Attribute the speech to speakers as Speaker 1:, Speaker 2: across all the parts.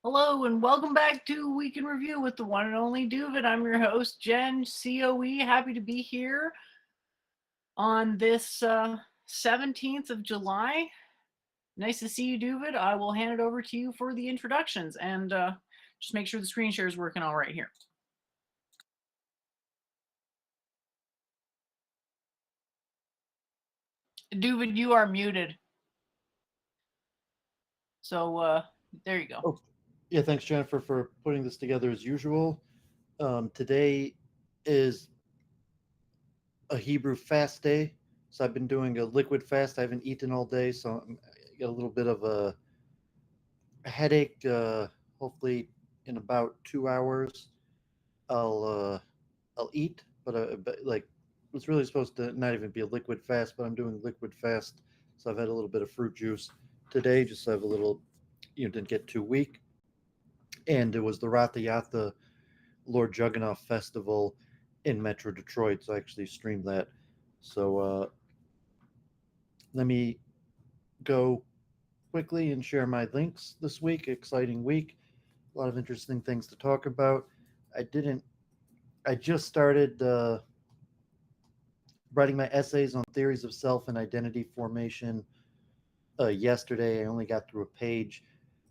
Speaker 1: Hello and welcome back to Week in Review with the one and only Doovid. I'm your host, Jen COE. Happy to be here on this 17th of July. Nice to see you, Doovid. I will hand it over to you for the introductions and just make sure the screen share is working all right here. Doovid, you are muted. So there you go.
Speaker 2: Oh, yeah, thanks, Jennifer, for putting this together as usual. Today is a Hebrew fast day, so I've been doing a liquid fast. I haven't eaten all day, so I got a little bit of a headache. Hopefully, in about 2 hours, I'll uh, I'll eat. But like, it's really supposed to not even be a liquid fast, but I'm doing liquid fast, so I've had a little bit of fruit juice today, just so I have a little, didn't get too weak. And it was the Ratha Yatha Lord Juggernauth Festival in Metro Detroit. So I actually streamed that. So let me go quickly and share my links this week. Exciting week. A lot of interesting things to talk about. I didn't. I just started writing my essays on theories of self and identity formation yesterday. I only got through a page,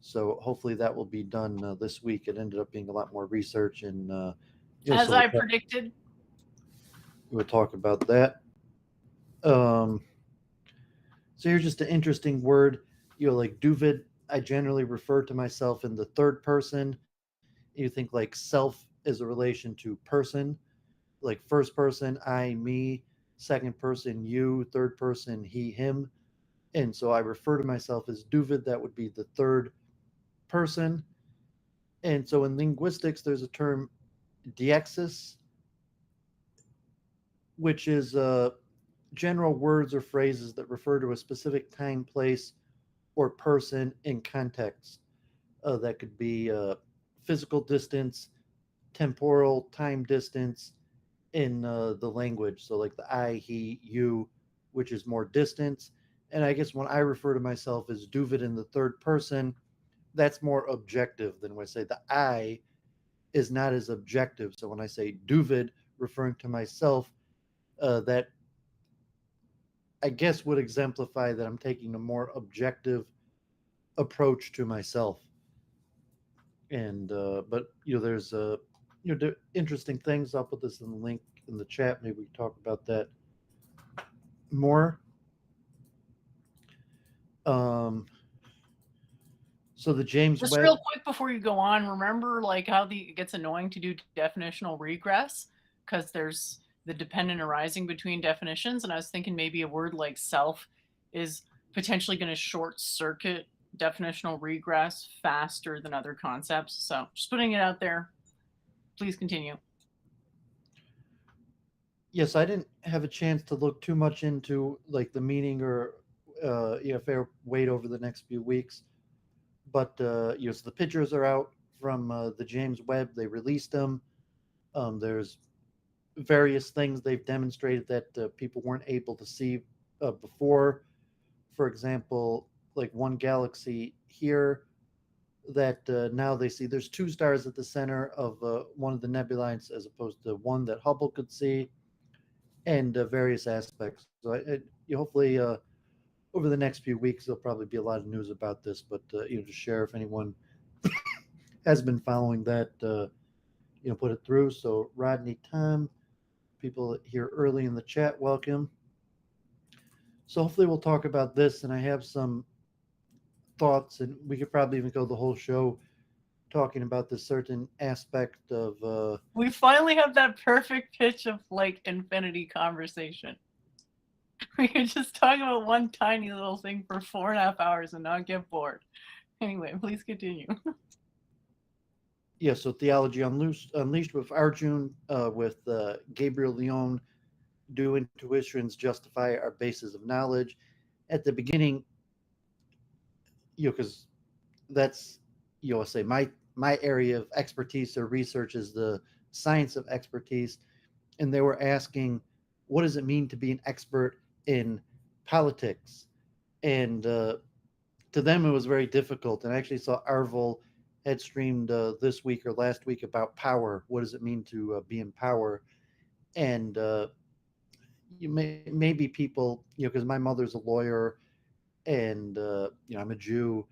Speaker 2: so hopefully that will be done this week. It ended up being a lot more research, and
Speaker 1: As
Speaker 2: so
Speaker 1: I predicted.
Speaker 2: we'll talk about that. Um, So here's just an interesting word. Like Doovid, I generally refer to myself in the third person. You think like self is a relation to person, like first person, I, me, second person, you, third person, he, him. And so I refer to myself as Doovid. That would be the third person. And so in linguistics, there's a term deixis, which is general words or phrases that refer to a specific time, place, or person in context. That could be physical distance, temporal time distance in the language. So, like the I, he, you, which is more distance. And I guess when I refer to myself as Doovid in the third person, that's more objective than when I say the I is not as objective. So, when I say Doovid, referring to myself, that I guess would exemplify that I'm taking a more objective approach to myself. And but there's interesting things. I'll put this in the link in the chat. Maybe we can talk about that more. um so the James
Speaker 1: Just
Speaker 2: Webb.
Speaker 1: real quick before you go on, remember like how it gets annoying to do definitional regress because there's the dependent arising between definitions, and I was thinking maybe a word like self is potentially going to short circuit definitional regress faster than other concepts. So just putting it out there. Please continue.
Speaker 2: Yes, I didn't have a chance to look too much into like the meaning or if I wait over the next few weeks. But so the pictures are out from the James Webb. They released them. There's various things they've demonstrated that people weren't able to see before. For example, like one galaxy here that now they see there's two stars at the center of one of the nebulae as opposed to one that Hubble could see, and various aspects. So you hopefully over the next few weeks there'll probably be a lot of news about this. But to share if anyone has been following that, put it through. So Rodney, Tom, people here early in the chat, welcome. So hopefully we'll talk about this, and I have some thoughts, and we could probably even go the whole show talking about this certain aspect of.
Speaker 1: We finally have that perfect pitch of like infinity conversation. We could just talk about one tiny little thing for 4.5 hours and not get bored. Anyway, please continue.
Speaker 2: Yeah, so Theology Unleashed with Arjun, with Gabriel Leone, Do Intuitions Justify Our Basis of Knowledge? At the beginning, because that's, I say my area of expertise or research is the science of expertise. And they were asking, what does it mean to be an expert in politics? And to them, it was very difficult. And I actually saw Arvel had streamed this week or last week about power. What does it mean to be in power? And maybe people, because my mother's a lawyer, and I'm a Jew.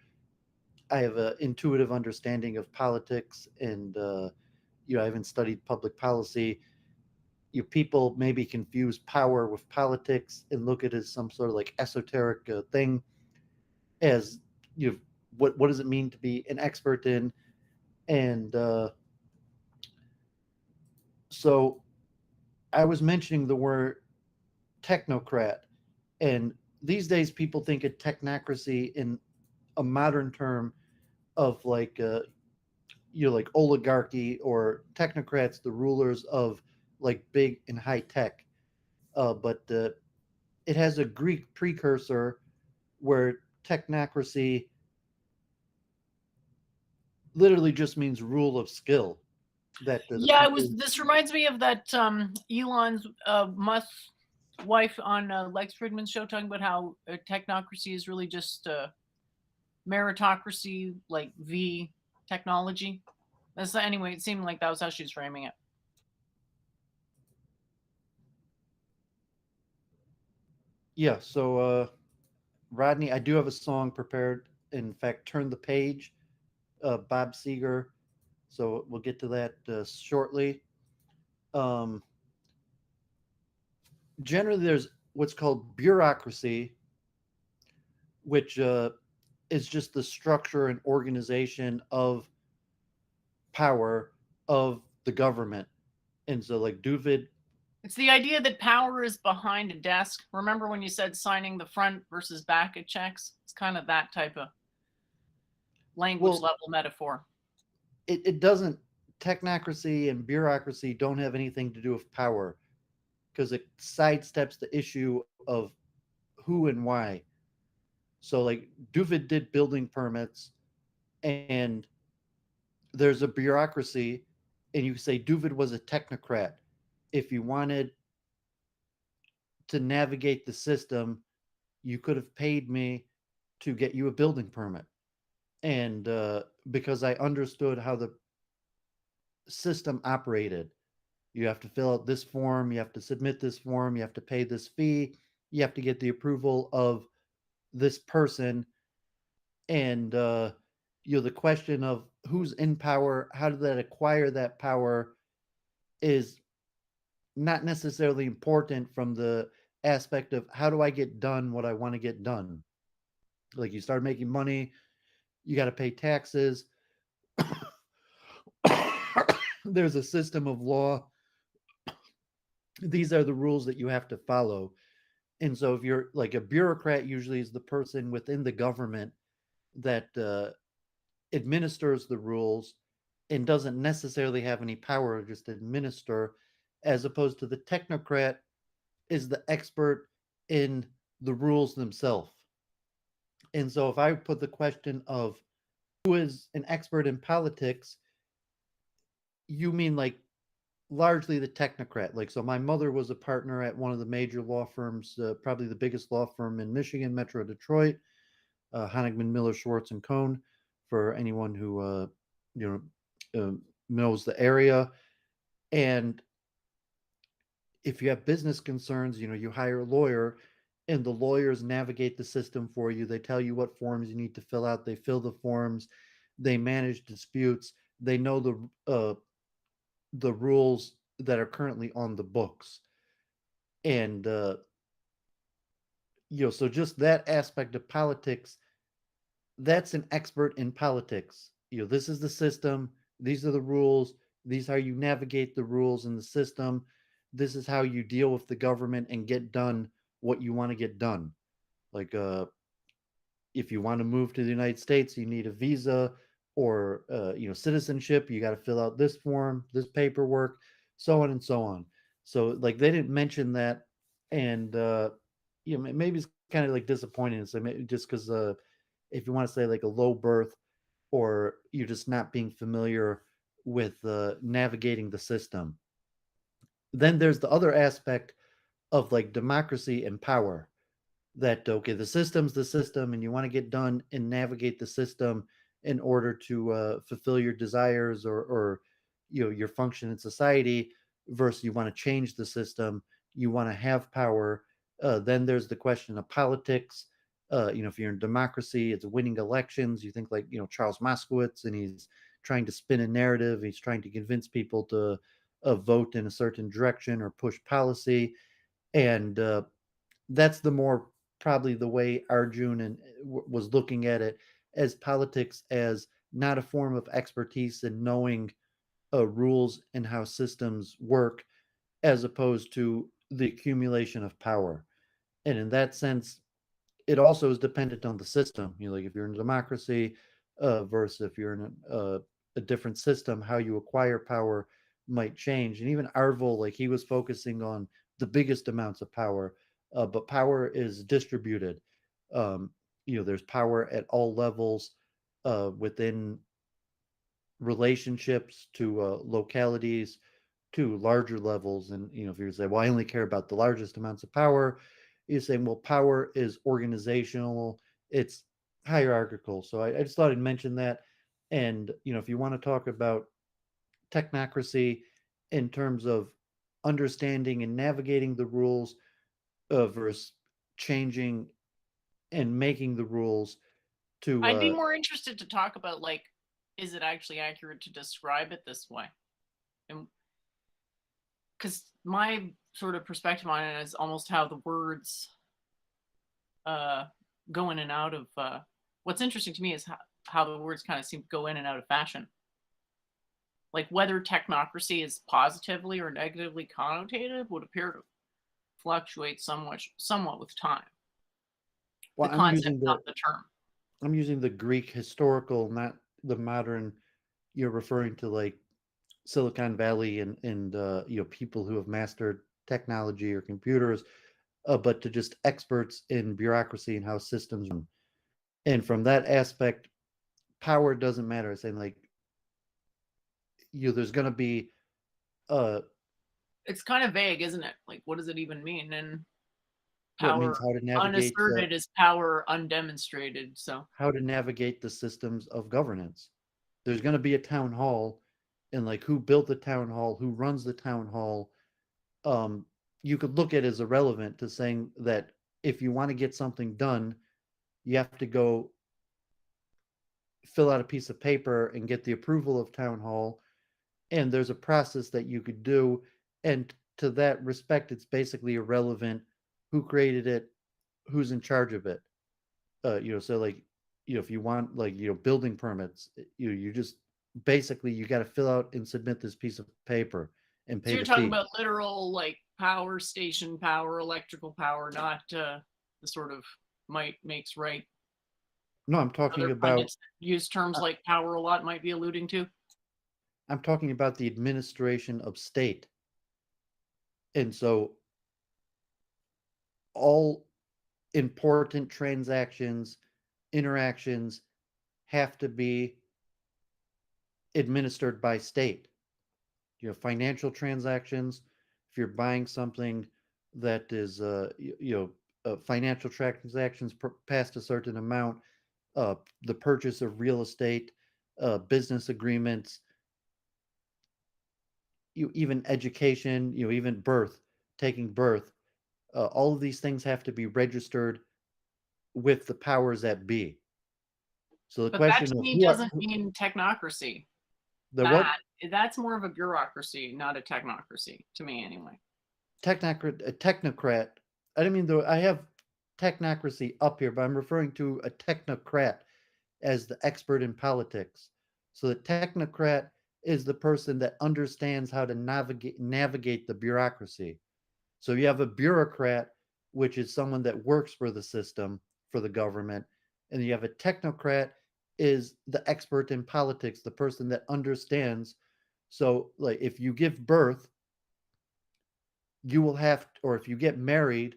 Speaker 2: I have an intuitive understanding of politics, and I haven't studied public policy. People maybe confuse power with politics and look at it as some sort of like esoteric thing. As you, know, what does it mean to be an expert in? And so I was mentioning the word technocrat, and these days people think of technocracy in a modern term of like like oligarchy or technocrats, the rulers of like big and high tech. But it has a Greek precursor where technocracy literally just means rule of skill. That the
Speaker 1: Yeah, it was.
Speaker 2: people,
Speaker 1: This reminds me of that Elon's Musk wife on Lex Fridman's show talking about how technocracy is really just meritocracy, like v technology. That's anyway. It seemed like that was how she was framing it.
Speaker 2: yeah. So Rodney, I do have a song prepared. In fact, Turn the Page, Bob Seger. So we'll get to that shortly. Um, Generally, there's what's called bureaucracy, which is just the structure and organization of power of the government. And so, like Doovid,
Speaker 1: It's the idea that power is behind a desk. Remember when you said signing the front versus back of checks? It's kind of that type of language
Speaker 2: well,
Speaker 1: level metaphor.
Speaker 2: it doesn't, technocracy and bureaucracy don't have anything to do with power because it sidesteps the issue of who and why. So, like, Doovid did building permits, and there's a bureaucracy, and you say Doovid was a technocrat. If you wanted to navigate the system, you could have paid me to get you a building permit. And because I understood how the system operated, you have to fill out this form, you have to submit this form, you have to pay this fee, you have to get the approval of this person. And the question of who's in power, how did that acquire that power, is not necessarily important from the aspect of how do I get done what I want to get done. Like, you start making money, you got to pay taxes. There's a system of law. These are the rules that you have to follow. And so, if you're like a bureaucrat, usually is the person within the government that administers the rules and doesn't necessarily have any power to just administer, as opposed to the technocrat is the expert in the rules themselves. And so, if I put the question of who is an expert in politics, you mean like largely the technocrat. Like, so my mother was a partner at one of the major law firms, probably the biggest law firm in Michigan, Metro Detroit, Honigman, Miller, Schwartz, and Cohn, for anyone who, you knows the area. And if you have business concerns, you hire a lawyer, and the lawyers navigate the system for you. They tell you what forms you need to fill out. They fill the forms. They manage disputes. They know the rules that are currently on the books. And so just that aspect of politics, that's an expert in politics. This is the system, these are the rules, these are how you navigate the rules in the system, this is how you deal with the government and get done what you want to get done. Like, if you want to move to the United States, you need a visa or citizenship. You got to fill out this form, this paperwork, so on and so on. So, like, they didn't mention that, and maybe it's kind of like disappointing. So maybe just because if you want to say like a low birth, or you're just not being familiar with navigating the system. Then there's the other aspect of like democracy and power, that okay, the system's the system and you want to get done and navigate the system, in order to fulfill your desires or your function in society, versus you want to change the system, you want to have power. Then there's the question of politics. If you're in democracy, it's winning elections. You think like Charles Moskowitz, and he's trying to spin a narrative. He's trying to convince people to vote in a certain direction or push policy, and that's the more probably the way Arjun was looking at it, as politics as not a form of expertise in knowing rules and how systems work, as opposed to the accumulation of power. And in that sense, it also is dependent on the system. Like if you're in a democracy versus if you're in a different system, how you acquire power might change. And even Arvil, like he was focusing on the biggest amounts of power, but power is distributed. Um, there's power at all levels within relationships to localities to larger levels. And if you say, well, I only care about the largest amounts of power, you're saying, well, power is organizational, it's hierarchical. So I just thought I'd mention that. And if you want to talk about technocracy in terms of understanding and navigating the rules versus changing and making the rules to
Speaker 1: I'd be more interested to talk about, like, is it actually accurate to describe it this way? And because my sort of perspective on it is almost how the words uh, go in and out of. What's interesting to me is how the words kind of seem to go in and out of fashion. Like whether technocracy is positively or negatively connotated would appear to fluctuate somewhat with time. The
Speaker 2: well,
Speaker 1: concept, not the term.
Speaker 2: I'm using the Greek historical, not the modern. You're referring to like Silicon Valley and people who have mastered technology or computers, but to just experts in bureaucracy and how systems run. And from that aspect, power doesn't matter. It's saying like there's going to be uh,
Speaker 1: It's kind of vague, isn't it? Like, what does it even mean? And
Speaker 2: what
Speaker 1: power
Speaker 2: means how to navigate
Speaker 1: unasserted is power undemonstrated. So
Speaker 2: the systems of governance. There's going to be a town hall, and like who built the town hall, who runs the town hall, um, you could look at as irrelevant to saying that if you want to get something done, you have to go fill out a piece of paper and get the approval of town hall. And there's a process that you could do. And to that respect, it's basically irrelevant who created it, who's in charge of it. So like, if you want like, building permits, you just basically you got to fill out and submit this piece of paper and
Speaker 1: So
Speaker 2: pay
Speaker 1: you're
Speaker 2: the
Speaker 1: talking
Speaker 2: fee.
Speaker 1: about literal like power station power, electrical power, not the sort of might makes right.
Speaker 2: No, I'm talking
Speaker 1: Other
Speaker 2: about
Speaker 1: pundits use terms like power a lot might be alluding to.
Speaker 2: I'm talking about the administration of state. And so all important transactions, interactions have to be administered by state. Financial transactions, if you're buying something that is, financial transactions past a certain amount, the purchase of real estate, business agreements, even education, even birth, taking birth, all of these things have to be registered with the powers that be. So the
Speaker 1: But that
Speaker 2: question
Speaker 1: to
Speaker 2: of
Speaker 1: me doesn't mean technocracy.
Speaker 2: the what
Speaker 1: That's more of a bureaucracy, not a technocracy, to me anyway.
Speaker 2: technocrat. I didn't mean though. I have technocracy up here, but I'm referring to a technocrat as the expert in politics. So the technocrat is the person that understands how to navigate the bureaucracy. So you have a bureaucrat, which is someone that works for the system, for the government, and you have a technocrat is the expert in politics, the person that understands. So like if you give birth, you will have or if you get married,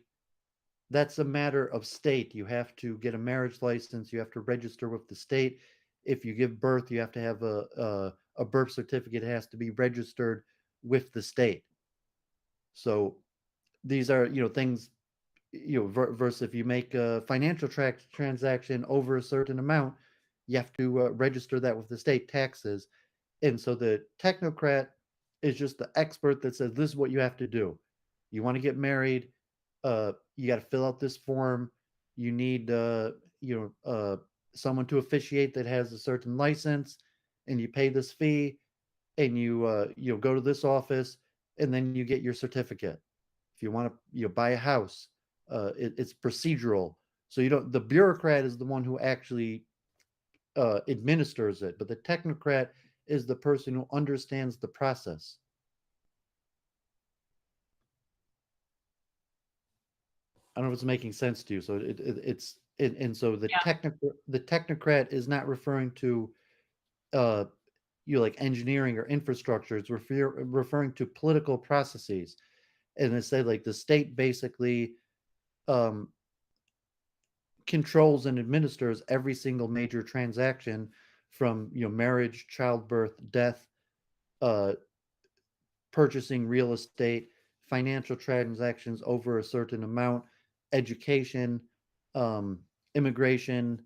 Speaker 2: that's a matter of state. You have to get a marriage license, you have to register with the state. If you give birth, you have to have a birth certificate, it has to be registered with the state. So these are things versus if you make a financial transaction over a certain amount, you have to register that with the state taxes. And so the technocrat is just the expert that says this is what you have to do. You want to get married, you got to fill out this form. You need someone to officiate that has a certain license, and you pay this fee, and you go to this office, and then you get your certificate. If you want to buy a house, it's procedural. So you don't. The bureaucrat is the one who actually administers it, but the technocrat is the person who understands the process. I don't know if it's making sense to you. So and so
Speaker 1: Yeah.
Speaker 2: the technocrat is not referring to uh, like engineering or infrastructure. It's referring to political processes, and they say like the state basically um, controls and administers every single major transaction from marriage, childbirth, death, uh, purchasing real estate, financial transactions over a certain amount, education, um, immigration,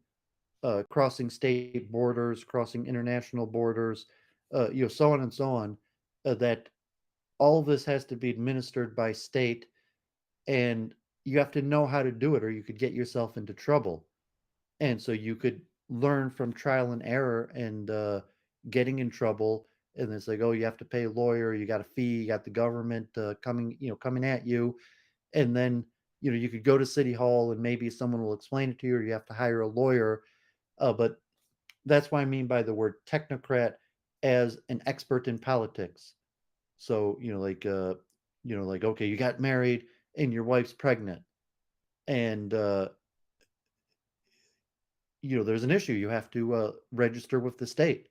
Speaker 2: crossing state borders, crossing international borders, so on and so on. That all of this has to be administered by state, and you have to know how to do it, or you could get yourself into trouble. And so you could learn from trial and error and getting in trouble. And it's like, oh, you have to pay a lawyer, you got a fee, you got the government coming at you. And then you could go to city hall and maybe someone will explain it to you, or you have to hire a lawyer. But that's what I mean by the word technocrat, as an expert in politics. So like okay, you got married and your wife's pregnant, and there's an issue. You have to register with the state.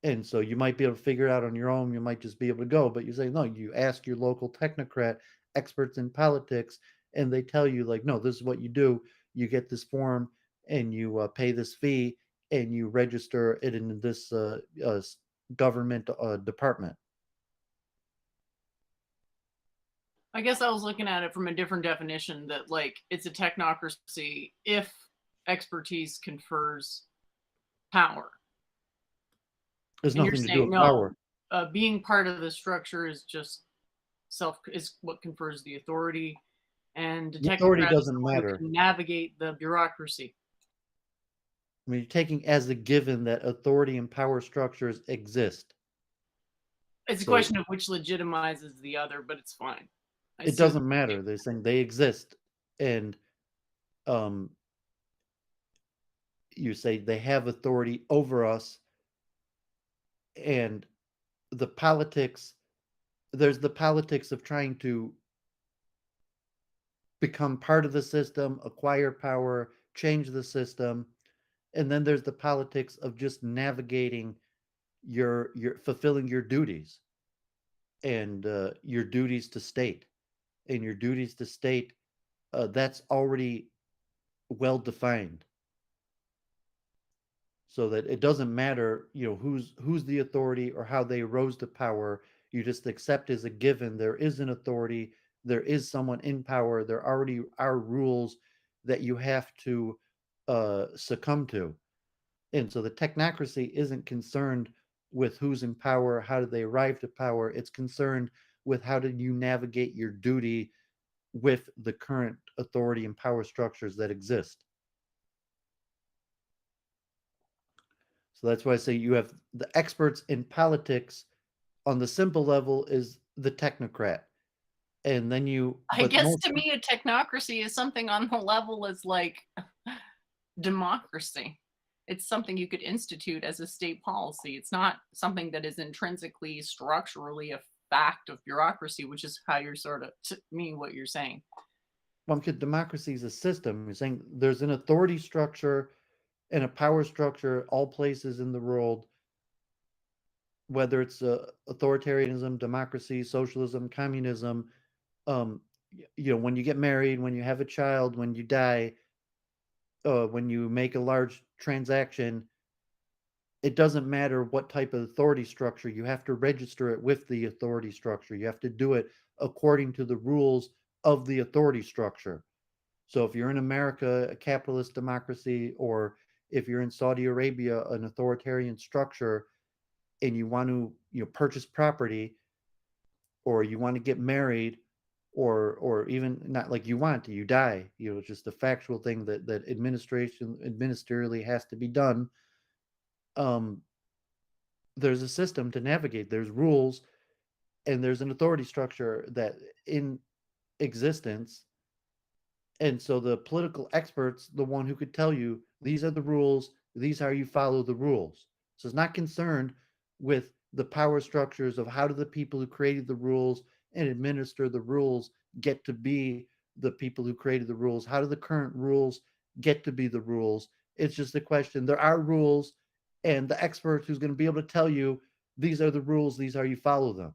Speaker 2: And so you might be able to figure it out on your own. You might just be able to go, but you say, no, you ask your local technocrat, experts in politics, and they tell you, like, no, this is what you do. You get this form and you pay this fee and you register it in this government department.
Speaker 1: I guess I was looking at it from a different definition that like it's a technocracy if expertise confers power.
Speaker 2: There's
Speaker 1: And you're
Speaker 2: nothing to do
Speaker 1: saying
Speaker 2: with
Speaker 1: no,
Speaker 2: power.
Speaker 1: being part of the structure is just self is what confers the authority, and the
Speaker 2: The authority
Speaker 1: technocrat is
Speaker 2: doesn't
Speaker 1: the one who
Speaker 2: matter.
Speaker 1: can navigate the bureaucracy.
Speaker 2: I mean, you're taking as a given that authority and power structures exist.
Speaker 1: It's a
Speaker 2: So
Speaker 1: question of which legitimizes the other, but it's fine. I
Speaker 2: it
Speaker 1: see what
Speaker 2: doesn't
Speaker 1: you're
Speaker 2: matter.
Speaker 1: saying.
Speaker 2: They're saying they exist. And um, you say they have authority over us, and the politics there's the politics of trying to become part of the system, acquire power, change the system, and then there's the politics of just navigating your fulfilling your duties, and your duties to state, and your duties to state, that's already well defined, so that it doesn't matter who's the authority or how they rose to power. You just accept as a given there is an authority, there is someone in power, there already are rules that you have to succumb to. And so the technocracy isn't concerned with who's in power, how did they arrive to power. It's concerned with how did you navigate your duty with the current authority and power structures that exist. So that's why I say you have the experts in politics on the simple level is the technocrat. And then
Speaker 1: I
Speaker 2: but
Speaker 1: guess
Speaker 2: most,
Speaker 1: to me, a technocracy is something on the level as like democracy. It's something you could institute as a state policy. It's not something that is intrinsically, structurally a fact of bureaucracy, which is how you're sort of, to me, what you're saying.
Speaker 2: well, because democracy is a system. You're saying there's an authority structure and a power structure, all places in the world, whether it's authoritarianism, democracy, socialism, communism. Um, when you get married, when you have a child, when you die, when you make a large transaction, it doesn't matter what type of authority structure, you have to register it with the authority structure. You have to do it according to the rules of the authority structure. So if you're in America, a capitalist democracy, or if you're in Saudi Arabia, an authoritarian structure, and you want to purchase property, or you want to get married, or even not, like, you want to, you die, just a factual thing that administratively has to be done. um there's a system to navigate, there's rules, and there's an authority structure that in existence. And so the political experts, the one who could tell you these are the rules, these are how you follow the rules. So it's not concerned with the power structures of how do the people who created the rules and administer the rules get to be the people who created the rules. How do the current rules get to be the rules? It's just a question. There are rules, and the expert who's going to be able to tell you these are the rules, these are how you follow them.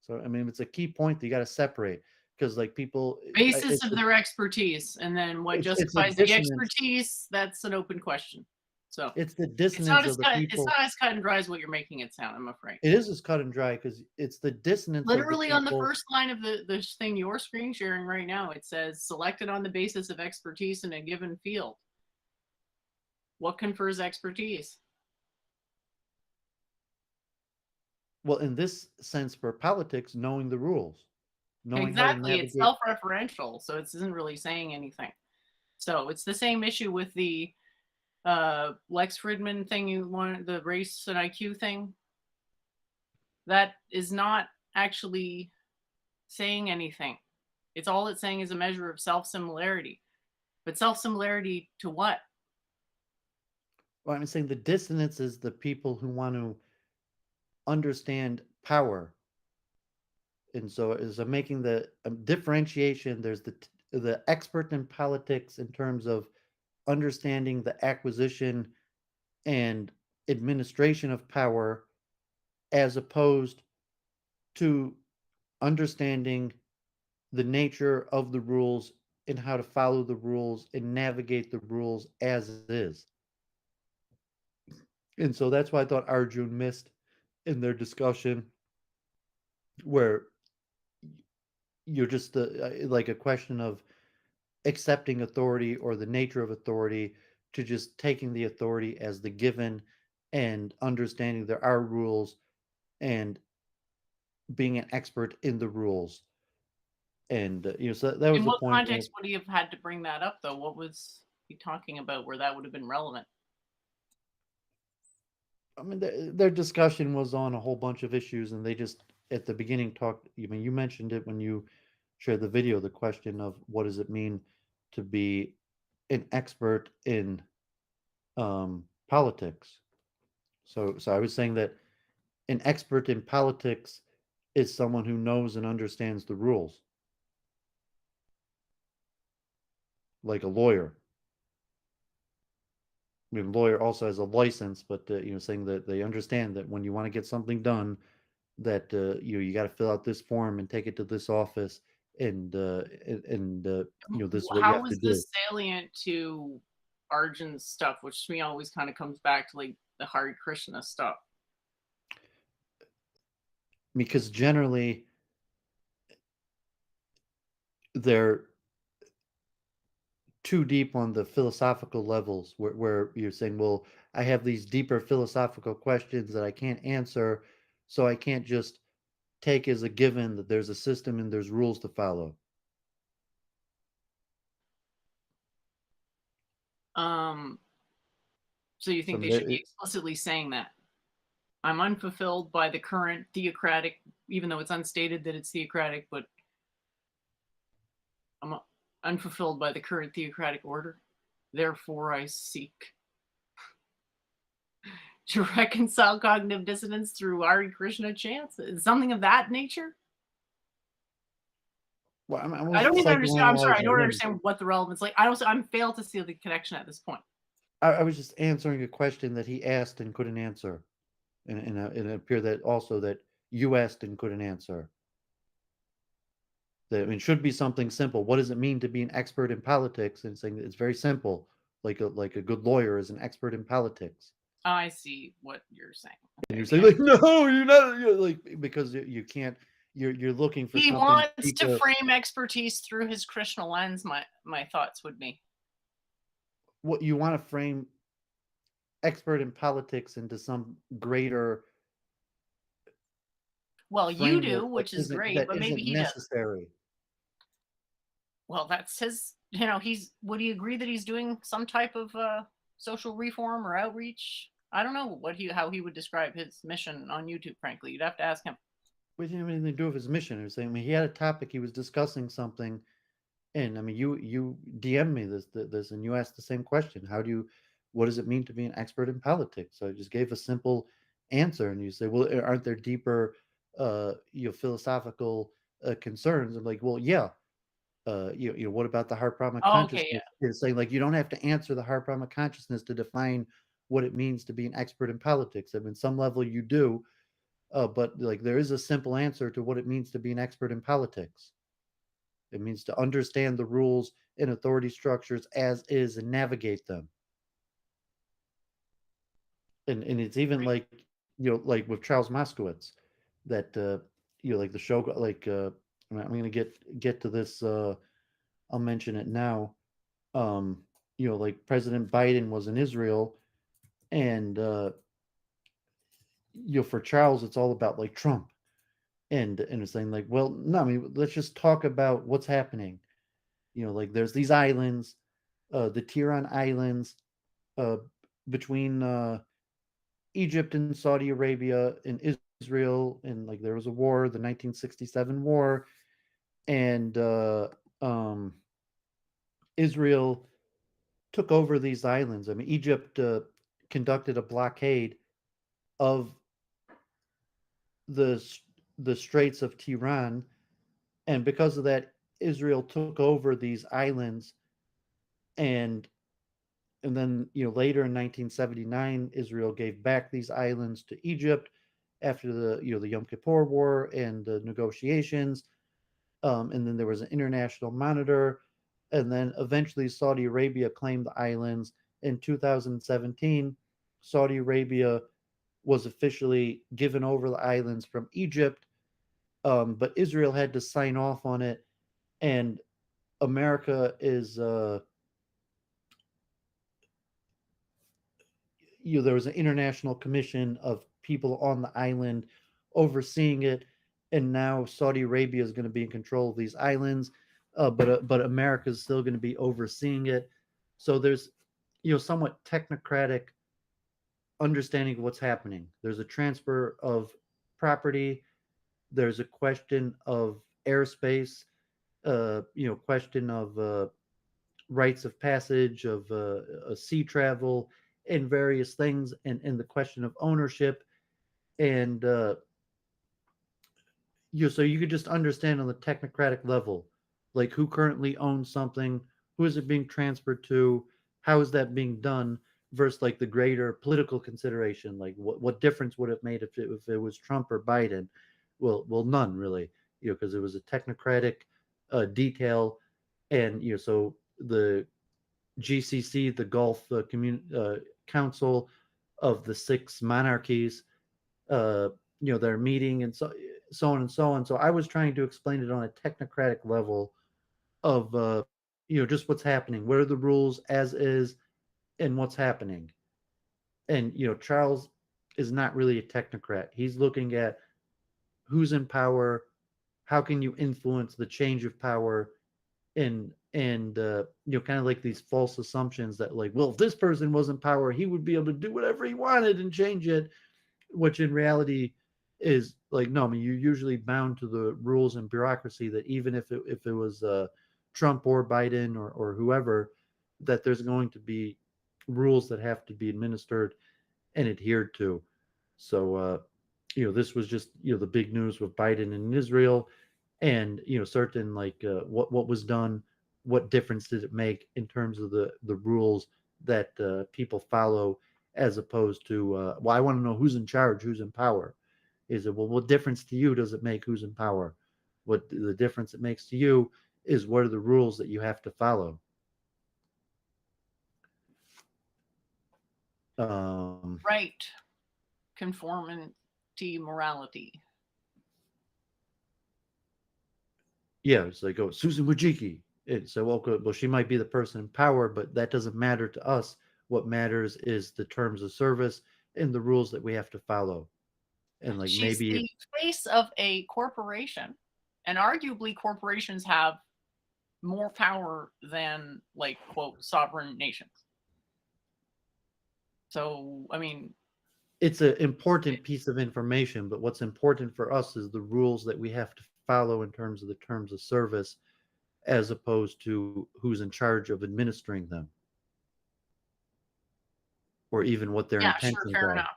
Speaker 2: So I mean, it's a key point that you got to separate, because like people,
Speaker 1: Basis of their expertise, and then what
Speaker 2: it's a
Speaker 1: justifies the
Speaker 2: dissonance.
Speaker 1: expertise, that's an open question. So,
Speaker 2: It's the
Speaker 1: it's not
Speaker 2: dissonance
Speaker 1: as
Speaker 2: of the
Speaker 1: it's
Speaker 2: people.
Speaker 1: not as cut and dry as what you're making it sound, I'm afraid.
Speaker 2: It is as cut and dry because it's the dissonance of the
Speaker 1: Literally on the
Speaker 2: people.
Speaker 1: first line of the thing you're screen sharing right now, it says, "Selected on the basis of expertise in a given field." What confers expertise?
Speaker 2: Well, in this sense, for politics, knowing the rules, knowing how to
Speaker 1: Exactly, it's
Speaker 2: navigate.
Speaker 1: self-referential, so it isn't really saying anything. So, it's the same issue with the, Lex Fridman thing you wanted, the race and IQ thing. That is not actually saying anything. It's saying is a measure of self-similarity. But self-similarity to what?
Speaker 2: Well, I'm saying the dissonance is the people who want to understand power. And so as I'm making the differentiation, there's the expert in politics in terms of understanding the acquisition and administration of power, as opposed to understanding the nature of the rules and how to follow the rules and navigate the rules as is. And so that's why I thought Arjun missed in their discussion, where you're just like a question of accepting authority or the nature of authority, to just taking the authority as the given and understanding there are rules and being an expert in the rules. And so that was
Speaker 1: In
Speaker 2: the
Speaker 1: what
Speaker 2: point where,
Speaker 1: context would he have had to bring that up, though? What was he talking about where that would have been relevant?
Speaker 2: I mean, their discussion was on a whole bunch of issues, and they just at the beginning talked. I mean, you mentioned it when you shared the video. The question of what does it mean to be an expert in politics. So I was saying that an expert in politics is someone who knows and understands the rules, like a lawyer. I mean, a lawyer also has a license, but saying that they understand that when you want to get something done, that you got to fill out this form and take it to this office, and this is what you
Speaker 1: How
Speaker 2: have to
Speaker 1: was
Speaker 2: do.
Speaker 1: this salient to Arjun's stuff, which to me always kind of comes back to like the Hare Krishna stuff?
Speaker 2: Because generally they're too deep on the philosophical levels, where you're saying, well, I have these deeper philosophical questions that I can't answer, so I can't just take as a given that there's a system and there's rules to follow.
Speaker 1: Um, so you
Speaker 2: So I
Speaker 1: think
Speaker 2: mean,
Speaker 1: they should be explicitly saying that? I'm unfulfilled by the current theocratic, even though it's unstated that it's theocratic, but I'm unfulfilled by the current theocratic order. Therefore, I seek to reconcile cognitive dissonance through Hare Krishna chants. Something of that nature?
Speaker 2: well, I
Speaker 1: I
Speaker 2: wasn't
Speaker 1: don't even understand. I'm sorry, I
Speaker 2: psychoanalyzing
Speaker 1: don't
Speaker 2: him.
Speaker 1: understand what the relevance. Like, I don't. I'm failed to see the connection at this point.
Speaker 2: I was just answering a question that he asked and couldn't answer, and it appeared that also that you asked and couldn't answer. That, I mean, should be something simple. What does it mean to be an expert in politics? And saying that it's very simple, like a good lawyer is an expert in politics.
Speaker 1: I see what you're saying.
Speaker 2: And
Speaker 1: Okay,
Speaker 2: you're saying like, no, you're not. You're like, because you can't. You're looking for
Speaker 1: he
Speaker 2: something
Speaker 1: wants to
Speaker 2: deeper.
Speaker 1: frame expertise through his Krishna lens. My thoughts would be.
Speaker 2: What you want to frame expert in politics into some greater
Speaker 1: Well, you do,
Speaker 2: framework that
Speaker 1: which is
Speaker 2: isn't
Speaker 1: great,
Speaker 2: that
Speaker 1: but maybe
Speaker 2: isn't
Speaker 1: he doesn't.
Speaker 2: necessary.
Speaker 1: Well, that's his, he's, would he agree that he's doing some type of social reform or outreach? I don't know how he would describe his mission on YouTube, frankly. You'd have to ask him.
Speaker 2: Which didn't have anything to do with his mission. It was saying, I mean, he had a topic, he was discussing something, and I mean, you DM'd me this, and you asked the same question. What does it mean to be an expert in politics? So I just gave a simple answer, and you say, well, aren't there deeper, philosophical concerns? I'm like, well, yeah. What about the heart problem of
Speaker 1: Oh, okay,
Speaker 2: consciousness?
Speaker 1: yeah.
Speaker 2: It's saying like you don't have to answer the heart problem of consciousness to define what it means to be an expert in politics. I mean, some level you do, but like there is a simple answer to what it means to be an expert in politics. It means to understand the rules and authority structures as is and navigate them. And it's even
Speaker 1: Great.
Speaker 2: like like with Charles Moskowitz, that like the show like I'm going to get to this. I'll mention it now. Um, like President Biden was in Israel, and for Charles, it's all about like Trump, and it's saying like, well, no, I mean, let's just talk about what's happening. Like there's these islands, the Tiran Islands, uh, between Egypt and Saudi Arabia and Israel, and like there was a war, the 1967 war, and Israel took over these islands. I mean, Egypt conducted a blockade of the the Straits of Tiran, and because of that, Israel took over these islands, and then later in 1979, Israel gave back these islands to Egypt after the Yom Kippur War and the negotiations, and then there was an international monitor, and then eventually Saudi Arabia claimed the islands in 2017. Saudi Arabia was officially given over the islands from Egypt, but Israel had to sign off on it, and America is there was an international commission of people on the island overseeing it, and now Saudi Arabia is going to be in control of these islands, but America is still going to be overseeing it. So there's somewhat technocratic understanding of what's happening. There's a transfer of property. There's a question of airspace. Question of rites of passage, of sea travel, and various things, and the question of ownership, and so you could just understand on the technocratic level, like who currently owns something, who is it being transferred to, how is that being done, versus like the greater political consideration, like what difference would it have made if it was Trump or Biden? Well, none really, because it was a technocratic detail, and so the GCC, the Gulf Council of the six monarchies, uh, they're meeting, and so on and so on. So I was trying to explain it on a technocratic level of just what's happening, what are the rules as is, and what's happening. And Charles is not really a technocrat. He's looking at who's in power, how can you influence the change of power, and kind of like these false assumptions that like, well, if this person was in power, he would be able to do whatever he wanted and change it, which in reality is like, no, I mean, you're usually bound to the rules and bureaucracy that even if it was Trump or Biden or whoever, that there's going to be rules that have to be administered and adhered to. So this was just the big news with Biden and Israel, and certain like what was done, what difference did it make in terms of the rules that people follow, as opposed to well, I want to know who's in charge, who's in power. Is it, well, what difference to you does it make who's in power? What the difference it makes to you is what are the rules that you have to follow. um
Speaker 1: Right. Conformity morality.
Speaker 2: yeah, it's like, oh, Susan Wojcicki. It's so, well, she might be the person in power, but that doesn't matter to us. What matters is the terms of service and the rules that we have to follow. And like
Speaker 1: She's
Speaker 2: maybe
Speaker 1: the face of a corporation, and arguably corporations have more power than like quote sovereign nations. So, I mean,
Speaker 2: it's an
Speaker 1: it,
Speaker 2: important piece of information, but what's important for us is the rules that we have to follow in terms of the terms of service as opposed to who's in charge of administering them or even what their
Speaker 1: yeah, sure,
Speaker 2: intentions
Speaker 1: fair
Speaker 2: are.
Speaker 1: enough.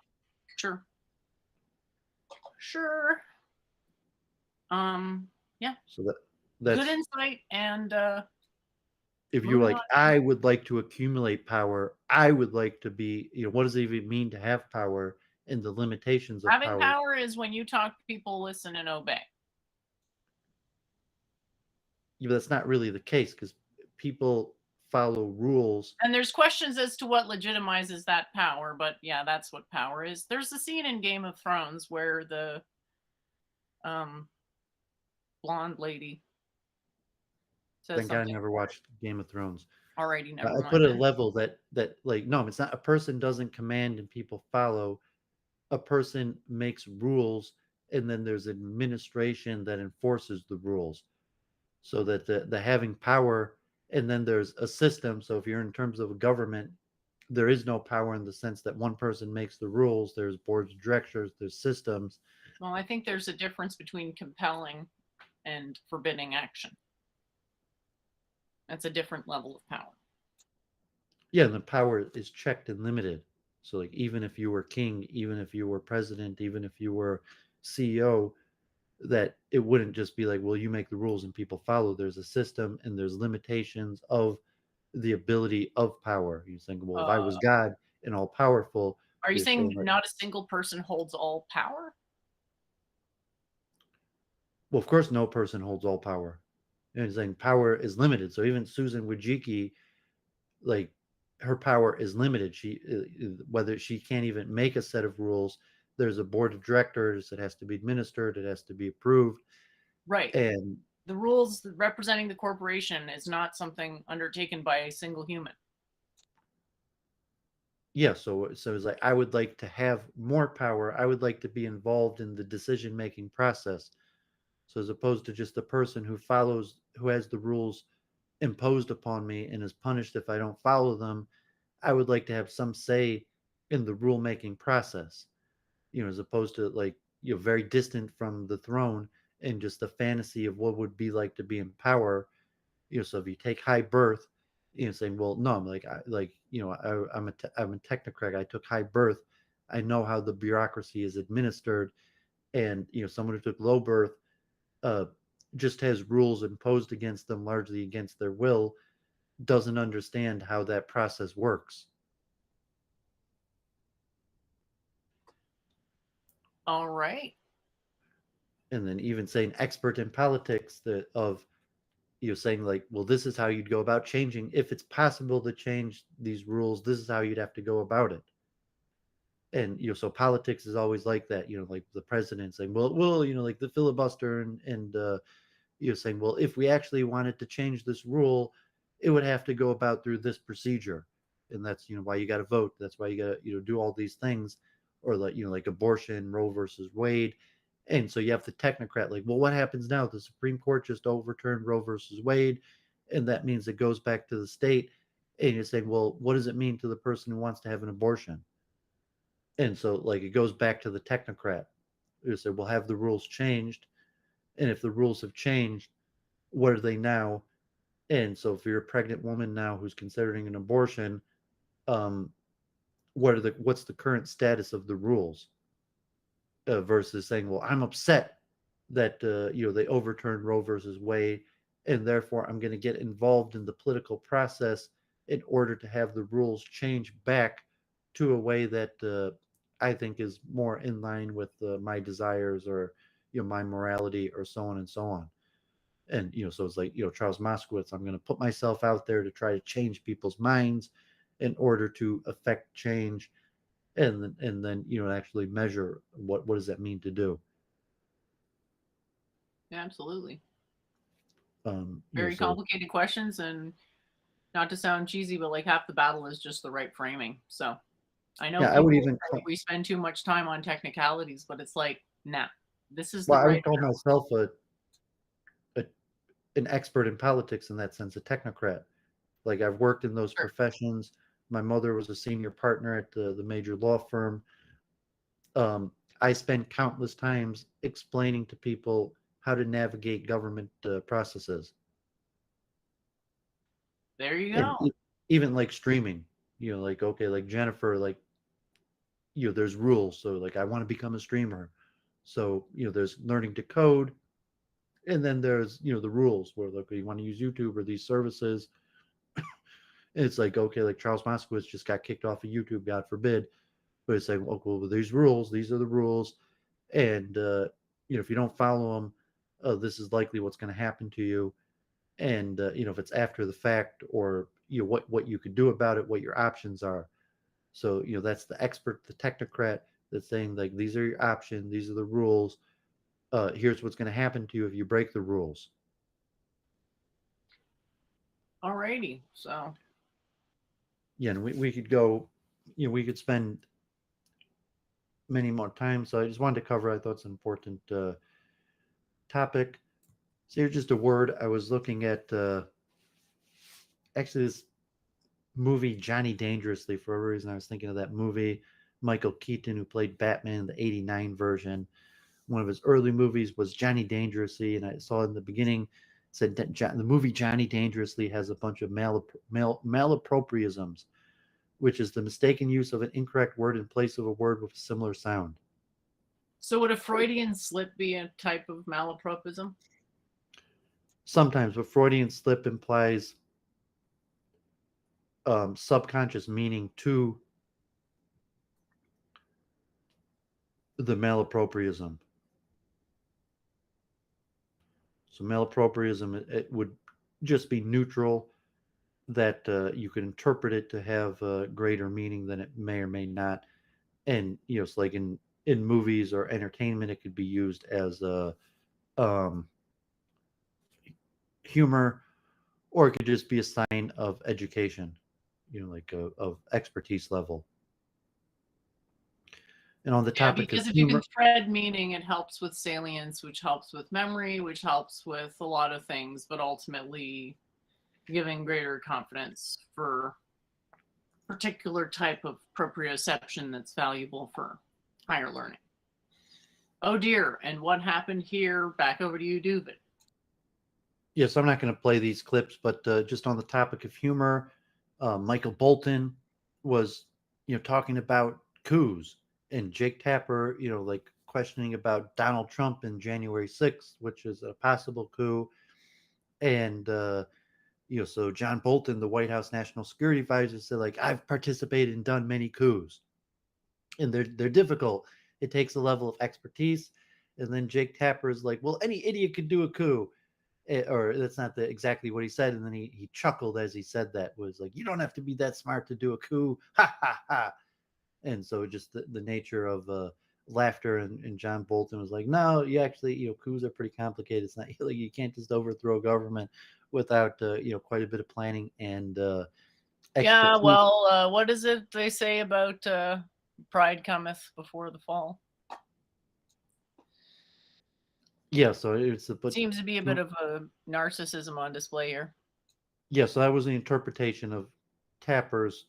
Speaker 1: Sure. Sure. Yeah,
Speaker 2: So
Speaker 1: good
Speaker 2: that's
Speaker 1: insight and
Speaker 2: if you're
Speaker 1: moving on.
Speaker 2: like, I would like to accumulate power, I would like to be, what does it even mean to have power and the limitations of
Speaker 1: Having
Speaker 2: power?
Speaker 1: power is when you talk to people, listen and obey.
Speaker 2: That's not really the case because people follow rules.
Speaker 1: And there's questions as to what legitimizes that power, but yeah, that's what power is. There's a scene in Game of Thrones where the um blonde lady says
Speaker 2: Thank God I
Speaker 1: something.
Speaker 2: never watched Game of Thrones.
Speaker 1: Alrighty, never
Speaker 2: I put
Speaker 1: mind
Speaker 2: it at a
Speaker 1: then.
Speaker 2: level that like no, it's not a person doesn't command and people follow. A person makes rules and then there's administration that enforces the rules so that the having power and then there's a system. So if you're in terms of a government, there is no power in the sense that one person makes the rules. There's boards of directors, there's systems.
Speaker 1: Well, I think there's a difference between compelling and forbidding action. That's a different level of power.
Speaker 2: Yeah, and the power is checked and limited. So like even if you were king, even if you were president, even if you were CEO, that it wouldn't just be like, well, you make the rules and people follow. There's a system and there's limitations of the ability of power. You're saying, well, if I was
Speaker 1: Uh,
Speaker 2: God and all powerful,
Speaker 1: are you
Speaker 2: you're saying
Speaker 1: saying
Speaker 2: like,
Speaker 1: not a single person holds all power?
Speaker 2: well, of course, no person holds all power. And he's saying power is limited. So even Susan Wojcicki, like her power is limited. She whether she can't even make a set of rules. There's a board of directors that has to be administered. It has to be approved.
Speaker 1: Right.
Speaker 2: And
Speaker 1: The rules representing the corporation is not something undertaken by a single human.
Speaker 2: yeah, so it's like I would like to have more power. I would like to be involved in the decision making process. So as opposed to just the person who follows, who has the rules imposed upon me and is punished if I don't follow them, I would like to have some say in the rule making process. As opposed to like very distant from the throne and just the fantasy of what would be like to be in power. So if you take high birth, saying, well, no, I'm like, I'm a technocrat. I took high birth. I know how the bureaucracy is administered, and someone who took low birth uh, just has rules imposed against them largely against their will, doesn't understand how that process works.
Speaker 1: All right.
Speaker 2: And then even saying expert in politics that of saying like, well, this is how you'd go about changing if it's possible to change these rules. This is how you'd have to go about it. And so politics is always like that. Like the president saying, well, like the filibuster and saying, well, if we actually wanted to change this rule, it would have to go about through this procedure, and that's why you got to vote. That's why you got to do all these things, or like like abortion, Roe versus Wade, and so you have the technocrat like, well, what happens now? The Supreme Court just overturned Roe versus Wade, and that means it goes back to the state, and you're saying, well, what does it mean to the person who wants to have an abortion? And so like it goes back to the technocrat. You say, well, have the rules changed, and if the rules have changed, what are they now? And so if you're a pregnant woman now who's considering an abortion, um, what's the current status of the rules versus saying, well, I'm upset that they overturned Roe versus Wade, and therefore I'm going to get involved in the political process in order to have the rules change back to a way that I think is more in line with my desires or my morality or so on and so on. And so it's like Charles Moskowitz, I'm going to put myself out there to try to change people's minds in order to affect change, and then actually measure what does that mean to do.
Speaker 1: Absolutely.
Speaker 2: um you know
Speaker 1: Very
Speaker 2: so
Speaker 1: complicated questions, and not to sound cheesy, but like half the battle is just the right framing. So I know
Speaker 2: Yeah, I would
Speaker 1: people
Speaker 2: even
Speaker 1: say we spend too much time on technicalities, but it's like, nah, this is the
Speaker 2: well, I
Speaker 1: right
Speaker 2: would call
Speaker 1: amount.
Speaker 2: myself a an expert in politics in that sense, a technocrat. Like I've worked in those
Speaker 1: Sure.
Speaker 2: professions. My mother was a senior partner at the major law firm. Um, I spent countless times explaining to people how to navigate government processes,
Speaker 1: There you
Speaker 2: and
Speaker 1: go.
Speaker 2: even like streaming. Like okay, like Jennifer, like there's rules. So like I want to become a streamer, so there's learning to code, and then there's the rules where like you want to use YouTube or these services. And it's like okay, like Charles Moskowitz just got kicked off of YouTube, God forbid. But it's like, oh, well, these rules, these are the rules, and if you don't follow them, this is likely what's going to happen to you. And if it's after the fact, or what you could do about it, what your options are. So that's the expert, the technocrat that's saying like these are your options, these are the rules. Here's what's going to happen to you if you break the rules.
Speaker 1: Alrighty. So
Speaker 2: Yeah, and we could go, we could spend many more times. So I just wanted to cover. I thought it's an important topic. So here's just a word. I was looking at actually this movie Johnny Dangerously. For a reason I was thinking of that movie. Michael Keaton, who played Batman in the '89 version. One of his early movies was Johnny Dangerously, and I saw in the beginning said that the movie Johnny Dangerously has a bunch of malapropisms, which is the mistaken use of an incorrect word in place of a word with a similar sound.
Speaker 1: so would a Freudian slip be a type of malapropism?
Speaker 2: Sometimes, but Freudian slip implies subconscious meaning to the malapropism. So malapropism, it would just be neutral, that you could interpret it to have greater meaning than it may or may not. And it's like in movies or entertainment, it could be used as a um, humor, or it could just be a sign of education, like of expertise level. And on the
Speaker 1: Yeah,
Speaker 2: topic of
Speaker 1: because if you can
Speaker 2: humor,
Speaker 1: thread meaning, it helps with salience, which helps with memory, which helps with a lot of things, but ultimately giving greater confidence for particular type of proprioception that's valuable for higher learning. Oh dear, and what happened here? Back over to you, Doovid.
Speaker 2: yes, I'm not going to play these clips, but just on the topic of humor, Michael Bolton was, talking about coups, and Jake Tapper, like questioning about Donald Trump in January 6th, which is a possible coup. And, so John Bolton, the White House National Security Advisor, said, like, I've participated and done many coups, and they're difficult. It takes a level of expertise. And then Jake Tapper is like, well, any idiot could do a coup. Or that's not exactly what he said. And then he chuckled as he said that, was like, you don't have to be that smart to do a coup. Ha ha ha. And so just the nature of laughter, and John Bolton was like, no, you actually, coups are pretty complicated. It's not like you can't just overthrow a government without, quite a bit of planning and
Speaker 1: Yeah,
Speaker 2: expertise.
Speaker 1: well, what is it they say about pride cometh before the fall?
Speaker 2: Yeah, so it's but
Speaker 1: Seems to be a bit of a narcissism on display here.
Speaker 2: yeah, so that was the interpretation of Tapper's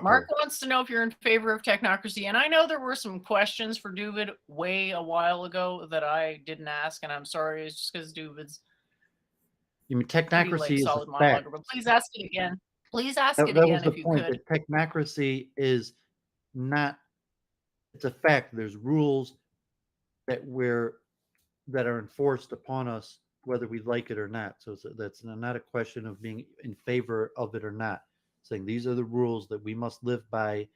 Speaker 1: Mark
Speaker 2: chuckle.
Speaker 1: wants to know if you're in favor of technocracy. And I know there were some questions for Doovid way a while ago that I didn't ask, and I'm sorry. It's just because Doovid's
Speaker 2: I mean,
Speaker 1: pretty like
Speaker 2: technocracy is a
Speaker 1: solid monologuer.
Speaker 2: fact.
Speaker 1: But please ask it again. Please ask it
Speaker 2: That was
Speaker 1: again
Speaker 2: the
Speaker 1: if you
Speaker 2: point.
Speaker 1: could.
Speaker 2: That technocracy is not. It's a fact. There's rules that we're that are enforced upon us, whether we like it or not. So that's not a question of being in favor of it or not. Saying these are the rules that we must live by,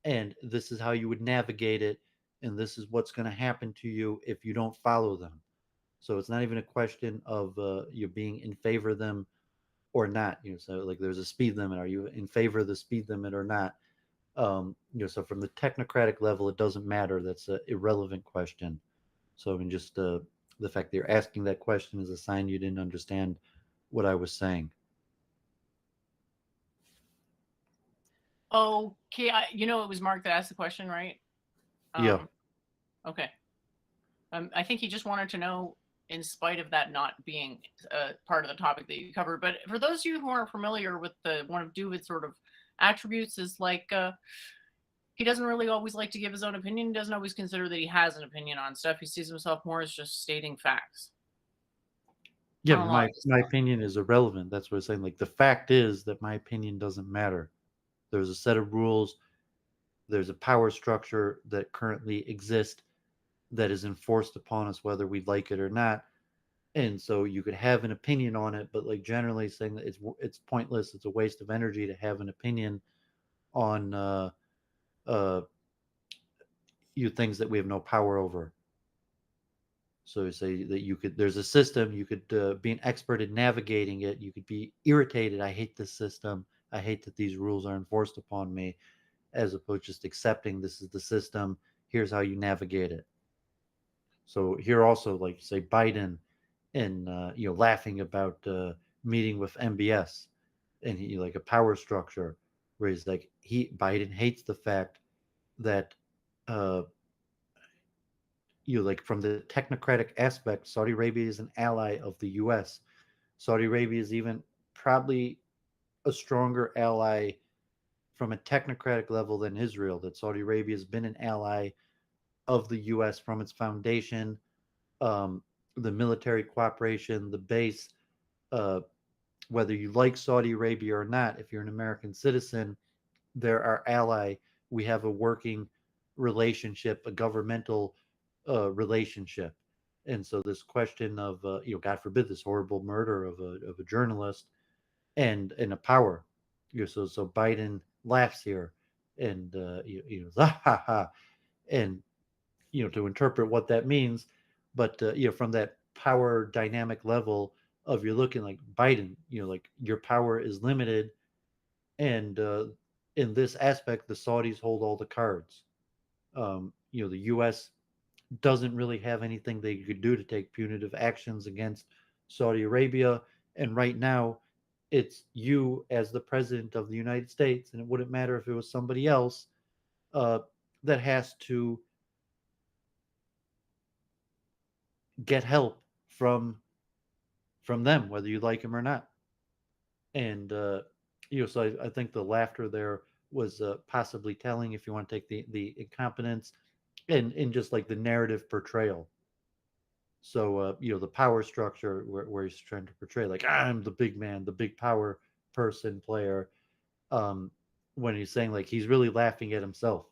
Speaker 2: and this is how you would navigate it, and this is what's going to happen to you if you don't follow them. So it's not even a question of you being in favor of them or not. So like there's a speed limit. Are you in favor of the speed limit or not? So from the technocratic level, it doesn't matter. That's an irrelevant question. So I mean, just the fact that you're asking that question is a sign you didn't understand what I was saying.
Speaker 1: Okay, it was Mark that asked the question, right?
Speaker 2: Yeah.
Speaker 1: Um, okay. I think he just wanted to know, in spite of that not being part of the topic that you covered. But for those of you who aren't familiar with the one of Doovid's sort of attributes, is like he doesn't really always like to give his own opinion. He doesn't always consider that he has an opinion on stuff. He sees himself more as just stating facts
Speaker 2: Yeah,
Speaker 1: on a
Speaker 2: but
Speaker 1: lot
Speaker 2: my
Speaker 1: of this
Speaker 2: my
Speaker 1: stuff.
Speaker 2: opinion is irrelevant. That's what I'm saying. Like the fact is that my opinion doesn't matter. There's a set of rules. There's a power structure that currently exists that is enforced upon us whether we like it or not. And so you could have an opinion on it, but like generally saying that it's pointless. It's a waste of energy to have an opinion on uh things that we have no power over. So say that there's a system, you could be an expert in navigating it. You could be irritated. I hate this system. I hate that these rules are enforced upon me, as opposed to just accepting this is the system. Here's how you navigate it. So here also, like say Biden, and laughing about meeting with MBS, and he like a power structure where he's like Biden hates the fact that uh, like from the technocratic aspect, Saudi Arabia is an ally of the U.S. Saudi Arabia is even probably a stronger ally from a technocratic level than Israel. That Saudi Arabia has been an ally of the U.S. from its foundation, um, the military cooperation, the base. Uh, Whether you like Saudi Arabia or not, if you're an American citizen, they're our ally. We have a working relationship, a governmental relationship. And so this question of God forbid this horrible murder of a journalist and a power. So Biden laughs here, and ha ha ha, and to interpret what that means, but from that power dynamic level of you're looking like Biden, like your power is limited, and in this aspect, the Saudis hold all the cards. The U.S. doesn't really have anything they could do to take punitive actions against Saudi Arabia. And right now, it's you as the president of the United States, and it wouldn't matter if it was somebody else uh, that has to get help from them, whether you like them or not. And so I think the laughter there was possibly telling if you want to take the incompetence and just like the narrative portrayal. So the power structure where he's trying to portray like I'm the big man, the big power person player. Um, when he's saying like he's really laughing at himself.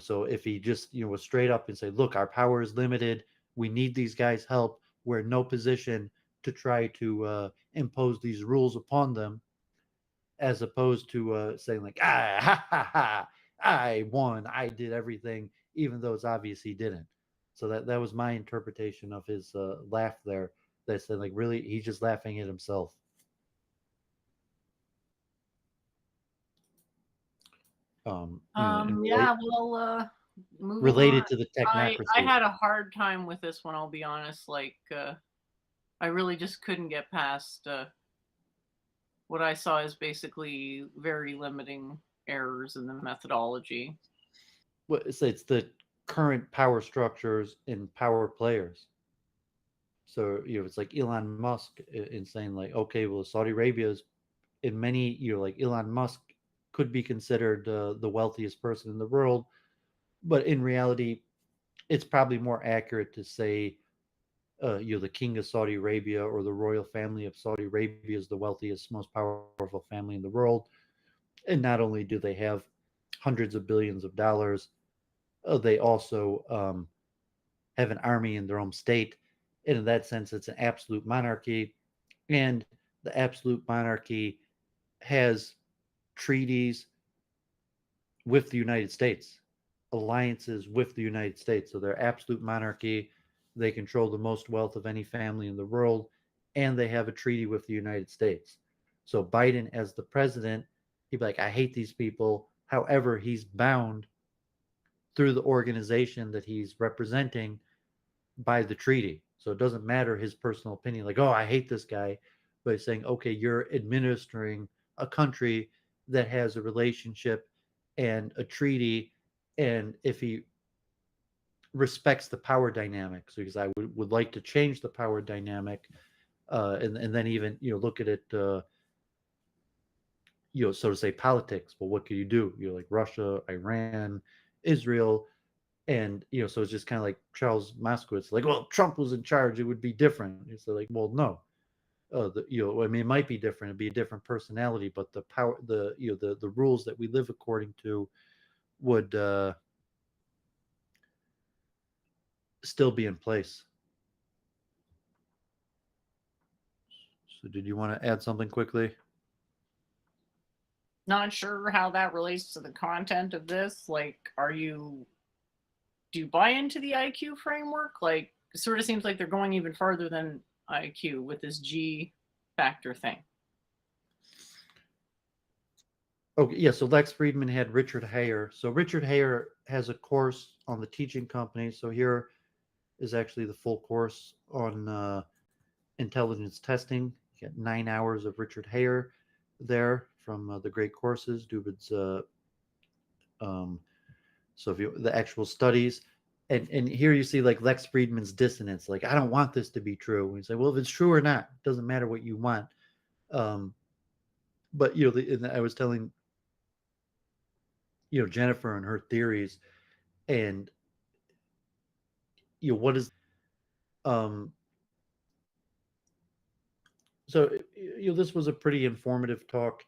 Speaker 2: So if he just was straight up and say, look, our power is limited. We need these guys' help. We're in no position to try to impose these rules upon them, as opposed to saying like ha ha ha, I won, I did everything, even though it's obvious he didn't. So that was my interpretation of his laugh there. That said like really he's just laughing at himself. And
Speaker 1: Yeah, well, moving on.
Speaker 2: related to the
Speaker 1: I
Speaker 2: technocracy.
Speaker 1: had a hard time with this one, I'll be honest. Like, I really just couldn't get past what I saw as basically very limiting errors in the methodology.
Speaker 2: Well, it's the current power structures and power players. So it's like Elon Musk in saying like, okay, well, Saudi Arabia is in many like Elon Musk could be considered the wealthiest person in the world, but in reality, it's probably more accurate to say the king of Saudi Arabia or the royal family of Saudi Arabia is the wealthiest, most powerful family in the world. And not only do they have hundreds of billions of dollars, they also have an army in their own state. And in that sense, it's an absolute monarchy. And the absolute monarchy has treaties with the United States, alliances with the United States. So they're absolute monarchy. They control the most wealth of any family in the world, and they have a treaty with the United States. So Biden, as the president, he'd be like, I hate these people. However, he's bound through the organization that he's representing by the treaty. So it doesn't matter his personal opinion, like, oh, I hate this guy, but he's saying, okay, you're administering a country that has a relationship and a treaty, and if he respects the power dynamic. So because I would like to change the power dynamic, and then even look at it, so to say politics. Well, what could you do? Like Russia, Iran, Israel, and so it's just kind of like Charles Moskowitz, like, well, Trump was in charge, it would be different. It's like, well, no. I mean, it might be different. It'd be a different personality, but the power, the rules that we live according to would still be in place. So, did you want to add something quickly?
Speaker 1: Not sure how that relates to the content of this. Like, do you buy into the IQ framework? Like, it sort of seems like they're going even farther than IQ with this G factor thing.
Speaker 2: Okay, yeah. So Lex Friedman had Richard Hayer. So Richard Hayer has a course on the teaching company. So here is actually the full course on intelligence testing. You get 9 hours of Richard Hayer there from the great courses. Doovid's um, so if you the actual studies, and here you see like Lex Friedman's dissonance. Like, I don't want this to be true. And you say, well, if it's true or not, it doesn't matter what you want. Um, but I was telling Jennifer and her theories, and what is um so this was a pretty informative talk,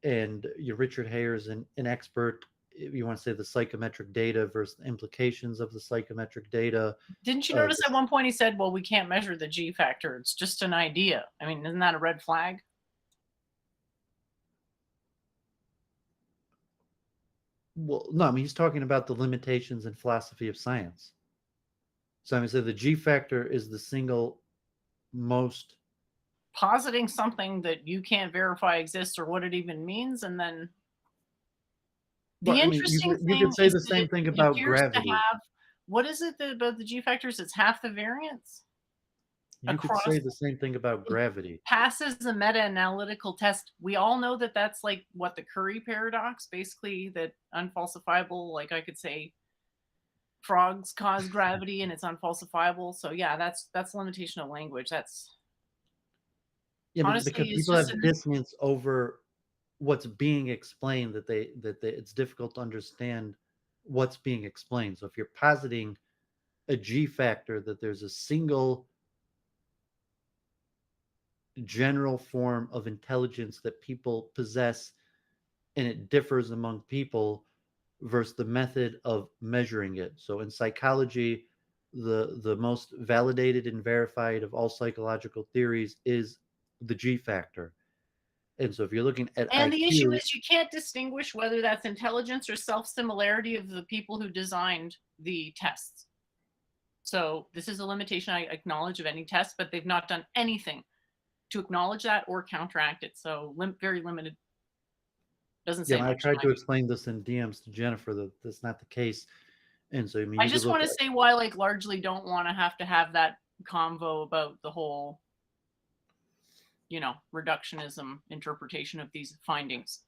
Speaker 2: and Richard Hayer is an expert. If you want to say the psychometric data versus the implications of the psychometric data.
Speaker 1: Didn't you
Speaker 2: uh,
Speaker 1: notice at one point he said, well, we can't measure the G factor. It's just an idea. I mean, isn't that a red flag?
Speaker 2: well, no, I mean, he's talking about the limitations in philosophy of science. So I'm going to say the G factor is the single most.
Speaker 1: Positing something that you can't verify exists or what it even means. And then
Speaker 2: Well,
Speaker 1: the
Speaker 2: I mean,
Speaker 1: interesting
Speaker 2: you could
Speaker 1: thing
Speaker 2: say
Speaker 1: is
Speaker 2: the
Speaker 1: that
Speaker 2: same thing
Speaker 1: it
Speaker 2: about
Speaker 1: appears to
Speaker 2: gravity.
Speaker 1: have, what is it about the G factors? It's half the variance
Speaker 2: You could
Speaker 1: across.
Speaker 2: say the same thing about
Speaker 1: It
Speaker 2: gravity.
Speaker 1: passes a meta-analytical test. We all know that that's like what the Curry paradox, basically, that unfalsifiable, like I could say frogs cause gravity and it's unfalsifiable. So yeah, that's a limitation of language. That's
Speaker 2: Yeah, because
Speaker 1: honestly is
Speaker 2: people
Speaker 1: just
Speaker 2: have
Speaker 1: an
Speaker 2: dissonance over what's being explained, that it's difficult to understand what's being explained. So if you're positing a G factor, that there's a single general form of intelligence that people possess, and it differs among people, versus the method of measuring it. So in psychology, the most validated and verified of all psychological theories is the G factor. And so if you're looking at
Speaker 1: and the issue
Speaker 2: IQ,
Speaker 1: is you can't distinguish whether that's intelligence or self-similarity of the people who designed the tests. So this is a limitation I acknowledge of any test, but they've not done anything to acknowledge that or counteract it. So very limited. Doesn't
Speaker 2: yeah,
Speaker 1: say
Speaker 2: and I
Speaker 1: much in
Speaker 2: tried
Speaker 1: my
Speaker 2: to
Speaker 1: view.
Speaker 2: explain this in DMs to Jennifer that that's not the case. And so I mean,
Speaker 1: I
Speaker 2: you could
Speaker 1: just
Speaker 2: look
Speaker 1: want
Speaker 2: at.
Speaker 1: to say why I like largely don't want to have that convo about the whole, reductionism interpretation of these findings.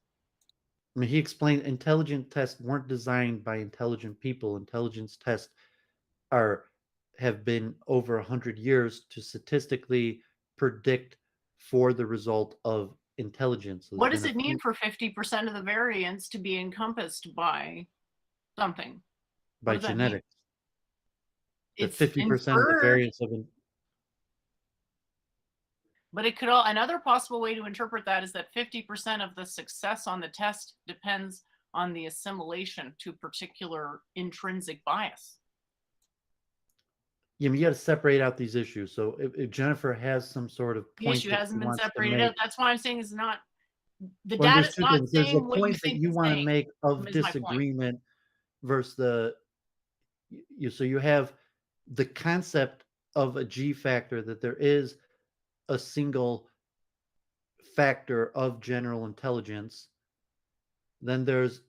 Speaker 2: I mean, he explained intelligent tests weren't designed by intelligent people. Intelligence tests are have been over 100 years to statistically predict for the result of intelligence. So there's
Speaker 1: What does
Speaker 2: been a
Speaker 1: it mean
Speaker 2: few
Speaker 1: for 50% of the variance to be encompassed by something? What
Speaker 2: by
Speaker 1: does that mean?
Speaker 2: genetics that
Speaker 1: It's
Speaker 2: 50% of the
Speaker 1: inferred,
Speaker 2: variance of
Speaker 1: but it could all another possible way to interpret that is that 50% of the success on the test depends on the assimilation to particular intrinsic bias.
Speaker 2: you got to separate out these issues. So if Jennifer has some sort of
Speaker 1: The
Speaker 2: point
Speaker 1: issue
Speaker 2: that she
Speaker 1: hasn't been
Speaker 2: wants to
Speaker 1: separated
Speaker 2: make,
Speaker 1: out. That's why I'm saying is not the
Speaker 2: well,
Speaker 1: data
Speaker 2: there's
Speaker 1: is
Speaker 2: two
Speaker 1: not
Speaker 2: things. There's a
Speaker 1: saying what you
Speaker 2: point that
Speaker 1: think
Speaker 2: you
Speaker 1: it's
Speaker 2: want to
Speaker 1: saying,
Speaker 2: make of
Speaker 1: is my point.
Speaker 2: disagreement versus so you have the concept of a G factor, that there is a single factor of general intelligence. Then there's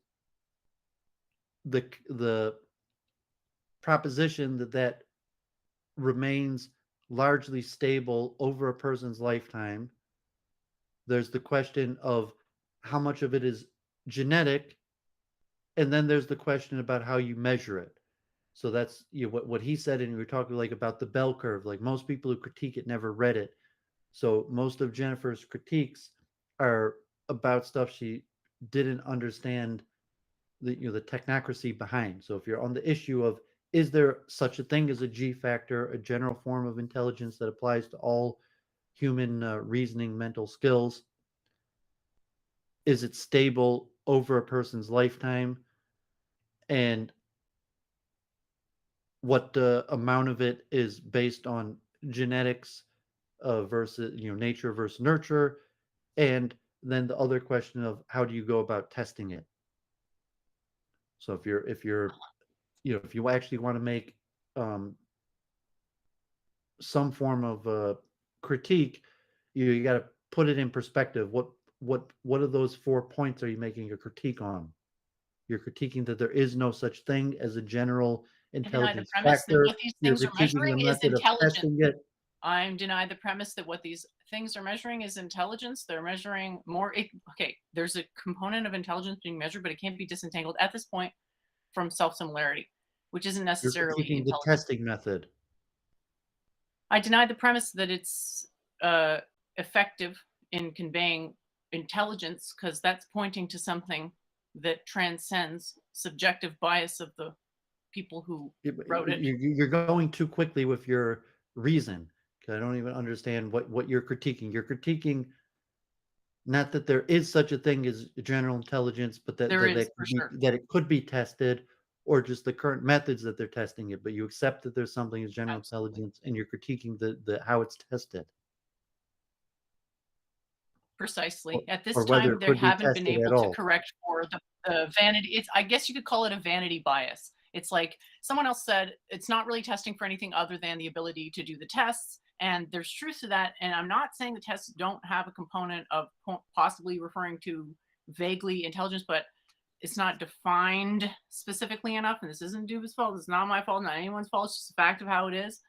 Speaker 2: the proposition that remains largely stable over a person's lifetime. There's the question of how much of it is genetic, and then there's the question about how you measure it. So that's, what he said, and we were talking like about the bell curve. Like most people who critique it never read it. So most of Jennifer's critiques are about stuff she didn't understand the technocracy behind. So if you're on the issue of, is there such a thing as a G factor, a general form of intelligence that applies to all human reasoning mental skills? Is it stable over a person's lifetime? And what the amount of it is based on genetics versus nature versus nurture, and then the other question of how do you go about testing it. So if you actually want to make um, some form of critique, you got to put it in perspective. What of those 4 points are you making a critique on? You're critiquing that there is no such thing as a general
Speaker 1: I deny the
Speaker 2: intelligence
Speaker 1: premise that
Speaker 2: factor.
Speaker 1: what these
Speaker 2: You're
Speaker 1: things are
Speaker 2: critiquing the
Speaker 1: measuring is
Speaker 2: method of
Speaker 1: intelligence.
Speaker 2: testing it.
Speaker 1: I'm deny the premise that what these things are measuring is intelligence. They're measuring more. Okay, there's a component of intelligence being measured, but it can't be disentangled at this point from self-similarity, which isn't
Speaker 2: You're
Speaker 1: necessarily
Speaker 2: critiquing the
Speaker 1: intelligence.
Speaker 2: testing method.
Speaker 1: I deny the premise that it's uh, effective in conveying intelligence because that's pointing to something that transcends subjective bias of the people who wrote it.
Speaker 2: You're going too quickly with your reason. 'Cause I don't even understand what you're critiquing. You're critiquing not that there is such a thing as general intelligence, but
Speaker 1: There is for sure.
Speaker 2: that it could be tested, or just the current methods that they're testing it. But you accept that there's something as general
Speaker 1: Absolutely.
Speaker 2: intelligence, and you're critiquing the how it's tested, or,
Speaker 1: Precisely. At this
Speaker 2: or whether
Speaker 1: time,
Speaker 2: it
Speaker 1: they
Speaker 2: could be
Speaker 1: haven't been
Speaker 2: tested at
Speaker 1: able to
Speaker 2: all.
Speaker 1: correct for the vanity. It's, I guess you could call it a vanity bias. It's like someone else said, it's not really testing for anything other than the ability to do the tests. And there's truth to that. And I'm not saying the tests don't have a component of possibly referring to vaguely intelligence, but it's not defined specifically enough. And this isn't Dooov's fault. It's not my fault, not anyone's fault. It's just a fact of how it is.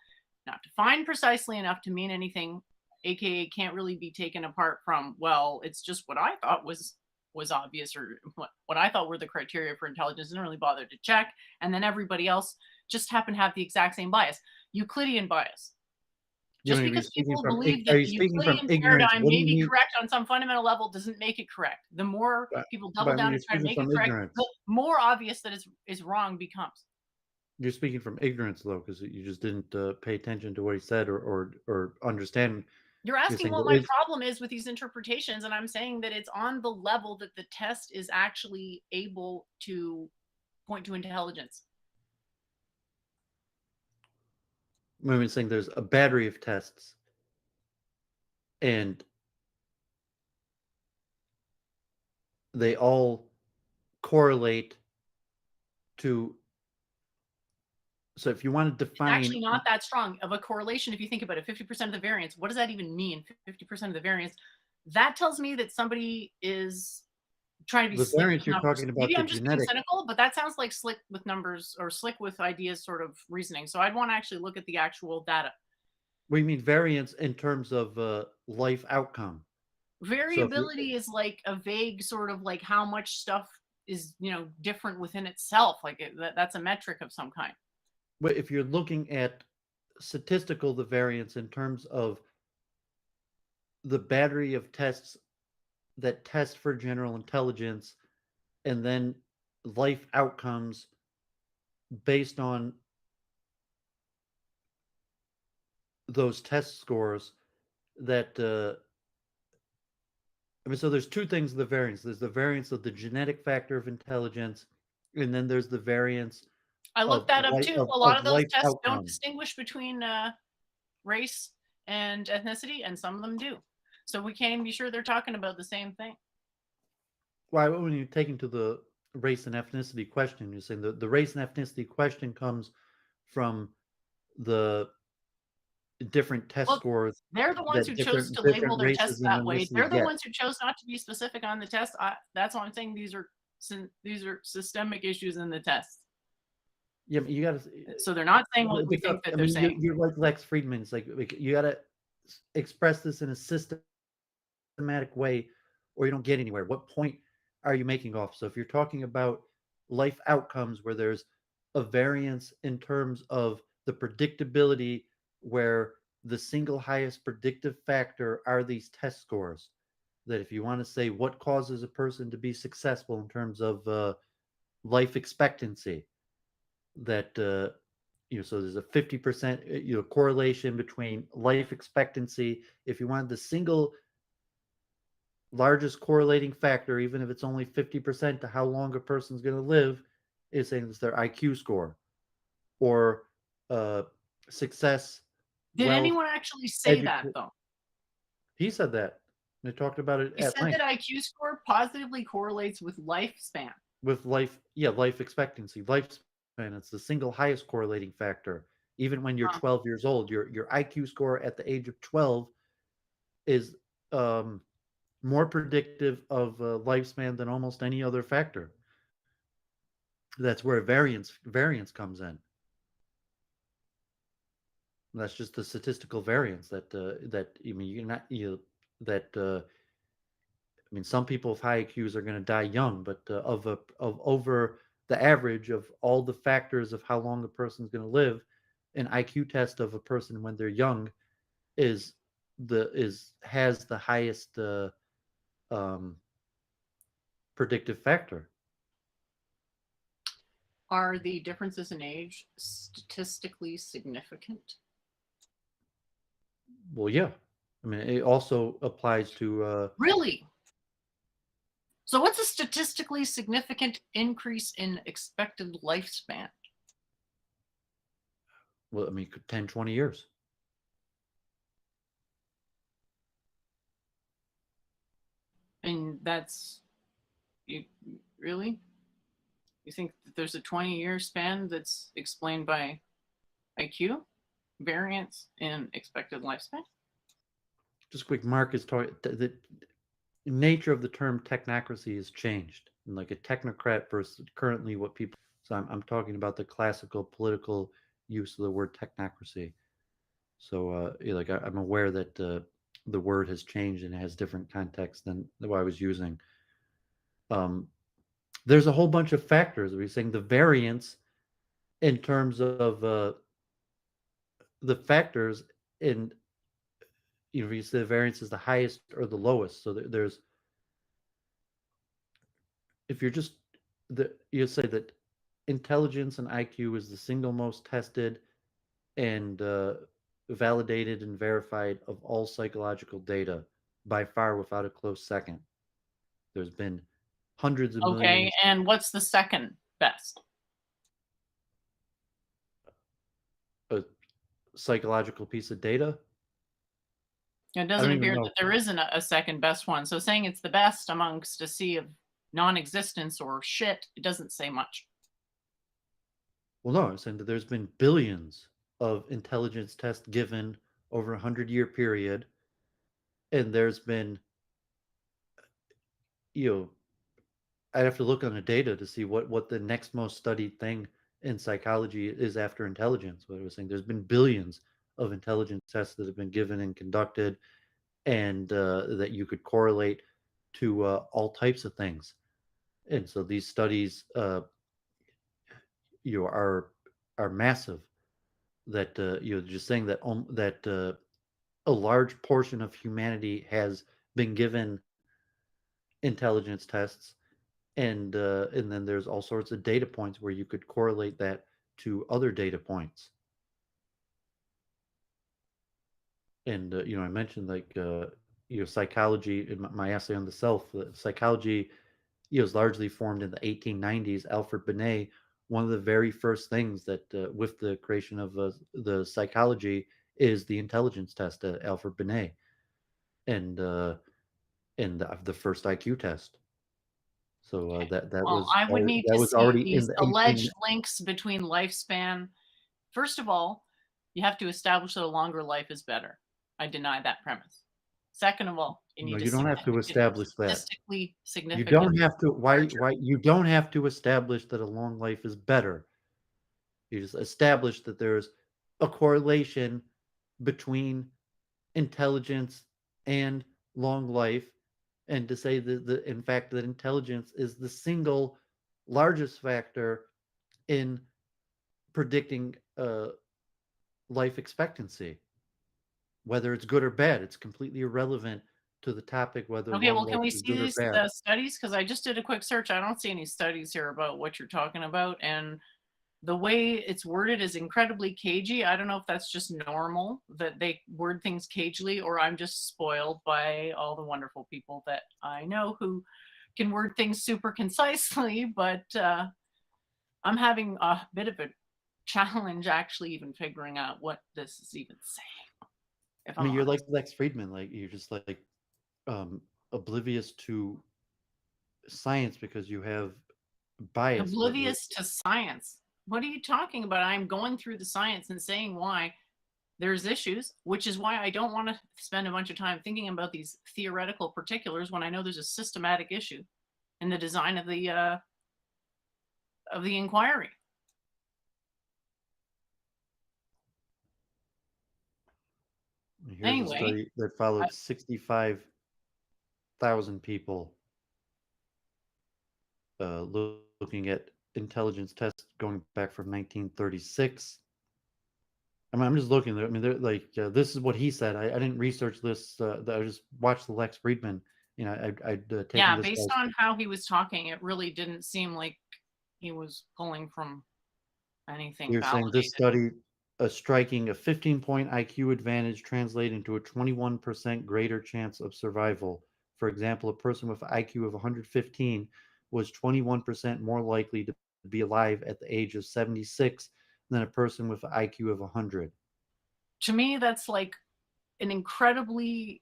Speaker 1: Not defined precisely enough to mean anything, aka can't really be taken apart from, well, it's just what I thought was obvious, or what I thought were the criteria for intelligence, didn't really bother to check, and then everybody else just happened to have the exact same bias, Euclidean bias.
Speaker 2: You know,
Speaker 1: Just
Speaker 2: if you're
Speaker 1: because
Speaker 2: speaking
Speaker 1: people
Speaker 2: from
Speaker 1: believe
Speaker 2: are
Speaker 1: that
Speaker 2: you
Speaker 1: the
Speaker 2: speaking from
Speaker 1: Euclidean
Speaker 2: ignorance?
Speaker 1: paradigm
Speaker 2: What do
Speaker 1: may
Speaker 2: you
Speaker 1: be
Speaker 2: mean
Speaker 1: correct on some fundamental level doesn't make it correct. The more people double
Speaker 2: I mean,
Speaker 1: down
Speaker 2: you're
Speaker 1: and try to
Speaker 2: speaking
Speaker 1: make it
Speaker 2: from
Speaker 1: correct, the
Speaker 2: ignorance.
Speaker 1: more obvious that is wrong becomes.
Speaker 2: You're speaking from ignorance, though, because you just didn't pay attention to what he said, or understand.
Speaker 1: You're
Speaker 2: You're
Speaker 1: asking
Speaker 2: saying
Speaker 1: what
Speaker 2: there
Speaker 1: my
Speaker 2: is.
Speaker 1: problem is with these interpretations, and I'm saying that it's on the level that the test is actually able to point to intelligence.
Speaker 2: I'm saying there's a battery of tests, and they all correlate to. So if you want to
Speaker 1: It's
Speaker 2: define,
Speaker 1: actually not that strong of a correlation if you think about it. 50% of the variance. What does that even mean? 50% of the variance. That tells me that somebody is trying to be
Speaker 2: the
Speaker 1: slick with
Speaker 2: variance you're
Speaker 1: numbers.
Speaker 2: talking about,
Speaker 1: Maybe
Speaker 2: the
Speaker 1: I'm just being
Speaker 2: genetic.
Speaker 1: cynical, but that sounds like slick with numbers or slick with ideas sort of reasoning. So I'd want to actually look at the actual data.
Speaker 2: We mean variance in terms of life outcome. So if you
Speaker 1: Variability is like a vague sort of like how much stuff is, different within itself. Like that's a metric of some kind.
Speaker 2: if you're looking at statistical the variance in terms of the battery of tests that test for general intelligence, and then life outcomes based on those test scores, that so there's two things of the variance. There's the variance of the genetic factor of intelligence, and then there's the variance
Speaker 1: I looked
Speaker 2: of
Speaker 1: that up
Speaker 2: life
Speaker 1: too. A lot of those
Speaker 2: life
Speaker 1: tests don't
Speaker 2: outcome.
Speaker 1: distinguish between race and ethnicity, and some of them do. So we can't even be sure they're talking about the same thing.
Speaker 2: Why, when you take into the race and ethnicity question, you're saying the race and ethnicity question comes from the different test
Speaker 1: Well,
Speaker 2: scores
Speaker 1: they're the ones
Speaker 2: that
Speaker 1: who chose to label
Speaker 2: different
Speaker 1: their tests
Speaker 2: races and
Speaker 1: that way. They're
Speaker 2: ethnicities
Speaker 1: the
Speaker 2: get.
Speaker 1: ones who chose not to be specific on the test. That's why I'm saying these are systemic issues in the test.
Speaker 2: Yeah, you got to.
Speaker 1: So they're not saying what we
Speaker 2: Because
Speaker 1: think that
Speaker 2: I
Speaker 1: they're
Speaker 2: mean,
Speaker 1: saying.
Speaker 2: you're like Lex Friedman. It's like you got to express this in a systematic way, or you don't get anywhere? What point are you making off? So if you're talking about life outcomes where there's a variance in terms of the predictability, where the single highest predictive factor are these test scores, that if you want to say what causes a person to be successful in terms of life expectancy, that so there's a 50% correlation between life expectancy. If you wanted the single largest correlating factor, even if it's only 50% to how long a person's going to live, is saying it's their IQ score or uh, success,
Speaker 1: Did
Speaker 2: wealth,
Speaker 1: anyone actually say that
Speaker 2: education.
Speaker 1: though?
Speaker 2: He said that. They talked about it
Speaker 1: He
Speaker 2: at
Speaker 1: said that
Speaker 2: length
Speaker 1: IQ score positively correlates with lifespan.
Speaker 2: with life. Yeah, life expectancy, lifespan. It's the single highest correlating factor. Even when you're
Speaker 1: Huh.
Speaker 2: 12 years old, your IQ score at the age of 12 is um, more predictive of lifespan than almost any other factor. That's where variance comes in. That's just the statistical variance that I mean you're not you that I mean some people with high IQs are going to die young, but of over the average of all the factors of how long a person's going to live, an IQ test of a person when they're young is the is has the highest um, predictive factor.
Speaker 1: Are the differences in age statistically significant?
Speaker 2: Well, yeah. I mean, it also applies to
Speaker 1: Really? So, what's a statistically significant increase in expected lifespan?
Speaker 2: well, I mean, 10, 20 years.
Speaker 1: And that's you really? You think that there's a 20-year span that's explained by IQ variance in expected lifespan?
Speaker 2: Just quick, Mark is talking. The nature of the term technocracy has changed. And like a technocrat versus currently what people. So I'm talking about the classical political use of the word technocracy. So like I'm aware that the word has changed and it has different context than what I was using. Um, there's a whole bunch of factors. We're saying the variance in terms of the factors in you say the variance is the highest or the lowest. So there's if you're just you say that intelligence and IQ is the single most tested and validated and verified of all psychological data by far without a close second. There's been hundreds of
Speaker 1: Okay,
Speaker 2: millions
Speaker 1: and what's the second best?
Speaker 2: of psychological piece of data.
Speaker 1: It
Speaker 2: I
Speaker 1: doesn't
Speaker 2: don't even
Speaker 1: appear
Speaker 2: know.
Speaker 1: that there isn't a second best one. So saying it's the best amongst a sea of non-existence or shit, it doesn't say much.
Speaker 2: Well, no, I'm saying that there's been billions of intelligence tests given over a 100-year period, and there's been you know I'd have to look on the data to see what the next most studied thing in psychology is after intelligence. What I was saying, there's been billions of intelligence tests that have been given and conducted, and that you could correlate to all types of things. And so these studies, you know, are massive. That just saying that a large portion of humanity has been given intelligence tests and then there's all sorts of data points where you could correlate that to other data points. And I mentioned like psychology in my essay on the self. Psychology is largely formed in the 1890s. Alfred Binet, one of the very first things that with the creation of the psychology is the intelligence test. Alfred Binet and the first IQ test. So
Speaker 1: Well, I would need
Speaker 2: that
Speaker 1: to
Speaker 2: was
Speaker 1: see
Speaker 2: already in
Speaker 1: these
Speaker 2: the 18.
Speaker 1: alleged links between lifespan. First of all, you have to establish that a longer life is better. I deny that premise. Second of all, you
Speaker 2: No,
Speaker 1: need to
Speaker 2: you don't have to establish that.
Speaker 1: statistically
Speaker 2: You
Speaker 1: significant
Speaker 2: don't have to.
Speaker 1: larger.
Speaker 2: Why you don't have to establish that a long life is better. You just establish that there's a correlation between intelligence and long life, and to say that in fact that intelligence is the single largest factor in predicting life expectancy, whether it's good or bad. It's completely irrelevant to the topic whether
Speaker 1: Okay,
Speaker 2: one
Speaker 1: well,
Speaker 2: life
Speaker 1: can we
Speaker 2: is
Speaker 1: see
Speaker 2: good or
Speaker 1: these
Speaker 2: bad.
Speaker 1: studies? Because I just did a quick search. I don't see any studies here about what you're talking about. And the way it's worded is incredibly cagey. I don't know if that's just normal that they word things cagely, or I'm just spoiled by all the wonderful people that I know who can word things super concisely. But I'm having a bit of a challenge actually even figuring out what this is even saying, if
Speaker 2: I
Speaker 1: I'm
Speaker 2: mean, you're like
Speaker 1: honest.
Speaker 2: Lex Friedman, like you're just like um, oblivious to science because you have bias. But
Speaker 1: Oblivious to science. What are you talking about? I'm going through the science and saying why there's issues, which is why I don't want to spend a bunch of time thinking about these theoretical particulars when I know there's a systematic issue in the design of the inquiry.
Speaker 2: here's a
Speaker 1: Anyway,
Speaker 2: study that
Speaker 1: I,
Speaker 2: followed 65,000 people looking at intelligence tests going back from 1936. I mean, I'm just looking. I mean, they're like this is what he said. I didn't research this. I just watched the Lex Friedman. You know, I'd taken
Speaker 1: yeah,
Speaker 2: this
Speaker 1: based
Speaker 2: guy's.
Speaker 1: on how he was talking, it really didn't seem like he was pulling from anything
Speaker 2: You're saying this
Speaker 1: validated.
Speaker 2: study, a striking a 15-point IQ advantage translate into a 21% greater chance of survival. For example, a person with an IQ of 115 was 21% more likely to be alive at the age of 76 than a person with an IQ of 100.
Speaker 1: To me, that's like an incredibly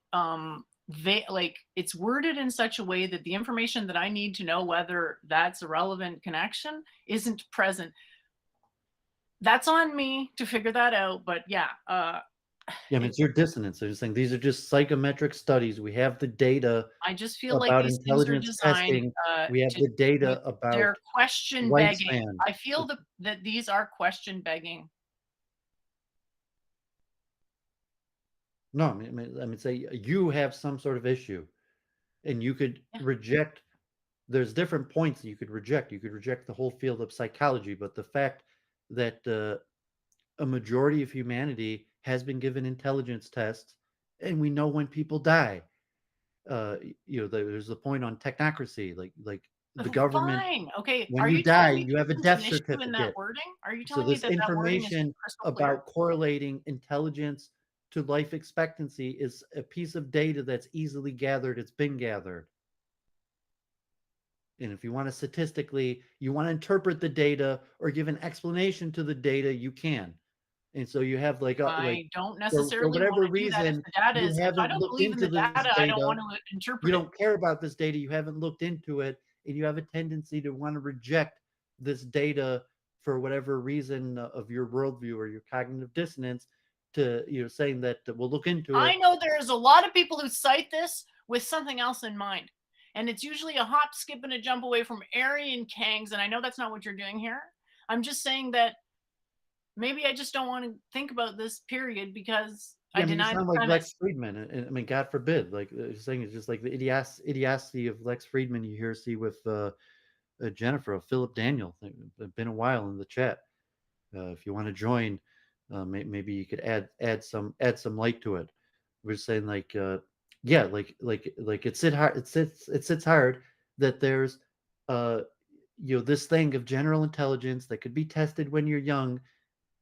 Speaker 1: like it's worded in such a way that the information that I need to know whether that's a relevant connection isn't present. That's on me to figure that out, but yeah,
Speaker 2: Yeah, I mean,
Speaker 1: it
Speaker 2: it's your dissonance. They're just saying these are just psychometric studies. We have the data
Speaker 1: I just feel like
Speaker 2: about
Speaker 1: these things are
Speaker 2: intelligence
Speaker 1: designed
Speaker 2: testing. We have the
Speaker 1: to
Speaker 2: data about
Speaker 1: they're question begging.
Speaker 2: lifespan.
Speaker 1: I feel that these are question begging.
Speaker 2: No, I mean, say you have some sort of issue, and you could
Speaker 1: Yeah.
Speaker 2: reject. There's different points that you could reject. You could reject the whole field of psychology, but the fact that a majority of humanity has been given intelligence tests, and we know when people die. There's the point on technocracy, like the government.
Speaker 1: Fine. Okay.
Speaker 2: When
Speaker 1: Are
Speaker 2: you
Speaker 1: you telling
Speaker 2: die,
Speaker 1: me
Speaker 2: you have a
Speaker 1: there isn't
Speaker 2: death
Speaker 1: an issue in that
Speaker 2: certificate.
Speaker 1: wording? Are you
Speaker 2: So
Speaker 1: telling me
Speaker 2: this
Speaker 1: that that wording isn't
Speaker 2: information
Speaker 1: crystal clear?
Speaker 2: about correlating intelligence to life expectancy is a piece of data that's easily gathered. It's been gathered. And if you want to statistically, you want to interpret the data or give an explanation to the data, you can. And so you have like
Speaker 1: I don't
Speaker 2: for
Speaker 1: necessarily
Speaker 2: whatever
Speaker 1: wanna do that if
Speaker 2: reason
Speaker 1: the data
Speaker 2: you
Speaker 1: is if I
Speaker 2: haven't
Speaker 1: don't
Speaker 2: looked
Speaker 1: believe in
Speaker 2: into
Speaker 1: the
Speaker 2: this
Speaker 1: data, I don't
Speaker 2: data,
Speaker 1: want to
Speaker 2: you
Speaker 1: interpret it.
Speaker 2: don't care about this data, you haven't looked into it, and you have a tendency to want to reject this data for whatever reason of your worldview or your cognitive dissonance to saying that we'll look into
Speaker 1: I
Speaker 2: it.
Speaker 1: know there's a lot of people who cite this with something else in mind, and it's usually a hop, skip, and a jump away from Aryan Kangs, and I know that's not what you're doing here. I'm just saying that maybe I just don't wanna think about this period because I
Speaker 2: Yeah, I mean, you
Speaker 1: deny the
Speaker 2: sound like Lex
Speaker 1: premise.
Speaker 2: Friedman, and I mean, God forbid, like saying it's just like the idiocy of Lex Friedman you hear see with Jennifer, Philip Daniel. It's been a while in the chat. If you want to join, maybe you could add some light to it. We're saying like yeah, like it sits hard that there's uh this thing of general intelligence that could be tested when you're young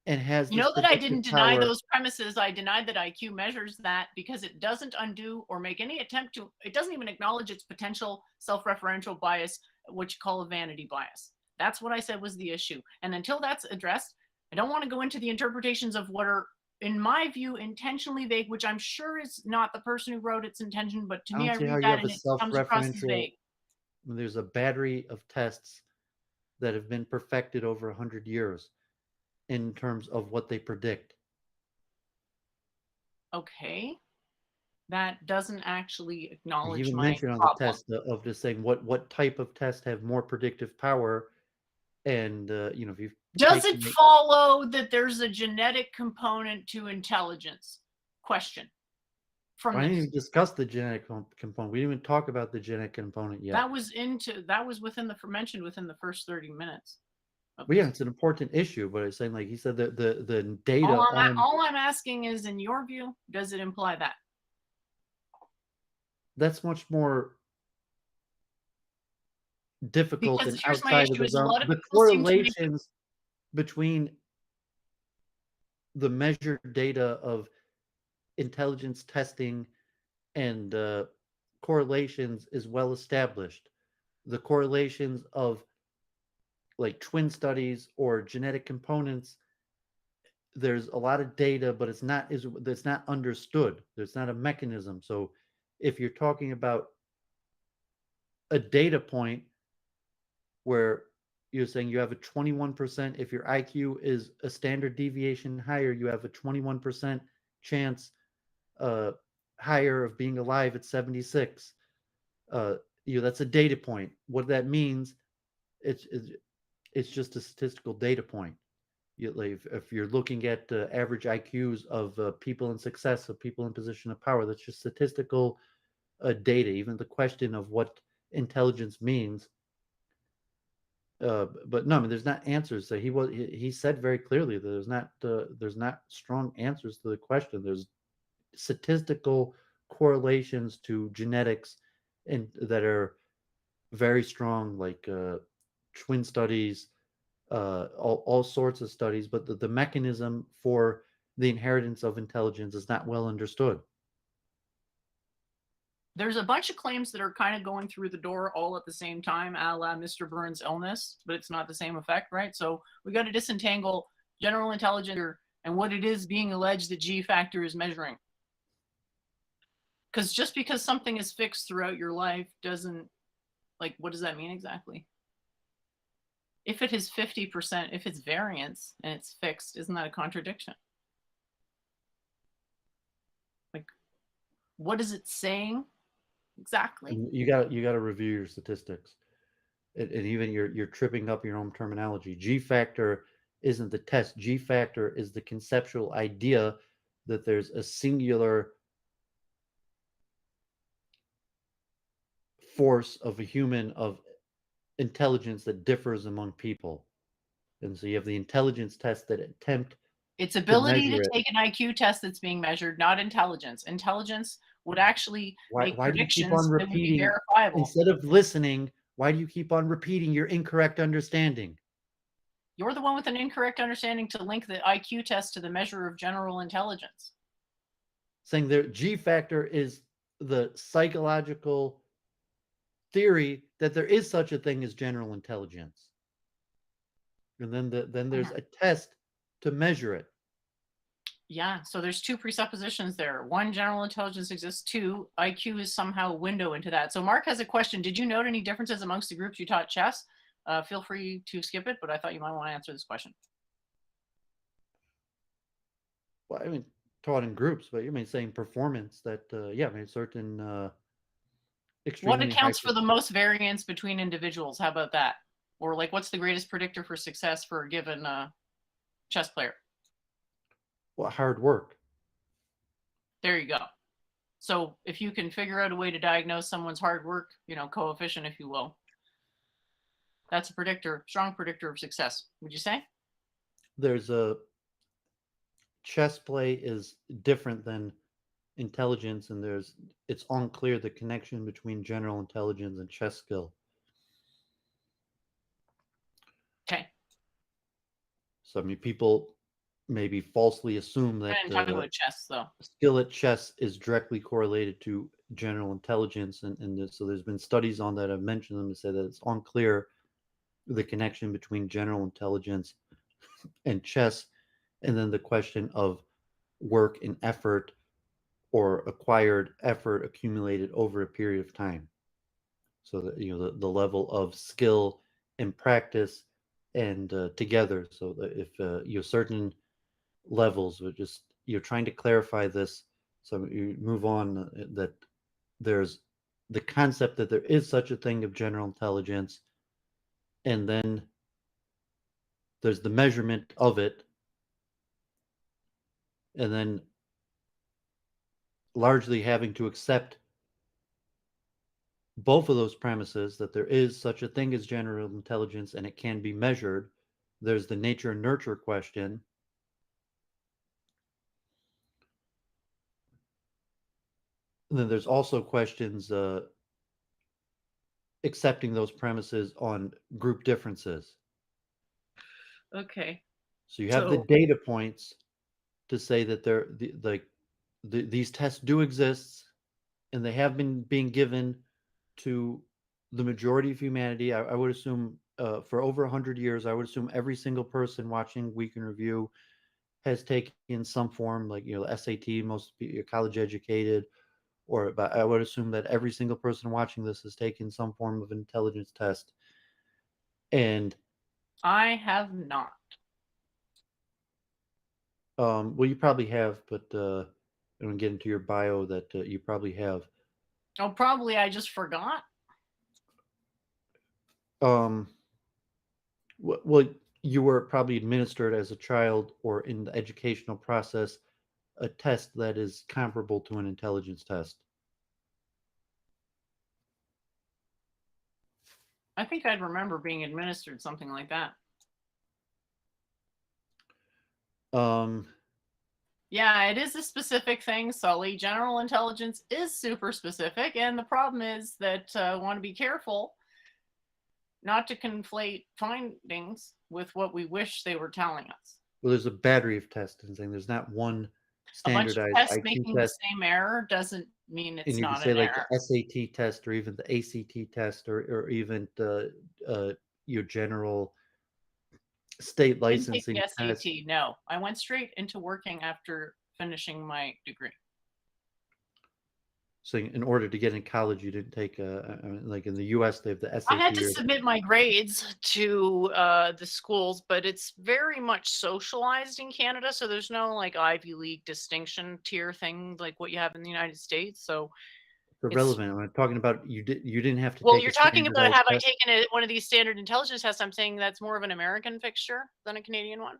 Speaker 2: and has
Speaker 1: You
Speaker 2: this
Speaker 1: know that I
Speaker 2: predictive
Speaker 1: didn't deny
Speaker 2: power.
Speaker 1: those premises. I denied that IQ measures that because it doesn't undo or make any attempt to, it doesn't even acknowledge its potential self referential bias, what you call a vanity bias. That's what I said was the issue. And until that's addressed, I don't want to go into the interpretations of what are, in my view, intentionally vague, which I'm sure is not the person who wrote its intention, but to
Speaker 2: I
Speaker 1: me,
Speaker 2: don't
Speaker 1: I
Speaker 2: see how
Speaker 1: read
Speaker 2: you
Speaker 1: that
Speaker 2: have a
Speaker 1: and it comes across as
Speaker 2: self-referential.
Speaker 1: vague.
Speaker 2: I mean, there's a battery of tests that have been perfected over 100 years in terms of what they predict.
Speaker 1: Okay. That doesn't actually
Speaker 2: He
Speaker 1: acknowledge
Speaker 2: even
Speaker 1: my
Speaker 2: mentioned on the
Speaker 1: problem.
Speaker 2: test of just saying what type of tests have more predictive power, and if you
Speaker 1: Does
Speaker 2: take
Speaker 1: it follow that there's a genetic component to intelligence? Question. from
Speaker 2: I didn't
Speaker 1: this.
Speaker 2: even discuss the genetic component. We didn't even talk about the genetic component yet.
Speaker 1: That was within the mentioned within the first 30 minutes of
Speaker 2: But yeah,
Speaker 1: this.
Speaker 2: it's an important issue. But it's saying, like he said, that the data on
Speaker 1: All I'm asking is, in your view, does it imply that?
Speaker 2: that's much more difficult
Speaker 1: Because
Speaker 2: and
Speaker 1: here's my
Speaker 2: outside of
Speaker 1: issue:
Speaker 2: the
Speaker 1: is a
Speaker 2: realm.
Speaker 1: lot of
Speaker 2: The
Speaker 1: people seem to make
Speaker 2: correlations between the measured data of intelligence testing and correlations is well established. The correlations of like twin studies or genetic components, there's a lot of data, but it's not understood. There's not a mechanism. So if you're talking about a data point where you're saying you have a 21%, if your IQ is a standard deviation higher, you have a 21% chance uh, higher of being alive at 76. Uh, that's a data point. What that means, it's it's, it's just a statistical data point. Like if you're looking at average IQs of people in success, of people in position of power, that's just statistical data. Even the question of what intelligence means, but no, I mean, there's not answers. So he said very clearly that there's not strong answers to the question. There's statistical correlations to genetics and that are very strong, like twin studies, all sorts of studies, but the mechanism for the inheritance of intelligence is not well understood.
Speaker 1: there's a bunch of claims that are kind of going through the door all at the same time, a la Mr. Burns' illness, but it's not the same effect, right? So we got to disentangle general intelligence and what it is being alleged that G factor is measuring. Because just because something is fixed throughout your life doesn't, like, what does that mean exactly? If it is 50%, if it's variance and it's fixed, isn't that a contradiction? Like, what is it saying exactly?
Speaker 2: And you got to review your statistics, and even you're tripping up your own terminology. G factor isn't the test. G factor is the conceptual idea that there's a singular force of a human of intelligence that differs among people. And so you have the intelligence tests that attempt
Speaker 1: Its
Speaker 2: to
Speaker 1: ability
Speaker 2: measure
Speaker 1: to
Speaker 2: it.
Speaker 1: take an IQ test that's being measured, not intelligence. Intelligence would actually make
Speaker 2: Why do you keep on
Speaker 1: predictions that would be
Speaker 2: repeating
Speaker 1: verifiable.
Speaker 2: instead of listening? Why do you keep on repeating your incorrect understanding?
Speaker 1: You're the one with an incorrect understanding to link the IQ test to the measure of general intelligence.
Speaker 2: Saying the G factor is the psychological theory that there is such a thing as general intelligence. And then there's a test to measure it.
Speaker 1: Yeah, so there's two presuppositions there. One, general intelligence exists. Two, IQ is somehow a window into that. So Mark has a question. Did you note any differences amongst the groups you taught chess? Feel free to skip it, but I thought you might want to answer this question.
Speaker 2: Well, I mean, taught in groups, but you mean saying performance that, yeah, I mean, certain
Speaker 1: What
Speaker 2: extremely high.
Speaker 1: accounts for the most variance between individuals? How about that? Or like, what's the greatest predictor for success for a given chess player?
Speaker 2: Well, hard work.
Speaker 1: There you go. So if you can figure out a way to diagnose someone's hard work, coefficient, if you will, that's a predictor, strong predictor of success. Would you say?
Speaker 2: There's a chess play is different than intelligence, and it's unclear the connection between general intelligence and chess skill.
Speaker 1: Okay.
Speaker 2: So I mean, people maybe falsely assume
Speaker 1: I
Speaker 2: that
Speaker 1: didn't talk about chess though.
Speaker 2: skill at chess is directly correlated to general intelligence, and so there's been studies on that. I've mentioned them to say that it's unclear the connection between general intelligence and chess, and then the question of work and effort or acquired effort accumulated over a period of time. So that the level of skill and practice and together. So that if certain levels, but just you're trying to clarify this, so you move on that there's the concept that there is such a thing of general intelligence, and then there's the measurement of it, and then largely having to accept both of those premises, that there is such a thing as general intelligence and it can be measured. There's the nature and nurture question. And then there's also questions accepting those premises on group differences.
Speaker 1: Okay.
Speaker 2: So you have the
Speaker 1: So
Speaker 2: data points to say that these tests do exist and they have been being given to the majority of humanity. I would assume for over 100 years, I would assume every single person watching Week in Review has taken some form, like, SAT, most college educated, but I would assume that every single person watching this has taken some form of intelligence test. And
Speaker 1: I have not.
Speaker 2: well, you probably have, but I'm gonna get into your bio that you probably have.
Speaker 1: Oh, probably I just forgot.
Speaker 2: Um, well, you were probably administered as a child or in the educational process a test that is comparable to an intelligence test.
Speaker 1: I think I'd remember being administered something like that.
Speaker 2: Um,
Speaker 1: Yeah, it is a specific thing, Sully. General intelligence is super specific, and the problem is that I want to be careful not to conflate findings with what we wish they were telling us.
Speaker 2: well, there's a battery of tests and saying there's not one
Speaker 1: A bunch of
Speaker 2: standardized
Speaker 1: tests
Speaker 2: IQ
Speaker 1: making the
Speaker 2: test,
Speaker 1: same error doesn't mean
Speaker 2: and
Speaker 1: it's
Speaker 2: you can
Speaker 1: not
Speaker 2: say
Speaker 1: an
Speaker 2: like
Speaker 1: error.
Speaker 2: the SAT test or even the ACT test or even your general state
Speaker 1: Didn't take the
Speaker 2: licensing test.
Speaker 1: SAT. No, I went straight into working after finishing my degree.
Speaker 2: So in order to get in college, you didn't take like in the U.S. they have the
Speaker 1: I had
Speaker 2: SAT
Speaker 1: to
Speaker 2: or
Speaker 1: submit my grades to the schools, but it's very much socialized in Canada. So there's no like Ivy League distinction tier thing like what you have in the United States. So it's,
Speaker 2: irrelevant. I'm talking about you didn't have to
Speaker 1: well,
Speaker 2: take a
Speaker 1: you're talking about
Speaker 2: standardized
Speaker 1: have I
Speaker 2: test.
Speaker 1: taken one of these standard intelligence tests? I'm saying that's more of an American fixture than a Canadian one.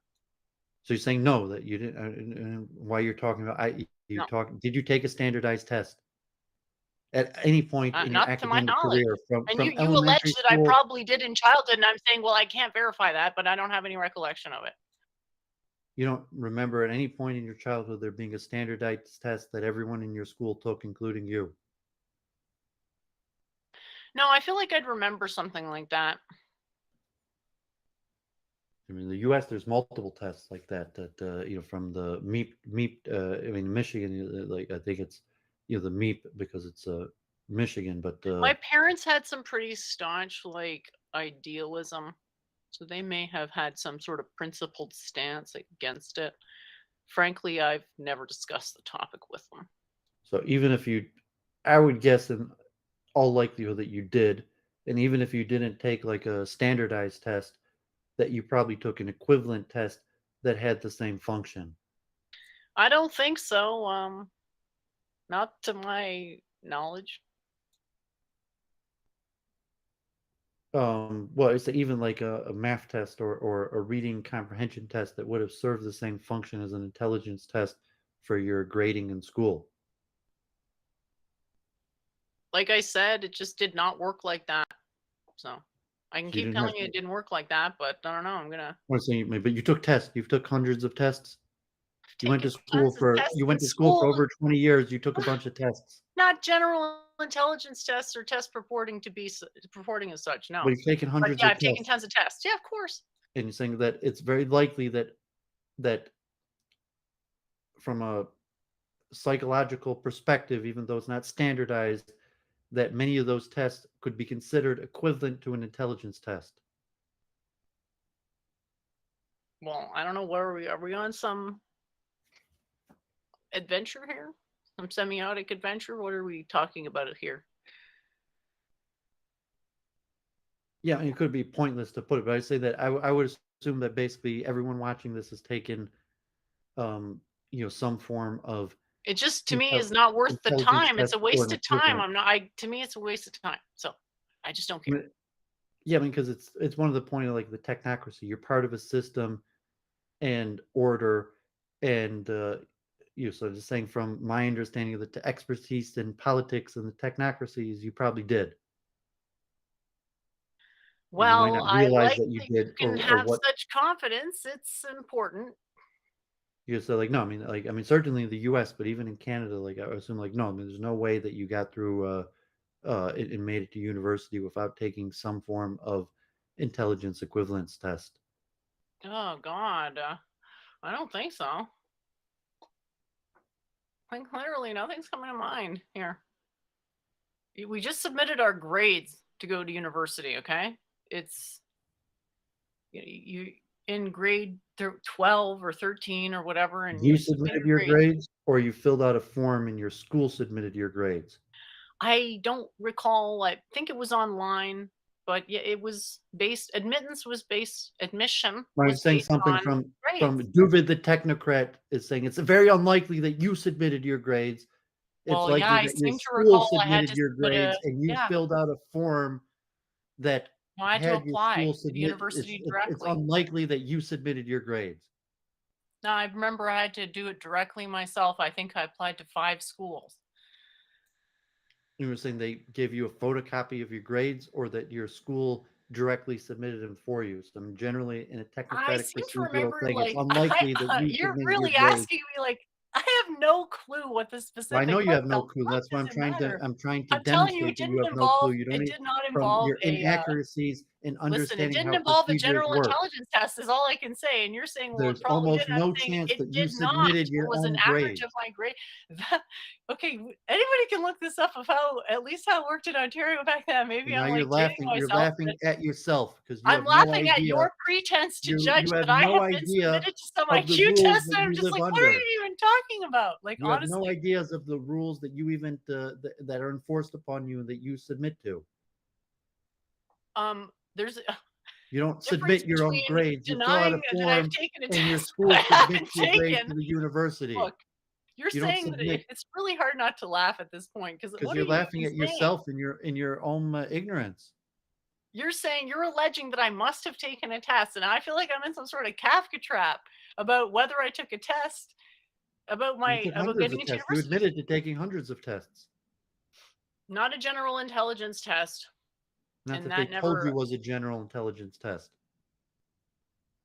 Speaker 2: So you're saying no, that you didn't. Why you're talking about?
Speaker 1: No,
Speaker 2: Did you take a standardized test at any point in your
Speaker 1: not to my
Speaker 2: academic
Speaker 1: knowledge.
Speaker 2: career from
Speaker 1: And you allege
Speaker 2: elementary
Speaker 1: that I
Speaker 2: school?
Speaker 1: probably did in childhood, and I'm saying, well, I can't verify that, but I don't have any recollection of it.
Speaker 2: You don't remember at any point in your childhood there being a standardized test that everyone in your school took, including you?
Speaker 1: No, I feel like I'd remember something like that.
Speaker 2: I mean, in the U.S. there's multiple tests like that. From the MEP. I mean, Michigan, like I think it's the MEP because it's Michigan, but
Speaker 1: My parents had some pretty staunch like idealism, so they may have had some sort of principled stance against it. Frankly, I've never discussed the topic with them.
Speaker 2: so even if you, I would guess in all likelihood that you did, and even if you didn't take like a standardized test, that you probably took an equivalent test that had the same function.
Speaker 1: I don't think so. Not to my knowledge.
Speaker 2: Well, it's even like a math test or a reading comprehension test that would have served the same function as an intelligence test for your grading in school.
Speaker 1: Like I said, it just did not work like that. So I can
Speaker 2: So you
Speaker 1: keep
Speaker 2: didn't have
Speaker 1: telling you it didn't work like that, but I don't know. I'm gonna
Speaker 2: I want to say, but you took tests. You took hundreds of tests. You went
Speaker 1: take
Speaker 2: to school
Speaker 1: tons of
Speaker 2: for
Speaker 1: tests
Speaker 2: you
Speaker 1: in
Speaker 2: went to school
Speaker 1: school.
Speaker 2: for over 20 years. You took a bunch of tests.
Speaker 1: Not general intelligence tests or tests purporting to be purporting as such.
Speaker 2: But
Speaker 1: No,
Speaker 2: you've taken
Speaker 1: but
Speaker 2: hundreds
Speaker 1: yeah,
Speaker 2: of
Speaker 1: I've taken
Speaker 2: tests,
Speaker 1: tons of tests. Yeah, of course.
Speaker 2: and you're saying that it's very likely that from a psychological perspective, even though it's not standardized, that many of those tests could be considered equivalent to an intelligence test.
Speaker 1: Well, I don't know where are we on some adventure here? Some semiotic adventure? What are we talking about it here?
Speaker 2: Yeah, and it could be pointless to put it, but I say that I would assume that basically everyone watching this has taken, um, some form of
Speaker 1: It just to me is
Speaker 2: intel-
Speaker 1: not worth the
Speaker 2: intelligence
Speaker 1: time. It's
Speaker 2: test
Speaker 1: a
Speaker 2: or
Speaker 1: waste
Speaker 2: an
Speaker 1: of time.
Speaker 2: equivalent.
Speaker 1: I'm not I to me it's a waste of time. So I just don't care.
Speaker 2: Yeah, I mean, because it's one of the point of like the technocracy. You're part of a system and order, and So just saying from my understanding of the expertise in politics and the technocracies, you probably did. And you might
Speaker 1: Well,
Speaker 2: not
Speaker 1: I
Speaker 2: realize
Speaker 1: like
Speaker 2: that you
Speaker 1: that you
Speaker 2: did,
Speaker 1: can
Speaker 2: or
Speaker 1: have
Speaker 2: what.
Speaker 1: such confidence. It's important.
Speaker 2: So like, no, I mean, like, I mean, certainly in the US, but even in Canada, like, I assume, like, no, I mean, there's no way that you got through and made it to university without taking some form of intelligence equivalence test.
Speaker 1: Oh God, I don't think so. Like literally, nothing's coming to mind here. We just submitted our grades to go to university. Okay, it's you in grade 12 or 13 or whatever, and
Speaker 2: You
Speaker 1: you submit
Speaker 2: submitted
Speaker 1: your
Speaker 2: your
Speaker 1: grades.
Speaker 2: grades, or you filled out a form and your school submitted your grades?
Speaker 1: I don't recall. I think it was online, but yeah, it was based. Admission
Speaker 2: I'm
Speaker 1: was
Speaker 2: saying
Speaker 1: based
Speaker 2: something
Speaker 1: on
Speaker 2: from
Speaker 1: grades.
Speaker 2: Doovid the technocrat is saying it's very unlikely that you submitted your grades. It's
Speaker 1: Well, yeah,
Speaker 2: likely
Speaker 1: I
Speaker 2: that your
Speaker 1: seem to
Speaker 2: school
Speaker 1: recall I had
Speaker 2: submitted
Speaker 1: to
Speaker 2: your
Speaker 1: submit a
Speaker 2: grades and you
Speaker 1: yeah,
Speaker 2: filled out a form that
Speaker 1: no, I had to
Speaker 2: had your
Speaker 1: apply
Speaker 2: school
Speaker 1: to the
Speaker 2: submit. It's
Speaker 1: university
Speaker 2: it's
Speaker 1: directly.
Speaker 2: unlikely that you submitted your grades.
Speaker 1: Now, I remember I had to do it directly myself. I think I applied to 5 schools.
Speaker 2: You were saying they gave you a photocopy of your grades, or that your school directly submitted them for you. So I'm generally in a
Speaker 1: I
Speaker 2: technocratic
Speaker 1: seem to
Speaker 2: procedural
Speaker 1: remember,
Speaker 2: thing, it's
Speaker 1: like,
Speaker 2: unlikely that you
Speaker 1: you're
Speaker 2: submitted your
Speaker 1: really
Speaker 2: grades.
Speaker 1: asking me, like, I have no clue what the
Speaker 2: Well, I know
Speaker 1: specific
Speaker 2: you
Speaker 1: what
Speaker 2: have
Speaker 1: the
Speaker 2: no clue.
Speaker 1: fuck
Speaker 2: That's why
Speaker 1: does it matter?
Speaker 2: I'm trying to
Speaker 1: I'm telling you,
Speaker 2: demonstrate
Speaker 1: it
Speaker 2: that you
Speaker 1: didn't
Speaker 2: have no clue.
Speaker 1: involve
Speaker 2: You don't
Speaker 1: it
Speaker 2: need
Speaker 1: did not
Speaker 2: from
Speaker 1: involve
Speaker 2: your
Speaker 1: a,
Speaker 2: inaccuracies in
Speaker 1: listen, it
Speaker 2: understanding
Speaker 1: didn't
Speaker 2: how
Speaker 1: involve a
Speaker 2: procedures
Speaker 1: general
Speaker 2: work.
Speaker 1: intelligence test is all I can say, and you're saying, "Well, it
Speaker 2: There's
Speaker 1: probably did,"
Speaker 2: almost
Speaker 1: and I'm
Speaker 2: no
Speaker 1: saying,
Speaker 2: chance
Speaker 1: "It
Speaker 2: that you
Speaker 1: did not."
Speaker 2: submitted
Speaker 1: It
Speaker 2: your
Speaker 1: was an
Speaker 2: own
Speaker 1: average of
Speaker 2: grades.
Speaker 1: my grade. That okay, anybody can look this up of how at least how it worked in Ontario back then. Maybe
Speaker 2: And now
Speaker 1: I'm, like, dating
Speaker 2: you're
Speaker 1: myself, but
Speaker 2: laughing at yourself because you
Speaker 1: I'm
Speaker 2: have no
Speaker 1: laughing at
Speaker 2: idea.
Speaker 1: your pretense to
Speaker 2: You
Speaker 1: judge
Speaker 2: have
Speaker 1: that I
Speaker 2: no
Speaker 1: have been
Speaker 2: idea
Speaker 1: submitted to some
Speaker 2: of the
Speaker 1: IQ
Speaker 2: rules
Speaker 1: test,
Speaker 2: that
Speaker 1: and I'm
Speaker 2: you
Speaker 1: just
Speaker 2: live
Speaker 1: like, "What are
Speaker 2: under.
Speaker 1: you even talking about?" Like,
Speaker 2: You have no
Speaker 1: honestly.
Speaker 2: ideas of the rules that you even that are enforced upon you and that you submit to.
Speaker 1: There's a
Speaker 2: You don't
Speaker 1: difference
Speaker 2: submit your own
Speaker 1: between
Speaker 2: grades. You fill out
Speaker 1: denying
Speaker 2: a
Speaker 1: that I've
Speaker 2: form
Speaker 1: taken a
Speaker 2: and your
Speaker 1: test that
Speaker 2: school
Speaker 1: I
Speaker 2: submits
Speaker 1: haven't
Speaker 2: your grades
Speaker 1: taken.
Speaker 2: to the university.
Speaker 1: Look, you're
Speaker 2: You don't
Speaker 1: saying that
Speaker 2: submit
Speaker 1: it's really hard not to laugh at this point because
Speaker 2: because
Speaker 1: what are
Speaker 2: you're
Speaker 1: you
Speaker 2: laughing
Speaker 1: even
Speaker 2: at
Speaker 1: saying?
Speaker 2: yourself in your own ignorance.
Speaker 1: You're saying you're alleging that I must have taken a test, and I feel like I'm in some sort of Kafka trap about whether I took a test
Speaker 2: You took
Speaker 1: about
Speaker 2: hundreds
Speaker 1: getting
Speaker 2: of
Speaker 1: into
Speaker 2: tests. You
Speaker 1: university.
Speaker 2: admitted to taking hundreds of tests.
Speaker 1: Not a general intelligence test,
Speaker 2: Not
Speaker 1: and
Speaker 2: that they
Speaker 1: that
Speaker 2: told
Speaker 1: never
Speaker 2: you was a general intelligence test.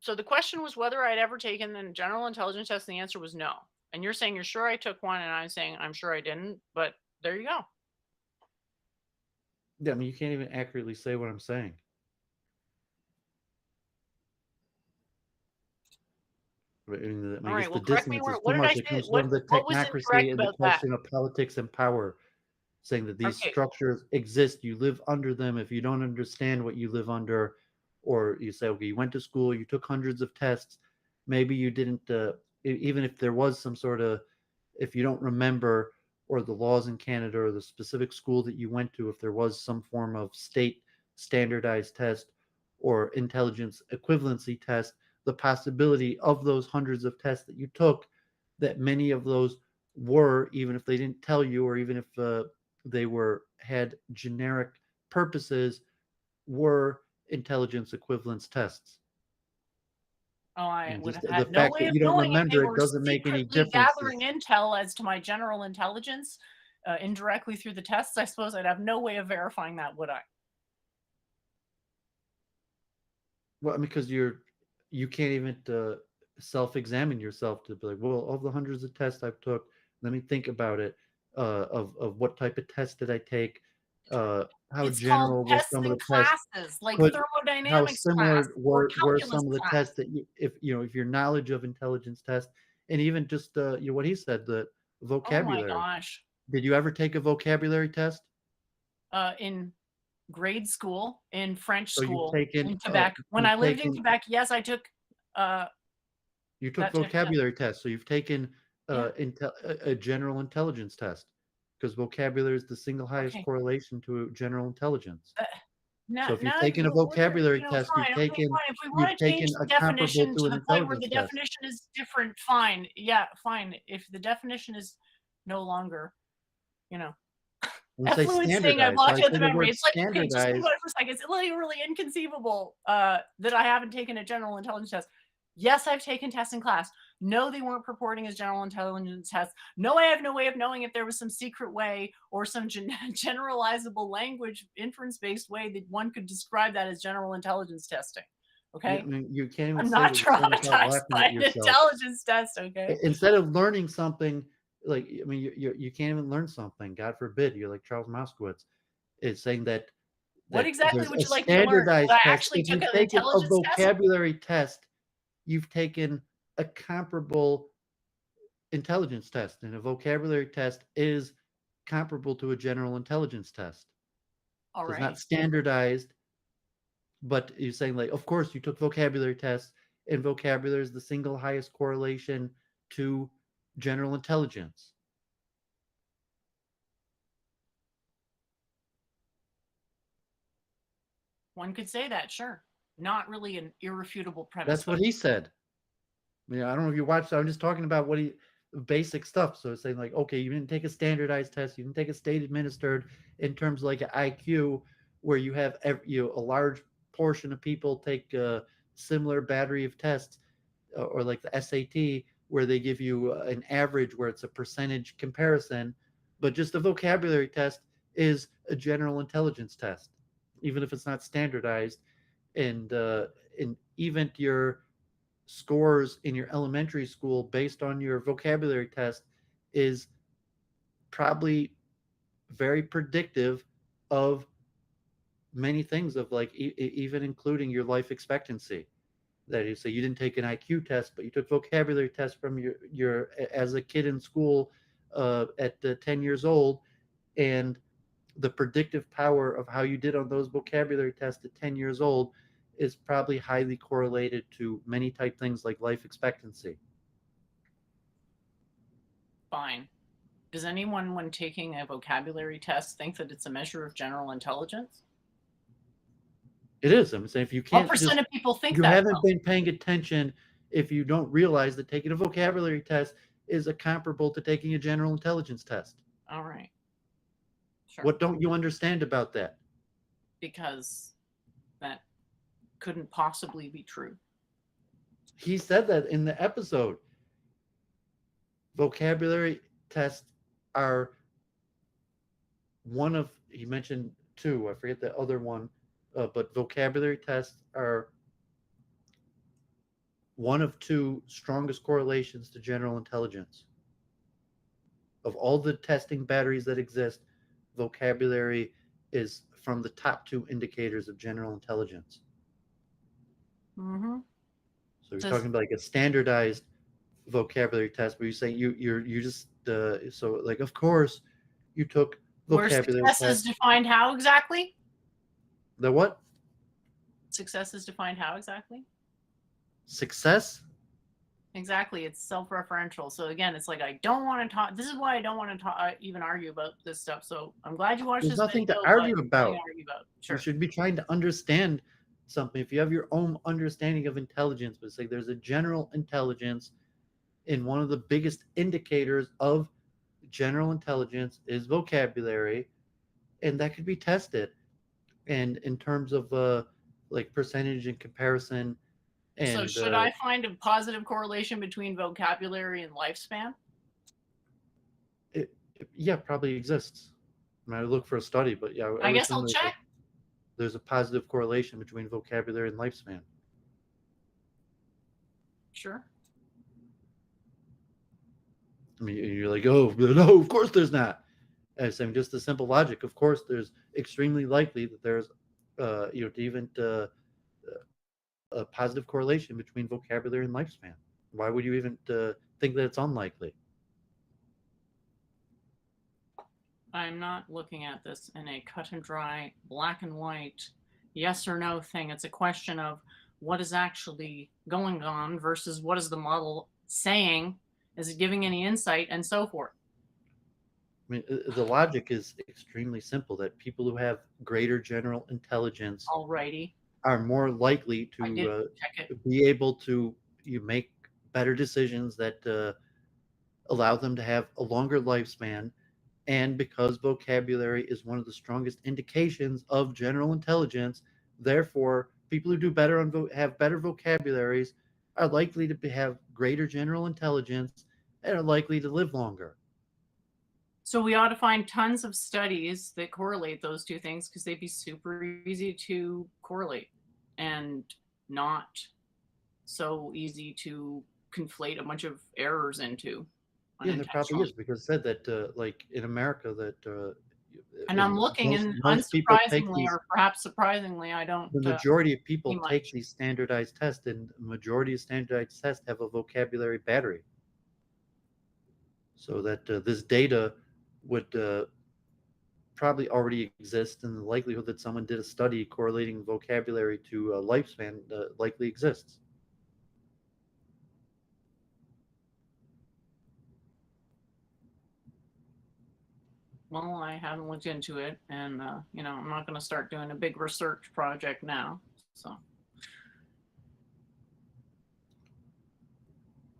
Speaker 1: so the question was whether I'd ever taken the general intelligence test, and the answer was no. And you're saying you're sure I took one, and I'm saying I'm sure I didn't, but there you go.
Speaker 2: Yeah, I mean, you can't even accurately say what I'm saying. I
Speaker 1: All
Speaker 2: mean, I guess
Speaker 1: right,
Speaker 2: the
Speaker 1: well, correct me
Speaker 2: dissonance
Speaker 1: where
Speaker 2: is too
Speaker 1: what did I
Speaker 2: much. It
Speaker 1: say?
Speaker 2: comes from the
Speaker 1: What was incorrect
Speaker 2: technocracy and the
Speaker 1: about that?
Speaker 2: question of politics and power, saying that these
Speaker 1: Okay.
Speaker 2: structures exist. You live under them. If you don't understand what you live under, or you say, okay, you went to school, you took hundreds of tests, maybe you didn't, even if there was some sort of, if you don't remember, or the laws in Canada or the specific school that you went to, if there was some form of state standardized test or intelligence equivalency test, the possibility of those hundreds of tests that you took, that many of those were, even if they didn't tell you, or even if they were had generic purposes, were intelligence equivalence tests.
Speaker 1: Oh, I
Speaker 2: And
Speaker 1: would
Speaker 2: just
Speaker 1: have
Speaker 2: the
Speaker 1: had no
Speaker 2: fact
Speaker 1: way
Speaker 2: that
Speaker 1: of
Speaker 2: you don't
Speaker 1: knowing if they
Speaker 2: remember it
Speaker 1: were
Speaker 2: doesn't make any
Speaker 1: secretly
Speaker 2: difference.
Speaker 1: gathering intel as to my general intelligence, indirectly through the tests. I suppose I'd have no way of verifying that, would I?
Speaker 2: Well, because you can't even self-examine yourself to be like, well, of the hundreds of tests I've took, let me think about it. Of what type of test did I take? How
Speaker 1: It's called
Speaker 2: general were
Speaker 1: tests
Speaker 2: some of
Speaker 1: and
Speaker 2: the tests?
Speaker 1: classes, like
Speaker 2: Could How
Speaker 1: thermodynamics class
Speaker 2: similar
Speaker 1: or
Speaker 2: were
Speaker 1: calculus
Speaker 2: some of the
Speaker 1: class.
Speaker 2: tests that if your knowledge of intelligence tests, and even just what he said, the
Speaker 1: Oh my
Speaker 2: vocabulary.
Speaker 1: gosh.
Speaker 2: Did you ever take a vocabulary test?
Speaker 1: In grade school, in French
Speaker 2: So
Speaker 1: school, in Quebec. When I
Speaker 2: you've
Speaker 1: lived in
Speaker 2: taken
Speaker 1: Quebec, yes, I took uh,
Speaker 2: you took
Speaker 1: that type of test.
Speaker 2: vocabulary tests, so you've taken
Speaker 1: Yeah.
Speaker 2: a general intelligence test, because vocabulary is the single highest
Speaker 1: Okay.
Speaker 2: correlation to general intelligence.
Speaker 1: Uh,
Speaker 2: So
Speaker 1: now,
Speaker 2: if you've
Speaker 1: now
Speaker 2: taken a
Speaker 1: we're
Speaker 2: vocabulary test,
Speaker 1: fine. Okay, fine. If we want to change the
Speaker 2: a comparable
Speaker 1: definition
Speaker 2: to
Speaker 1: to
Speaker 2: an
Speaker 1: the point where the
Speaker 2: intelligence test.
Speaker 1: definition is different, fine. Yeah, fine. If the definition is no longer, you know,
Speaker 2: I would say
Speaker 1: effluent saying I
Speaker 2: standardized. So
Speaker 1: blocked
Speaker 2: I
Speaker 1: out the
Speaker 2: say the
Speaker 1: memory.
Speaker 2: word
Speaker 1: It's like, okay, just think
Speaker 2: standardized.
Speaker 1: about it for a second. It's really, really inconceivable that I haven't taken a general intelligence test. Yes, I've taken tests in class. No, they weren't purporting as general intelligence tests. No, I have no way of knowing if there was some secret way or some generalizable language inference based way that one could describe that as general intelligence testing.
Speaker 2: Yeah, I
Speaker 1: Okay.
Speaker 2: mean, you can't even
Speaker 1: I'm
Speaker 2: say
Speaker 1: not
Speaker 2: what you're saying without
Speaker 1: traumatized
Speaker 2: laughing
Speaker 1: by
Speaker 2: at
Speaker 1: an
Speaker 2: yourself.
Speaker 1: intelligence test. Okay.
Speaker 2: Instead of learning something, like I mean, you can't even learn something. God forbid, you're like Charles Moskowitz is saying
Speaker 1: What
Speaker 2: that
Speaker 1: exactly
Speaker 2: there's
Speaker 1: would
Speaker 2: a
Speaker 1: you like me to learn?
Speaker 2: standardized
Speaker 1: That I
Speaker 2: test.
Speaker 1: actually
Speaker 2: If
Speaker 1: took
Speaker 2: you've
Speaker 1: an
Speaker 2: taken a
Speaker 1: intelligence test?
Speaker 2: vocabulary test, you've taken a comparable intelligence test, and a vocabulary test is comparable to a general intelligence test.
Speaker 1: All
Speaker 2: So it's not
Speaker 1: right.
Speaker 2: standardized, but you're saying like, of course, you took vocabulary tests, and vocabulary is the single highest correlation to general intelligence.
Speaker 1: One could say that, sure. Not really an irrefutable premise,
Speaker 2: That's
Speaker 1: but
Speaker 2: what he said. I don't know if you watched. I'm just talking about what he basic stuff. So it's saying like, okay, you didn't take a standardized test, you didn't take a state administered in terms of like an IQ, where you have a large portion of people take a similar battery of tests, or like the SAT, where they give you an average where it's a percentage comparison, but just a vocabulary test is a general intelligence test, even if it's not standardized, and even your scores in your elementary school based on your vocabulary test is probably very predictive of many things, of like even including your life expectancy. That is, say you didn't take an IQ test, but you took vocabulary tests from your as a kid in school at 10 years old, and the predictive power of how you did on those vocabulary tests at 10 years old is probably highly correlated to many type things like life expectancy.
Speaker 1: fine. Does anyone, when taking a vocabulary test, think that it's a measure of general intelligence?
Speaker 2: It is. I'm saying if you
Speaker 1: What
Speaker 2: can't
Speaker 1: percent
Speaker 2: just,
Speaker 1: of people think
Speaker 2: you
Speaker 1: that,
Speaker 2: haven't
Speaker 1: though?
Speaker 2: been paying attention if you don't realize that taking a vocabulary test is a comparable to taking a general intelligence test.
Speaker 1: All right. Sure.
Speaker 2: What don't you understand about that?
Speaker 1: Because that couldn't possibly be true.
Speaker 2: He said that in the episode. Vocabulary tests are one of, he mentioned two, I forget the other one, but vocabulary tests are one of two strongest correlations to general intelligence. Of all the testing batteries that exist, vocabulary is from the top two indicators of general intelligence.
Speaker 1: Mm-hmm.
Speaker 2: So you're
Speaker 1: Says
Speaker 2: talking about like a standardized vocabulary test where you say you just so like, of course you took
Speaker 1: where
Speaker 2: vocabulary
Speaker 1: success is
Speaker 2: tests.
Speaker 1: defined how exactly?
Speaker 2: The what?
Speaker 1: Success is defined how exactly?
Speaker 2: Success?
Speaker 1: Exactly. It's self-referential. So again, it's like I don't want to talk. This is why I don't want to talk, even argue about this stuff. So I'm glad you watched
Speaker 2: There's
Speaker 1: this
Speaker 2: nothing to
Speaker 1: video, but
Speaker 2: argue
Speaker 1: nothing to
Speaker 2: about.
Speaker 1: argue about.
Speaker 2: You
Speaker 1: Sure.
Speaker 2: should be trying to understand something. If you have your own understanding of intelligence, but it's like there's a general intelligence, and one of the biggest indicators of general intelligence is vocabulary, and that could be tested. And in terms of like percentage and comparison,
Speaker 1: So
Speaker 2: and
Speaker 1: should I find a positive correlation between vocabulary and lifespan?
Speaker 2: yeah, probably exists. I mean, I would look for a study, but yeah, I
Speaker 1: I
Speaker 2: would
Speaker 1: guess
Speaker 2: assume
Speaker 1: I'll check.
Speaker 2: there's a positive correlation between vocabulary and lifespan.
Speaker 1: Sure.
Speaker 2: I mean, you're like, oh no, of course there's not. And saying just the simple logic, of course, there's extremely likely that there's, even a positive correlation between vocabulary and lifespan. Why would you even think that it's unlikely?
Speaker 1: I'm not looking at this in a cut and dry, black and white, yes or no thing. It's a question of what is actually going on versus what is the model saying? Is it giving any insight and so forth?
Speaker 2: I mean, the logic is extremely simple that people who have greater general intelligence
Speaker 1: Alrighty.
Speaker 2: are more likely
Speaker 1: I
Speaker 2: to
Speaker 1: did check it.
Speaker 2: be able to you make better decisions that allow them to have a longer lifespan. And because vocabulary is one of the strongest indications of general intelligence, therefore, people who do better on have better vocabularies are likely to have greater general intelligence and are likely to live longer.
Speaker 1: So we ought to find tons of studies that correlate those two things because they'd be super easy to correlate and not so easy to conflate a bunch of errors into
Speaker 2: Yeah, and there probably
Speaker 1: unintentionally.
Speaker 2: is because it said that like in America that
Speaker 1: And I'm
Speaker 2: and
Speaker 1: looking, and
Speaker 2: most people take
Speaker 1: unsurprisingly,
Speaker 2: these.
Speaker 1: or perhaps surprisingly, I don't
Speaker 2: The majority of
Speaker 1: see
Speaker 2: people take
Speaker 1: much.
Speaker 2: these standardized tests, and the majority of standardized tests have a vocabulary battery. So that this data would probably already exist, and the likelihood that someone did a study correlating vocabulary to lifespan likely exists.
Speaker 1: Well, I haven't looked into it, and I'm not going to start doing a big research project now. So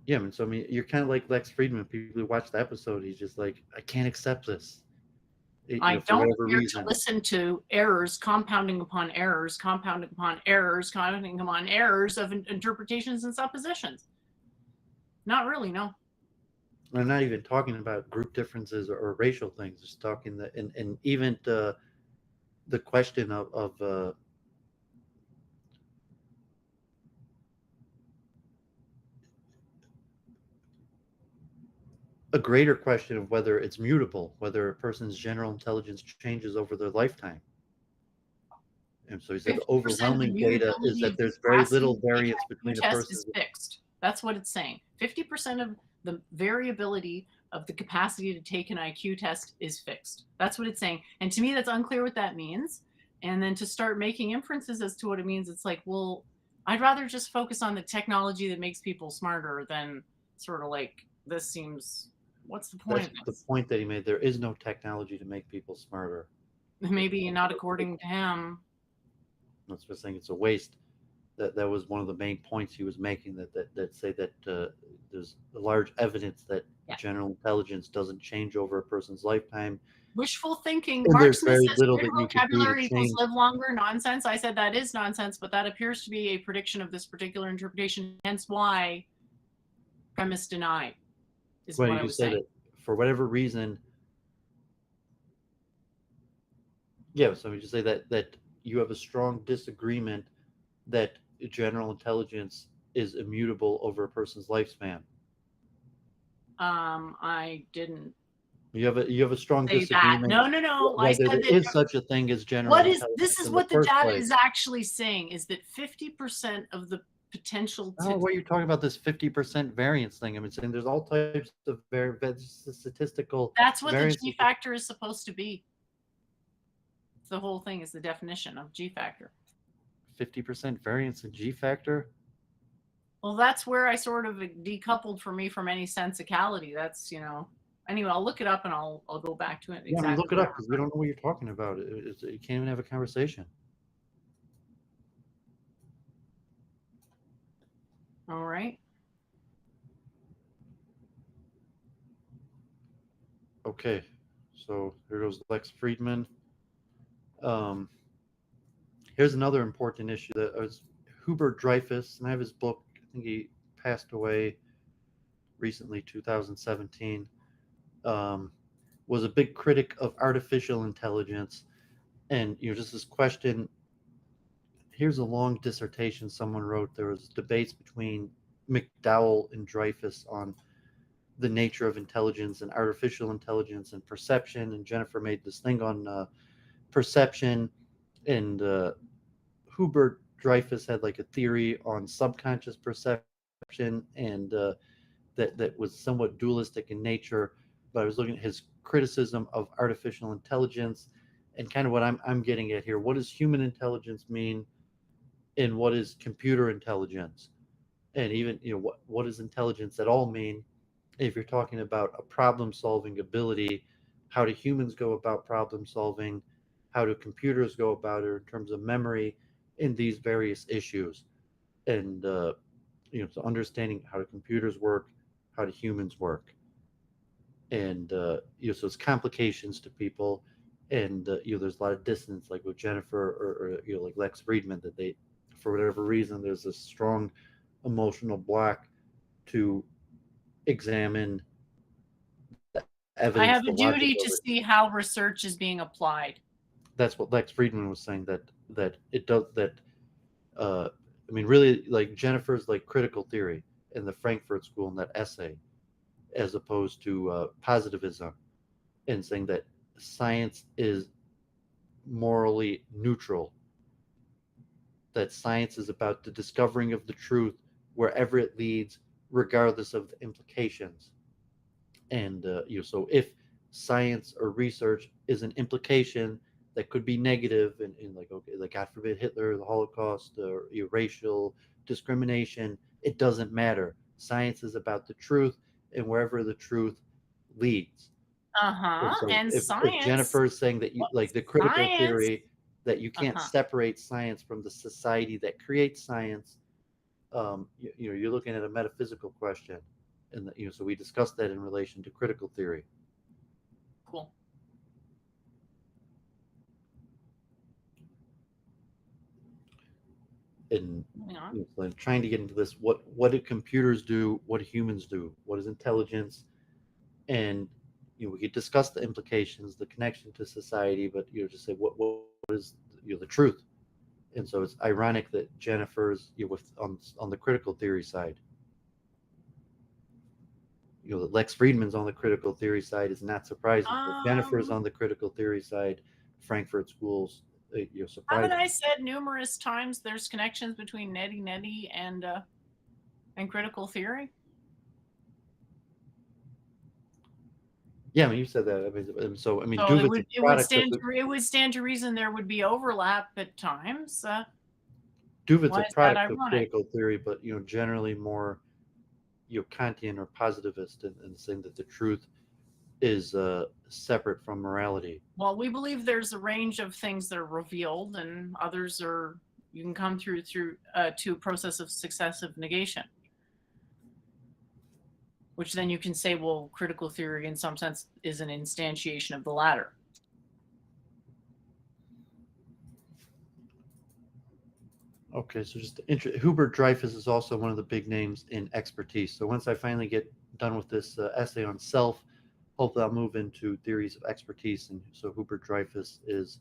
Speaker 2: Yeah, I mean, so I mean, you're kind of like Lex Friedman. People who watch the episode, he's just like, I can't accept this,
Speaker 1: I
Speaker 2: for
Speaker 1: don't
Speaker 2: whatever
Speaker 1: care to
Speaker 2: reason.
Speaker 1: listen to errors, compounding upon errors, compounding upon errors, compounding upon errors of interpretations and suppositions. Not really, no.
Speaker 2: I'm not even talking about group differences or racial things. Just talking that, and even the question of a greater question of whether it's mutable, whether a person's general intelligence changes over their lifetime. And so he said the
Speaker 1: 50% of the
Speaker 2: overwhelming data is
Speaker 1: mutability
Speaker 2: that
Speaker 1: of the
Speaker 2: there's very
Speaker 1: capacity
Speaker 2: little
Speaker 1: to take
Speaker 2: variance
Speaker 1: an IQ
Speaker 2: between a
Speaker 1: test
Speaker 2: person's.
Speaker 1: is fixed. That's what it's saying. 50% of the variability of the capacity to take an IQ test is fixed. That's what it's saying. And to me, that's unclear what that means. And then to start making inferences as to what it means, it's like, well, I'd rather just focus on the technology that makes people smarter than sort of like this seems, what's the point
Speaker 2: That's
Speaker 1: of
Speaker 2: the
Speaker 1: this?
Speaker 2: point that he made. There is no technology to make people smarter.
Speaker 1: Maybe not according to him.
Speaker 2: That's just saying it's a waste. That was one of the main points he was making. That say that there's large evidence that
Speaker 1: Yeah.
Speaker 2: general intelligence doesn't change over a person's lifetime,
Speaker 1: Wishful thinking.
Speaker 2: and
Speaker 1: Mark
Speaker 2: there's
Speaker 1: Smith
Speaker 2: very
Speaker 1: says
Speaker 2: little
Speaker 1: greater
Speaker 2: that you could do to
Speaker 1: vocabulary equals
Speaker 2: change.
Speaker 1: live longer. Nonsense. I said that is nonsense, but that appears to be a prediction of this particular interpretation. Hence why premise denied is
Speaker 2: Well,
Speaker 1: what
Speaker 2: you
Speaker 1: I
Speaker 2: could
Speaker 1: was
Speaker 2: say
Speaker 1: saying.
Speaker 2: that for whatever reason, yeah. So we just say that you have a strong disagreement that general intelligence is immutable over a person's lifespan.
Speaker 1: I didn't
Speaker 2: You have a strong
Speaker 1: say that.
Speaker 2: disagreement
Speaker 1: No, no, no. I
Speaker 2: whether
Speaker 1: said
Speaker 2: there
Speaker 1: that
Speaker 2: is such a thing as general
Speaker 1: what is this
Speaker 2: intelligence
Speaker 1: is
Speaker 2: in the
Speaker 1: what the
Speaker 2: first
Speaker 1: data is
Speaker 2: place.
Speaker 1: actually saying is that 50% of the potential
Speaker 2: I don't
Speaker 1: to
Speaker 2: know what you're talking about, this 50% variance thing. I mean, saying there's all types of statistical
Speaker 1: that's what the G
Speaker 2: variances.
Speaker 1: factor is supposed to be. The whole thing is the definition of G factor.
Speaker 2: 50% variance in G factor.
Speaker 1: Well, that's where I sort of decoupled for me from any sensicality. That's, anyway, I'll look it up and I'll go back to it
Speaker 2: Yeah, I mean,
Speaker 1: exactly.
Speaker 2: look it up because we don't know what you're talking about. You can't even have a conversation.
Speaker 1: All right.
Speaker 2: Okay, so here goes Lex Friedman. Um, Here's another important issue that was Hubert Dreyfus, and I have his book. I think he passed away recently, 2017. Um, was a big critic of artificial intelligence, and just this question. Here's a long dissertation someone wrote. There was debates between McDowell and Dreyfus on the nature of intelligence and artificial intelligence and perception. And Jennifer made this thing on perception, and Hubert Dreyfus had like a theory on subconscious perception, and that was somewhat dualistic in nature. But I was looking at his criticism of artificial intelligence, and kind of what I'm getting at here. What does human intelligence mean, and what is computer intelligence? And even what does intelligence at all mean? If you're talking about a problem solving ability, how do humans go about problem solving? How do computers go about it in terms of memory in these various issues? And so understanding how do computers work, how do humans work, and so it's complications to people, and there's a lot of dissonance, like with Jennifer or like Lex Friedman, that they, for whatever reason, there's a strong emotional block to examine the
Speaker 1: I
Speaker 2: evidence,
Speaker 1: have
Speaker 2: the
Speaker 1: a
Speaker 2: logic
Speaker 1: duty
Speaker 2: of
Speaker 1: to
Speaker 2: it.
Speaker 1: see how research is being applied.
Speaker 2: That's what Lex Friedman was saying, that it does that. Uh, I mean, really, like Jennifer's like critical theory in the Frankfurt School in that essay, as opposed to positivism, and saying that science is morally neutral, that science is about the discovering of the truth wherever it leads, regardless of the implications. And so if science or research is an implication that could be negative, and like, okay, like God forbid Hitler, the Holocaust, or racial discrimination, it doesn't matter. Science is about the truth, and wherever the truth leads. And
Speaker 1: Uh-huh.
Speaker 2: so
Speaker 1: And
Speaker 2: if
Speaker 1: science,
Speaker 2: Jennifer is saying that you
Speaker 1: what
Speaker 2: like the critical
Speaker 1: science?
Speaker 2: theory, that you can't
Speaker 1: Uh-huh.
Speaker 2: separate science from the society that creates science, you're looking at a metaphysical question, and so we discussed that in relation to critical theory.
Speaker 1: Cool.
Speaker 2: And
Speaker 1: Moving on.
Speaker 2: like trying to get into this, what do computers do, what do humans do, what is intelligence, and we could discuss the implications, the connection to society, but just say what is the truth. And so it's ironic that Jennifer's with on the critical theory side. That Lex Friedman's on the critical theory side is not surprising, but Jennifer's
Speaker 1: Um,
Speaker 2: on the critical theory side, Frankfurt Schools,
Speaker 1: haven't
Speaker 2: surprising.
Speaker 1: I said numerous times there's connections between Nettie Nettie and critical theory?
Speaker 2: Yeah, I mean, you said that. I mean,
Speaker 1: So
Speaker 2: Doovid's a
Speaker 1: it would
Speaker 2: product of
Speaker 1: stand
Speaker 2: the
Speaker 1: to, it would stand to reason there would be overlap at times.
Speaker 2: Doovid's
Speaker 1: Why
Speaker 2: a
Speaker 1: is that
Speaker 2: product of
Speaker 1: ironic?
Speaker 2: critical theory, but generally more Kantian or positivist, and saying that the truth is separate from morality.
Speaker 1: Well, we believe there's a range of things that are revealed, and others are you can come through to a process of successive negation, which then you can say, well, critical theory in some sense is an instantiation of the latter.
Speaker 2: Okay, so just Hubert Dreyfus is also one of the big names in expertise. So once I finally get done with this essay on self, hopefully I'll move into theories of expertise. And so Hubert Dreyfus is,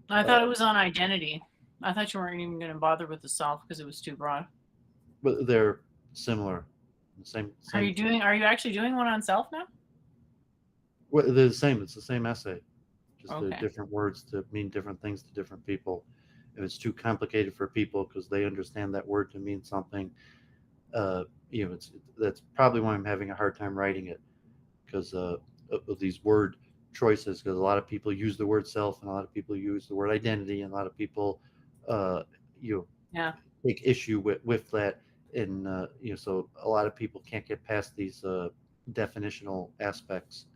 Speaker 1: I
Speaker 2: uh,
Speaker 1: thought it was on identity. I thought you weren't even going to bother with the self because it was too broad.
Speaker 2: but they're similar, same
Speaker 1: Are
Speaker 2: same.
Speaker 1: you doing? Are you actually doing one on self now?
Speaker 2: Well, they're the same. It's the same essay, just the
Speaker 1: Okay.
Speaker 2: different words to mean different things to different people. If it's too complicated for people because they understand that word to mean something, uh, that's probably why I'm having a hard time writing it, because of these word choices. Because a lot of people use the word self, and a lot of people use the word identity, and a lot of people, uh, you know,
Speaker 1: Yeah.
Speaker 2: take issue with that, and so a lot of people can't get past these definitional aspects.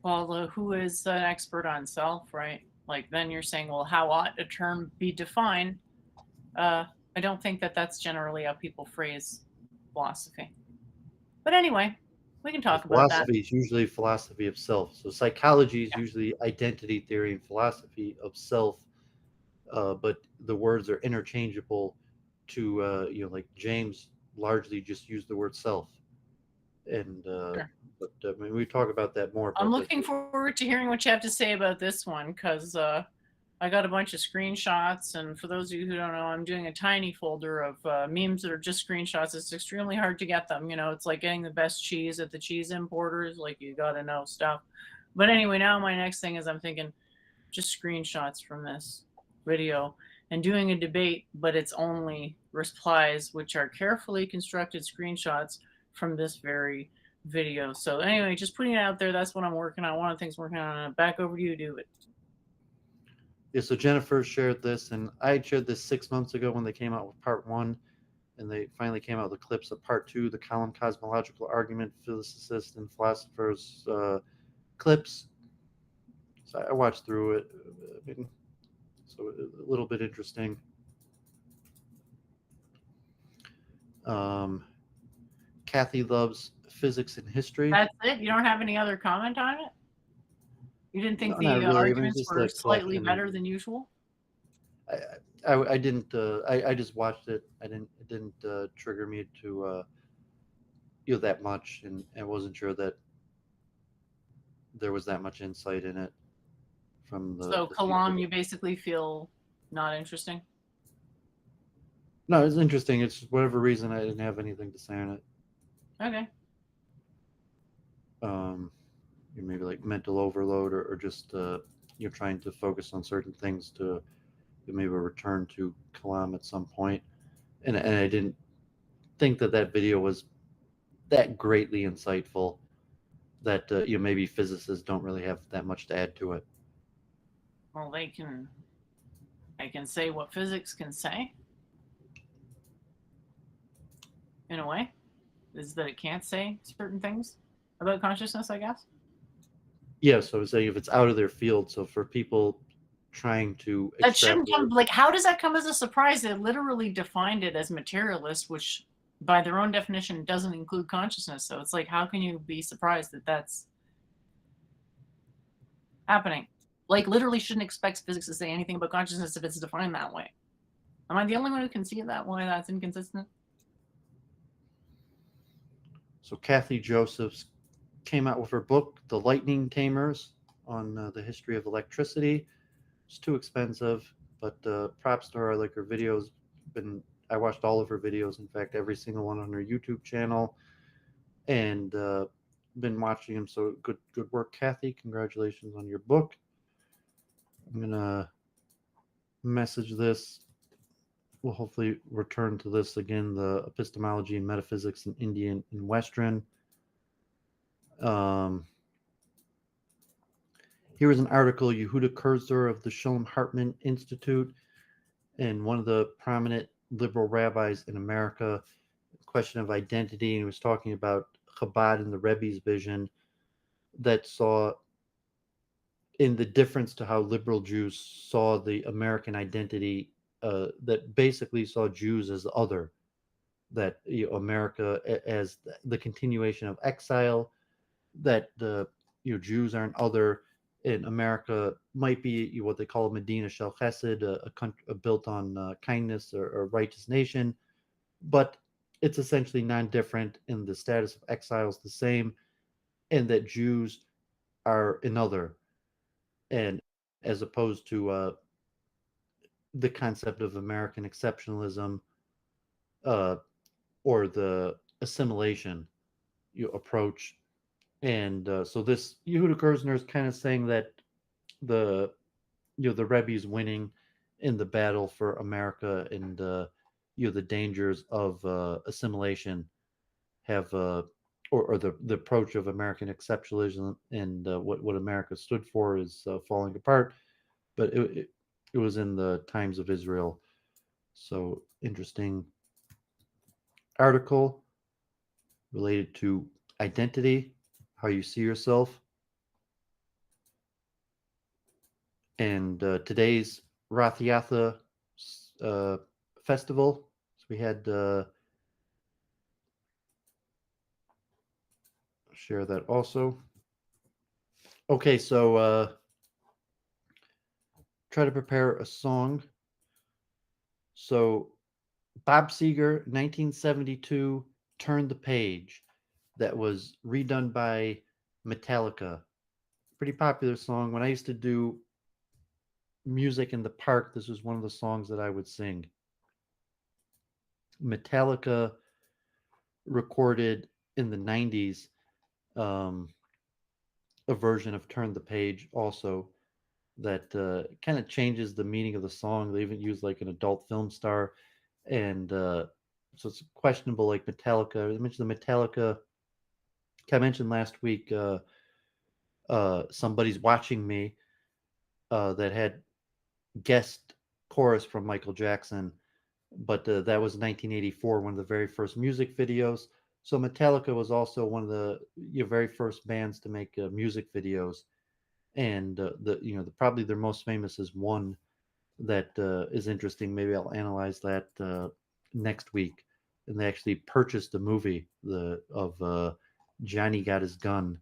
Speaker 1: Well, who is an expert on self, right? Like then you're saying, well, how ought a term be defined? I don't think that that's generally how people phrase philosophy. But anyway, we can
Speaker 2: Well,
Speaker 1: talk about that.
Speaker 2: philosophy is usually philosophy of self. So psychology is
Speaker 1: Yeah.
Speaker 2: usually identity theory and philosophy of self, but the words are interchangeable. To like James largely just used the word self, and
Speaker 1: Sure.
Speaker 2: but I mean, we talk about that more.
Speaker 1: I'm
Speaker 2: But
Speaker 1: looking forward to hearing what you have to say about this one because I got a bunch of screenshots. And for those of you who don't know, I'm doing a tiny folder of memes that are just screenshots. It's extremely hard to get them. It's like getting the best cheese at the cheese importers. Like you got to know stuff. But anyway, now my next thing is I'm thinking just screenshots from this video and doing a debate, but it's only replies, which are carefully constructed screenshots from this very video. So anyway, just putting it out there. That's what I'm working on. One of the things I'm working on. Back over to you, Doovid.
Speaker 2: yeah, so Jennifer shared this, and I had shared this 6 months ago when they came out with part one, and they finally came out with clips of part two, the column cosmological argument, physicists and philosophers clips. So I watched through it. I mean, so a little bit interesting. Um, Kathy loves physics and history.
Speaker 1: That's it. You don't have any other comment on it? You didn't think
Speaker 2: No,
Speaker 1: the
Speaker 2: not really. I mean, it's
Speaker 1: arguments
Speaker 2: just
Speaker 1: were
Speaker 2: a
Speaker 1: slightly
Speaker 2: collection of.
Speaker 1: better than usual?
Speaker 2: I didn't. I just watched it. I didn't. It didn't trigger me to that much, and I wasn't sure that there was that much insight in it from
Speaker 1: So
Speaker 2: the people
Speaker 1: Kalam,
Speaker 2: that.
Speaker 1: you basically feel not interesting.
Speaker 2: No, it's interesting. It's just whatever reason I didn't have anything to say on it.
Speaker 1: Okay.
Speaker 2: Um, maybe like mental overload, or just trying to focus on certain things to maybe return to Kalam at some point. And I didn't think that that video was that greatly insightful. That maybe physicists don't really have that much to add to it.
Speaker 1: Well, I can say what physics can say in a way, is that it can't say certain things about consciousness, I guess.
Speaker 2: Yeah, so I was saying if it's out of their field, so for people trying to
Speaker 1: That shouldn't come
Speaker 2: extrapolate.
Speaker 1: like how does that come as a surprise? They literally defined it as materialist, which by their own definition doesn't include consciousness. So it's like how can you be surprised that that's happening? Like literally shouldn't expect physics to say anything about consciousness if it's defined that way. Am I the only one who can see it that way? That's inconsistent.
Speaker 2: So Kathy Josephs came out with her book, The Lightning Tamers, on the history of electricity. It's too expensive, but props to her. I like her videos. Been I watched all of her videos. In fact, every single one on her YouTube channel, and been watching them. So good work, Kathy. Congratulations on your book. I'm gonna message this. We'll hopefully return to this again. The epistemology and metaphysics in Indian and Western. Um, Here is an article, Yehuda Kurzor of the Shalom Hartman Institute, and one of the prominent liberal rabbis in America, question of identity, and he was talking about Chabad and the Rebbe's vision that saw in the difference to how liberal Jews saw the American identity, that basically saw Jews as other, that America as the continuation of exile, that the Jews aren't other, in America might be what they call a Medina Shel Chesed, a country built on kindness, or righteous nation, but it's essentially non-different, in the status of exiles the same, and that Jews are another, and as opposed to the concept of American exceptionalism, uh, or the assimilation approach. And so this Yehuda Kerzner is kind of saying that the the Rebbe's winning in the battle for America, and the dangers of assimilation have or the approach of American exceptionalism, and what America stood for is falling apart. But it was in the times of Israel. So interesting article related to identity, how you see yourself, and today's Roth Yatha uh, festival. So we had share that also. Okay, so try to prepare a song. So Bob Seger, 1972, Turn the Page, that was redone by Metallica. Pretty popular song. When I used to do music in the park, this was one of the songs that I would sing. Metallica recorded in the 90s um, a version of Turn the Page also, that kind of changes the meaning of the song. They even use like an adult film star, and so it's questionable. Like Metallica, I mentioned the Metallica. I mentioned last week. Somebody's watching me, that had guest chorus from Michael Jackson, but that was 1984, one of the very first music videos. So Metallica was also one of the very first bands to make music videos, and probably their most famous is one that is interesting. Maybe I'll analyze that next week. And they actually purchased a movie of Johnny Got His Gun,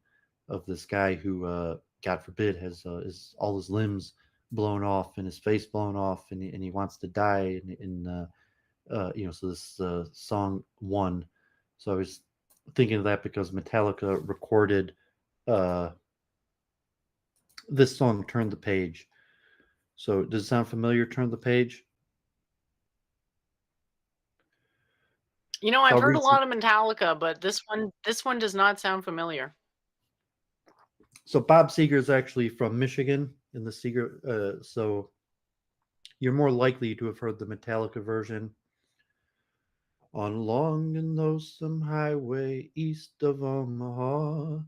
Speaker 2: of this guy who, God forbid, has all his limbs blown off and his face blown off, and he wants to die. And so this song won. So I was thinking of that because Metallica recorded uh, this song, "Turn the Page." So, does it sound familiar? "Turn the Page."
Speaker 1: You know,
Speaker 2: How
Speaker 1: I've heard a
Speaker 2: recent?
Speaker 1: lot of Metallica, but this one does not sound familiar.
Speaker 2: So, Bob Seger is actually from Michigan in the Seger. So, you're more likely to have heard the Metallica version. On long and lonesome highway east of Omaha,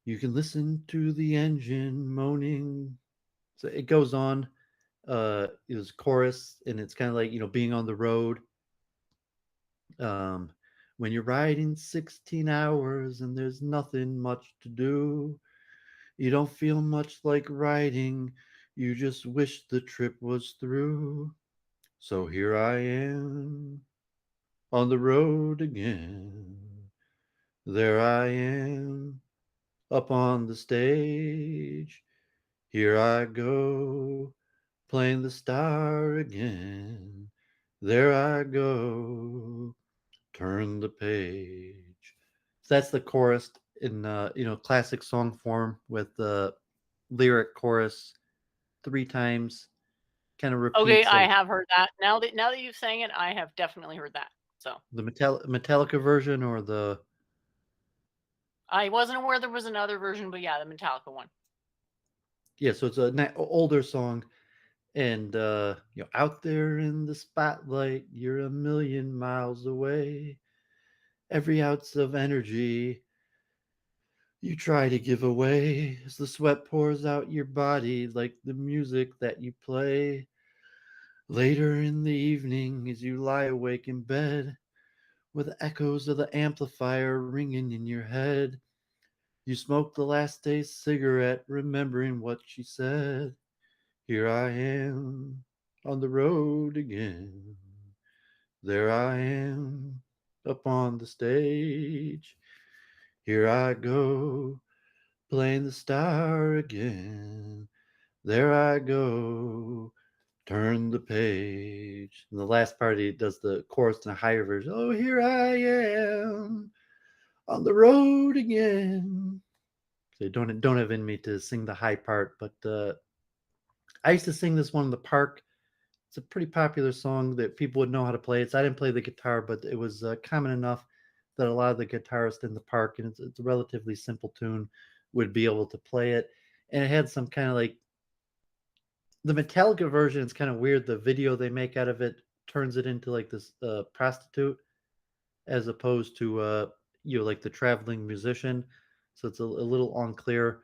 Speaker 2: you can listen to the engine moaning. So it goes on. It was chorus, and it's kind of like being on the road. Um, when you're riding 16 hours and there's nothing much to do, you don't feel much like riding. You just wish the trip was through. So here I am on the road again. There I am up on the stage. Here I go playing the star again. There I go. Turn the page. So that's the chorus in classic song form with the lyric chorus three times. Kind of
Speaker 1: Okay,
Speaker 2: repeats
Speaker 1: I
Speaker 2: like
Speaker 1: have heard that. Now that you've saying it, I have definitely heard that. So
Speaker 2: the Metallica version or the
Speaker 1: I wasn't aware there was another version, but yeah, the Metallica one.
Speaker 2: yeah. So it's a older song. And out there in the spotlight, you're a million miles away. Every ounce of energy you try to give away as the sweat pours out your body like the music that you play. Later in the evening, as you lie awake in bed, with echoes of the amplifier ringing in your head, you smoke the last day's cigarette, remembering what she said. Here I am on the road again. There I am up on the stage. Here I go playing the star again. There I go. Turn the page. And the last part, he does the chorus in a higher version. Oh, here I am on the road again. So don't have in me to sing the high part, but I used to sing this one in the park. It's a pretty popular song that people would know how to play. I didn't play the guitar, but it was common enough that a lot of the guitarists in the park, and it's a relatively simple tune, would be able to play it. And it had some kind of like the Metallica version is kind of weird. The video they make out of it turns it into like this prostitute as opposed to like the traveling musician. So it's a little unclear,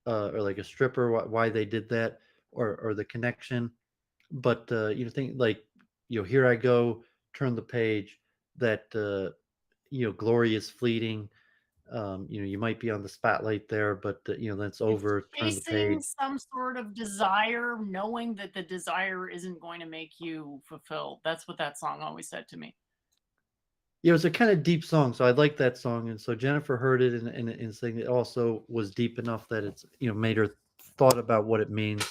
Speaker 2: or like a stripper why they did that, or the connection. But think like here I go, turn the page. That glory is fleeting. You might be on the spotlight there, but that's
Speaker 1: It's
Speaker 2: over. Turn the
Speaker 1: chasing
Speaker 2: page.
Speaker 1: some sort of desire, knowing that the desire isn't going to make you fulfilled. That's what that song always said to me.
Speaker 2: Yeah, it was a kind of deep song, so I like that song, and so Jennifer heard it and saying it also was deep enough that it's made her thought about what it means.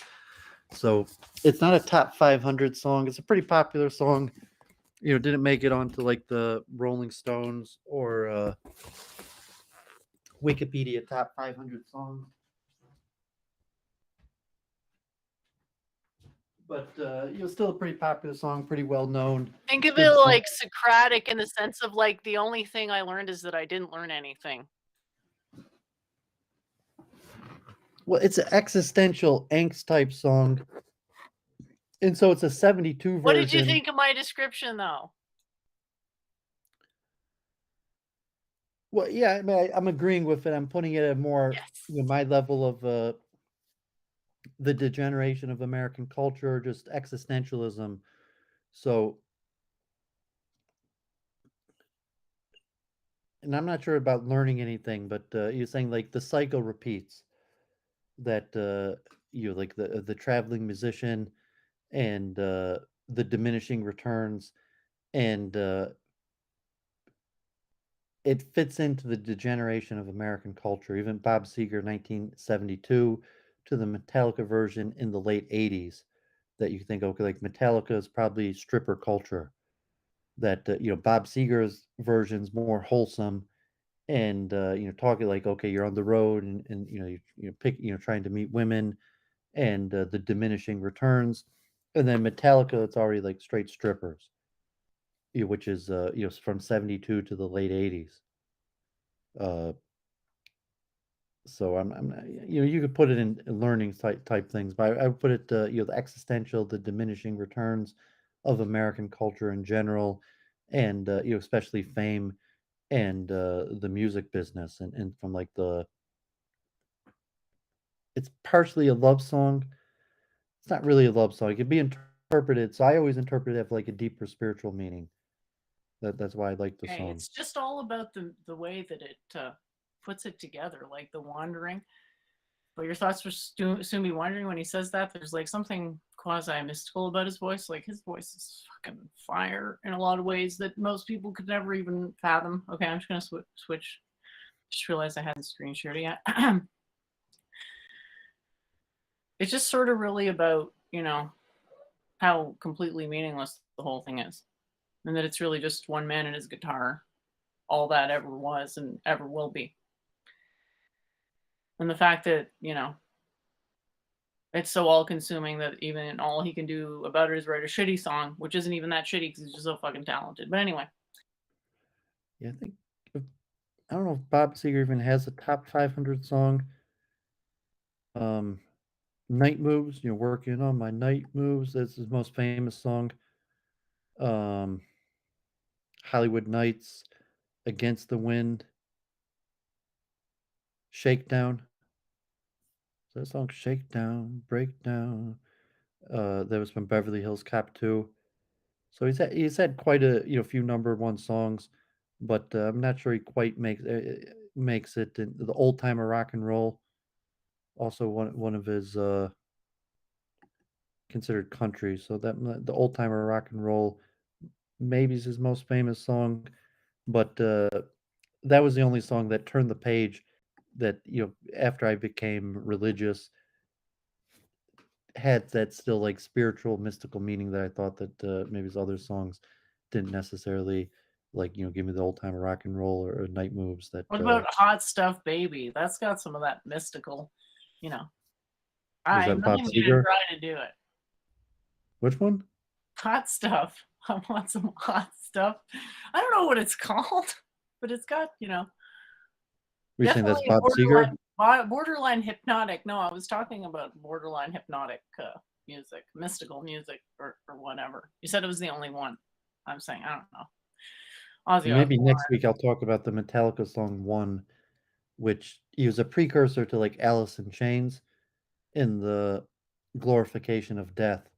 Speaker 2: So it's not a top 500 song. It's a pretty popular song. Didn't make it onto like the Rolling Stones or Wikipedia top 500 songs, but still a pretty popular song, pretty well known,
Speaker 1: Think of it
Speaker 2: good song.
Speaker 1: like Socratic in the sense of like the only thing I learned is that I didn't learn anything.
Speaker 2: Well, it's an existential angst type song, and so it's a 72
Speaker 1: What did you
Speaker 2: version.
Speaker 1: think of my description though?
Speaker 2: Well, yeah, I mean, I'm agreeing with it. I'm putting it at more
Speaker 1: Yes.
Speaker 2: my level of the degeneration of American culture, just existentialism. So, and I'm not sure about learning anything, but you're saying like the cycle repeats that like the traveling musician and the diminishing returns, and it fits into the degeneration of American culture. Even Bob Seger, 1972, to the Metallica version in the late 80s, that you think, okay, like Metallica is probably stripper culture. That Bob Seger's version's more wholesome, and talking like, okay, you're on the road, and pick, trying to meet women, and the diminishing returns. And then Metallica, it's already like straight strippers, which is from 72 to the late 80s. uh so I'm not, you could put it in learning type things, but I would put it, the existential, the diminishing returns of American culture in general, and especially fame, and the music business, and from like the it's partially a love song. It's not really a love song. It could be interpreted. So I always interpret it as like a deeper spiritual meaning. That's why I like the
Speaker 1: Okay,
Speaker 2: song.
Speaker 1: it's just all about the way that it puts it together, like the wandering. But your thoughts will soon be wandering when he says that. There's like something quasi mystical about his voice. Like his voice is fucking fire in a lot of ways that most people could never even fathom. Okay, I'm just gonna switch. Just realized I hadn't screen shared it yet. It's just sort of really about how completely meaningless the whole thing is, and that it's really just one man and his guitar, all that ever was and ever will be. And the fact that it's so all consuming that even all he can do about it is write a shitty song, which isn't even that shitty because he's just so fucking talented. But anyway,
Speaker 2: Yeah, I don't know if Bob Seger even has a top 500 song. Um, Night Moves, working on my night moves. That's his most famous song. Um, Hollywood Nights, Against the Wind, Shakedown. So that song, Shakedown, Breakdown. That was from Beverly Hills Cop 2. So he's had quite a few number one songs, but I'm not sure he quite makes it. In the old timer rock and roll, also one of his considered country. So the old timer rock and roll maybe is his most famous song, but that was the only song that turned the page. That after I became religious, had that still like spiritual mystical meaning that I thought that maybe his other songs didn't necessarily, like, give me the old time rock and roll, or night moves that
Speaker 1: what about Hot Stuff Baby? That's got some of that mystical, you know.
Speaker 2: was
Speaker 1: I
Speaker 2: that Bob
Speaker 1: nothing me to
Speaker 2: Seger?
Speaker 1: try to do it.
Speaker 2: Which one?
Speaker 1: Hot stuff. I want some hot stuff. I don't know what it's called, but it's got,
Speaker 2: Were you saying that's
Speaker 1: definitely
Speaker 2: Bob Seger?
Speaker 1: borderline hypnotic. No, I was talking about borderline hypnotic music, mystical music, or whatever. You said it was the only one. I'm saying I don't know. Ozzy
Speaker 2: Well, maybe
Speaker 1: Osbourne.
Speaker 2: next week I'll talk about the Metallica song One, which he was a precursor to like Alice in Chains in the glorification of death.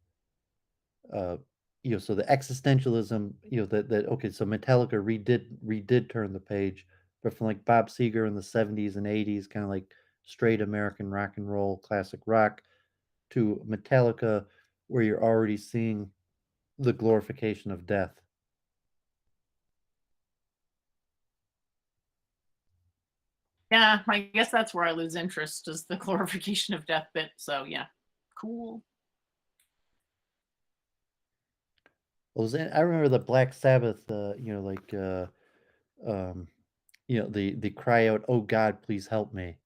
Speaker 2: uh so the existentialism, that okay, so Metallica redid turn the page, but from like Bob Seger in the 70s and 80s, kind of like straight American rock and roll, classic rock, to Metallica, where you're already seeing the glorification of death.
Speaker 1: Yeah, I guess that's where I lose interest is the glorification of death bit. So yeah, cool.
Speaker 2: I remember the Black Sabbath, um the cry out, "Oh God, please help me."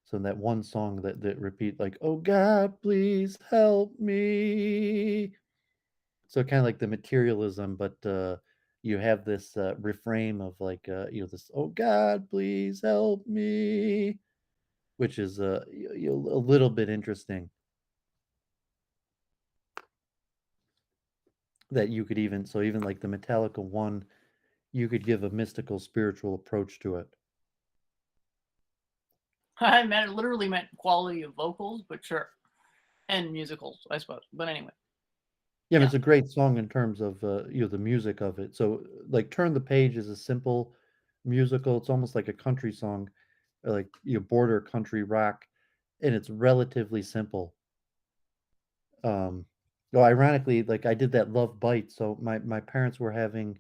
Speaker 2: So that one song that repeat like, "Oh God, please help me." So kind of like the materialism, but you have this refrain of like, this, "Oh God, please help me," which is a little bit interesting, that you could even, so even like the Metallica one, you could give a mystical spiritual approach to it.
Speaker 1: I meant literally meant quality of vocals, but sure, and musicals, I suppose. But anyway,
Speaker 2: Yeah, I mean,
Speaker 1: yeah.
Speaker 2: it's a great song in terms of the music of it. So like Turn the Page is a simple musical. It's almost like a country song, or like border country rock, and it's relatively simple. Um, though ironically, like I did that Love Bite. So my parents were having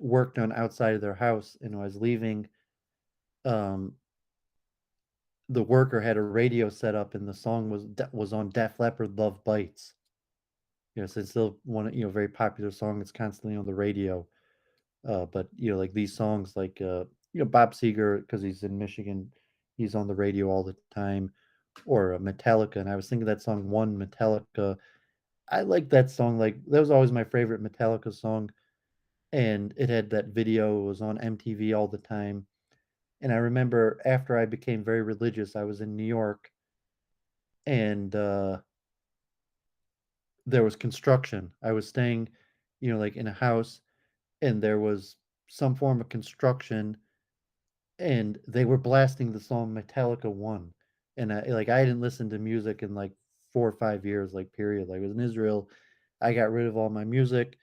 Speaker 2: work done outside of their house, and when I was leaving, um, the worker had a radio set up, and the song was on Def Leppard, Love Bites. So it's still one, very popular song. It's constantly on the radio. But like these songs, like Bob Seger, because he's in Michigan, he's on the radio all the time, or Metallica. And I was thinking that song One Metallica. I like that song. Like that was always my favorite Metallica song, and it had that video. It was on MTV all the time. And I remember after I became very religious, I was in New York, and there was construction. I was staying, like in a house, and there was some form of construction, and they were blasting the song Metallica One, and I hadn't listened to music in like 4 or 5 years, like period. Like I was in Israel, I got rid of all my music,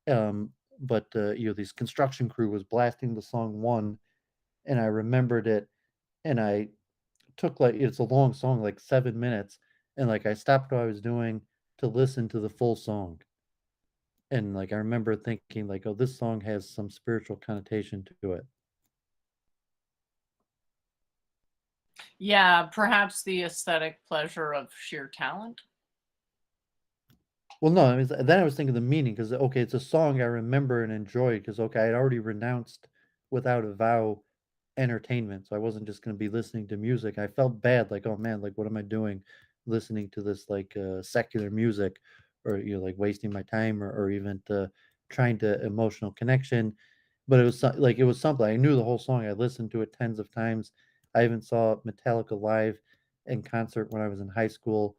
Speaker 2: but this construction crew was blasting the song One, and I remembered it, and I took like it's a long song, like 7 minutes, and like I stopped what I was doing to listen to the full song. And like I remember thinking like, oh, this song has some spiritual connotation to it.
Speaker 1: Yeah, perhaps the aesthetic pleasure of sheer talent.
Speaker 2: Well, no, I mean, then I was thinking the meaning because okay, it's a song I remember and enjoy because okay, I'd already renounced without a vow entertainment, so I wasn't just going to be listening to music. I felt bad, like oh man, like what am I doing, listening to this like secular music, or like wasting my time, or even trying to emotional connection. But it was like it was something I knew the whole song. I listened to it tens of times. I even saw Metallica live in concert when I was in high school,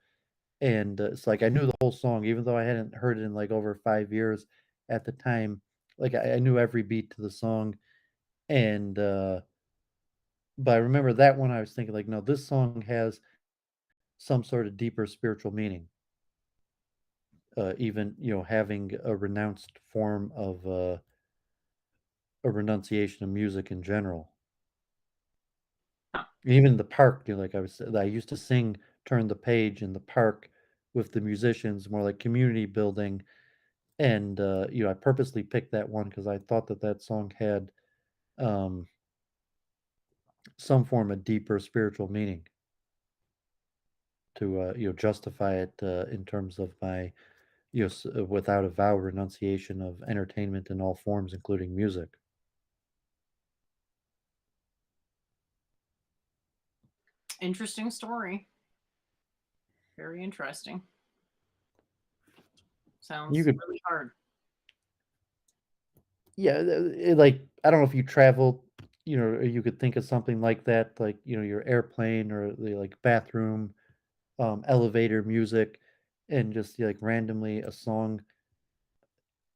Speaker 2: and it's like I knew the whole song, even though I hadn't heard it in like over 5 years at the time. Like I knew every beat to the song, and but I remember that one. I was thinking like, no, this song has some sort of deeper spiritual meaning. Even having a renounced form of a renunciation of music in general. Even in the park, like I used to sing "Turn the Page" in the park with the musicians, more like community building. And I purposely picked that one because I thought that that song had um, some form of deeper spiritual meaning to justify it in terms of my without a vow renunciation of entertainment in all forms, including music.
Speaker 1: Interesting story. Very interesting.
Speaker 2: You
Speaker 1: Sounds
Speaker 2: could,
Speaker 1: really hard.
Speaker 2: yeah, like I don't know if you travel, or you could think of something like that, like your airplane or the like bathroom, elevator music, and just like randomly a song.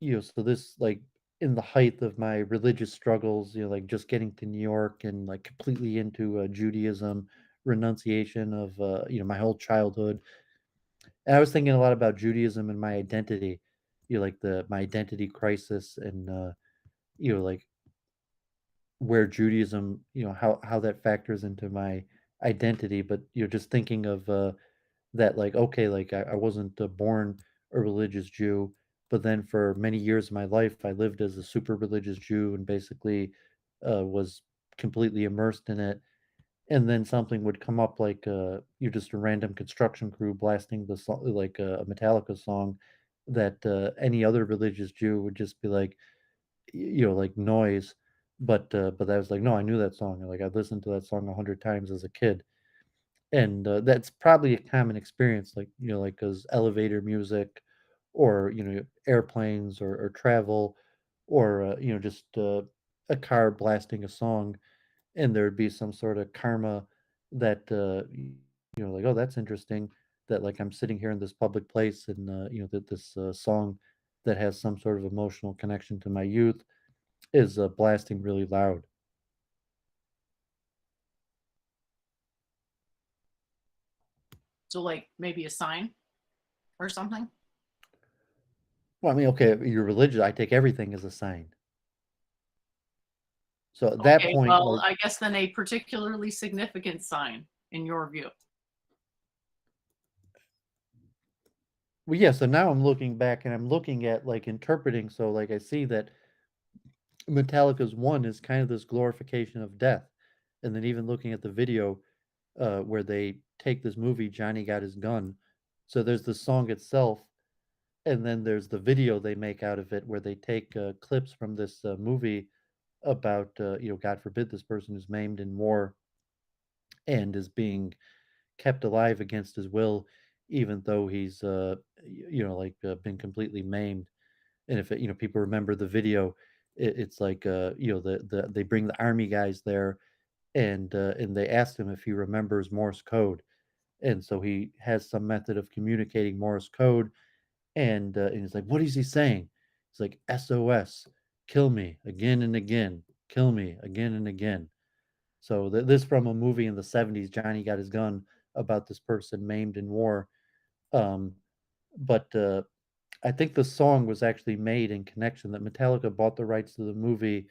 Speaker 2: So this like in the height of my religious struggles, like just getting to New York and like completely into Judaism, renunciation of my whole childhood. And I was thinking a lot about Judaism and my identity, like the my identity crisis, and like where Judaism, how that factors into my identity. But just thinking of that, like okay, like I wasn't born a religious Jew, but then for many years of my life, I lived as a super religious Jew and basically was completely immersed in it. And then something would come up like you're just a random construction crew blasting the song, like a Metallica song that any other religious Jew would just be like, like noise. But I was like, no, I knew that song. Like I listened to that song 100 times as a kid, and that's probably a common experience. Like like because elevator music, or airplanes, or travel, or just a car blasting a song, and there'd be some sort of karma that like oh that's interesting that like I'm sitting here in this public place, and that this song that has some sort of emotional connection to my youth is blasting really loud.
Speaker 1: So, like maybe a sign or something.
Speaker 2: Well, I mean, okay, you're religious. I take everything as a sign. So at that
Speaker 1: Okay,
Speaker 2: point,
Speaker 1: well,
Speaker 2: like,
Speaker 1: I guess then a particularly significant sign in your view.
Speaker 2: well, yeah. So now I'm looking back and I'm looking at like interpreting. So like I see that Metallica's One is kind of this glorification of death, and then even looking at the video where they take this movie, Johnny Got His Gun. So there's the song itself, and then there's the video they make out of it, where they take clips from this movie about God forbid this person is maimed in war and is being kept alive against his will, even though he's been completely maimed. And if people remember the video, it's like they bring the army guys there, and they asked him if he remembers Morse code, and so he has some method of communicating Morse code, and he's like, what is he saying? He's like, SOS, kill me again and again, kill me again and again. So this from a movie in the 70s, Johnny Got His Gun, about this person maimed in war. Um, but I think the song was actually made in connection that Metallica bought the rights to the movie,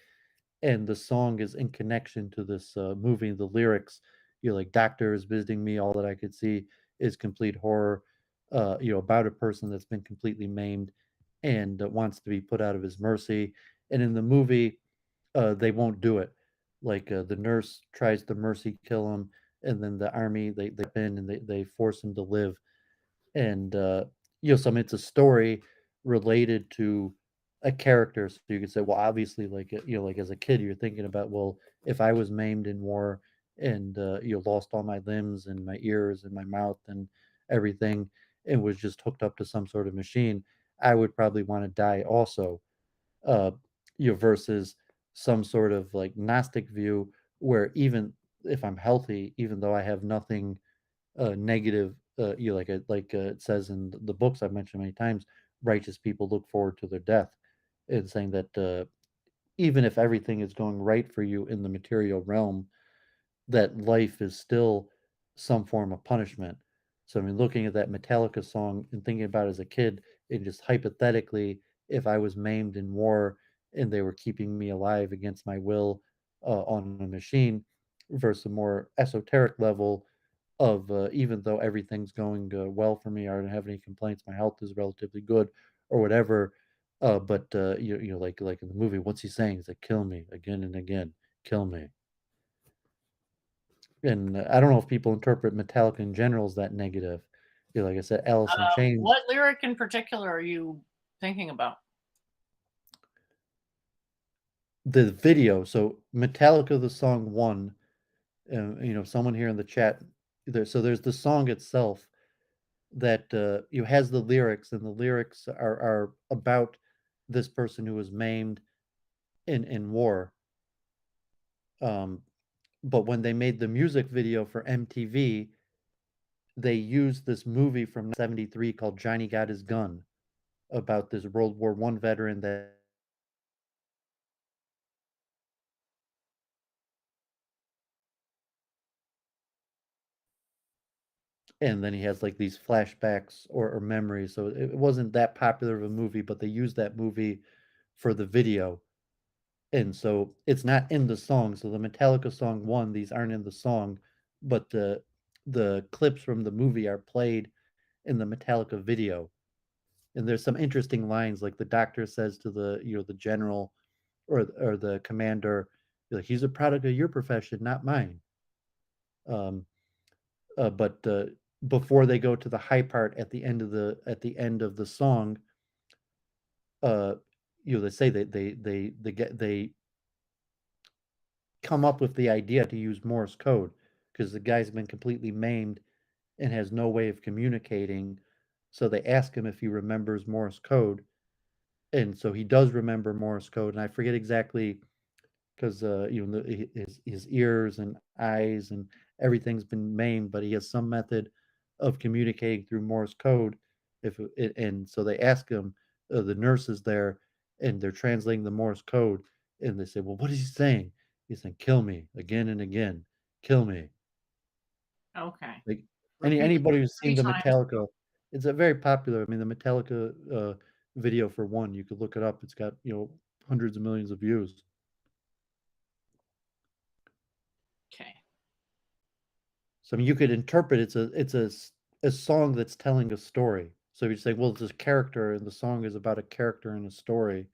Speaker 2: and the song is in connection to this movie. The lyrics, like doctor is visiting me, all that I could see is complete horror. About a person that's been completely maimed and wants to be put out of his mercy. And in the movie, they won't do it. Like the nurse tries to mercy kill him, and then the army they step in and they force him to live. And so I mean, it's a story related to a character. So you could say, well, obviously, like like as a kid, you're thinking about, well, if I was maimed in war and lost all my limbs and my ears and my mouth and everything, and was just hooked up to some sort of machine, I would probably want to die also. uh, versus some sort of like Gnostic view where even if I'm healthy, even though I have nothing negative, it says in the books I've mentioned many times, righteous people look forward to their death, and saying that even if everything is going right for you in the material realm, that life is still some form of punishment. So I mean, looking at that Metallica song and thinking about it as a kid, and just hypothetically, if I was maimed in war and they were keeping me alive against my will on a machine, versus a more esoteric level of even though everything's going well for me, I don't have any complaints, my health is relatively good, or whatever. But like in the movie, what's he saying? He's like, "Kill me again and again, kill me." And I don't know if people interpret Metallica in general as that negative. Like I said, Alice in Chains,
Speaker 1: What lyric in particular are you thinking about?
Speaker 2: the video. So Metallica, the song one. Someone here in the chat. There's the song itself that has the lyrics, and the lyrics are about this person who was maimed in war. Um, but when they made the music video for MTV, they used this movie from 73 called Johnny Got His Gun, about this World War I veteran that and then he has like these flashbacks or memories. So it wasn't that popular of a movie, but they used that movie for the video. And so it's not in the song. So the Metallica song one, these aren't in the song, but the clips from the movie are played in the Metallica video. And there's some interesting lines, like the doctor says to the general or the commander, like, he's a product of your profession, not mine. Um, but before they go to the high part at the end of the song, uh, they say they come up with the idea to use Morse code because the guy's been completely maimed and has no way of communicating. So they ask him if he remembers Morse code, and so he does remember Morse code. And I forget exactly because his ears and eyes and everything's been maimed, but he has some method of communicating through Morse code. And so they ask him, the nurses there, and they're translating the Morse code, and they say, "Well, what is he saying?" He's saying, "Kill me again and again, kill me."
Speaker 1: Okay.
Speaker 2: Like
Speaker 1: Repeat it
Speaker 2: anybody who's seen
Speaker 1: 3
Speaker 2: the
Speaker 1: times.
Speaker 2: Metallica, it's a very popular. I mean, the Metallica video for one, you could look it up. It's got hundreds of millions of views.
Speaker 1: Okay.
Speaker 2: So I mean, you could interpret it's a song that's telling a story. So you say, well, it's a character, and the song is about a character in a story,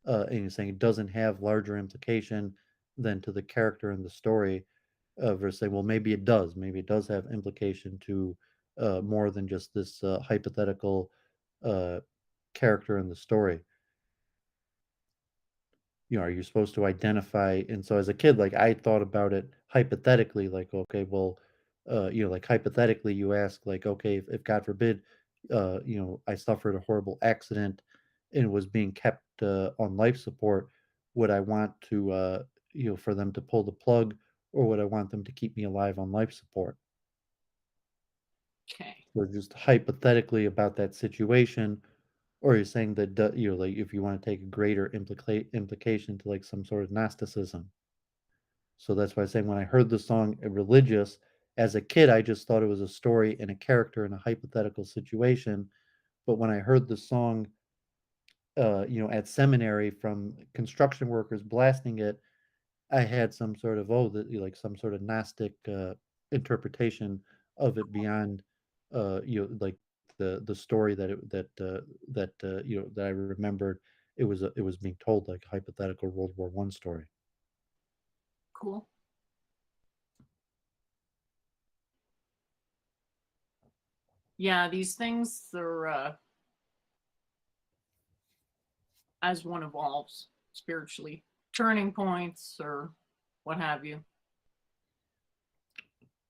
Speaker 2: and you're saying it doesn't have larger implication than to the character in the story. Versus saying, well, maybe it does. Maybe it does have implication to more than just this hypothetical uh, character in the story. are you supposed to identify? And so as a kid, like I thought about it hypothetically, like, okay, well, like hypothetically, you ask, like, okay, if God forbid, I suffered a horrible accident and was being kept on life support, would I want to, for them to pull the plug, or would I want them to keep me alive on life support?
Speaker 1: Okay.
Speaker 2: So just hypothetically about that situation, or you're saying that, like if you want to take a greater implication to like some sort of Gnosticism. So that's why I'm saying when I heard the song Religious, as a kid, I just thought it was a story and a character in a hypothetical situation. But when I heard the song, at seminary from construction workers blasting it, I had some sort of, like some sort of Gnostic interpretation of it beyond, like the story that that I remembered. It was being told like a hypothetical World War I story.
Speaker 1: Cool. Yeah, these things are as one evolves spiritually, turning points or what have you.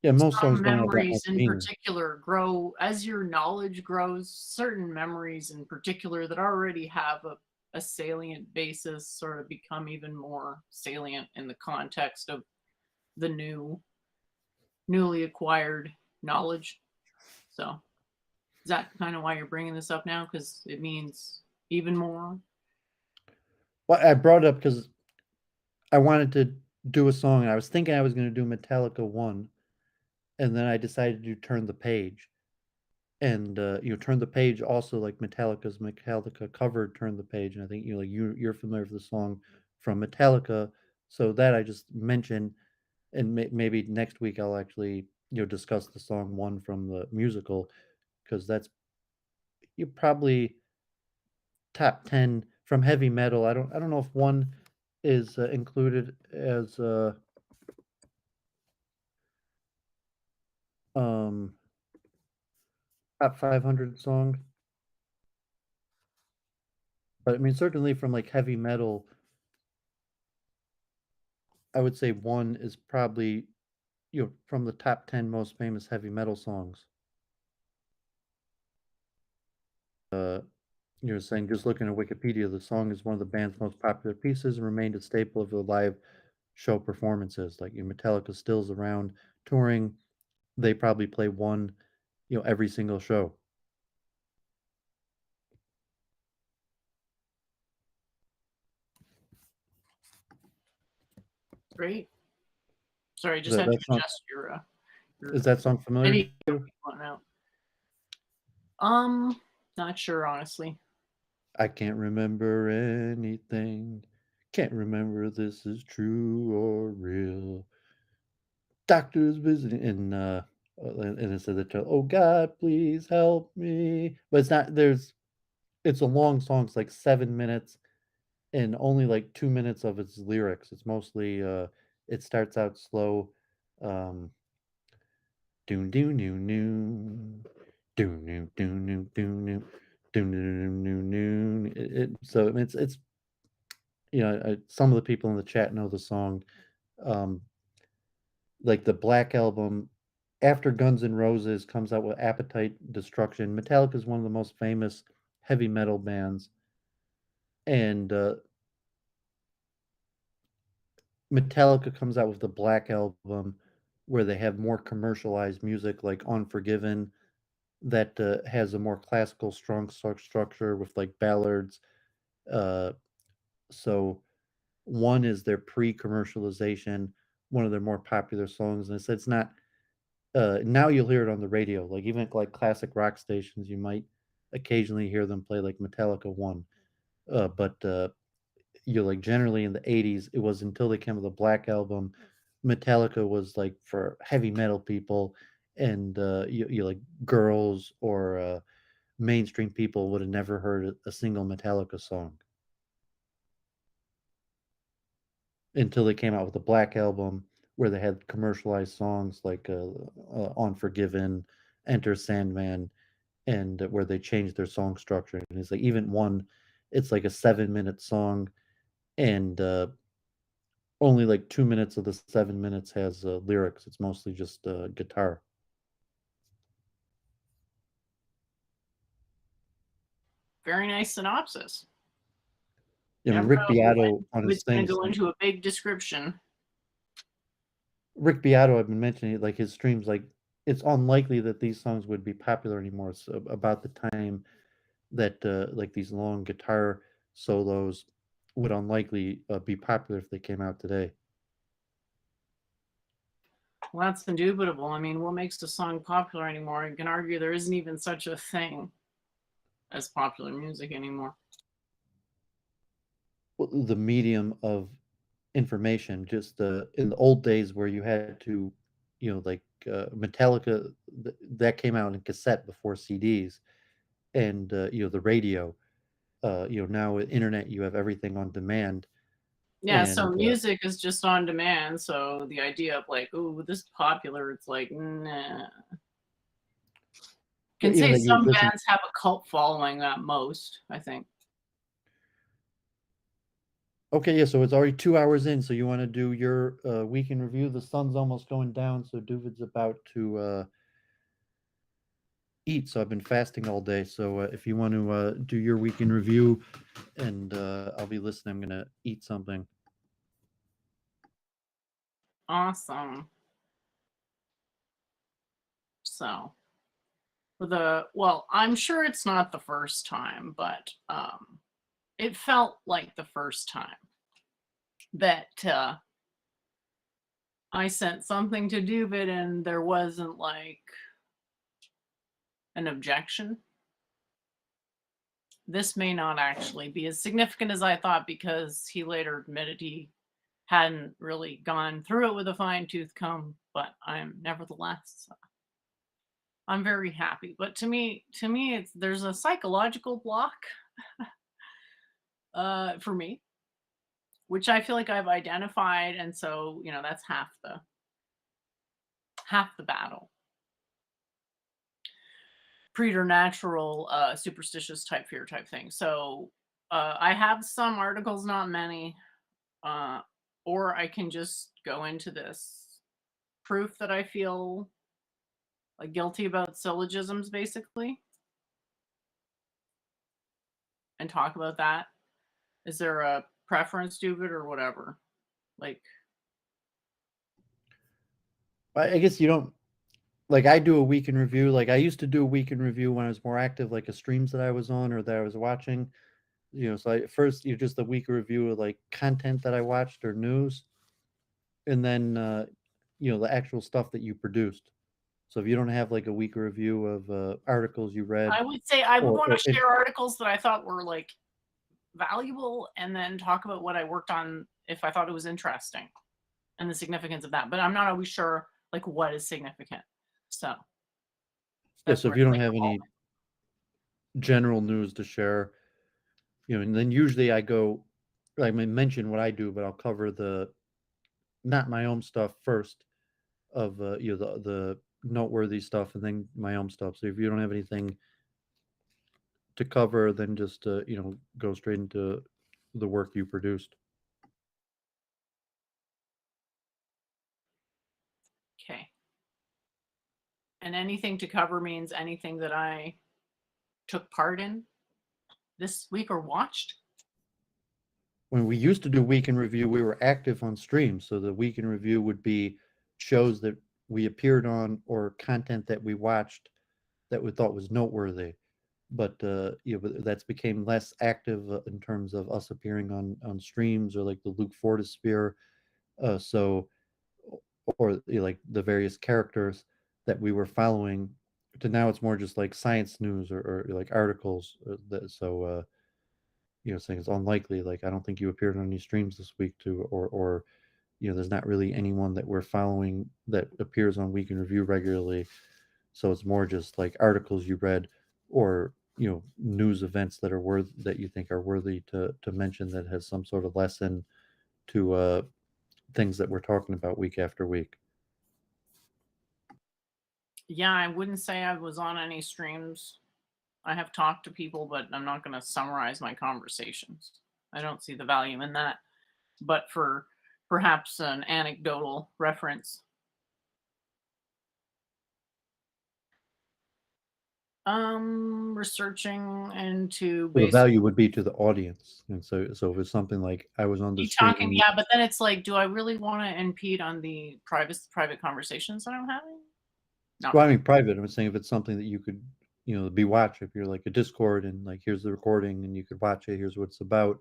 Speaker 2: Yeah, most songs
Speaker 1: Some
Speaker 2: don't have that much
Speaker 1: memories in
Speaker 2: meaning.
Speaker 1: particular grow as your knowledge grows. Certain memories in particular that already have a salient basis sort of become even more salient in the context of the newly acquired knowledge. So is that kind of why you're bringing this up now? Because it means even more.
Speaker 2: Well, I brought it up because I wanted to do a song, and I was thinking I was going to do Metallica one, and then I decided to Turn the Page. And Turn the Page also like Metallica's Metallica covered Turn the Page, and I think you're familiar with the song from Metallica, so that I just mentioned, and maybe next week I'll actually discuss the song one from the musical, because that's you probably top 10 from heavy metal. I don't know if one is included as um top 500 song, but I mean certainly from like heavy metal, I would say one is probably from the top 10 most famous heavy metal songs. Uh, you're saying just looking at Wikipedia, the song is one of the band's most popular pieces and remained a staple of the live show performances. Like Metallica still's around touring, they probably play one, every single show.
Speaker 1: Great. Sorry, I
Speaker 2: Is
Speaker 1: just
Speaker 2: that
Speaker 1: had to
Speaker 2: that song
Speaker 1: adjust your
Speaker 2: is that song familiar
Speaker 1: video
Speaker 2: to you?
Speaker 1: on out. Um, Not sure honestly.
Speaker 2: I can't remember anything. Can't remember this is true or real. Doctors visiting and it said the child, oh God, please help me. But it's not it's a long song, it's like 7 minutes, and only like 2 minutes of its lyrics. It's mostly it starts out slow. Um doon doon doon doon doon doon doon doon doon doon doon doon doon doon. So it's some of the people in the chat know the song. Um like the Black Album, after Guns N' Roses comes out with Appetite Destruction. Metallica is one of the most famous heavy metal bands, and Metallica comes out with the Black Album, where they have more commercialized music, like Unforgiven, that has a more classical, strong structure with like ballads. Uh, so one is their pre-commercialization, one of their more popular songs, and it's not. Now you'll hear it on the radio, like even like classic rock stations, you might occasionally hear them play like Metallica one. But like generally in the '80s, it was until they came with the Black Album, Metallica was like for heavy metal people, and like girls or mainstream people would have never heard a single Metallica song until they came out with the Black Album, where they had commercialized songs like Unforgiven, Enter Sandman, and where they changed their song structure. And it's like even one, it's like a 7 minute song, and only like 2 minutes of the 7 minutes has lyrics. It's mostly just guitar.
Speaker 1: Very nice synopsis.
Speaker 2: I mean,
Speaker 1: Never
Speaker 2: Rick
Speaker 1: know
Speaker 2: Beato
Speaker 1: when
Speaker 2: on his
Speaker 1: it's going to
Speaker 2: things.
Speaker 1: go into a big description.
Speaker 2: Rick Beato, I've been mentioning, like his streams, like it's unlikely that these songs would be popular anymore. So about the time that like these long guitar solos would unlikely be popular if they came out today.
Speaker 1: Well, that's indubitable. I mean, what makes a song popular anymore? You can argue there isn't even such a thing as popular music anymore.
Speaker 2: Well, the medium of information, just in the old days where you had to, like Metallica, that came out in cassette before CDs, and the radio. Now with internet, you have everything on demand,
Speaker 1: Yeah, so
Speaker 2: and
Speaker 1: music is just on demand. So the idea of like, oh, this is popular, it's like, nah. Can say
Speaker 2: that you would
Speaker 1: some
Speaker 2: listen.
Speaker 1: bands have a cult following at most, I think.
Speaker 2: Okay, yeah, so it's already 2 hours in. So you want to do your week in review? The sun's almost going down, so Doovid's about to eat. So I've been fasting all day. So if you want to do your week in review, and I'll be listening. I'm gonna eat something.
Speaker 1: Awesome. So well, I'm sure it's not the first time, but it felt like the first time that I sent something to Doovid and there wasn't like an objection. This may not actually be as significant as I thought because he later admitted he hadn't really gone through it with a fine tooth comb, but I'm nevertheless I'm very happy. But to me it's there's a psychological block for me, which I feel like I've identified, and so, that's half the battle. Preternatural, superstitious type fear type thing. So, I have some articles, not many, uh, or I can just go into this proof that I feel like guilty about syllogisms, basically, and talk about that. Is there a preference to it or whatever? Like,
Speaker 2: I guess you don't like. I do a week in review. Like I used to do a week in review when I was more active, like a streams that I was on or that I was watching. So first you just a week review of like content that I watched or news, and then the actual stuff that you produced. So if you don't have like a week review of articles you read
Speaker 1: I would say I would want
Speaker 2: or
Speaker 1: to share articles that I thought were like valuable and then talk about what I worked on if I thought it was interesting and the significance of that. But I'm not always sure like what is significant. So
Speaker 2: yeah,
Speaker 1: that's
Speaker 2: so
Speaker 1: where
Speaker 2: if you
Speaker 1: it's
Speaker 2: don't
Speaker 1: like
Speaker 2: have any general news to share, and then usually I go, like I mention what I do, but I'll cover the not my own stuff first of the noteworthy stuff and then my own stuff. So if you don't have anything to cover, then just go straight into the work you produced.
Speaker 1: okay. And anything to cover means anything that I took part in this week or watched.
Speaker 2: When we used to do week in review, we were active on stream, so the week in review would be shows that we appeared on or content that we watched that we thought was noteworthy. But but that's became less active in terms of us appearing on streams or like the Luke Fortis sphere. So or like the various characters that we were following to now it's more just like science news or like articles saying it's unlikely, like I don't think you appeared on any streams this week to or there's not really anyone that we're following that appears on week in review regularly, so it's more just like articles you read or news events that are worth that you think are worthy to mention that has some sort of lesson to things that we're talking about week after week.
Speaker 1: Yeah, I wouldn't say I was on any streams. I have talked to people, but I'm not going to summarize my conversations. I don't see the value in that. but for perhaps an anecdotal reference. Researching into
Speaker 2: So the
Speaker 1: basic.
Speaker 2: value would be to the audience, and so if it's something like I was on the
Speaker 1: You
Speaker 2: street
Speaker 1: talking,
Speaker 2: and you,
Speaker 1: yeah, but then it's like, do I really want to impede on the private conversations that I'm having? Not
Speaker 2: well, I
Speaker 1: really.
Speaker 2: mean private. I'm saying if it's something that you could, be watched. If you're like a Discord and like here's the recording and you could watch it. Here's what it's about.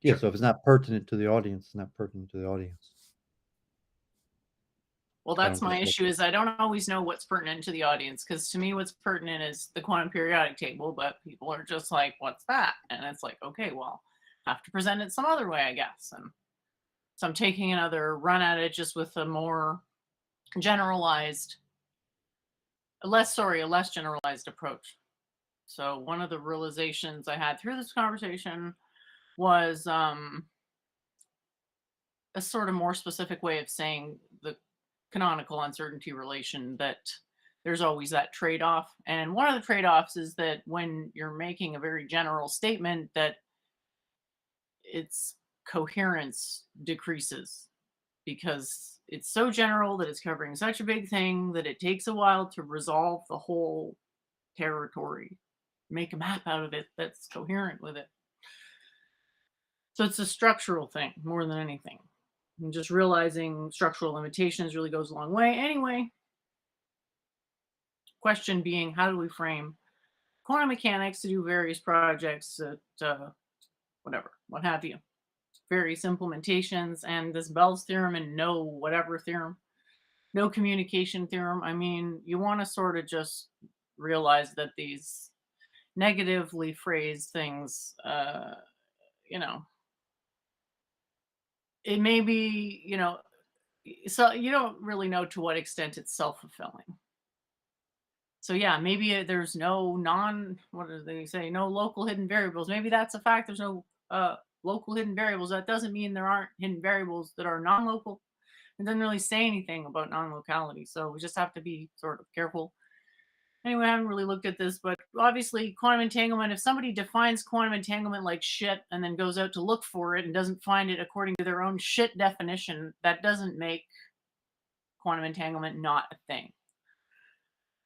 Speaker 2: Yeah.
Speaker 1: Sure.
Speaker 2: So if it's not pertinent to the audience, it's not pertinent to the audience.
Speaker 1: Well,
Speaker 2: I
Speaker 1: that's
Speaker 2: don't
Speaker 1: my
Speaker 2: think
Speaker 1: issue is I don't always know what's pertinent to the audience because to me, what's pertinent is the quantum periodic table, but people are just like, "What's that?" And it's like, okay, well, have to present it some other way, I guess. And so I'm taking another run at it just with a more generalized, a less generalized approach. So one of the realizations I had through this conversation was a sort of more specific way of saying the canonical uncertainty relation that there's always that trade-off. And one of the trade-offs is that when you're making a very general statement that its coherence decreases because it's so general that it's covering such a big thing that it takes a while to resolve the whole territory, make a map out of it that's coherent with it. So it's a structural thing more than anything. And just realizing structural limitations really goes a long way. Anyway, question being, how do we frame quantum mechanics to do various projects at whatever, what have you, various implementations, and this Bell's theorem and no whatever theorem, no communication theorem. I mean, you want to sort of just realize that these negatively phrased things, you know, it may be, so you don't really know to what extent it's self-fulfilling. So yeah, maybe there's no what do they say? No local hidden variables. Maybe that's a fact. There's no local hidden variables. That doesn't mean there aren't hidden variables that are non-local. It doesn't really say anything about non-locality. So we just have to be sort of careful. Anyway, I haven't really looked at this, but obviously quantum entanglement, if somebody defines quantum entanglement like shit and then goes out to look for it and doesn't find it according to their own shit definition, that doesn't make quantum entanglement not a thing.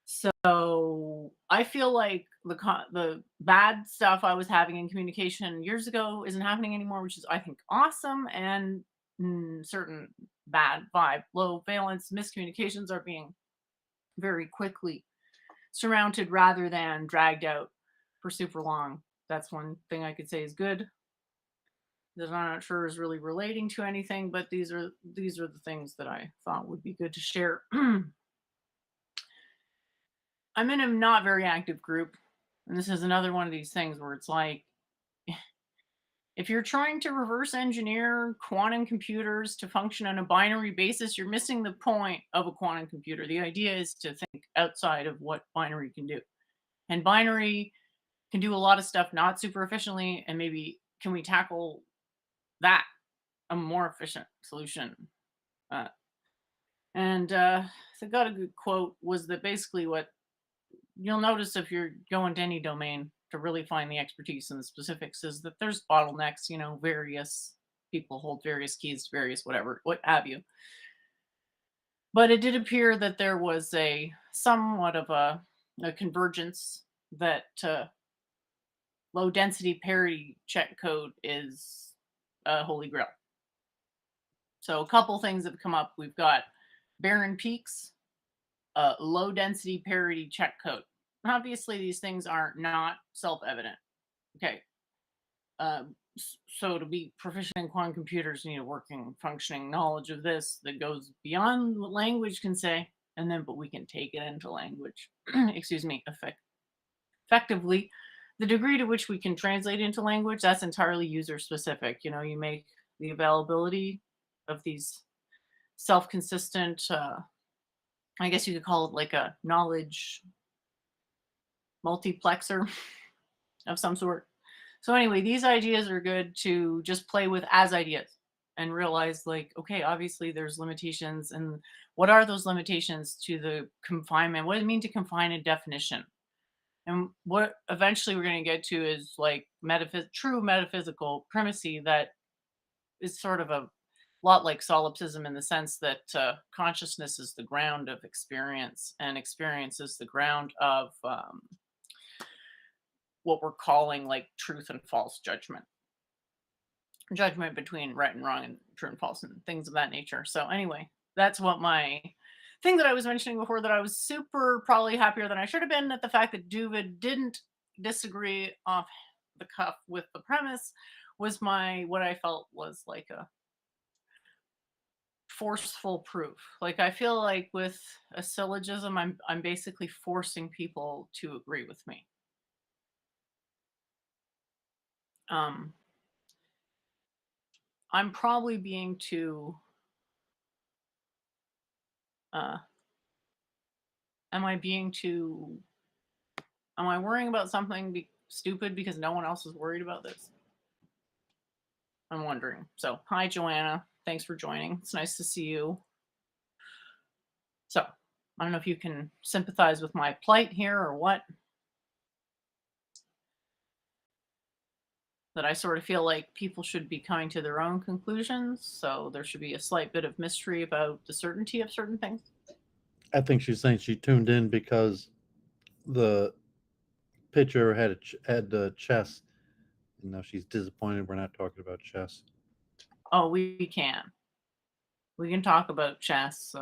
Speaker 1: So I feel like the bad stuff I was having in communication years ago isn't happening anymore, which is I think awesome. And certain bad vibe, low valence miscommunications are being very quickly surmounted rather than dragged out for super long. That's one thing I could say is good. That I'm not sure is really relating to anything, but these are the things that I thought would be good to share. I'm in a not very active group, and this is another one of these things where it's like, if you're trying to reverse engineer quantum computers to function on a binary basis, you're missing the point of a quantum computer. The idea is to think outside of what binary can do. And binary can do a lot of stuff not super efficiently, and maybe can we tackle that a more efficient solution? Uh, and I got a good quote was that basically what you'll notice if you're going to any domain to really find the expertise in the specifics is that there's bottlenecks, various people hold various keys to various whatever, what have you. But it did appear that there was a somewhat of a convergence that low density parity check code is a holy grail. So a couple things have come up. We've got barren peaks, low density parity check code. Obviously, these things are not self-evident. Okay. So to be proficient in quantum computers, you need a working, functioning knowledge of this that goes beyond what language can say, and then but we can take it into language. Excuse me, effectively. The degree to which we can translate into language, that's entirely user specific. You make the availability of these self-consistent, I guess you could call it like a knowledge multiplexer of some sort. So anyway, these ideas are good to just play with as ideas and realize like, okay, obviously there's limitations, and what are those limitations to the confinement? What does it mean to confine a definition? And what eventually we're going to get to is like true metaphysical primacy that is sort of a lot like solipsism in the sense that consciousness is the ground of experience, and experience is the ground of what we're calling like truth and false judgment between right and wrong and true and false and things of that nature. So anyway, that's what my thing that I was mentioning before, that I was super probably happier than I should have been at the fact that Doovid didn't disagree off the cuff with the premise, was my what I felt was like a forceful proof. Like I feel like with a syllogism, I'm basically forcing people to agree with me. Um, I'm probably being too. Uh, am I being too? Am I worrying about something stupid because no one else is worried about this? I'm wondering. So, hi Joanna, thanks for joining. It's nice to see you. So, I don't know if you can sympathize with my plight here or what. That I sort of feel like people should be coming to their own conclusions, so there should be a slight bit of mystery about the certainty of certain things.
Speaker 2: I think she's saying she tuned in because the pitcher had chess, and now she's disappointed we're not talking about chess.
Speaker 1: Oh, we can. We can talk about chess.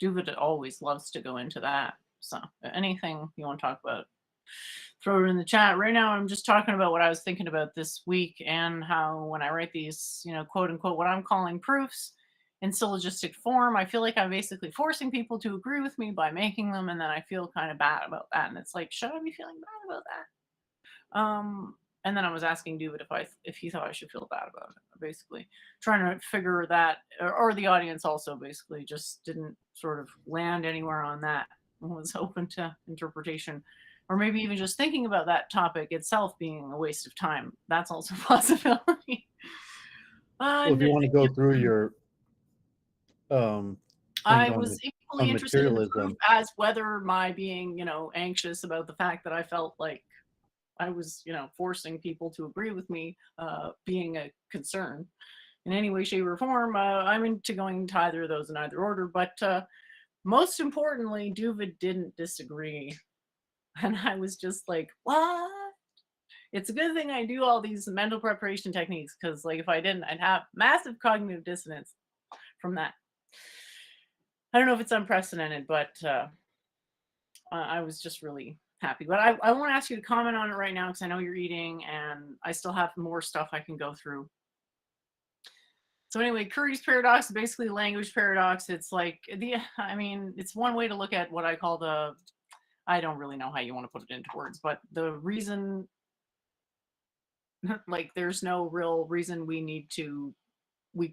Speaker 1: Doovid always loves to go into that. So anything you want to talk about, throw it in the chat. Right now, I'm just talking about what I was thinking about this week, and how when I write these, quote unquote, what I'm calling proofs in syllogistic form, I feel like I'm basically forcing people to agree with me by making them, and then I feel kind of bad about that. And it's like, should I be feeling bad about that? And then I was asking David if he thought I should feel bad about it. Basically, trying to figure that, or the audience also basically just didn't sort of land anywhere on that. And was open to interpretation, or maybe even just thinking about that topic itself being a waste of time. That's also a possibility.
Speaker 2: Well, if
Speaker 1: And
Speaker 2: you want to go through your thing
Speaker 1: I
Speaker 2: on
Speaker 1: was equally
Speaker 2: on
Speaker 1: interested in the proof
Speaker 2: materialism,
Speaker 1: as whether my being, anxious about the fact that I felt like I was, forcing people to agree with me, being a concern in any way, shape, or form. I'm into going to either of those in either order. But most importantly, Doovid didn't disagree. And I was just like, what? It's a good thing I do all these mental preparation techniques, because, like, if I didn't, I'd have massive cognitive dissonance from that. I don't know if it's unprecedented, but I was just really happy. But I won't ask you to comment on it right now because I know you're eating and I still have more stuff I can go through. So anyway, Curry's paradox is basically language paradox. It's like it's one way to look at what I call I don't really know how you want to put it into words, but the reason, like, there's no real reason we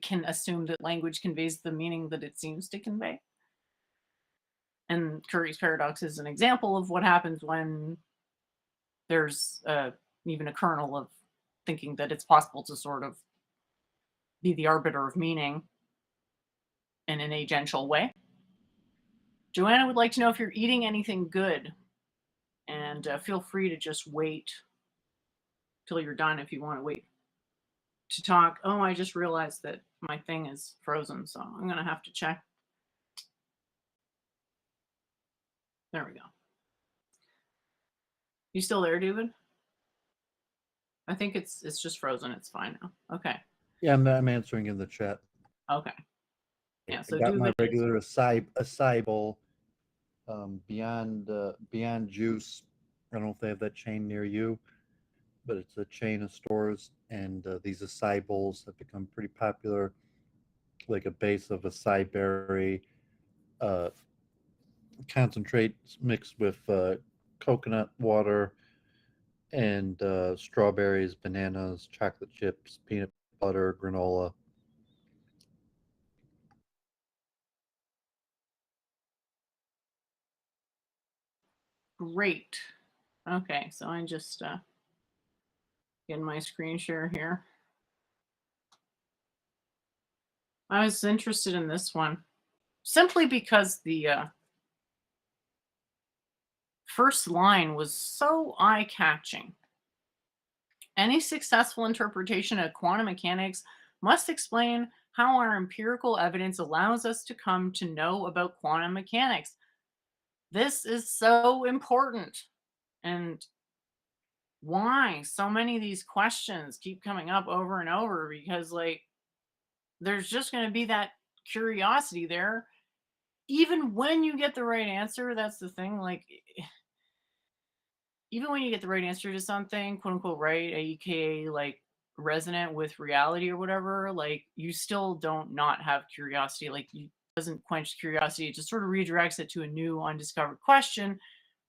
Speaker 1: can assume that language conveys the meaning that it seems to convey. And Curry's paradox is an example of what happens when there's even a kernel of thinking that it's possible to sort of be the arbiter of meaning in an agential way. Joanna would like to know if you're eating anything good, and feel free to just wait till you're done if you want to wait to talk. Oh, I just realized that my thing is frozen, so I'm going to have to check. There we go. You still there, David? I think it's just frozen. It's fine now. Okay.
Speaker 2: yeah, I'm answering in the chat.
Speaker 1: Okay. Yeah. So
Speaker 2: I got my
Speaker 1: David
Speaker 2: regular acai bowl, Beyond Juice. I don't know if they have that chain near you, but it's a chain of stores, and these acai bowls have become pretty popular, like a base of acai berry uh, concentrate mixed with coconut water and strawberries, bananas, chocolate chips, peanut butter, granola.
Speaker 1: Great. Okay, so I'm just getting my screen share here. I was interested in this one simply because the first line was so eye-catching. Any successful interpretation of quantum mechanics must explain how our empirical evidence allows us to come to know about quantum mechanics. This is so important. And why so many of these questions keep coming up over and over, because like there's just going to be that curiosity there even when you get the right answer. That's the thing, like even when you get the right answer to something, quote unquote, right, aka like resonant with reality or whatever, like you still don't not have curiosity. Like you doesn't quench curiosity, it just sort of redirects it to a new undiscovered question.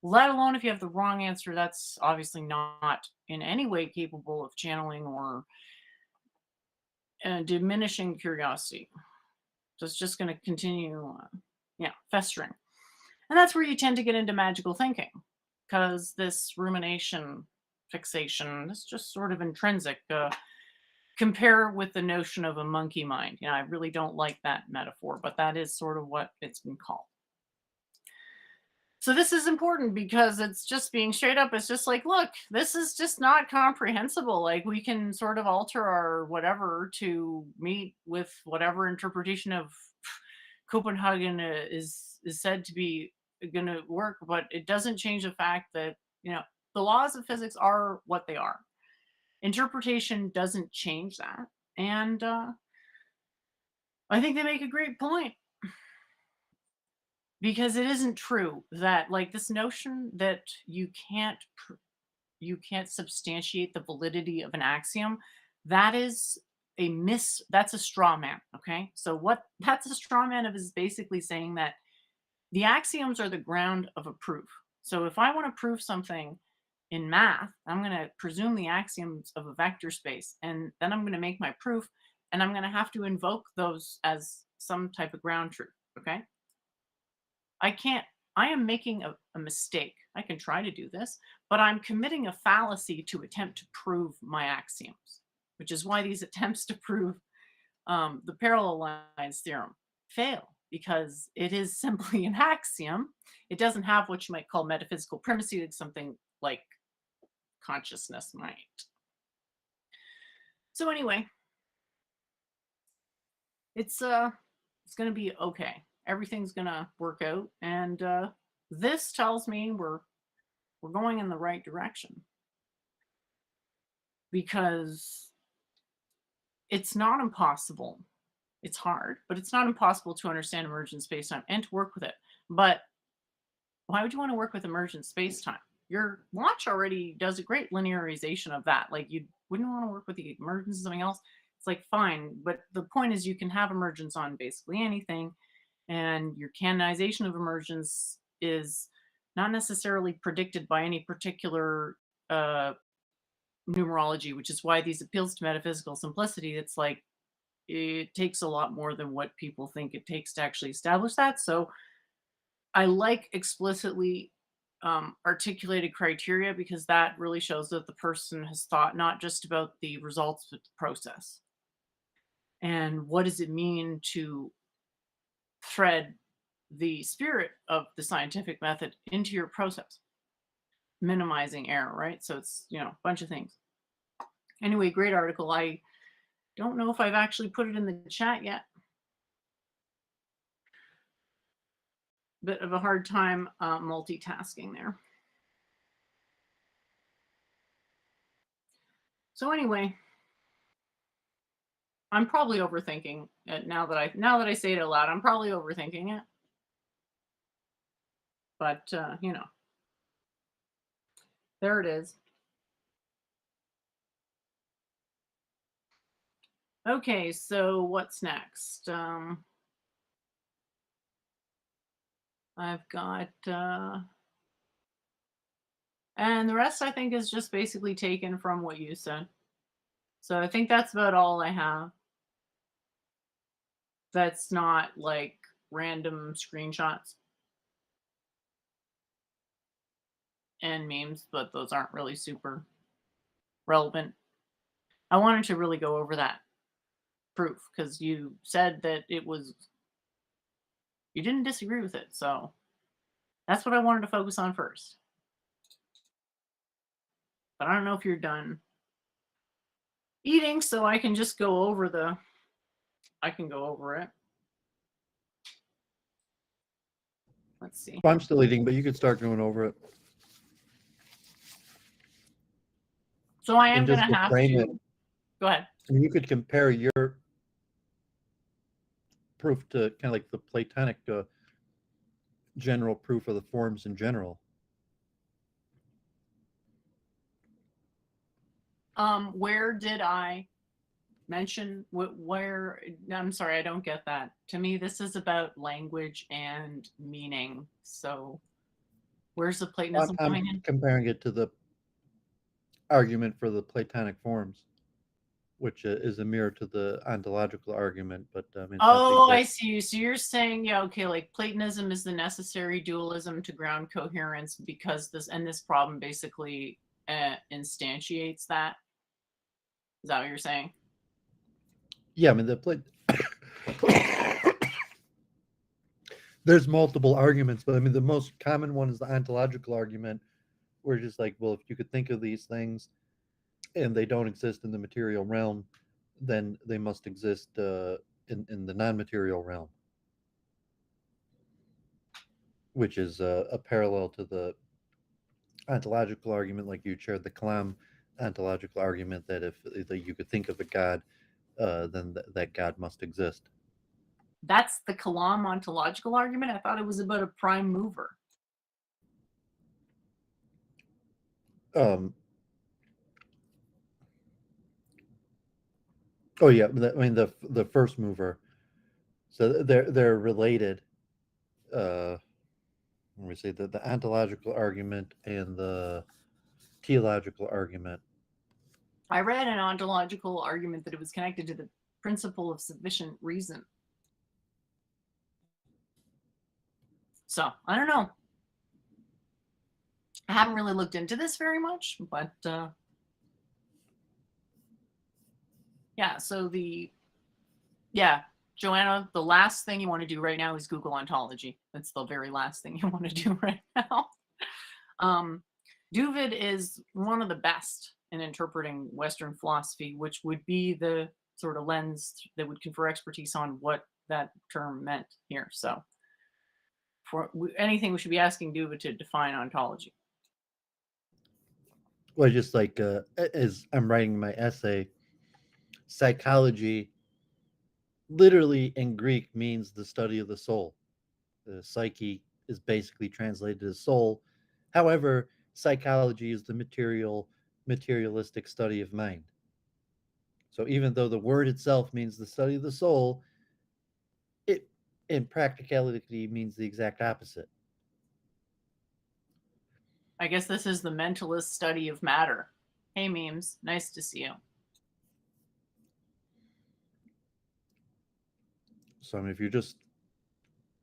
Speaker 1: Let alone if you have the wrong answer, that's obviously not in any way capable of channeling or diminishing curiosity. So it's just going to continue, yeah, festering. And that's where you tend to get into magical thinking, because this rumination fixation is just sort of intrinsic. Compare with the notion of a monkey mind. I really don't like that metaphor, but that is sort of what it's been called. So this is important because it's just being straight up. It's just like, look, this is just not comprehensible. Like we can sort of alter our whatever to meet with whatever interpretation of Copenhagen is said to be going to work, but it doesn't change the fact that the laws of physics are what they are. Interpretation doesn't change that, and I think they make a great point, because it isn't true that like this notion that you can't substantiate the validity of an axiom. That is that's a straw man. Okay, so what that's a straw man of is basically saying that the axioms are the ground of a proof. So if I want to prove something in math, I'm going to presume the axioms of a vector space, and then I'm going to make my proof, and I'm going to have to invoke those as some type of ground truth. Okay, I can't, I am making a mistake. I can try to do this, but I'm committing a fallacy to attempt to prove my axioms, which is why these attempts to prove the parallel lines theorem fail, because it is simply an axiom. It doesn't have what you might call metaphysical primacy, like something like consciousness might. So anyway, it's going to be okay. Everything's going to work out, and this tells me we're going in the right direction, because it's not impossible. It's hard, but it's not impossible to understand emergent spacetime and to work with it. But why would you want to work with emergent spacetime? Your watch already does a great linearization of that. Like you wouldn't want to work with the emergence of something else. It's like fine, but the point is you can have emergence on basically anything, and your canonization of emergence is not necessarily predicted by any particular uh, numerology, which is why these appeals to metaphysical simplicity. It's like it takes a lot more than what people think it takes to actually establish that. So I like explicitly articulated criteria, because that really shows that the person has thought not just about the results, but the process. And what does it mean to thread the spirit of the scientific method into your process? Minimizing error, right? So it's, a bunch of things. Anyway, great article. I don't know if I've actually put it in the chat yet. Bit of a hard time multitasking there. So anyway, I'm probably overthinking it now that I say it out loud. I'm probably overthinking it, but there it is. Okay, so what's next? I've got and the rest I think is just basically taken from what you said. So I think that's about all I have. That's not like random screenshots and memes, but those aren't really super relevant. I wanted to really go over that proof because you said that you didn't disagree with it. So that's what I wanted to focus on first. But I don't know if you're done eating, so I can just go over the. I can go over it. Let's see.
Speaker 2: I'm still eating, but you could start going over it
Speaker 1: So I am
Speaker 2: and
Speaker 1: going
Speaker 2: just
Speaker 1: to
Speaker 2: to
Speaker 1: have
Speaker 2: frame it.
Speaker 1: to go ahead.
Speaker 2: I mean, you could compare your proof to kind of like the Platonic general proof of the forms in general.
Speaker 1: Where did I mention where? I'm sorry, I don't get that. To me, this is about language and meaning. So where's the Platonism
Speaker 2: I'm
Speaker 1: coming in?
Speaker 2: comparing it to the argument for the Platonic forms, which is a mirror to the ontological argument, but it's not the
Speaker 1: Oh, I
Speaker 2: exact.
Speaker 1: see. So you're saying, yeah, okay, like Platonism is the necessary dualism to ground coherence because this problem basically instantiates that. Is that what you're saying?
Speaker 2: Yeah, I mean there's multiple arguments, but I mean the most common one is the ontological argument, where it's just like, well, if you could think of these things and they don't exist in the material realm, then they must exist in the non-material realm, which is a parallel to the ontological argument, like you shared the Kalam ontological argument that if that you could think of a god, then that god must exist.
Speaker 1: That's the Kalam ontological argument. I thought it was about a prime mover.
Speaker 2: Um, oh yeah, I mean the first mover. So they're related. Let me see the ontological argument and the teleological argument.
Speaker 1: I read an ontological argument that it was connected to the principle of sufficient reason. So I don't know. I haven't really looked into this very much, but yeah. So Joanna, the last thing you want to do right now is Google ontology. That's the very last thing you want to do right now. Doovid is one of the best in interpreting Western philosophy, which would be the sort of lens that would confer expertise on what that term meant here. So for anything, we should be asking Doovid to define ontology.
Speaker 2: Well, just like as I'm writing my essay, psychology literally in Greek means the study of the soul. The psyche is basically translated as soul. However, psychology is the materialistic study of mind. So even though the word itself means the study of the soul, it in practicality means the exact opposite.
Speaker 1: I guess this is the mentalist study of matter. Hey, memes, nice to see you.
Speaker 2: So I mean, if you're just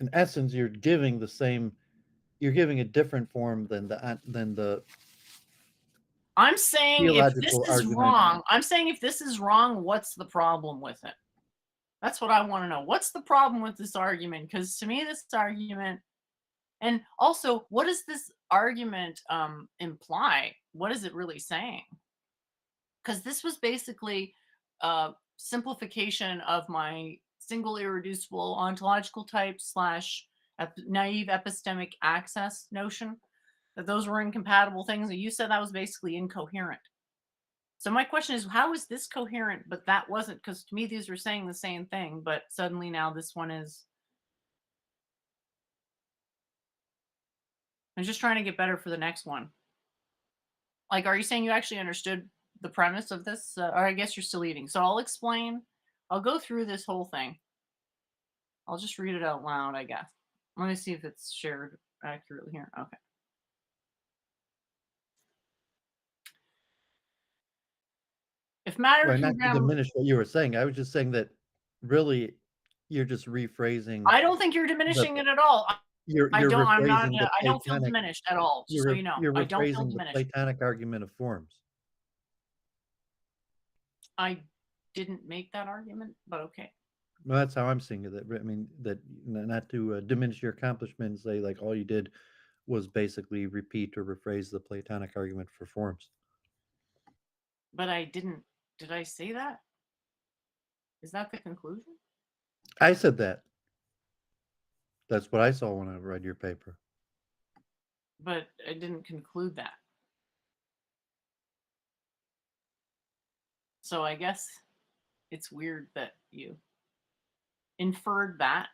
Speaker 2: in essence, you're giving a different form than the
Speaker 1: I'm saying if this
Speaker 2: theological
Speaker 1: is
Speaker 2: argument.
Speaker 1: wrong, I'm saying if this is wrong, what's the problem with it? That's what I want to know. What's the problem with this argument? Because to me, this argument, and also, what does this argument imply? What is it really saying? Because this was basically a simplification of my single irreducible ontological type slash naive epistemic access notion, that those were incompatible things. And you said that was basically incoherent. So my question is, how is this coherent, but that wasn't? Because to me, these were saying the same thing, but suddenly now this one is. I'm just trying to get better for the next one. Like, are you saying you actually understood the premise of this? Or I guess you're still eating. So I'll explain. I'll go through this whole thing. I'll just read it out loud, I guess. Let me see if it's shared accurately here. Okay. If matter
Speaker 2: Right,
Speaker 1: can
Speaker 2: not to
Speaker 1: ground,
Speaker 2: diminish what you were saying. I was just saying that really you're just rephrasing
Speaker 1: I don't think you're
Speaker 2: the
Speaker 1: diminishing it at all. I
Speaker 2: you're
Speaker 1: don't. I'm not.
Speaker 2: rephrasing the
Speaker 1: I don't feel
Speaker 2: Platonic
Speaker 1: diminished at all. Just so you know,
Speaker 2: you're
Speaker 1: I don't feel
Speaker 2: rephrasing the
Speaker 1: diminished.
Speaker 2: Platonic argument of forms.
Speaker 1: I didn't make that argument, but okay.
Speaker 2: Well, that's how I'm seeing it. That I mean, that not to diminish your accomplishment, say like all you did was basically repeat or rephrase the Platonic argument for forms.
Speaker 1: But I didn't. Did I say that? Is that the conclusion?
Speaker 2: I said that. That's what I saw when I read your paper.
Speaker 1: But I didn't conclude that. So I guess it's weird that you inferred that.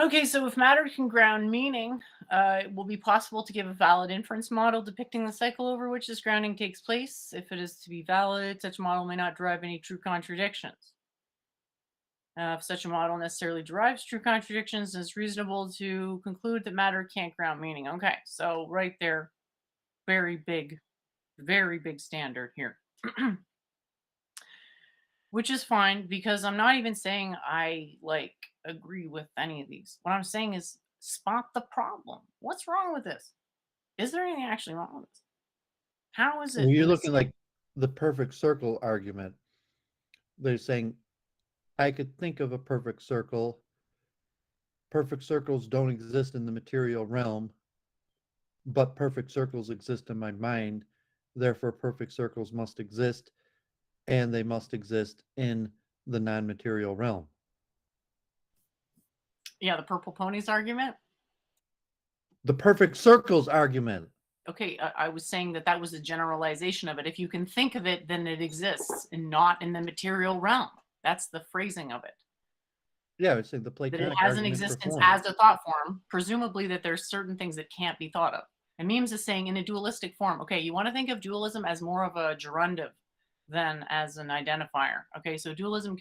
Speaker 1: Okay, so if matter can ground meaning, it will be possible to give a valid inference model depicting the cycle over which this grounding takes place. If it is to be valid, such a model may not derive any true contradictions. If such a model necessarily derives true contradictions, it's reasonable to conclude that matter can't ground meaning. Okay, so right there, very big standard here. Which is fine because I'm not even saying I like agree with any of these. What I'm saying is spot the problem. What's wrong with this? Is there anything actually wrong with this? How is
Speaker 2: Well,
Speaker 1: it
Speaker 2: you're
Speaker 1: in the
Speaker 2: looking like the perfect circle argument. They're saying, I could think of a perfect circle. Perfect circles don't exist in the material realm, but perfect circles exist in my mind. Therefore, perfect circles must exist, and they must exist in the non material realm.
Speaker 1: the purple ponies argument?
Speaker 2: The perfect circles argument.
Speaker 1: Okay, I was saying that was a generalization of it. If you can think of it, then it exists and not in the material realm. That's the phrasing of it.
Speaker 2: Yeah, I would say the
Speaker 1: That it
Speaker 2: Platonic
Speaker 1: has an
Speaker 2: argument
Speaker 1: existence
Speaker 2: performed.
Speaker 1: as a thought form, presumably that there's certain things that can't be thought of. And Memes is saying in a dualistic form, okay, you want to think of dualism as more of a gerundive than as an identifier. Okay, so dualism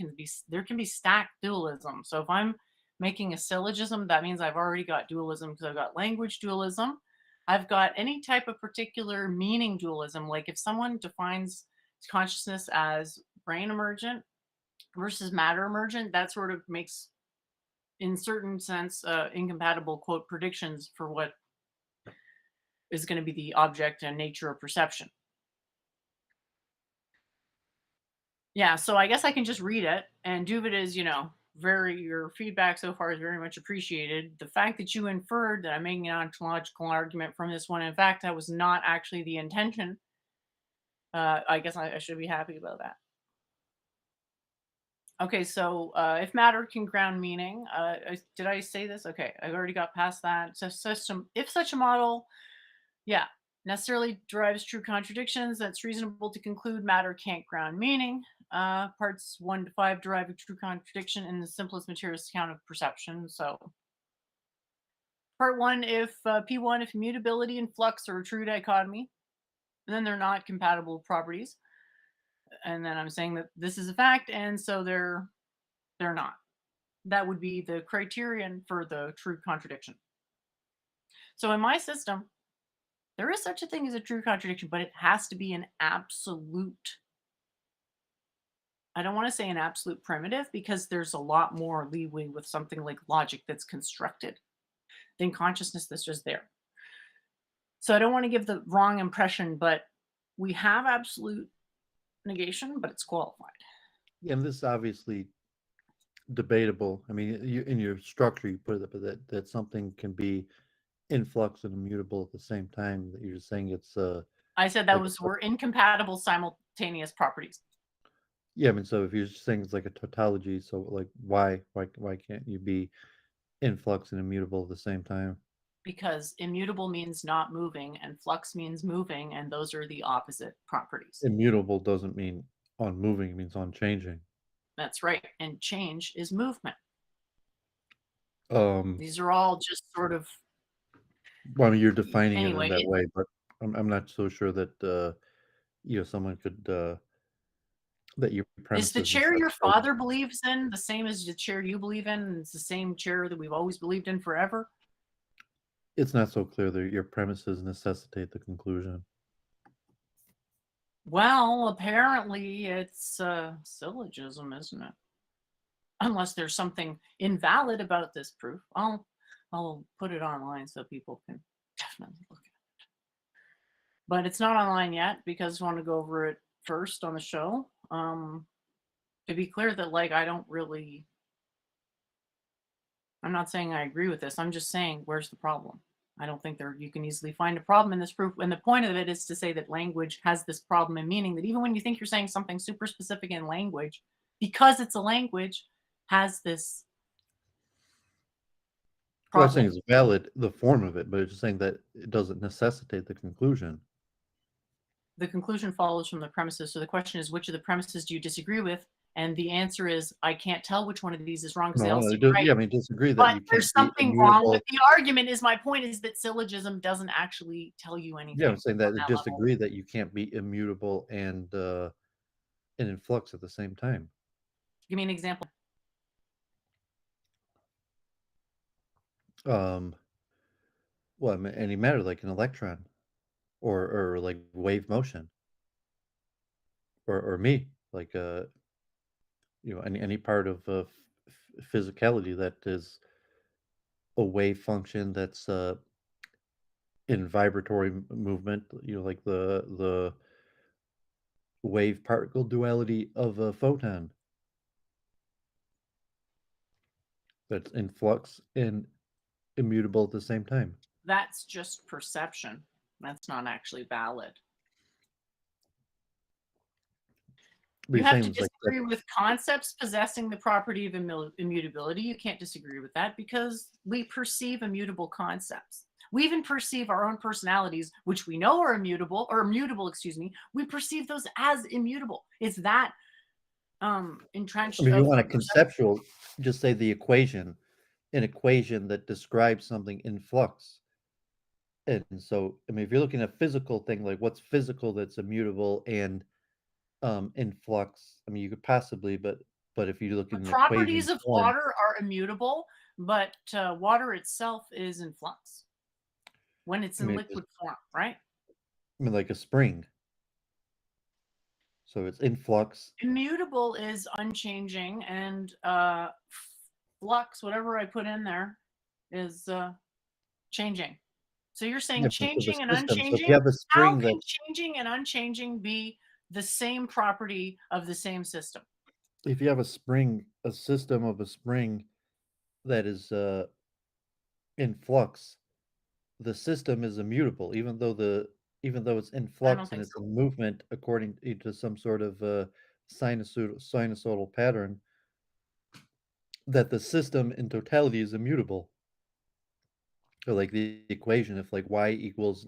Speaker 1: there can be stacked dualism. So if I'm making a syllogism, that means I've already got dualism because I've got language dualism. I've got any type of particular meaning dualism. Like if someone defines consciousness as brain emergent versus matter emergent, that sort of makes in certain sense incompatible quote predictions for what is going to be the object and nature of perception. Yeah, so I guess I can just read it. And Doovid is, your feedback so far is very much appreciated. The fact that you inferred that I'm making an ontological argument from this one, in fact, that was not actually the intention. I guess I should be happy about that. Okay, so if matter can ground meaning, did I say this? Okay, I already got past that. So system, if such a model, necessarily derives true contradictions, that's reasonable to conclude matter can't ground meaning. Parts 1 to 5 derive a true contradiction in the simplest materialist account of perception. So part 1, if P1, if immutability and flux are a true dichotomy, then they're not compatible properties. And then I'm saying that this is a fact, and so they're not. That would be the criterion for the true contradiction. So in my system, there is such a thing as a true contradiction, but it has to be an absolute. I don't want to say an absolute primitive because there's a lot more leeway with something like logic that's constructed than consciousness that's just there. So I don't want to give the wrong impression, but we have absolute negation, but it's qualified.
Speaker 2: Yeah, and this is obviously debatable. I mean, in your structure, you put it that something can be in flux and immutable at the same time. That you're just saying it's
Speaker 1: I said that
Speaker 2: like
Speaker 1: were incompatible simultaneous properties.
Speaker 2: yeah. I mean, so if you're just saying it's like a tautology, so like why can't you be in flux and immutable at the same time?
Speaker 1: Because immutable means not moving and flux means moving, and those are the opposite properties.
Speaker 2: Immutable doesn't mean on moving; it means on changing.
Speaker 1: That's right. And change is movement.
Speaker 2: Um,
Speaker 1: These are all just sort of
Speaker 2: well, I mean, you're defining it in
Speaker 1: anyway.
Speaker 2: that way, but I'm not so sure that someone could that your
Speaker 1: Is the
Speaker 2: premises
Speaker 1: chair your
Speaker 2: necessitate.
Speaker 1: father believes in the same as the chair you believe in? And it's the same chair that we've always believed in forever?
Speaker 2: It's not so clear that your premises necessitate the conclusion.
Speaker 1: Well, apparently it's a syllogism, isn't it? Unless there's something invalid about this proof. I'll put it online so people can definitely look at it. But it's not online yet because I want to go over it first on the show. To be clear that I'm not saying I agree with this. I'm just saying where's the problem? I don't think there you can easily find a problem in this proof. And the point of it is to say that language has this problem in meaning that even when you think you're saying something super specific in language, because it's a language, has this
Speaker 2: Well, I'm saying
Speaker 1: problem.
Speaker 2: it's valid, the form of it, but it's just saying that it doesn't necessitate the conclusion.
Speaker 1: The conclusion follows from the premises. So the question is, which of the premises do you disagree with? And the answer is, I can't tell which one of these is wrong because they all
Speaker 2: No,
Speaker 1: seem
Speaker 2: it does,
Speaker 1: right.
Speaker 2: yeah, I mean, disagree that
Speaker 1: But
Speaker 2: you can't
Speaker 1: there's
Speaker 2: be
Speaker 1: something wrong with
Speaker 2: immutable.
Speaker 1: the argument. Is my point is that syllogism doesn't actually tell you
Speaker 2: Yeah,
Speaker 1: anything
Speaker 2: I'm saying
Speaker 1: on
Speaker 2: that
Speaker 1: that level.
Speaker 2: disagree that you can't be immutable and in flux at the same time.
Speaker 1: Give me an example.
Speaker 2: Um, well, I mean, any matter like an electron or like wave motion or me, like any part of physicality that is a wave function that's in vibratory movement, like the wave particle duality of a photon that's in flux and immutable at the same time.
Speaker 1: That's just perception. That's not actually valid.
Speaker 2: But
Speaker 1: You
Speaker 2: you're
Speaker 1: have
Speaker 2: saying
Speaker 1: to
Speaker 2: it's like that.
Speaker 1: disagree with concepts possessing the property of immutability. You can't disagree with that because we perceive immutable concepts. We even perceive our own personalities, which we know are immutable or mutable, excuse me. We perceive those as immutable. It's that
Speaker 2: I
Speaker 1: entrenched
Speaker 2: mean, if you
Speaker 1: of
Speaker 2: want
Speaker 1: a
Speaker 2: a
Speaker 1: perception.
Speaker 2: conceptual, just say the equation, an equation that describes something in flux. And so, I mean, if you're looking at a physical thing, like what's physical that's immutable and in flux, I mean, you could possibly, but if you look
Speaker 1: The
Speaker 2: in an
Speaker 1: properties
Speaker 2: equation
Speaker 1: of
Speaker 2: form,
Speaker 1: water are immutable, but water itself is in flux when it's
Speaker 2: I
Speaker 1: in
Speaker 2: mean,
Speaker 1: liquid form, right?
Speaker 2: like a spring, so it's in flux.
Speaker 1: Immutable is unchanging, and flux, whatever I put in there, is changing. So you're saying
Speaker 2: If of a
Speaker 1: changing and
Speaker 2: system. So if you
Speaker 1: unchanging?
Speaker 2: have a
Speaker 1: How
Speaker 2: spring that,
Speaker 1: can changing and unchanging be the same property of the same system?
Speaker 2: if you have a system of a spring that is in flux, the system is immutable, even though it's in
Speaker 1: I don't
Speaker 2: flux and
Speaker 1: think
Speaker 2: it's
Speaker 1: so.
Speaker 2: in movement according to some sort of sinusoidal pattern, that the system in totality is immutable. So like the equation, if like y equals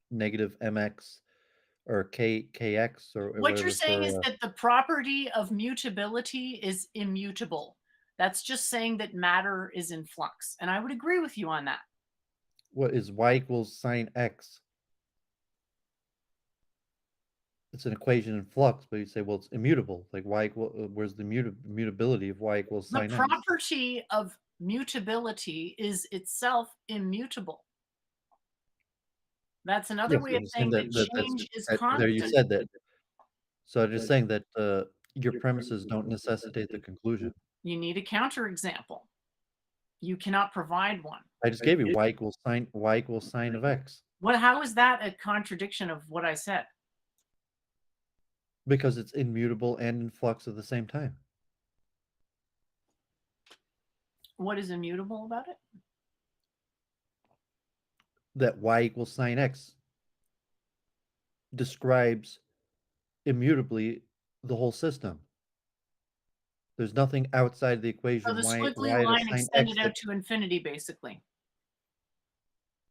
Speaker 2: negative mx or kx or
Speaker 1: What you're
Speaker 2: whatever
Speaker 1: saying is
Speaker 2: for
Speaker 1: that the property of mutability is immutable. That's just saying that matter is in flux. And I would agree with you on that.
Speaker 2: what is y equals sine x. It's an equation in flux, but you say, well, it's immutable. Like y equal, where's the mutability of y equals
Speaker 1: The
Speaker 2: sine x?
Speaker 1: property of mutability is itself immutable. That's another
Speaker 2: Yes,
Speaker 1: way of
Speaker 2: I'm saying
Speaker 1: saying that
Speaker 2: that's
Speaker 1: change is
Speaker 2: there. You
Speaker 1: constant.
Speaker 2: said that. So I'm just saying that your premises don't necessitate the conclusion.
Speaker 1: You need a counterexample. You cannot provide one.
Speaker 2: I just gave you y equals sine of x
Speaker 1: What how is that a contradiction of what I said?
Speaker 2: because it's immutable and in flux at the same time.
Speaker 1: What is immutable about it?
Speaker 2: That y equals sine x describes immutably the whole system. There's nothing outside the
Speaker 1: So
Speaker 2: equation
Speaker 1: the squiggly
Speaker 2: y at a
Speaker 1: line
Speaker 2: sine x
Speaker 1: extended
Speaker 2: that,
Speaker 1: out to infinity, basically.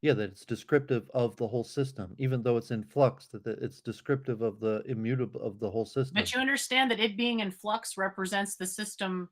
Speaker 2: yeah, that it's descriptive of the whole system, even though it's in flux, it's descriptive of the immutable of the whole system.
Speaker 1: But you understand that it being in flux represents the system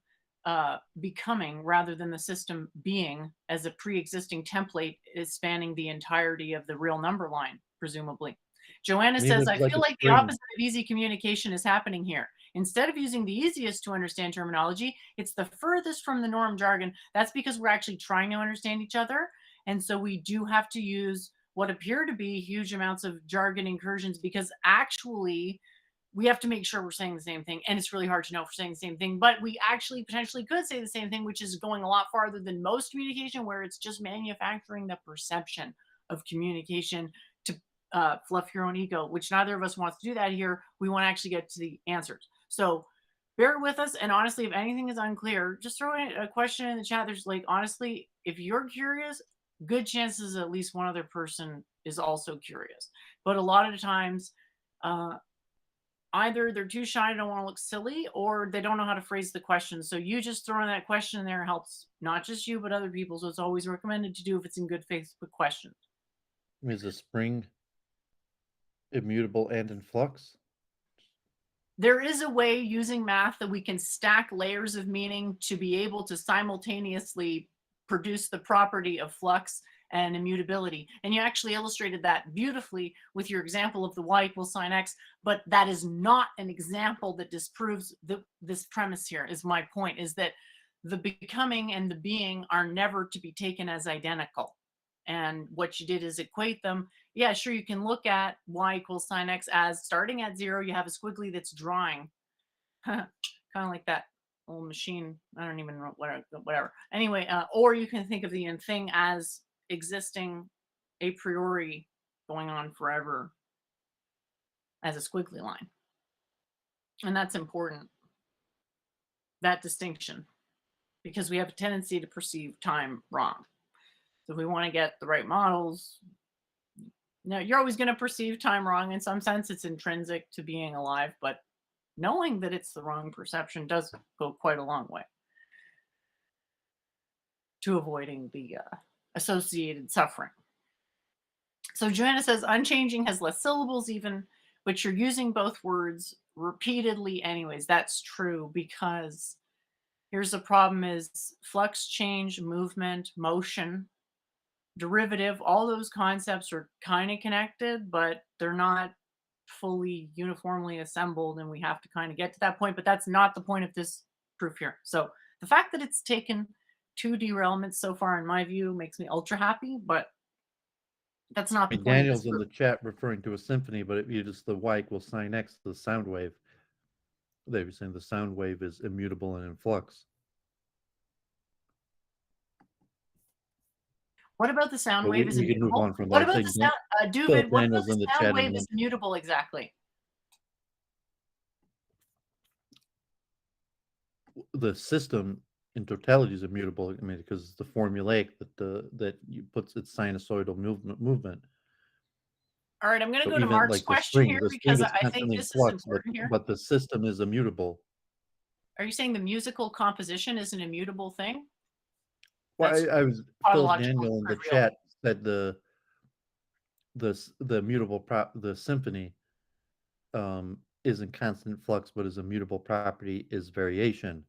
Speaker 1: becoming rather than the system being as a pre-existing template is spanning the entirety of the real number line, presumably. Joanna
Speaker 2: Neither
Speaker 1: says,
Speaker 2: is
Speaker 1: I
Speaker 2: like
Speaker 1: feel
Speaker 2: a
Speaker 1: like the
Speaker 2: spring.
Speaker 1: opposite of easy communication is happening here. Instead of using the easiest to understand terminology, it's the furthest from the norm jargon. That's because we're actually trying to understand each other. And so we do have to use what appear to be huge amounts of jargon incursions because actually we have to make sure we're saying the same thing. And it's really hard to know if we're saying the same thing, but we actually potentially could say the same thing, which is going a lot farther than most communication, where it's just manufacturing the perception of communication to fluff your own ego, which neither of us wants to do that here. We want to actually get to the answers. So bear with us. And honestly, if anything is unclear, just throw in a question in the chat. There's like, honestly, if you're curious, good chances at least one other person is also curious. But a lot of the times, uh, either they're too shy, don't want to look silly, or they don't know how to phrase the question. So you just throwing that question in there helps not just you, but other people. So it's always recommended to do if it's in good faith with questions.
Speaker 2: Is a spring immutable and in flux?
Speaker 1: There is a way using math that we can stack layers of meaning to be able to simultaneously produce the property of flux and immutability. And you actually illustrated that beautifully with your example of the y equals sine x, but that is not an example that disproves this premise here. Is my point, is that the becoming and the being are never to be taken as identical. And what you did is equate them. Yeah, sure, you can look at y equals sine x as starting at 0, you have a squiggly that's drawing. Kind of like that little machine. I don't even know, whatever. Anyway, or you can think of the thing as existing a priori, going on forever as a squiggly line. And that's important, that distinction, because we have a tendency to perceive time wrong. So if we want to get the right models, no, you're always going to perceive time wrong. In some sense, it's intrinsic to being alive, but knowing that it's the wrong perception does go quite a long way to avoiding the associated suffering. So Joanna says unchanging has less syllables even, but you're using both words repeatedly anyways. That's true, because here's the problem: is flux, change, movement, motion, derivative, all those concepts are kind of connected, but they're not fully uniformly assembled, and we have to kind of get to that point. But that's not the point of this proof here. So the fact that it's taken 2 derailments so far, in my view, makes me ultra happy, but that's not
Speaker 2: I
Speaker 1: the
Speaker 2: mean,
Speaker 1: point of this
Speaker 2: Daniel's in
Speaker 1: proof.
Speaker 2: the chat referring to a symphony, but if you just the y equals sine x, the sound wave, they were saying the sound wave is immutable and in flux.
Speaker 1: What about the sound
Speaker 2: But
Speaker 1: wave is
Speaker 2: we can move
Speaker 1: immutable?
Speaker 2: on from
Speaker 1: What
Speaker 2: that. I
Speaker 1: about the
Speaker 2: think
Speaker 1: sound,
Speaker 2: Philip
Speaker 1: Doovid, what about
Speaker 2: Daniels
Speaker 1: the
Speaker 2: in the
Speaker 1: sound
Speaker 2: chat
Speaker 1: wave
Speaker 2: and
Speaker 1: is immutable exactly?
Speaker 2: the system in totality is immutable. I mean, because it's the formulaic that you puts its sinusoidal movement.
Speaker 1: All right, I'm going to
Speaker 2: So
Speaker 1: go to
Speaker 2: even
Speaker 1: Mark's
Speaker 2: like
Speaker 1: question here
Speaker 2: the
Speaker 1: because
Speaker 2: spring is
Speaker 1: I think
Speaker 2: constantly in
Speaker 1: this is
Speaker 2: flux,
Speaker 1: important here.
Speaker 2: but the system is immutable.
Speaker 1: Are you saying the musical composition is an immutable thing?
Speaker 2: Well,
Speaker 1: That's
Speaker 2: I was Philip
Speaker 1: tautological
Speaker 2: Daniel in the
Speaker 1: trivial.
Speaker 2: chat said the mutable the symphony is in constant flux, but his immutable property is variation.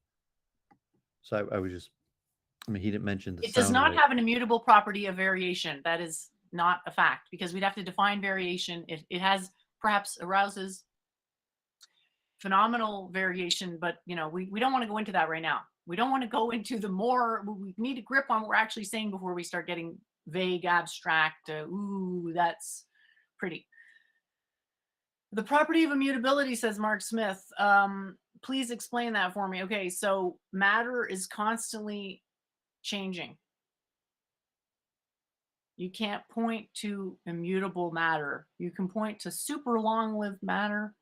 Speaker 2: So I was just, I mean, he didn't mention the
Speaker 1: It does
Speaker 2: sound
Speaker 1: not
Speaker 2: wave.
Speaker 1: have an immutable property of variation. That is not a fact, because we'd have to define variation. It has, perhaps arouses phenomenal variation, but we don't want to go into that right now. We don't want to go into the more. We need to grip on what we're actually saying before we start getting vague, abstract. Ooh, that's pretty. The property of immutability, says Mark Smith. Please explain that for me. Okay, so matter is constantly changing. You can't point to immutable matter. You can point to super long-lived matter,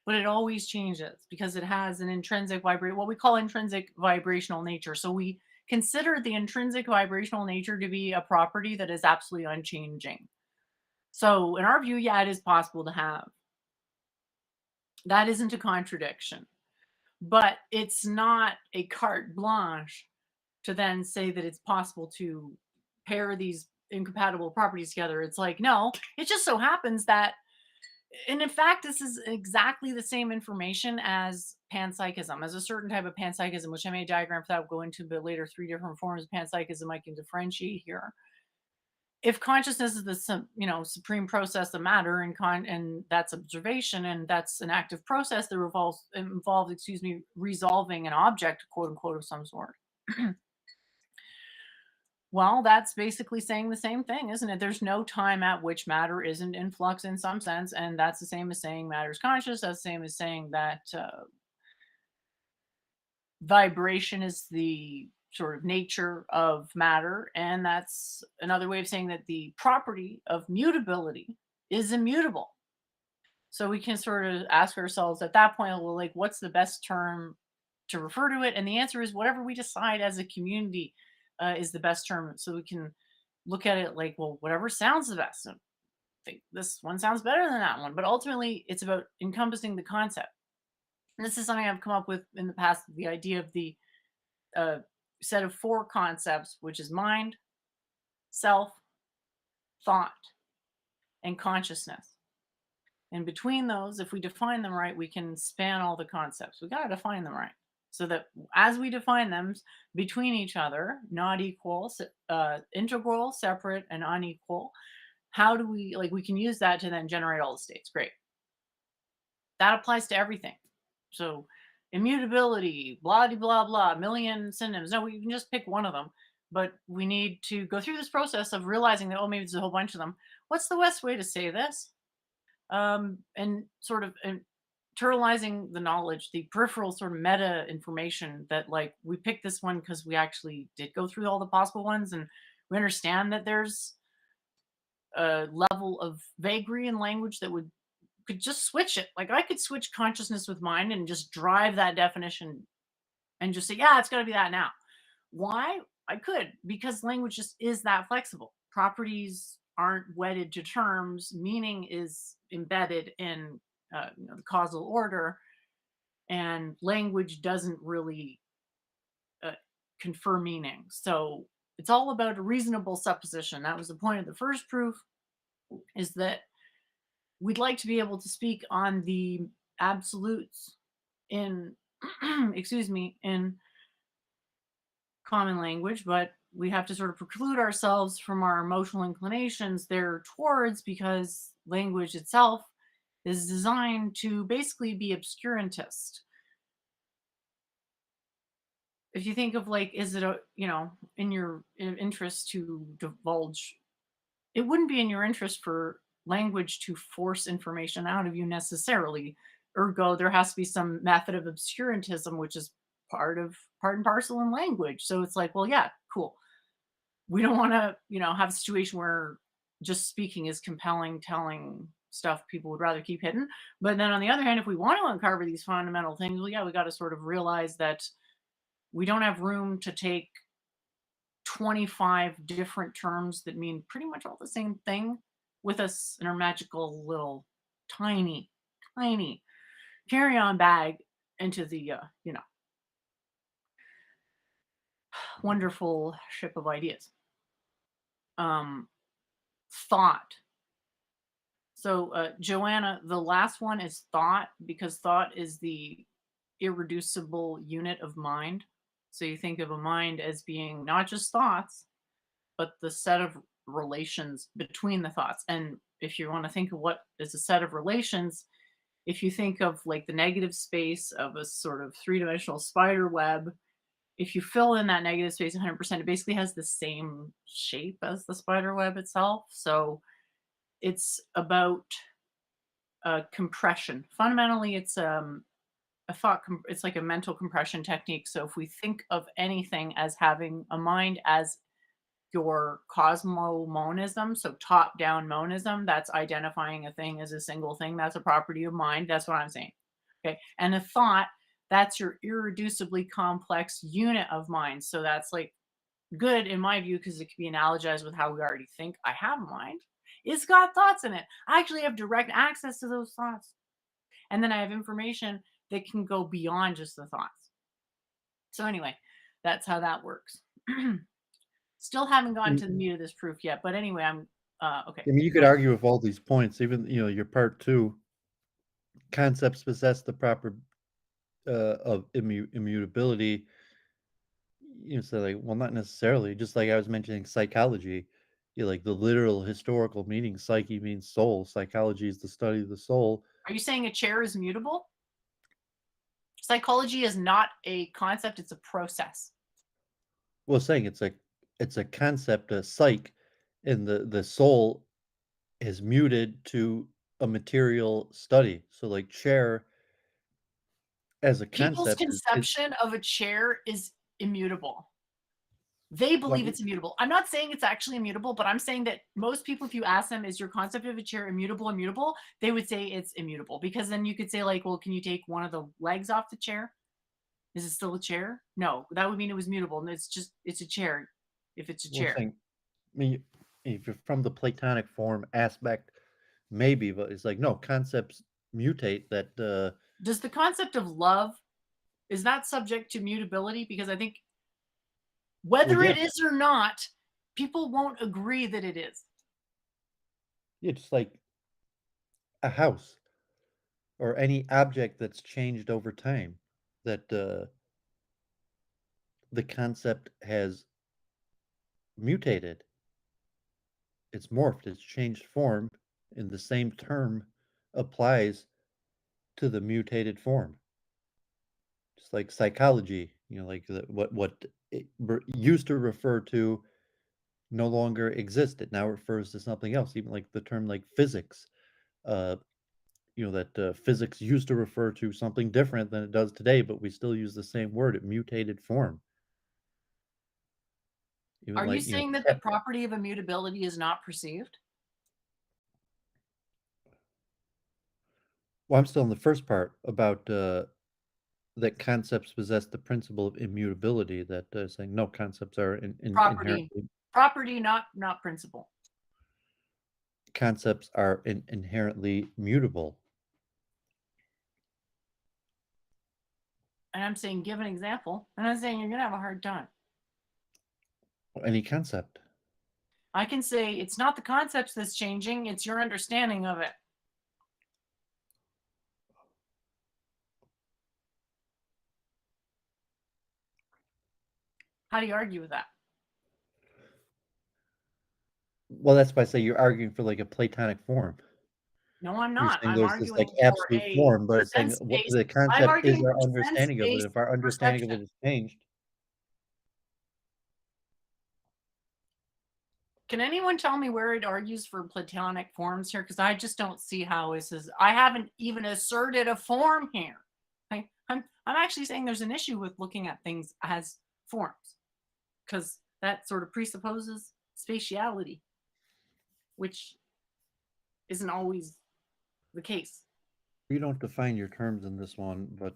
Speaker 1: but it always changes because it has an intrinsic what we call intrinsic vibrational nature. So we consider the intrinsic vibrational nature to be a property that is absolutely unchanging. So in our view, yeah, it is possible to have. That isn't a contradiction, but it's not a carte blanche to then say that it's possible to pair these incompatible properties together. It's like, no, it just so happens that, and in fact, this is exactly the same information as panpsychism, as a certain type of panpsychism, which I made a diagram for that. We'll go into a bit later. 3 different forms of panpsychism I can differentiate here. If consciousness is the supreme process of matter, and that's observation, and that's an active process that involves resolving an object, quote unquote, of some sort. Well, that's basically saying the same thing, isn't it? There's no time at which matter isn't in flux in some sense, and that's the same as saying matter is conscious. That's the same as saying that vibration is the sort of nature of matter, and that's another way of saying that the property of mutability is immutable. So we can sort of ask ourselves at that point, well, like, what's the best term to refer to it? And the answer is whatever we decide as a community is the best term. So we can look at it like, well, whatever sounds the best. And think this one sounds better than that one. But ultimately, it's about encompassing the concept. And this is something I've come up with in the past, the idea of the uh, set of four concepts, which is mind, self, thought, and consciousness. And between those, if we define them right, we can span all the concepts. We got to define them right. So that as we define them between each other, not equal, integral, separate, and unequal, how do we, like, we can use that to then generate all the states. Great. That applies to everything. So immutability, blah, de, blah, blah, a million synonyms. No, we can just pick one of them. But we need to go through this process of realizing that, oh, maybe there's a whole bunch of them. What's the best way to say this? And sort of internalizing the knowledge, the peripheral sort of meta information that, like, we picked this one because we actually did go through all the possible ones, and we understand that there's a level of vagary in language that would could just switch it. Like, I could switch consciousness with mind and just drive that definition and just say, yeah, it's got to be that now. Why? I could, because language just is that flexible. Properties aren't wedded to terms. Meaning is embedded in the causal order, and language doesn't really uh, confer meaning. So it's all about a reasonable supposition. That was the point of the first proof, is that we'd like to be able to speak on the absolutes in excuse me, in common language, but we have to sort of preclude ourselves from our emotional inclinations there towards, because language itself is designed to basically be obscurantist. If you think of, like, is it a, in your interest to divulge, it wouldn't be in your interest for language to force information out of you necessarily. Ergo, there has to be some method of obscurantism, which is part and parcel in language. So it's like, well, yeah, cool. We don't want to, have a situation where just speaking is compelling, telling stuff people would rather keep hidden. But then on the other hand, if we want to uncover these fundamental things, well, yeah, we got to sort of realize that we don't have room to take 25 different terms that mean pretty much all the same thing with us in our magical little tiny, tiny carry-on bag into the wonderful ship of ideas. Um, thought. So, Joanna, the last one is thought, because thought is the irreducible unit of mind. So you think of a mind as being not just thoughts, but the set of relations between the thoughts. And if you want to think of what is a set of relations, if you think of, like, the negative space of a sort of three-dimensional spider web, if you fill in that negative space 100%, it basically has the same shape as the spider web itself. So it's about compression. Fundamentally, it's it's like a mental compression technique. So if we think of anything as having a mind as your cosmomonism, so top down monism, that's identifying a thing as a single thing. That's a property of mind. That's what I'm saying. Okay. And a thought, that's your irreducibly complex unit of mind. So that's, like, good in my view, because it can be analogized with how we already think. I have a mind. It's got thoughts in it. I actually have direct access to those thoughts. And then I have information that can go beyond just the thoughts. So anyway, that's how that works. Still haven't gotten to the
Speaker 2: And,
Speaker 1: meat of this proof yet, but anyway, I'm okay.
Speaker 2: I mean, you could
Speaker 1: So
Speaker 2: argue with all these points, even your part two concepts possess the proper of immutability. So like, well, not necessarily. Just like I was mentioning psychology, like the literal historical meaning, psyche means soul. Psychology is the study of the soul.
Speaker 1: are you saying a chair is mutable? Psychology is not a concept, it's a process.
Speaker 2: Well, saying it's a concept, a psyche, and the soul is muted to a material study. So like chair as a
Speaker 1: People's
Speaker 2: concept is
Speaker 1: conception of a chair is immutable. They believe
Speaker 2: well,
Speaker 1: it's immutable. I'm not saying it's actually immutable, but I'm saying that most people, if you ask them, is your concept of a chair immutable, immutable? They would say it's immutable, because then you could say, like, well, can you take one of the legs off the chair? Is it still a chair? No, that would mean it was mutable. And it's a chair if it's a
Speaker 2: well
Speaker 1: chair.
Speaker 2: saying I mean if you're from the Platonic form aspect, maybe, but it's like no, concepts mutate. That
Speaker 1: Does the concept of love, is that subject to mutability? Because I think
Speaker 2: well,
Speaker 1: whether
Speaker 2: yeah,
Speaker 1: it is or not, people won't agree that it is.
Speaker 2: yeah, just like a house or any object that's changed over time. That the concept has mutated. It's morphed. It's changed form, and the same term applies to the mutated form. Just like psychology, like what it used to refer to no longer exist. It now refers to something else. Even like the term like physics, uh, that physics used to refer to something different than it does today, but we still use the same word. It mutated form. Even
Speaker 1: Are you
Speaker 2: like
Speaker 1: saying that the property of immutability is not perceived?
Speaker 2: well, I'm still in the first part about that concepts possess the principle of immutability. That saying no, concepts are
Speaker 1: Property.
Speaker 2: inherently
Speaker 1: Property, not principle.
Speaker 2: inherently mutable.
Speaker 1: And I'm saying give an example. And I'm saying you're gonna have a hard time.
Speaker 2: Any concept.
Speaker 1: I can say it's not the concepts that's changing, it's your understanding of it. How do you argue with that?
Speaker 2: Well, that's why I say you're arguing for like a Platonic form.
Speaker 1: No, I'm
Speaker 2: You're
Speaker 1: not.
Speaker 2: saying
Speaker 1: I'm
Speaker 2: there's this like
Speaker 1: arguing for
Speaker 2: absolute
Speaker 1: a
Speaker 2: form, but it's saying what
Speaker 1: sense-based,
Speaker 2: the
Speaker 1: I'm
Speaker 2: concept is
Speaker 1: arguing
Speaker 2: our
Speaker 1: for
Speaker 2: understanding of it.
Speaker 1: sense-based
Speaker 2: If our understanding of
Speaker 1: perception.
Speaker 2: it is changed,
Speaker 1: Can anyone tell me where it argues for Platonic forms here? Because I just don't see how this is. I haven't even asserted a form here. I'm actually saying there's an issue with looking at things as forms because that sort of presupposes spatiality, which isn't always the case.
Speaker 2: you don't define your terms in this one, but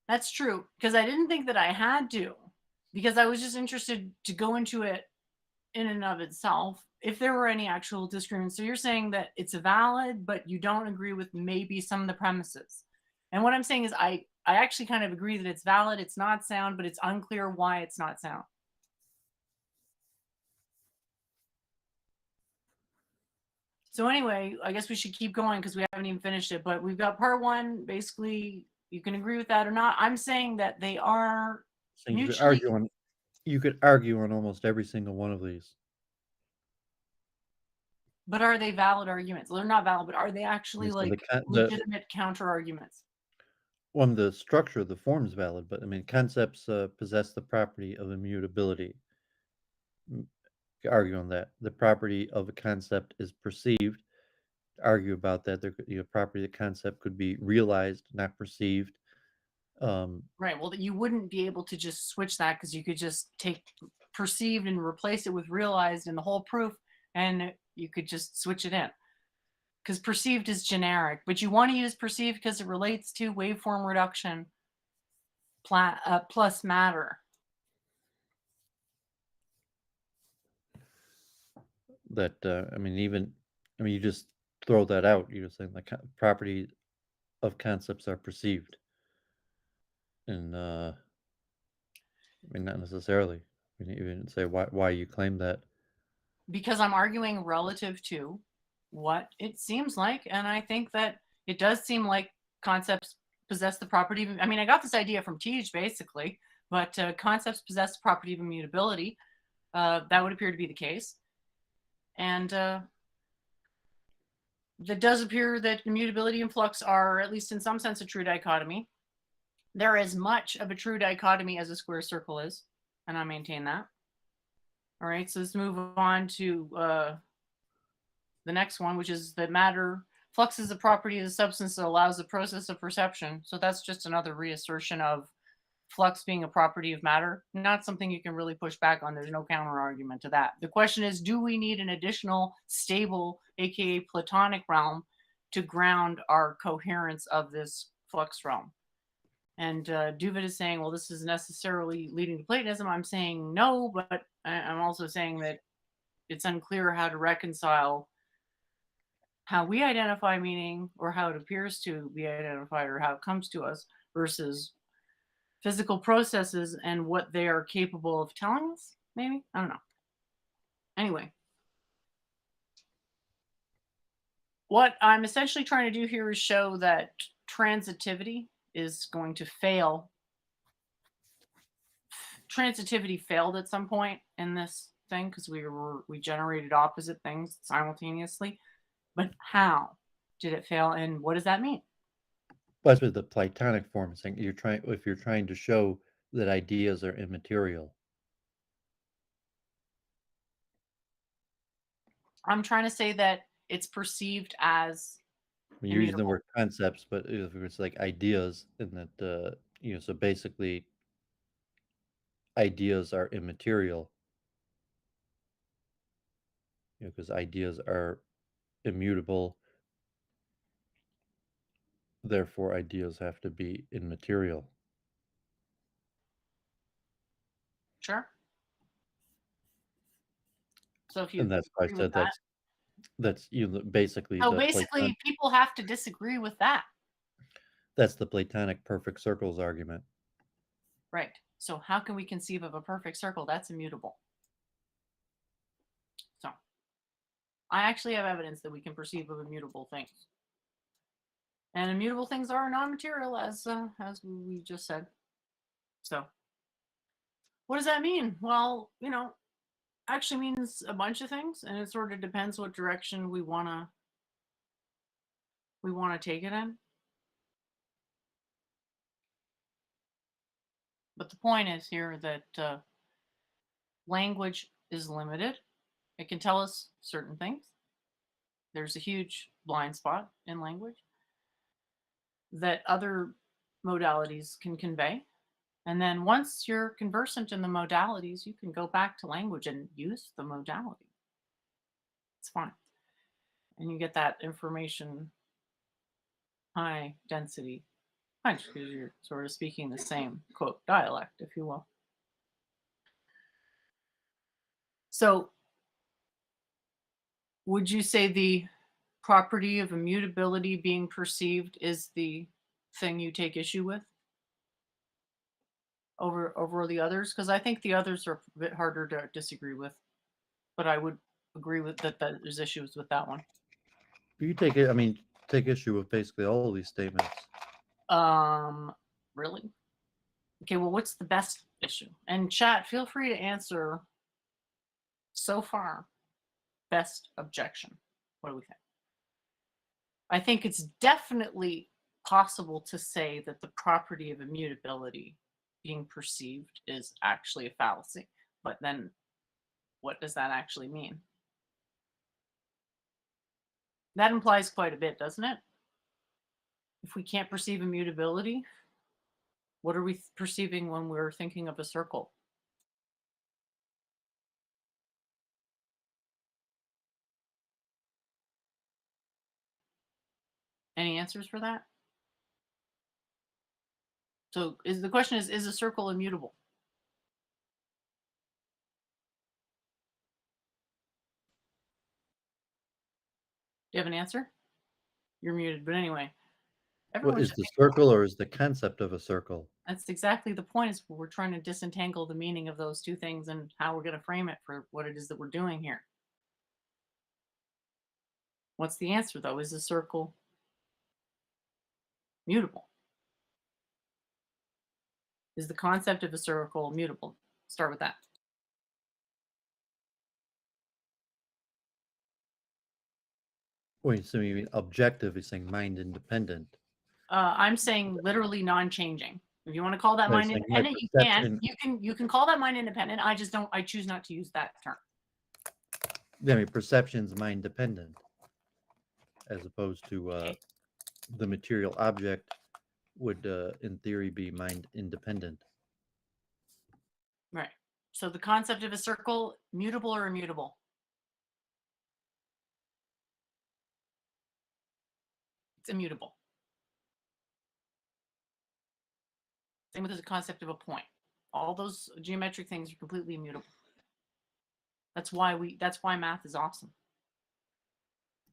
Speaker 1: That's true because I didn't think that I had to, because I was just interested to go into it in and of itself if there were any actual disagreements. So you're saying that it's valid, but you don't agree with maybe some of the premises. And what I'm saying is I actually kind of agree that it's valid, it's not sound, but it's unclear why it's not sound. So anyway, I guess we should keep going because we haven't even finished it. But we've got part one. Basically, you can agree with that or not. I'm saying that they are
Speaker 2: saying
Speaker 1: mutually,
Speaker 2: you could argue on almost every single one of these.
Speaker 1: but are they valid arguments? They're not valid, but are they actually
Speaker 2: So
Speaker 1: like
Speaker 2: the
Speaker 1: legitimate counter arguments?
Speaker 2: one the structure of the form is valid, but I mean concepts possess the property of immutability. Mm, argue on that. The property of a concept is perceived. Argue about that. There, property of the concept could be realized, not perceived. Um,
Speaker 1: Right. Well, that you wouldn't be able to just switch that because you could just take perceived and replace it with realized in the whole proof, and you could just switch it in. Because perceived is generic, but you want to use perceived because it relates to waveform reduction plus matter.
Speaker 2: that I mean, even I mean, you just throw that out. You're just saying the property of concepts are perceived, and I mean, not necessarily. I mean, even say why you claim that.
Speaker 1: Because I'm arguing relative to what it seems like. And I think that it does seem like concepts possess the property of, I mean, I got this idea from Teach basically, but concepts possess the property of immutability. That would appear to be the case. And it does appear that immutability and flux are, at least in some sense, a true dichotomy. They're as much of a true dichotomy as a square circle is, and I maintain that. All right, so let's move on to the next one, which is that matter flux is a property of the substance that allows the process of perception. So that's just another reassertion of flux being a property of matter, not something you can really push back on. There's no counter argument to that. The question is, do we need an additional stable, aka Platonic realm, to ground our coherence of this flux realm? And Doovid is saying, well, this is necessarily leading to Platonism. I'm saying no, but I'm also saying that it's unclear how to reconcile how we identify meaning or how it appears to be identified or how it comes to us versus physical processes and what they are capable of telling us. Maybe? I don't know. Anyway, what I'm essentially trying to do here is show that transitivity is going to fail. Transitivity failed at some point in this thing because we generated opposite things simultaneously. But how did it fail, and what does that mean?
Speaker 2: Well, that's what the Platonic form is saying. If you're trying to show that ideas are immaterial.
Speaker 1: I'm trying to say that it's perceived as
Speaker 2: I mean, you're using the
Speaker 1: immutable.
Speaker 2: word concepts, but if it's like ideas, and that so basically ideas are immaterial, because ideas are immutable, therefore ideas have to be immaterial.
Speaker 1: Sure. So if you
Speaker 2: And that's why I
Speaker 1: disagree with
Speaker 2: said
Speaker 1: that,
Speaker 2: that's basically
Speaker 1: so
Speaker 2: the Platon
Speaker 1: basically people have to disagree with that.
Speaker 2: that's the Platonic perfect circles argument.
Speaker 1: Right. So how can we conceive of a perfect circle that's immutable? So I actually have evidence that we can perceive of immutable things. And immutable things are non-material, as we just said. So what does that mean? Well, actually means a bunch of things, and it sort of depends what direction we wanna take it in. But the point is here that language is limited. It can tell us certain things. There's a huge blind spot in language that other modalities can convey. And then once you're conversant in the modalities, you can go back to language and use the modality. It's fine. And you get that information high density punch because you're sort of speaking the same quote dialect, if you will. So would you say the property of immutability being perceived is the thing you take issue with over the others? Because I think the others are a bit harder to disagree with, but I would agree with that there's issues with that one.
Speaker 2: You take issue with basically all of these statements.
Speaker 1: Really? Okay, well, what's the best issue? And chat, feel free to answer so far. Best objection. What do we think? I think it's definitely possible to say that the property of immutability being perceived is actually a fallacy. But then what does that actually mean? That implies quite a bit, doesn't it? If we can't perceive immutability, what are we perceiving when we're thinking of a circle? Any answers for that? So the question is a circle immutable? Do you have an answer? You're muted, but anyway,
Speaker 2: What
Speaker 1: everyone
Speaker 2: is
Speaker 1: should
Speaker 2: the
Speaker 1: think about
Speaker 2: circle, or is the concept of a circle?
Speaker 1: that's exactly the point is we're trying to disentangle the meaning of those two things and how we're going to frame it for what it is that we're doing here. What's the answer though? Is the circle mutable? Is the concept of a circle mutable? Start with that.
Speaker 2: Wait, so you mean objective is saying mind independent?
Speaker 1: I'm saying literally non-changing. If you want to call that
Speaker 2: Right,
Speaker 1: mind
Speaker 2: saying my
Speaker 1: independent, you can.
Speaker 2: perception.
Speaker 1: You can call that mind independent. I just don't. I choose not to use that term.
Speaker 2: Yeah, I mean perception's mind dependent, as opposed to
Speaker 1: Okay.
Speaker 2: the material object would, in theory, be mind independent.
Speaker 1: Right. So the concept of a circle, mutable or immutable? It's immutable. Same with the concept of a point. All those geometric things are completely immutable. That's why math is awesome.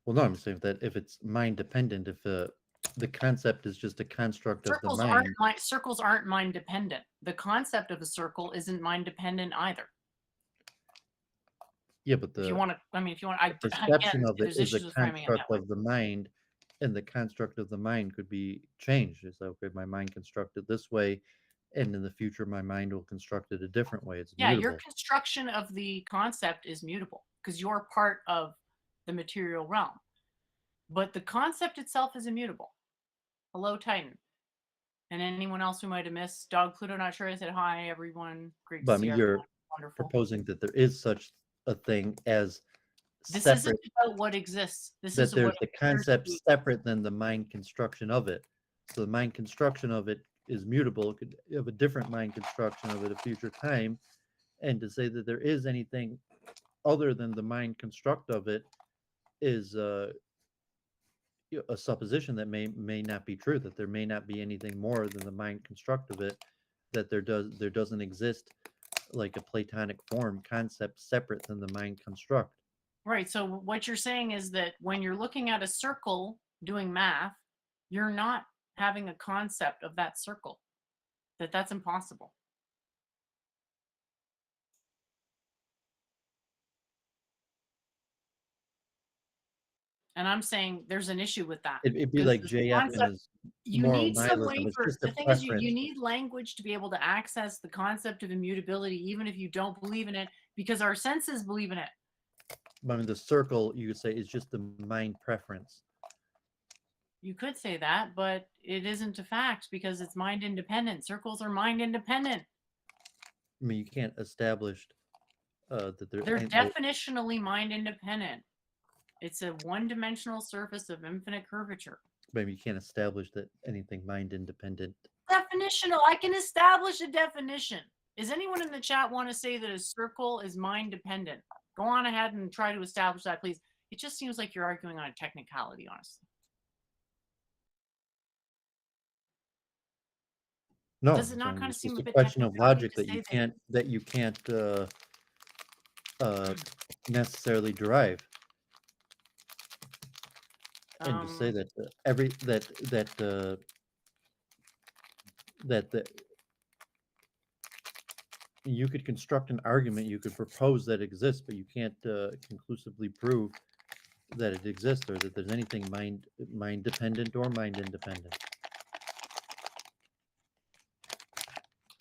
Speaker 2: Well, no, I'm saying that if it's mind dependent, if the concept is just a construct of the mind.
Speaker 1: Circles aren't mind dependent. The concept of a circle isn't mind dependent either.
Speaker 2: Yeah, but
Speaker 1: If you want to, I mean, if you want,
Speaker 2: the perception
Speaker 1: again,
Speaker 2: of it
Speaker 1: there's
Speaker 2: is a
Speaker 1: issues with framing it that
Speaker 2: construct
Speaker 1: way.
Speaker 2: of the mind, and the construct of the mind could be changed. It's like, okay, my mind constructed this way, and in the future, my mind will construct it a different way. It's
Speaker 1: Yeah, your
Speaker 2: mutable.
Speaker 1: construction of the concept is mutable because you're part of the material realm. But the concept itself is immutable. Hello, Titan. And anyone else who might have missed, Dog Pluto, not sure I said hi, everyone. Great to
Speaker 2: But I
Speaker 1: see
Speaker 2: mean,
Speaker 1: everyone.
Speaker 2: you're
Speaker 1: Wonderful.
Speaker 2: proposing that there is such a thing as
Speaker 1: This
Speaker 2: separate,
Speaker 1: isn't about what exists. This
Speaker 2: that
Speaker 1: is what
Speaker 2: there's the
Speaker 1: appears to
Speaker 2: concept
Speaker 1: be.
Speaker 2: separate than the mind construction of it. So the mind construction of it is mutable. It could have a different mind construction of it a future time. And to say that there is anything other than the mind construct of it is a supposition that may not be true. That there may not be anything more than the mind construct of it. That there doesn't exist like a Platonic form concept separate than the mind construct.
Speaker 1: Right. So what you're saying is that when you're looking at a circle doing math, you're not having a concept of that circle. That's impossible. And I'm saying there's an issue with that
Speaker 2: It'd be
Speaker 1: because
Speaker 2: like
Speaker 1: this
Speaker 2: JF and
Speaker 1: concept,
Speaker 2: his
Speaker 1: you
Speaker 2: moral
Speaker 1: need some
Speaker 2: nihilism.
Speaker 1: way
Speaker 2: It's
Speaker 1: for
Speaker 2: just a
Speaker 1: the thing is you
Speaker 2: preference.
Speaker 1: need language to be able to access the concept of immutability, even if you don't believe in it, because our senses believe in it.
Speaker 2: I mean, the circle, you could say, is just the mind preference.
Speaker 1: You could say that, but it isn't a fact because it's mind independent. Circles are mind independent.
Speaker 2: I mean, you can't establish that
Speaker 1: They're definitionally mind independent. It's a one-dimensional surface of infinite curvature.
Speaker 2: maybe you can't establish that anything mind independent.
Speaker 1: Definitional. I can establish a definition. Does anyone in the chat want to say that a circle is mind dependent? Go on ahead and try to establish that, please. It just seems like you're arguing on a technicality, honestly.
Speaker 2: No,
Speaker 1: Does it not kind of
Speaker 2: it's
Speaker 1: seem
Speaker 2: just
Speaker 1: a
Speaker 2: a
Speaker 1: bit
Speaker 2: question of
Speaker 1: technicality
Speaker 2: logic
Speaker 1: to
Speaker 2: that you
Speaker 1: say
Speaker 2: can't necessarily derive. And to say that every that you could construct an argument, you could propose that exists, but you can't conclusively prove that it exists or that there's anything mind dependent or mind independent.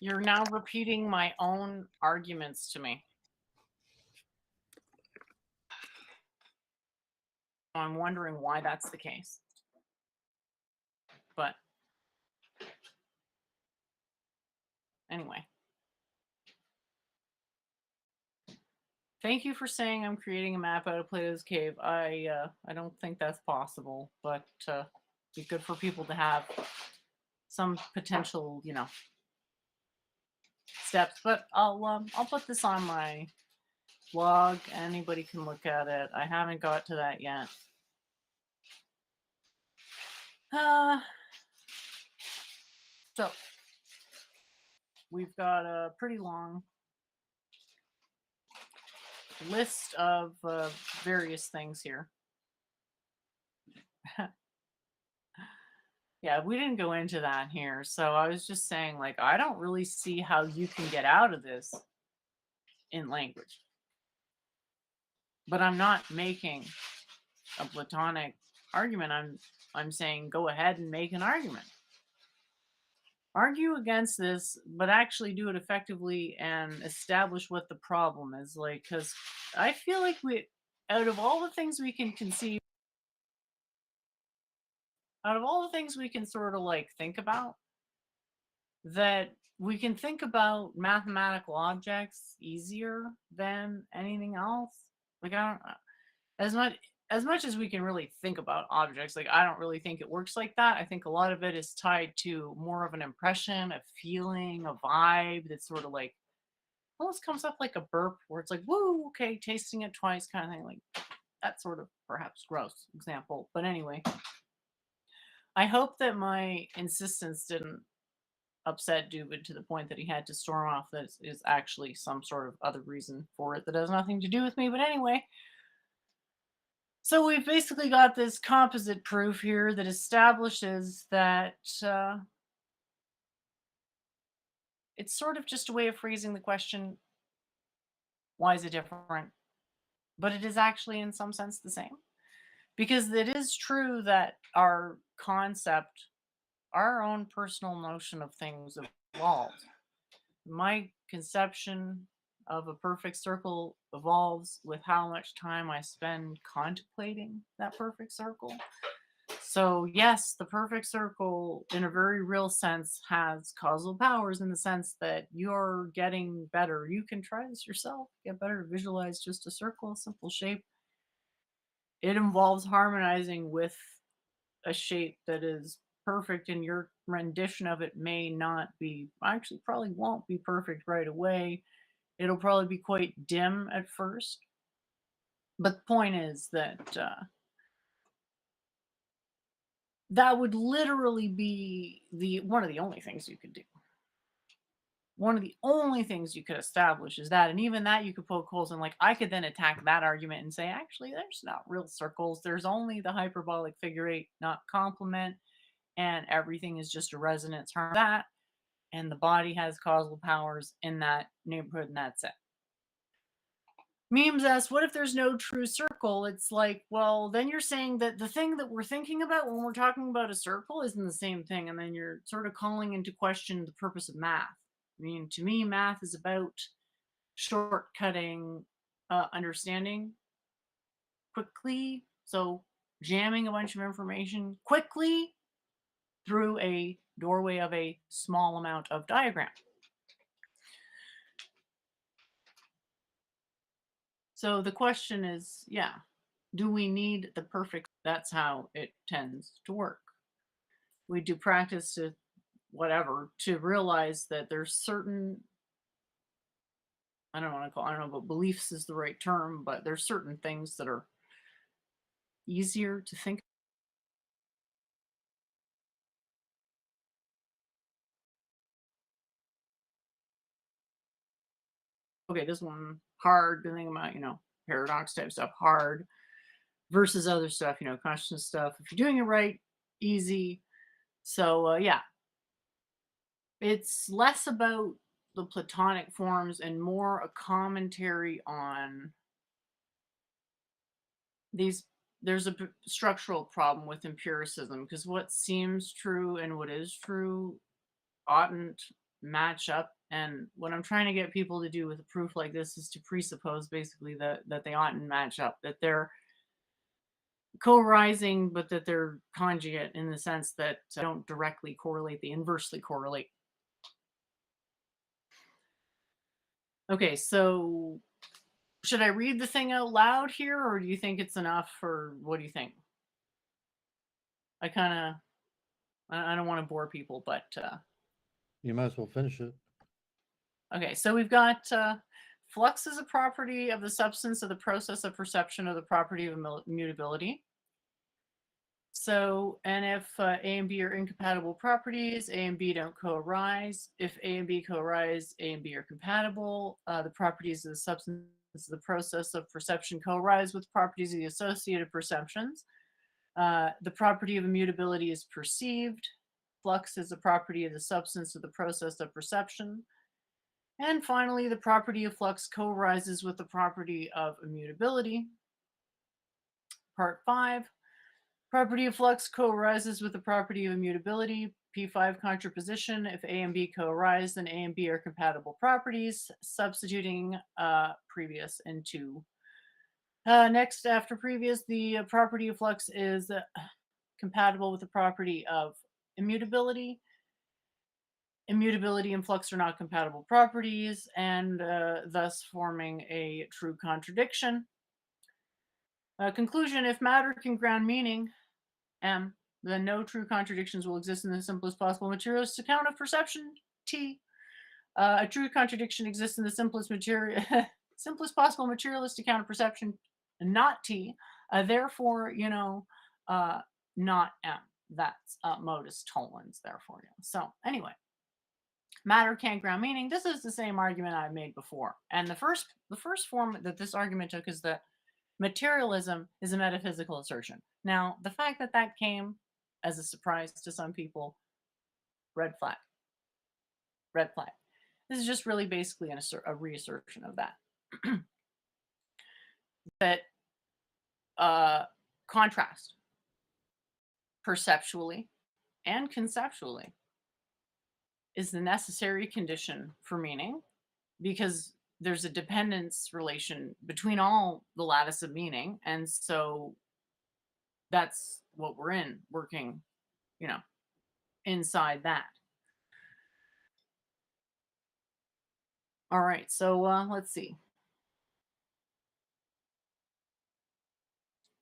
Speaker 1: you're now repeating my own arguments to me. I'm wondering why that's the case. But anyway. Thank you for saying I'm creating a map out of Plato's Cave. I don't think that's possible, but it'd be good for people to have some potential, steps. But I'll put this on my blog. Anybody can look at it. I haven't got to that yet. So we've got a pretty long list of various things here. Yeah, we didn't go into that here. So I was just saying, like, I don't really see how you can get out of this in language. But I'm not making a Platonic argument. I'm saying go ahead and make an argument. Argue against this, but actually do it effectively and establish what the problem is. Like, because I feel like out of all the things we can conceive, out of all the things we can sort of like think about, that we can think about mathematical objects easier than anything else. Like, I don't, as much as we can really think about objects, like I don't really think it works like that. I think a lot of it is tied to more of an impression, a feeling, a vibe that's sort of like almost comes up like a burp where it's like, woo, okay, tasting it twice kind of thing. Like that sort of perhaps gross example. But anyway, I hope that my insistence didn't upset Doovid to the point that he had to storm off. That is actually some sort of other reason for it that has nothing to do with me. But anyway, so we've basically got this composite proof here that establishes that it's sort of just a way of phrasing the question, why is it different? But it is actually, in some sense, the same. Because it is true that our concept, our own personal notion of things evolves. My conception of a perfect circle evolves with how much time I spend contemplating that perfect circle. So, yes, the perfect circle, in a very real sense, has causal powers in the sense that you're getting better. You can try this yourself, get better to visualize just a circle, a simple shape. It involves harmonizing with a shape that is perfect, and your rendition of it may not be, actually, probably won't be perfect right away. It'll probably be quite dim at first. But the point is that that would literally be the one of the only things you could do. One of the only things you could establish is that, and even that you could poke holes in. Like, I could then attack that argument and say, actually, there's not real circles. There's only the hyperbolic figure eight, not complement, and everything is just a resonance harm that, and the body has causal powers in that neighborhood, and that's it. Memes ask, what if there's no true circle? It's like, well, then you're saying that the thing that we're thinking about when we're talking about a circle isn't the same thing. And then you're sort of calling into question the purpose of math. I mean, to me, math is about shortcutting understanding quickly. So, jamming a bunch of information quickly through a doorway of a small amount of diagram. So the question is, yeah, do we need the perfect? That's how it tends to work. We do practice to whatever to realize that there's certain, I don't want to call, I don't know, but beliefs is the right term, but there's certain things that are easier to think. Okay, this one hard to think about, paradox type stuff, hard versus other stuff, consciousness stuff. If you're doing it right, easy. So yeah, it's less about the Platonic forms and more a commentary on these. There's a structural problem with empiricism because what seems true and what is true oughtn't match up. And what I'm trying to get people to do with a proof like this is to presuppose basically that they oughtn't match up, that they're co-rising, but that they're conjugate in the sense that don't directly correlate, they inversely correlate. Okay, so should I read the thing out loud here, or do you think it's enough, or what do you think? I kind of, I don't want to bore people, but
Speaker 2: You might as well finish it.
Speaker 1: okay. So we've got flux is a property of the substance of the process of perception of the property of immutability. So, and if A and B are incompatible properties, A and B don't co-arise. If A and B co-arise, A and B are compatible. The properties of the substance of the process of perception co-arise with properties of the associated perceptions. The property of immutability is perceived. Flux is a property of the substance of the process of perception. And finally, the property of flux co-arises with the property of immutability. Part 5. Property of flux co-arises with the property of immutability. P5 contraposition. If A and B co-arise, then A and B are compatible properties, substituting previous into. Next, after previous, the property of flux is compatible with the property of immutability. Immutability and flux are not compatible properties, and thus forming a true contradiction. Conclusion, if matter can ground meaning, M, then no true contradictions will exist in the simplest possible materialist account of perception, T. A true contradiction exists in the simplest possible materialist account of perception, not T. Therefore, not M. That's modus tollens, therefore. So anyway, matter can't ground meaning. This is the same argument I've made before. And the first form that this argument took is that materialism is a metaphysical assertion. Now, the fact that that came as a surprise to some people, red flag. Red flag. This is just really basically a reassertion of that. That contrast, perceptually and conceptually, is the necessary condition for meaning, because there's a dependence relation between all the lattice of meaning. And so that's what we're in, working, you know, inside that. All right, so let's see.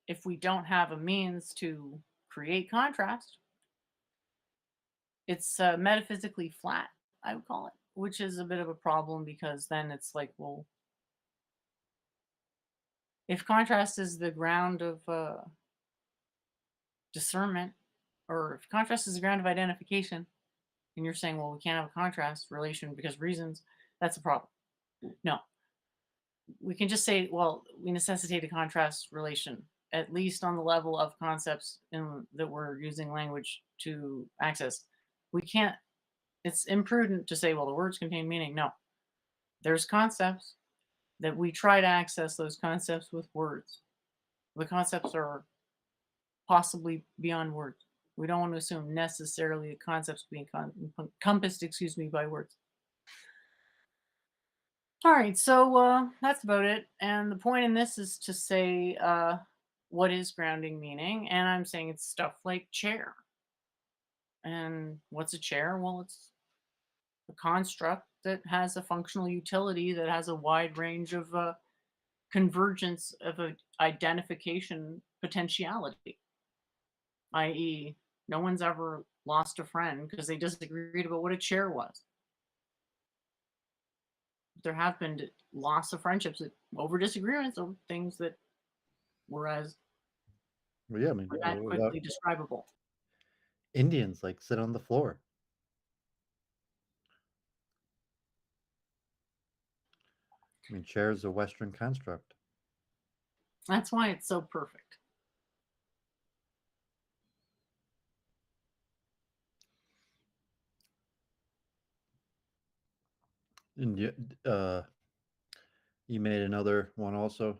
Speaker 1: If we don't have a means to create contrast, it's metaphysically flat, I would call it, which is a bit of a problem, because then it's like, well, if contrast is the ground of discernment, or if contrast is the ground of identification, and you're saying, well, we can't have a contrast relation because reasons, that's a problem. No, we can just say, well, we necessitate a contrast relation, at least on the level of concepts that we're using language to access. We can't, it's imprudent to say, well, the words contain meaning. No, there's concepts that we try to access those concepts with words. The concepts are possibly beyond words. We don't want to assume necessarily the concepts being encompassed, by words. All right, so that's about it. And the point in this is to say, what is grounding meaning? And I'm saying it's stuff like chair. And what's a chair? Well, it's a construct that has a functional utility, that has a wide range of convergence of a identification potentiality, i.e., no one's ever lost a friend because they disagreed about what a chair was. There have been loss of friendships over disagreements over things that were as
Speaker 2: Well, yeah, I mean,
Speaker 1: adequately describable.
Speaker 2: Indians like sit on the floor. I mean, chair is a Western construct.
Speaker 1: That's why it's so perfect.
Speaker 2: And you made another one also.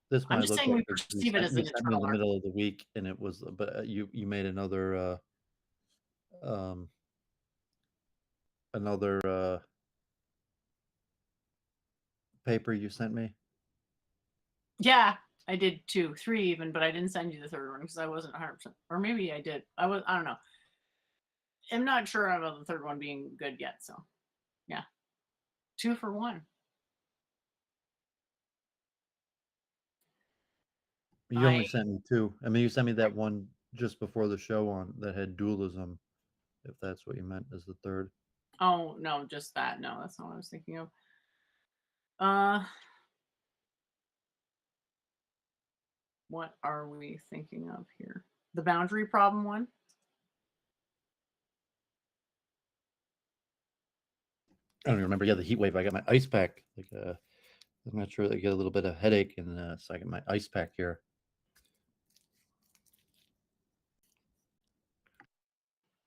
Speaker 2: This one
Speaker 1: I'm
Speaker 2: I
Speaker 1: just
Speaker 2: looked
Speaker 1: saying
Speaker 2: at
Speaker 1: we
Speaker 2: because
Speaker 1: perceive it as
Speaker 2: you
Speaker 1: an
Speaker 2: sent me in
Speaker 1: internal
Speaker 2: the
Speaker 1: art.
Speaker 2: middle of the week, and it was, but you made um, another paper you sent me.
Speaker 1: Yeah, I did 2, 3 even, but I didn't send you the third one because I wasn't 100%. Or maybe I did. I don't know. I'm not sure about the third one being good yet. So, yeah, 2 for 1.
Speaker 2: You only sent me 2. I mean, you sent me that one just before the show on that had dualism, if that's what you meant as the third.
Speaker 1: Oh no, just that. No, that's not what I was thinking of. What are we thinking of here? The boundary problem one?
Speaker 2: I don't even remember. Yeah, the heat wave. I got my ice pack. Like, I'm not sure. I get a little bit of headache, and so I got my ice pack here.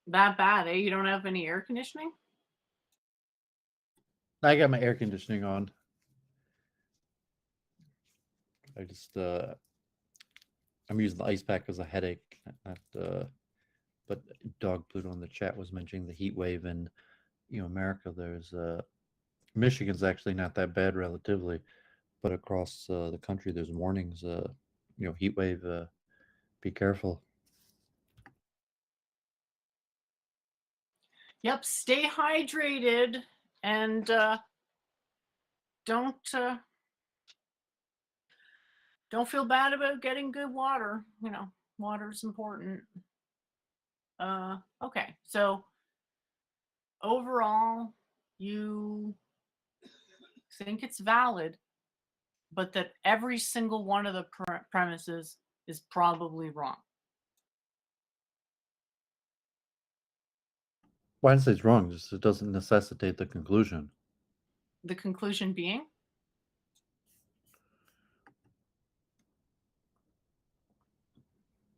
Speaker 1: That bad, eh? You don't have any air conditioning?
Speaker 2: I got my air conditioning on. I just I'm using the ice pack as a headache. But Dog Pluto in the chat was mentioning the heat wave in America. There's Michigan's actually not that bad relatively, but across the country there's warnings. Heat wave. Be careful.
Speaker 1: Yep, stay hydrated and don't feel bad about getting good water. Water's important. Okay, so overall, you think it's valid, but that every single one of the premises is probably wrong.
Speaker 2: Well, I didn't say it's wrong, just it doesn't necessitate the conclusion.
Speaker 1: The conclusion being,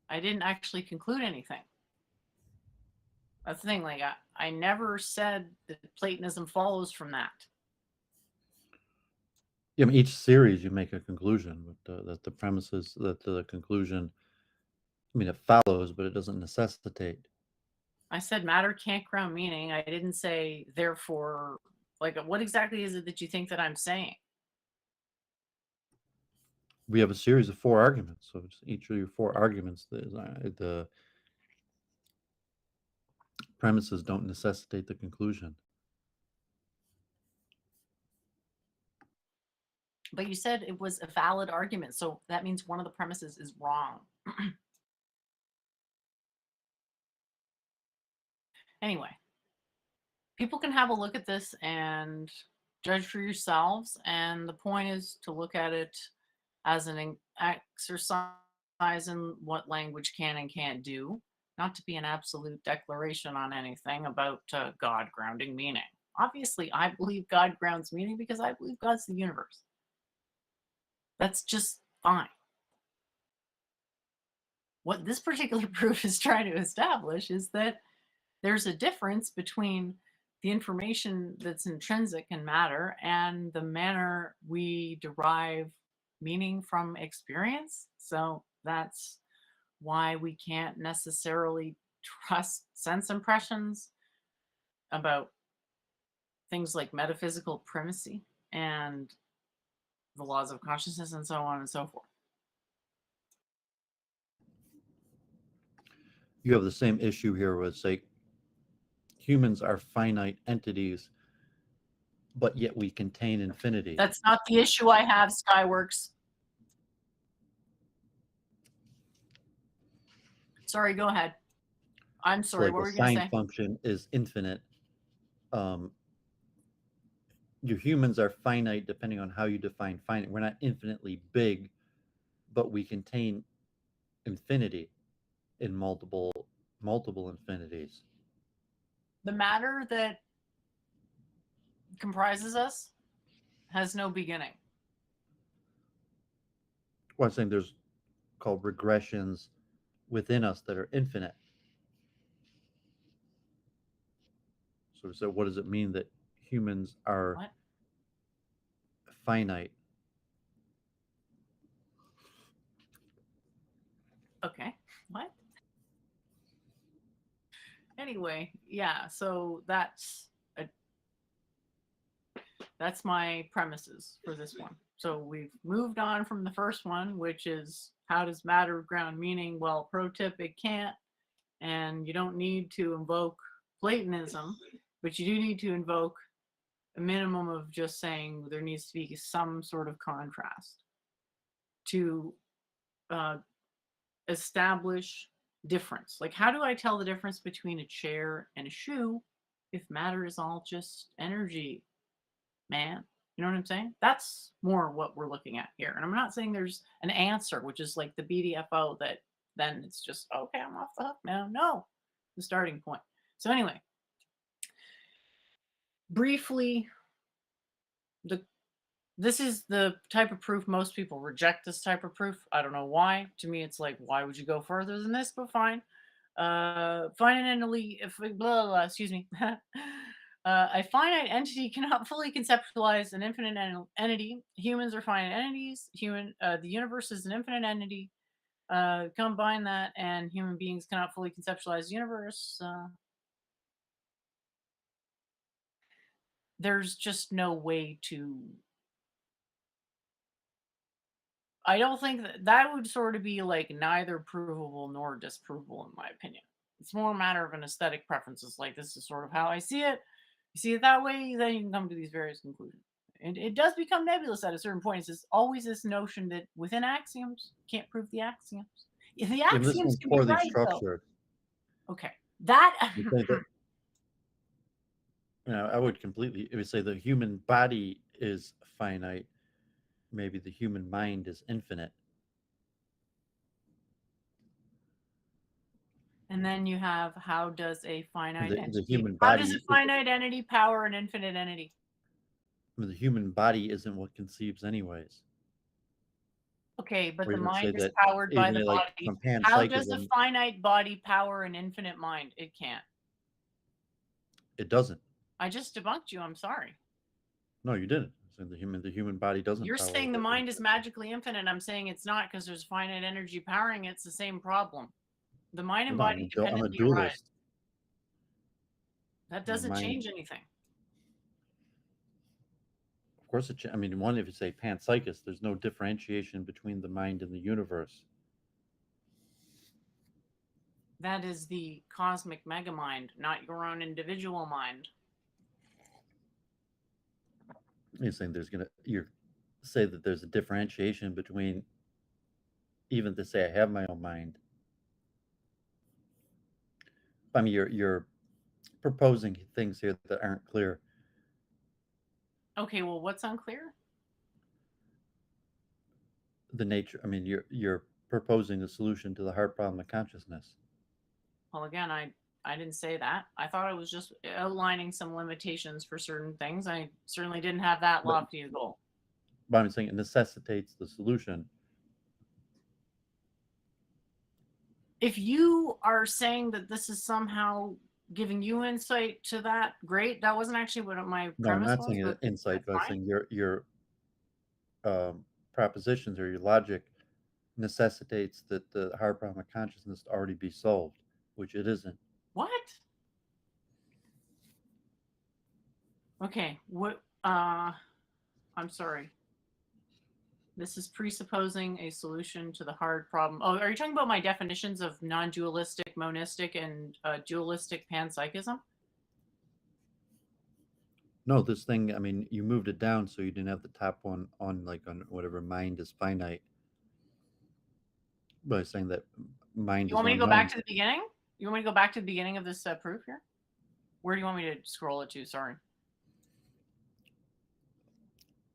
Speaker 1: I didn't actually conclude anything. That's the thing. Like, I never said that Platonism follows from that.
Speaker 2: Yeah, I mean, each series you make a conclusion, but that the premises that the conclusion, I mean, it follows, but it doesn't necessitate.
Speaker 1: I said matter can't ground meaning. I didn't say therefore. Like, what exactly is it that you think that I'm saying?
Speaker 2: We have a series of 4 arguments, so it's each of your 4 arguments, the premises don't necessitate the conclusion.
Speaker 1: But you said it was a valid argument, so that means one of the premises is wrong. Anyway, people can have a look at this and judge for yourselves. And the point is to look at it as an exercise in what language can and can't do, not to be an absolute declaration on anything about God grounding meaning. Obviously, I believe God grounds meaning because I believe God's the universe. That's just fine. What this particular proof is trying to establish is that there's a difference between the information that's intrinsic in matter and the manner we derive meaning from experience. So that's why we can't necessarily trust sense impressions about things like metaphysical primacy and the laws of consciousness and so on and so forth.
Speaker 2: You have the same issue here with, say, humans are finite entities, but yet we contain infinity.
Speaker 1: That's not the issue I have, Skyworks. Sorry, go ahead. I'm
Speaker 2: So,
Speaker 1: sorry,
Speaker 2: like,
Speaker 1: what
Speaker 2: a
Speaker 1: were you going to
Speaker 2: sine
Speaker 1: say?
Speaker 2: function is infinite. Your humans are finite depending on how you define finite. We're not infinitely big, but we contain infinity in multiple infinities.
Speaker 1: The matter that comprises us has no beginning.
Speaker 2: Well, I'm saying there's called regressions within us that are infinite. So what does it mean that humans are
Speaker 1: What?
Speaker 2: finite?
Speaker 1: Okay. What? Anyway, yeah, so that's my premises for this one. So we've moved on from the first one, which is how does matter ground meaning? Well, pro tip, it can't. And you don't need to invoke Platonism, but you do need to invoke a minimum of just saying there needs to be some sort of contrast to uh, establish difference. Like, how do I tell the difference between a chair and a shoe if matter is all just energy, man? You know what I'm saying? That's more what we're looking at here. And I'm not saying there's an answer, which is like the BDFO that then it's just, okay, I'm off the hook now. No, the starting point. So, anyway, briefly, the this is the type of proof most people reject this type of proof. I don't know why. To me, it's like, why would you go further than this? But fine. Finitely, if blah, blah, blah, excuse me. A finite entity cannot fully conceptualize an infinite entity. Humans are finite entities. The universe is an infinite entity. Combine that, and human beings cannot fully conceptualize the universe. There's just no way to. I don't think that would sort of be like neither provable nor disprovable, in my opinion. It's more a matter of an aesthetic preferences. Like, this is sort of how I see it. You see it that way, then you can come to these various conclusions. And it does become nebulous at a certain point. It's just always this notion that within axioms, can't prove the axioms. If the
Speaker 2: Yeah, this
Speaker 1: axioms
Speaker 2: one's
Speaker 1: can be
Speaker 2: poorly
Speaker 1: right, though.
Speaker 2: structured.
Speaker 1: Okay. That.
Speaker 2: You say that, I would completely. It would say the human body is finite. Maybe the human mind is infinite.
Speaker 1: And then you have, how does a
Speaker 2: And
Speaker 1: finite
Speaker 2: the
Speaker 1: entity,
Speaker 2: human
Speaker 1: how does a
Speaker 2: body is
Speaker 1: finite entity power an infinite entity?
Speaker 2: the human body isn't what conceives anyways.
Speaker 1: Okay, but
Speaker 2: Or
Speaker 1: the
Speaker 2: even say
Speaker 1: mind is
Speaker 2: that
Speaker 1: powered by the
Speaker 2: like
Speaker 1: body.
Speaker 2: from
Speaker 1: How does a
Speaker 2: panpsychism,
Speaker 1: finite body power an infinite mind? It can't.
Speaker 2: it doesn't.
Speaker 1: I just debunked you. I'm sorry.
Speaker 2: No, you didn't. So the human body doesn't
Speaker 1: You're
Speaker 2: power
Speaker 1: saying the
Speaker 2: the
Speaker 1: mind is
Speaker 2: infinite mind.
Speaker 1: magically infinite. I'm saying it's not because there's finite energy powering it. It's the same problem. The mind and
Speaker 2: Well, no,
Speaker 1: body
Speaker 2: I'm a
Speaker 1: dependently arise.
Speaker 2: dualist.
Speaker 1: That
Speaker 2: The
Speaker 1: doesn't
Speaker 2: mind,
Speaker 1: change anything.
Speaker 2: of course, I mean, one, if you say panpsychist, there's no differentiation between the mind and the universe.
Speaker 1: That is the cosmic megamind, not your own individual mind.
Speaker 2: You're saying you say that there's a differentiation between, even to say I have my own mind. I mean, you're proposing things here that aren't clear.
Speaker 1: Okay, well, what's unclear?
Speaker 2: The nature. I mean, you're proposing a solution to the hard problem of consciousness.
Speaker 1: Well, again, I didn't say that. I thought I was just outlining some limitations for certain things. I certainly didn't have that
Speaker 2: But,
Speaker 1: lofty a goal.
Speaker 2: but I'm saying it necessitates the solution.
Speaker 1: If you are saying that this is somehow giving you insight to that, great. That wasn't actually what my
Speaker 2: No, I'm
Speaker 1: premise
Speaker 2: not
Speaker 1: was,
Speaker 2: saying
Speaker 1: but
Speaker 2: insight,
Speaker 1: that's
Speaker 2: but I'm
Speaker 1: fine.
Speaker 2: saying your propositions or your logic necessitates that the hard problem of consciousness already be solved, which it isn't.
Speaker 1: What? Okay, what I'm sorry. This is presupposing a solution to the hard problem. Oh, are you talking about my definitions of non-dualistic monistic and dualistic panpsychism?
Speaker 2: No, this thing, I mean, you moved it down so you didn't have the top one on, like, on whatever mind is finite. By saying that mind
Speaker 1: You
Speaker 2: is
Speaker 1: want me to go back
Speaker 2: unknown.
Speaker 1: to the beginning? You want me to go back to the beginning of this proof here? Where do you want me to scroll it to? Sorry.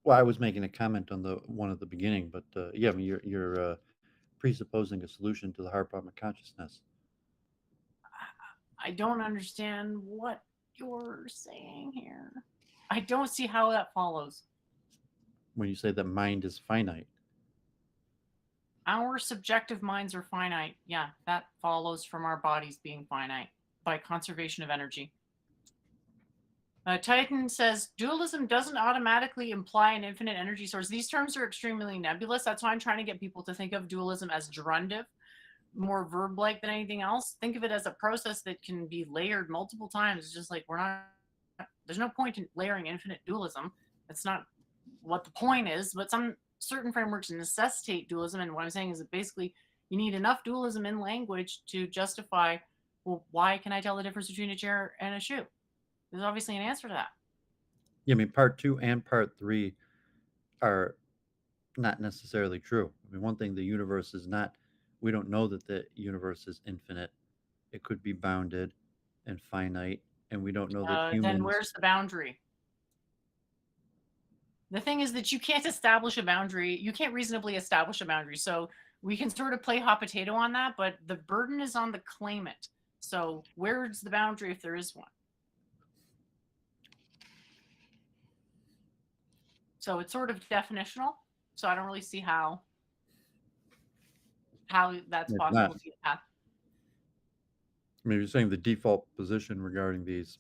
Speaker 2: Well, I was making a comment on the one at the beginning, but yeah, I mean, you're presupposing a solution to the hard problem of consciousness.
Speaker 1: I don't understand what you're saying here. I don't see how that follows.
Speaker 2: When you say that mind is finite,
Speaker 1: Our subjective minds are finite. Yeah, that follows from our bodies being finite by conservation of energy. Titan says dualism doesn't automatically imply an infinite energy source. These terms are extremely nebulous. That's why I'm trying to get people to think of dualism as gerundive, more verb like than anything else. Think of it as a process that can be layered multiple times. It's just like there's no point in layering infinite dualism. That's not what the point is, but some certain frameworks necessitate dualism. And what I'm saying is that basically you need enough dualism in language to justify, well, why can I tell the difference between a chair and a shoe? There's obviously an answer to that.
Speaker 2: yeah, I mean, part two and part three are not necessarily true. I mean, one thing, the universe is not, we don't know that the universe is infinite. It could be bounded and finite, and we don't know that
Speaker 1: Then
Speaker 2: humans.
Speaker 1: where's the boundary? The thing is that you can't establish a boundary. You can't reasonably establish a boundary. So we can sort of play hot potato on that, but the burden is on the claimant. So where's the boundary if there is one? So it's sort of definitional. So I don't really see how that's
Speaker 2: It's
Speaker 1: possible
Speaker 2: not.
Speaker 1: to get at.
Speaker 2: I mean, you're saying the default position regarding these,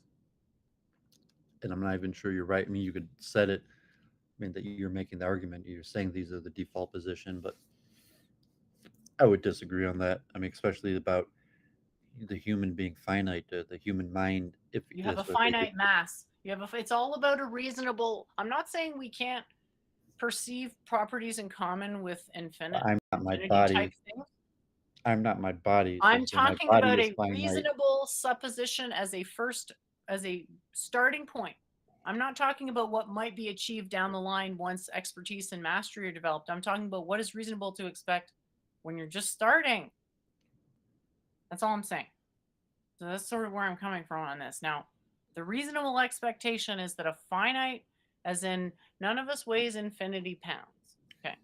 Speaker 2: and I'm not even sure you're right. I mean, you could set it. I mean, that you're making the argument. You're saying these are the default position, but I would disagree on that. I mean, especially about the human being finite, the human mind. If
Speaker 1: You have a
Speaker 2: that's what they
Speaker 1: finite mass. It's all about a reasonable. I'm not saying we can't perceive properties in common with
Speaker 2: I'm not my
Speaker 1: infinity type
Speaker 2: body.
Speaker 1: things.
Speaker 2: I'm not my body. So to
Speaker 1: I'm
Speaker 2: say my
Speaker 1: talking
Speaker 2: body
Speaker 1: about
Speaker 2: is
Speaker 1: a
Speaker 2: finite.
Speaker 1: reasonable supposition as a starting point. I'm not talking about what might be achieved down the line once expertise and mastery are developed. I'm talking about what is reasonable to expect when you're just starting. That's all I'm saying. So that's sort of where I'm coming from on this. Now, the reasonable expectation is that a finite, as in none of us weighs infinity pounds. Okay.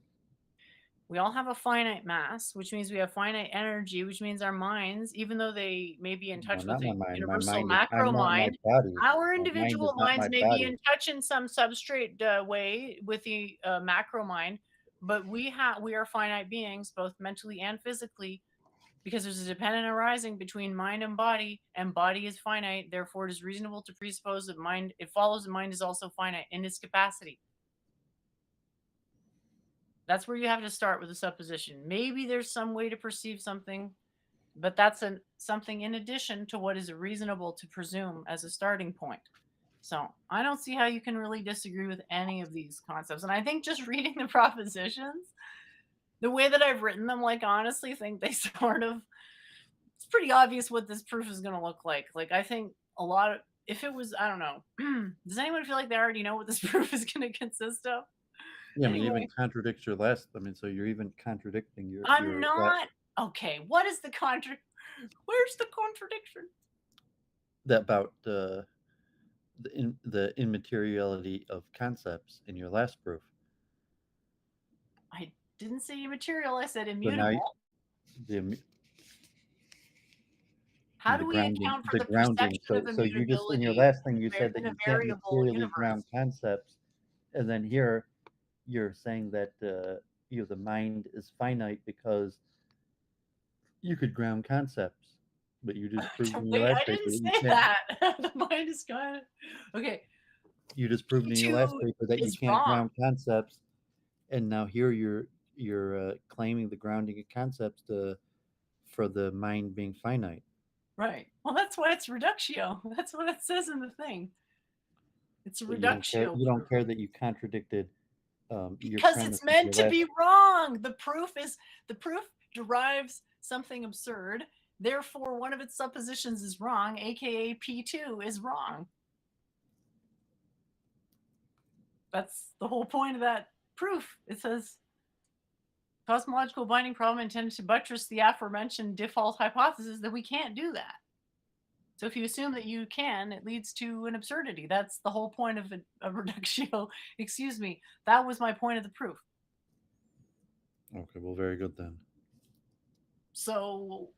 Speaker 1: We all have a finite mass, which means we have finite energy, which means our minds, even though they may be in
Speaker 2: No,
Speaker 1: touch with
Speaker 2: not my
Speaker 1: a
Speaker 2: mind. My
Speaker 1: universal
Speaker 2: mind is
Speaker 1: macro
Speaker 2: I'm not my
Speaker 1: mind,
Speaker 2: body.
Speaker 1: our
Speaker 2: My mind is
Speaker 1: individual
Speaker 2: not my
Speaker 1: minds may be
Speaker 2: body.
Speaker 1: in touch in some substrate way with the macro mind, but we are finite beings, both mentally and physically, because there's a dependent arising between mind and body is finite. Therefore, it is reasonable to presuppose that mind. It follows that mind is also finite in its capacity. That's where you have to start with a supposition. Maybe there's some way to perceive something, but that's something in addition to what is reasonable to presume as a starting point. So I don't see how you can really disagree with any of these concepts. And I think just reading the propositions, the way that I've written them, like honestly think they sort of, it's pretty obvious what this proof is going to look like. Like I think a lot of, if it was, I don't know, does anyone feel like they already know what this proof is going to consist of?
Speaker 2: Yeah, I mean, it even
Speaker 1: Anyway,
Speaker 2: contradicts your last. I mean, so you're even contradicting
Speaker 1: I'm
Speaker 2: your last,
Speaker 1: not okay. What is the Where's the contradiction?
Speaker 2: that about the immateriality of concepts in your last proof.
Speaker 1: I didn't say immaterial. I said
Speaker 2: So now
Speaker 1: immutable.
Speaker 2: the
Speaker 1: How do we account for
Speaker 2: the
Speaker 1: the
Speaker 2: grounding.
Speaker 1: perception of
Speaker 2: So you just in your
Speaker 1: immutability
Speaker 2: last thing you said
Speaker 1: in
Speaker 2: that
Speaker 1: a
Speaker 2: you can't
Speaker 1: variable
Speaker 2: materially ground
Speaker 1: universe?
Speaker 2: concepts, and then here you're saying that the mind is finite because you could ground concepts, but you just proved in your
Speaker 1: Wait,
Speaker 2: last
Speaker 1: I
Speaker 2: paper
Speaker 1: didn't
Speaker 2: that you
Speaker 1: say
Speaker 2: can't.
Speaker 1: that. The mind is kind of okay.
Speaker 2: You just proved in your last
Speaker 1: P2
Speaker 2: paper that you
Speaker 1: is
Speaker 2: can't
Speaker 1: wrong.
Speaker 2: ground concepts, and now here you're claiming the grounding of concepts for the mind being finite.
Speaker 1: Right. Well, that's why it's reductio. That's what it says in the thing. It's a
Speaker 2: But you don't care.
Speaker 1: reductio
Speaker 2: You don't
Speaker 1: proof.
Speaker 2: care that you contradicted your
Speaker 1: Because
Speaker 2: premise
Speaker 1: it's
Speaker 2: of
Speaker 1: meant
Speaker 2: your
Speaker 1: to
Speaker 2: last.
Speaker 1: be wrong. The proof derives something absurd. Therefore, one of its suppositions is wrong, aka P2 is wrong. That's the whole point of that proof. It says cosmological binding problem intended to buttress the aforementioned default hypothesis that we can't do that. So if you assume that you can, it leads to an absurdity. That's the whole point of a reductio. Excuse me. That was my point of the proof.
Speaker 2: Okay, well, very good then.
Speaker 1: So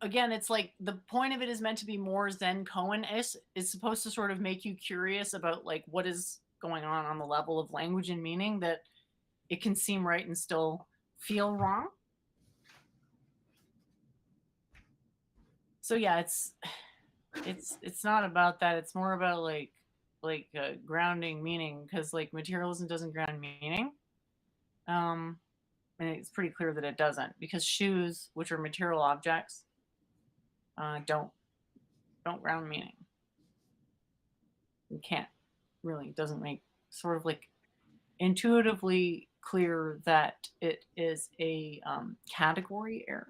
Speaker 1: again, it's like the point of it is meant to be more Zen Cohen is supposed to sort of make you curious about like what is going on the level of language and meaning, that it can seem right and still feel wrong. So yeah, it's not about that. It's more about grounding meaning, because like materialism doesn't ground meaning. Um, and it's pretty clear that it doesn't, because shoes, which are material objects, don't ground meaning. You can't really. It doesn't make sort of like intuitively clear that it is a category error.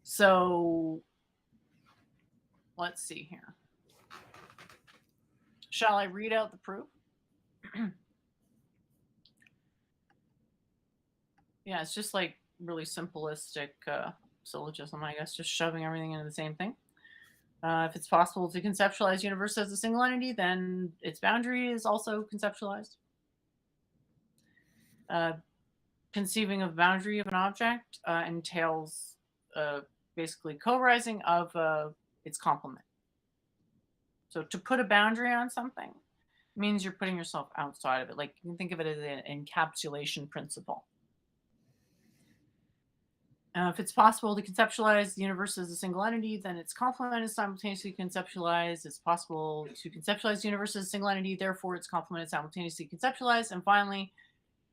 Speaker 1: So let's see here. Shall I read out the proof? Yeah, it's just like really simplistic syllogism, I guess, just shoving everything into the same thing. If it's possible to conceptualize universe as a single entity, then its boundary is also conceptualized. Uh, Conceiving of boundary of an object entails uh, basically co-rising of its complement. So to put a boundary on something means you're putting yourself outside of it. Like you can think of it as an encapsulation principle. If it's possible to conceptualize the universe as a single entity, then its complement is simultaneously conceptualized. It's possible to conceptualize the universe as a single entity, therefore its complement is simultaneously conceptualized. And finally,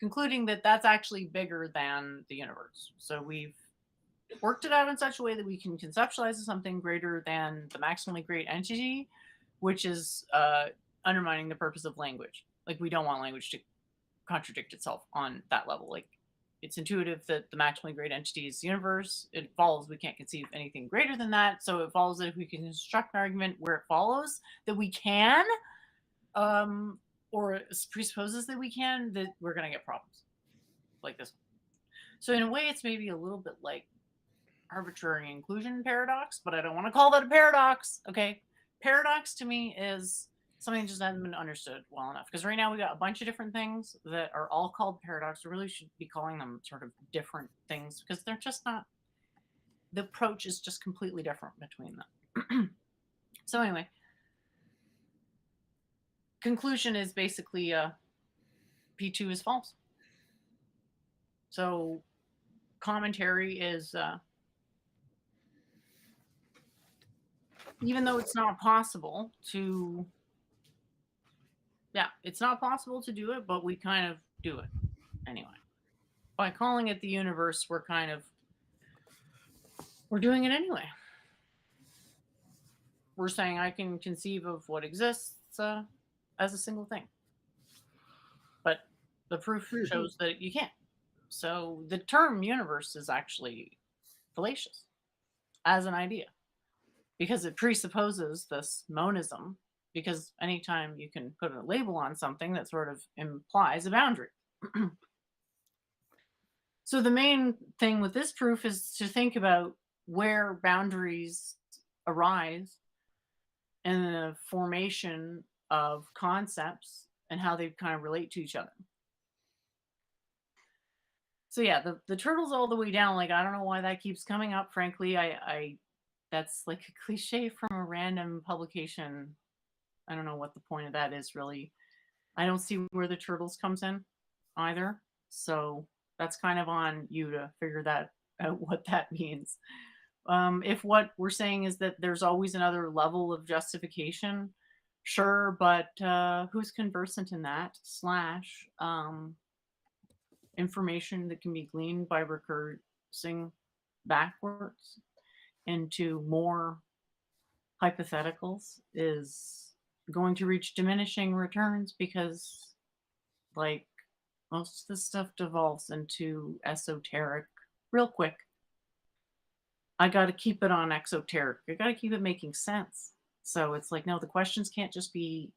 Speaker 1: concluding that that's actually bigger than the universe. So we've worked it out in such a way that we can conceptualize something greater than the maximally great entity, which is undermining the purpose of language. Like we don't want language to contradict itself on that level. Like it's intuitive that the maximally great entity is the universe. It follows we can't conceive anything greater than that. So it follows that if we can construct an argument where it follows that we can, or it presupposes that we can, that we're going to get problems like this one. So in a way, it's maybe a little bit like arbitrary inclusion paradox, but I don't want to call that a paradox. Okay. Paradox to me is something just hasn't been understood well enough. Because right now we got a bunch of different things that are all called paradox. We really should be calling them sort of different things because they're just not. The approach is just completely different between them. So anyway, conclusion is basically P2 is false. So commentary is even though it's not possible to, yeah, it's not possible to do it, but we kind of do it anyway. By calling it the universe, we're doing it anyway. We're saying I can conceive of what exists as a single thing, but the proof shows that you can't. So the term universe is actually fallacious as an idea because it presupposes this monism. Because anytime you can put a label on something, that sort of implies a boundary. So the main thing with this proof is to think about where boundaries arise in the formation of concepts and how they kind of relate to each other. So yeah, the turtle's all the way down. Like I don't know why that keeps coming up. Frankly, I that's like a cliche from a random publication. I don't know what the point of that is really. I don't see where the turtles comes in either. So that's kind of on you to figure that out what that means. If what we're saying is that there's always another level of justification, sure, but who's conversant in that? Slash information that can be gleaned by recursing backwards into more hypotheticals is going to reach diminishing returns because, like, most of this stuff devolves into esoteric real quick. I got to keep it on exoteric. I got to keep it making sense. So it's like, no, the questions can't just be,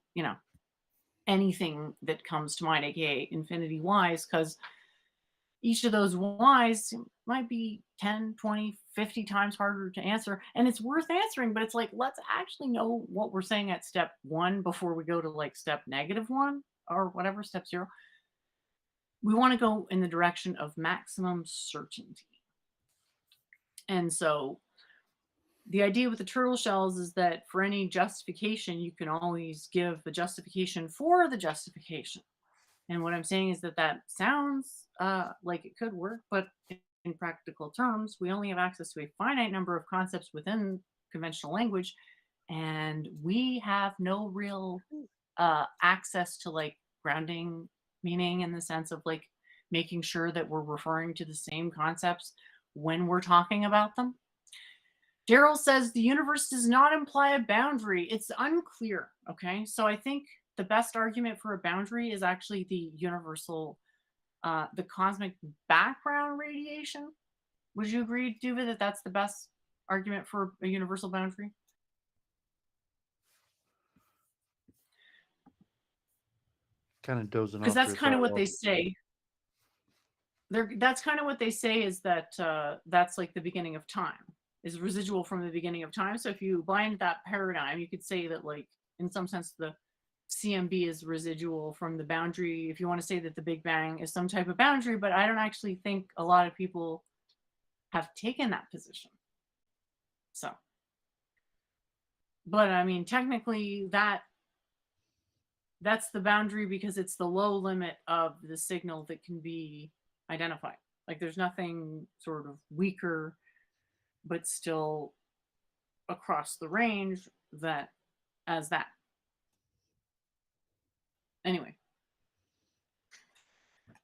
Speaker 1: anything that comes to mind, aka infinity whys, because each of those whys might be 10, 20, 50 times harder to answer. And it's worth answering, but it's like, let's actually know what we're saying at step one before we go to like step -1 or whatever, step 0. We want to go in the direction of maximum certainty. And so the idea with the turtle shells is that for any justification, you can always give the justification for the justification. And what I'm saying is that that sounds like it could work, but in practical terms, we only have access to a finite number of concepts within conventional language, and we have no real access to like grounding meaning in the sense of like making sure that we're referring to the same concepts when we're talking about them. Daryl says the universe does not imply a boundary. It's unclear. Okay. So I think the best argument for a boundary is actually the universal, the cosmic background radiation. Would you agree, Doooovid, that that's the best argument for a universal boundary?
Speaker 2: Kind of dozing
Speaker 1: Because
Speaker 2: off
Speaker 1: that's
Speaker 2: there.
Speaker 1: kind of
Speaker 2: Sorry.
Speaker 1: what they say. That's kind of what they say is that that's like the beginning of time, is residual from the beginning of time. So if you bind that paradigm, you could say that like in some sense the CMB is residual from the boundary. If you want to say that the Big Bang is some type of boundary, but I don't actually think a lot of people have taken that position. So, but I mean, technically that's the boundary because it's the low limit of the signal that can be identified. Like there's nothing sort of weaker, but still across the range that as that. Anyway,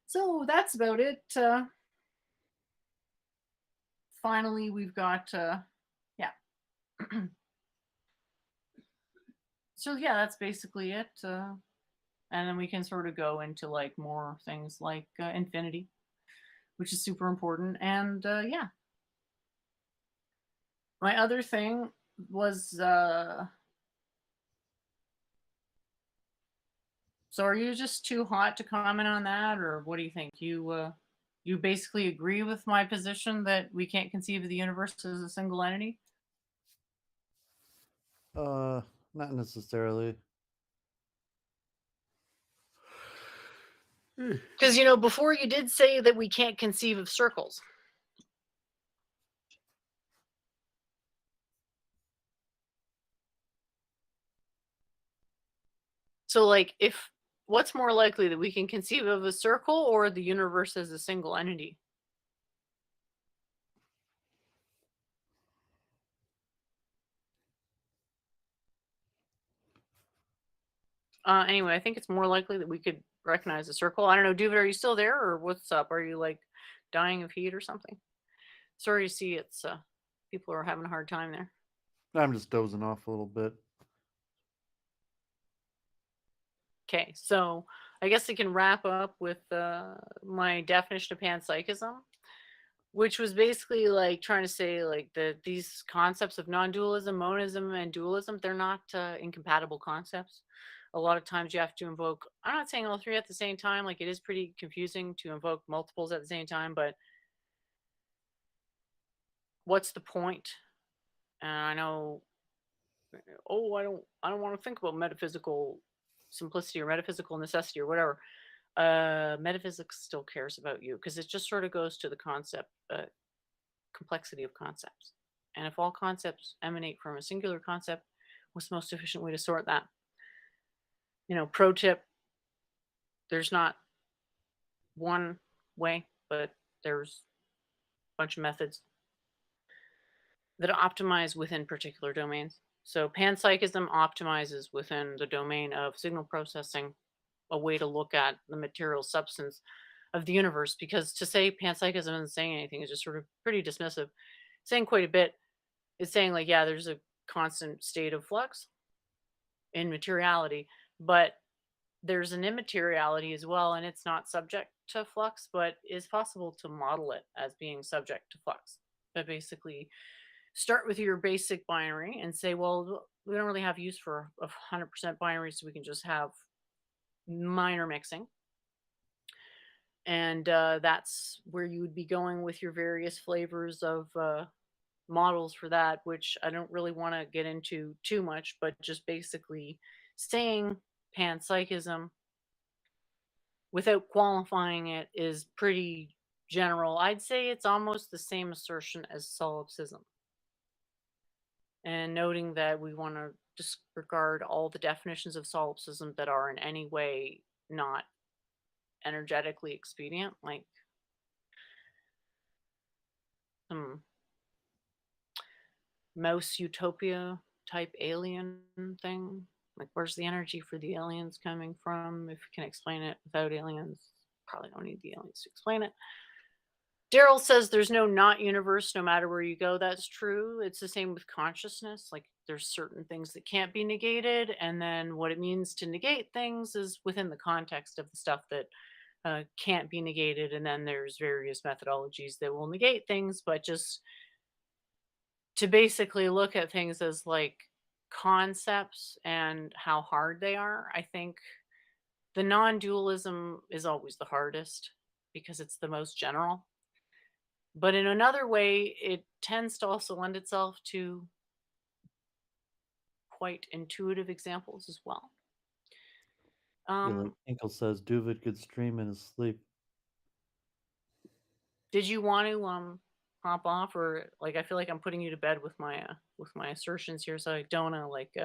Speaker 1: so that's about it. Finally, we've got, yeah. So yeah, that's basically it. And then we can sort of go into like more things like infinity, which is super important. And yeah, my other thing was, so are you just too hot to comment on that, or what do you think? You basically agree with my position that we can't conceive of the universe as a single entity?
Speaker 2: Not necessarily.
Speaker 1: Because, before you did say that we can't conceive of circles. So, like, if what's more likely that we can conceive of a circle or the universe as a single entity? Anyway, I think it's more likely that we could recognize a circle. I don't know, David, are you still there or what's up? Are you like dying of heat or something? Sorry to see it's people are having a hard time there.
Speaker 2: I'm just dozing off a little bit.
Speaker 1: Okay, so I guess I can wrap up with my definition of panpsychism, which was basically like trying to say like that these concepts of non-dualism, monism, and dualism, they're not incompatible concepts. A lot of times you have to invoke, I'm not saying all three at the same time, like it is pretty confusing to invoke multiples at the same time, but what's the point? And I know, oh, I don't want to think about metaphysical simplicity or metaphysical necessity or whatever. Metaphysics still cares about you because it just sort of goes to the concept, complexity of concepts. And if all concepts emanate from a singular concept, what's the most efficient way to sort that? Pro tip, there's not one way, but there's a bunch of methods that optimize within particular domains. So panpsychism optimizes within the domain of signal processing, a way to look at the material substance of the universe. Because to say panpsychism isn't saying anything is just sort of pretty dismissive. Saying quite a bit is saying like, yeah, there's a constant state of flux in materiality, but there's an immateriality as well, and it's not subject to flux, but is possible to model it as being subject to flux. But basically, start with your basic binary and say, well, we don't really have use for 100% binary, so we can just have minor mixing. And that's where you would be going with your various flavors of models for that, which I don't really want to get into too much, but just basically saying panpsychism without qualifying it is pretty general. I'd say it's almost the same assertion as solipsism. And noting that we want to disregard all the definitions of solipsism that are in any way not energetically expedient, like some mouse utopia type alien thing. Like, where's the energy for the aliens coming from? If you can explain it without aliens, probably don't need the aliens to explain it. Daryl says there's no not universe no matter where you go. That's true. It's the same with consciousness. Like, there's certain things that can't be negated. And then what it means to negate things is within the context of the stuff that can't be negated. And then there's various methodologies that will negate things, but just to basically look at things as like concepts and how hard they are. I think the non dualism is always the hardest because it's the most general. But in another way, it tends to also lend itself to quite intuitive examples as well.
Speaker 2: Yeah, like
Speaker 1: Um,
Speaker 2: Hinkle says, Doovid could stream in his sleep.
Speaker 1: did you want to hop off, or like I feel like I'm putting you to bed with my assertions here, so I don't like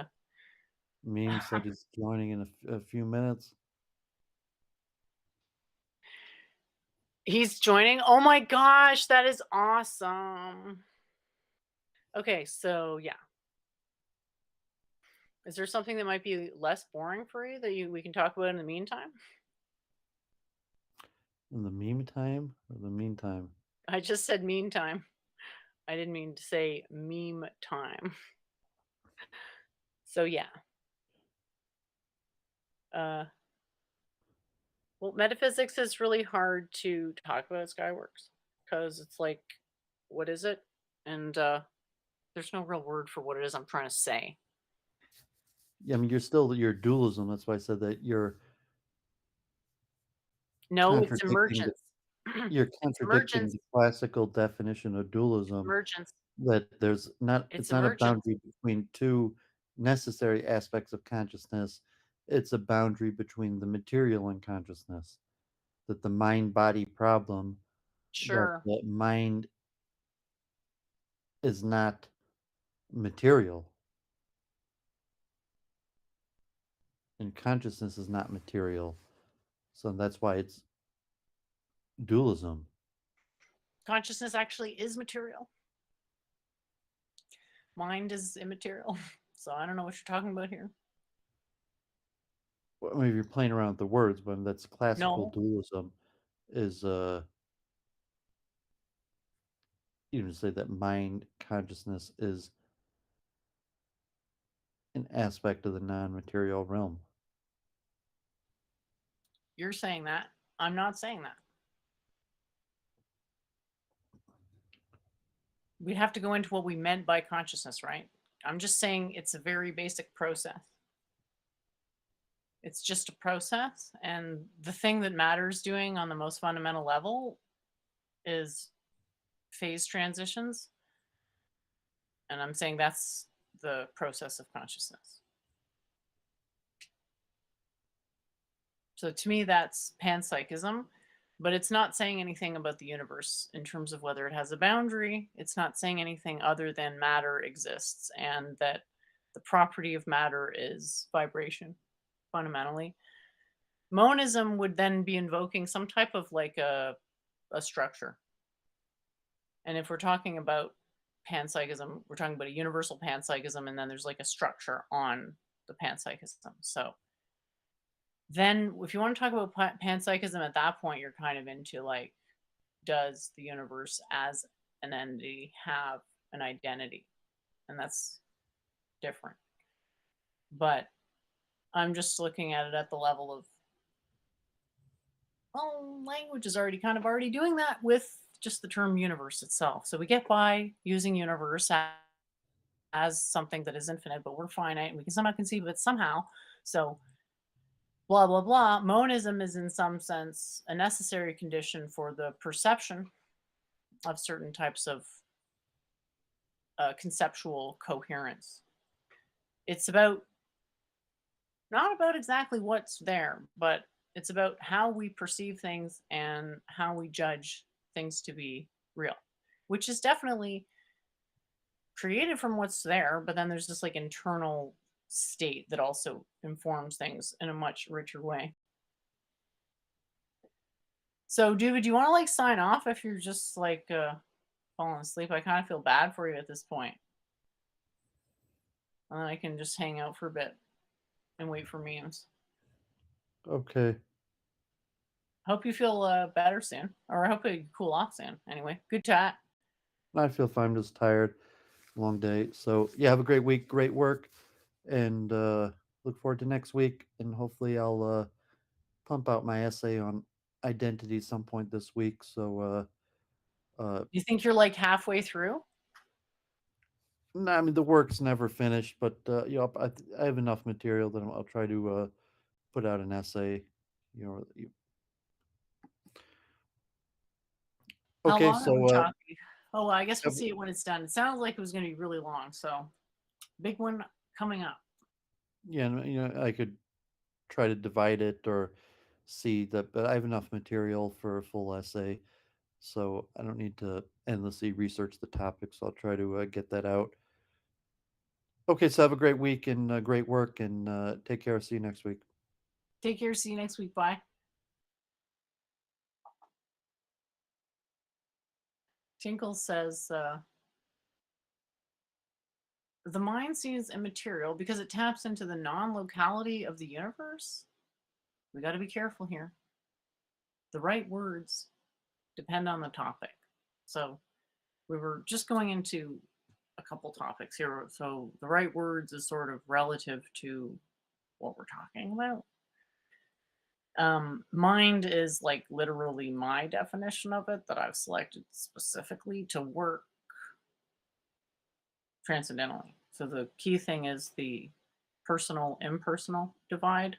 Speaker 2: Meme said he's joining in a few minutes.
Speaker 1: he's joining. Oh my gosh, that is awesome. Okay, so yeah. Is there something that might be less boring for you that we can talk about in the meantime?
Speaker 2: In the meme time or the meantime?
Speaker 1: I just said meantime. I didn't mean to say meme time. So yeah. Uh well, metaphysics is really hard to talk about at Skyworks because it's like, what is it? And there's no real word for what it is I'm trying to say.
Speaker 2: Yeah, I mean, you're still your dualism. That's why I said that
Speaker 1: No, it's
Speaker 2: contradicting the
Speaker 1: emergence.
Speaker 2: you're
Speaker 1: It's
Speaker 2: contradicting
Speaker 1: emergence.
Speaker 2: the classical definition of
Speaker 1: It's
Speaker 2: dualism.
Speaker 1: emergence.
Speaker 2: That there's not
Speaker 1: It's
Speaker 2: it's not a
Speaker 1: emergence.
Speaker 2: boundary between two necessary aspects of consciousness. It's a boundary between the material and consciousness. that the mind body problem, that
Speaker 1: Sure.
Speaker 2: the mind is not material and consciousness is not material. So that's why it's dualism.
Speaker 1: Consciousness actually is material. Mind is immaterial. So I don't know what you're talking about here.
Speaker 2: Well, I mean, if you're playing around with the words, but that's classical
Speaker 1: No,
Speaker 2: dualism is you know, say that mind consciousness is an aspect of the non-material realm.
Speaker 1: you're saying that. I'm not saying that. We'd have to go into what we meant by consciousness, right? I'm just saying it's a very basic process. It's just a process. And the thing that matters doing on the most fundamental level is phase transitions. And I'm saying that's the process of consciousness. So to me, that's panpsychism, but it's not saying anything about the universe in terms of whether it has a boundary. It's not saying anything other than matter exists and that the property of matter is vibration fundamentally. Monism would then be invoking some type of like a structure. And if we're talking about panpsychism, we're talking about a universal panpsychism, and then there's like a structure on the panpsychism. So then if you want to talk about panpsychism at that point, you're kind of into like, does the universe as an entity have an identity? And that's different. But I'm just looking at it at the level of, well, language is already kind of already doing that with just the term universe itself. So we get by using universe as something that is infinite, but we're finite and we can somehow conceive of it somehow. So blah blah blah. Monism is in some sense a necessary condition for the perception of certain types of conceptual coherence. It's about not about exactly what's there, but it's about how we perceive things and how we judge things to be real, which is definitely created from what's there, but then there's this like internal state that also informs things in a much richer way. So, Doovid, do you want to like sign off if you're just like falling asleep? I kind of feel bad for you at this point. And then I can just hang out for a bit and wait for memes.
Speaker 2: Okay.
Speaker 1: Hope you feel better soon, or I hope you cool off soon. Anyway, good chat.
Speaker 2: I feel fine. I'm just tired. Long day. So yeah, have a great week. Great work. And look forward to next week. And hopefully I'll pump out my essay on identity some point this week. So
Speaker 1: You think you're like halfway through?
Speaker 2: no, I mean the work's never finished, but you know, I have enough material that I'll try to put out an essay. You know,
Speaker 1: How
Speaker 2: okay.
Speaker 1: long are
Speaker 2: So
Speaker 1: we talking? Oh, well, I guess we'll
Speaker 2: have-
Speaker 1: see it when it's done. It sounds like it was going to be really long, so big one coming up.
Speaker 2: yeah, and, you know, I could try to divide it or see that, but I have enough material for a full essay, so I don't need to endlessly research the topic. So I'll try to get that out. Okay, so have a great week and great work, and take care. See you next week.
Speaker 1: Take care. See you next week. Bye. Tinkle says the mind seems immaterial because it taps into the non locality of the universe. We got to be careful here. The right words depend on the topic. So we were just going into a couple topics here. So the right words is sort of relative to what we're talking about. Mind is like literally my definition of it that I've selected specifically to work transcendentally. So the key thing is the personal impersonal divide.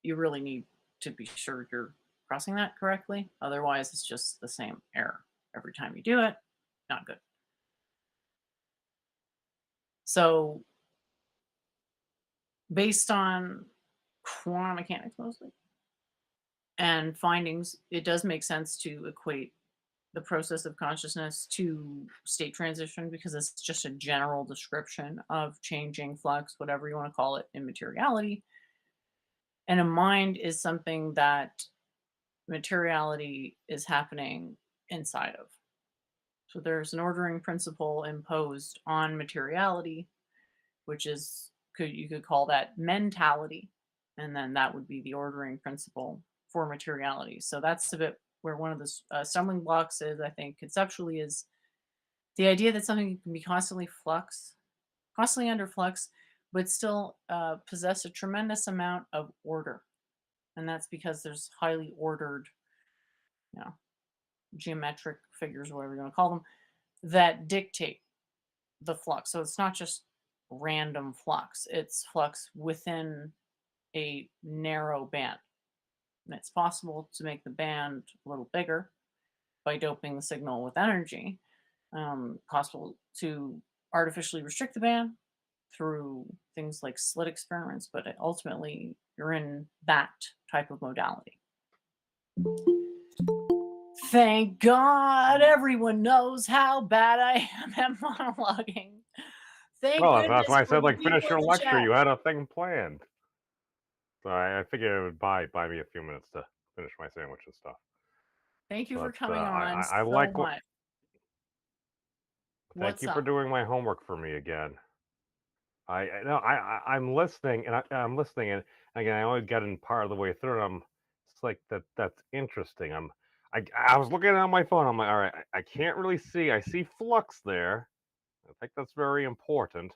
Speaker 1: You really need to be sure you're crossing that correctly. Otherwise, it's just the same error every time you do it. Not good. So, based on quantum mechanics mostly, and findings, it does make sense to equate the process of consciousness to state transition because it's just a general description of changing flux, whatever you want to call it, in materiality. And a mind is something that materiality is happening inside of. So there's an ordering principle imposed on materiality, which is you could call that mentality, and then that would be the ordering principle for materiality. So that's a bit where one of the stumbling blocks is, I think, conceptually, is the idea that something can be constantly under flux, but still possess a tremendous amount of order, and that's because there's highly ordered, you know, geometric figures, whatever you want to call them, that dictate the flux. So it's not just random flux, it's flux within a narrow band. And it's possible to make the band a little bigger by doping the signal with energy. Possible to artificially restrict the band through things like slit experiments, but ultimately you're in that type of modality. Thank God everyone knows how bad I am at monologuing. Thank
Speaker 3: Well, that's
Speaker 1: goodness
Speaker 3: why I
Speaker 1: for
Speaker 3: said,
Speaker 1: the
Speaker 3: like,
Speaker 1: people
Speaker 3: finish
Speaker 1: in
Speaker 3: your
Speaker 1: the
Speaker 3: lecture.
Speaker 1: chat.
Speaker 3: You had a thing planned. So I figured it would buy me a few minutes to finish my sandwich and stuff.
Speaker 1: Thank you for
Speaker 3: But
Speaker 1: coming on
Speaker 3: I
Speaker 1: so
Speaker 3: like what.
Speaker 1: much.
Speaker 3: Thank
Speaker 1: What's
Speaker 3: you for
Speaker 1: up?
Speaker 3: doing my homework for me again. No, I'm listening and I'm listening and again I only got in part of the way through. And I'm it's like that's interesting. I was looking at my phone. I'm like, all right, I can't really see. I see flux there. I think that's very important.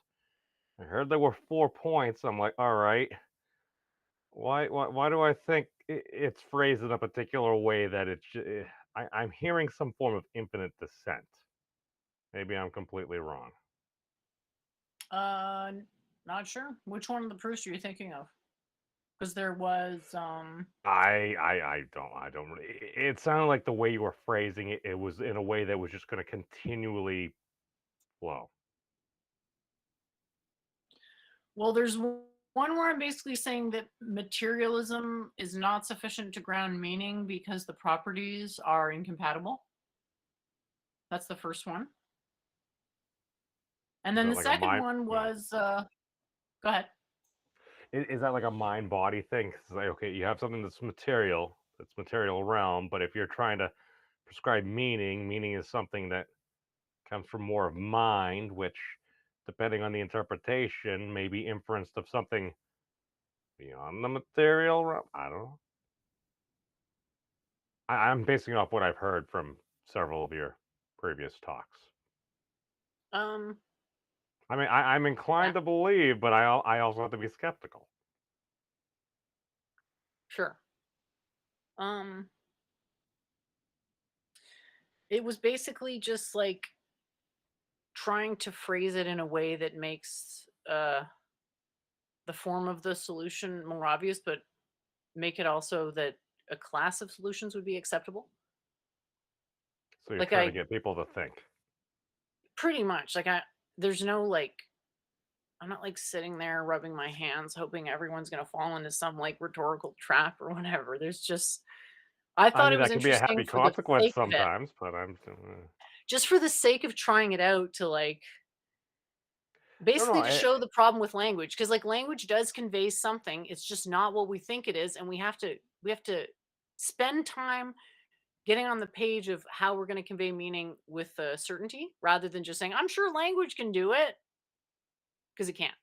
Speaker 3: I heard there were 4 points. I'm like, all right. Why do I think it's phrased in a particular way that I'm hearing some form of infinite descent. Maybe I'm completely wrong.
Speaker 1: Uh, not sure. Which one of the proofs are you thinking of? Because there was
Speaker 3: I don't really. It sounded like the way you were phrasing it. It was in a way that was just going to continually flow.
Speaker 1: well, there's one where I'm basically saying that materialism is not sufficient to ground meaning because the properties are incompatible. That's the first one. And
Speaker 3: Is
Speaker 1: then
Speaker 3: that
Speaker 1: the
Speaker 3: like a
Speaker 1: second
Speaker 3: mind?
Speaker 1: one
Speaker 3: Yeah.
Speaker 1: was go ahead.
Speaker 3: Is that like a mind body thing? 'Cause it's like, okay, you have something that's material realm, but if you're trying to prescribe meaning, meaning is something that comes from more of mind, which, depending on the interpretation, may be inferenced of something beyond the material realm. I don't know. I'm basing off what I've heard from several of your previous talks.
Speaker 1: Um,
Speaker 3: I mean, I'm
Speaker 1: yeah,
Speaker 3: inclined to believe, but I also have to be skeptical.
Speaker 1: sure. Um, it was basically just like trying to phrase it in a way that makes the form of the solution more obvious, but make it also that a class of solutions would be acceptable.
Speaker 3: So you're
Speaker 1: Like
Speaker 3: trying to
Speaker 1: I
Speaker 3: get people to think.
Speaker 1: pretty much like I there's no like I'm not like sitting there rubbing my hands hoping everyone's going to fall into some like rhetorical trap or whatever. There's just I
Speaker 3: I
Speaker 1: thought
Speaker 3: mean,
Speaker 1: it was
Speaker 3: that can be a
Speaker 1: interesting
Speaker 3: happy
Speaker 1: for the
Speaker 3: consequence
Speaker 1: sake of it.
Speaker 3: sometimes, but
Speaker 1: Just for the sake of trying it out to like
Speaker 3: no, no.
Speaker 1: basically to show the problem with language because like language does convey something. It's just not what we think it is and we have to spend time getting on the page of how we're going to convey meaning with certainty rather than just saying I'm sure language can do it because it can't.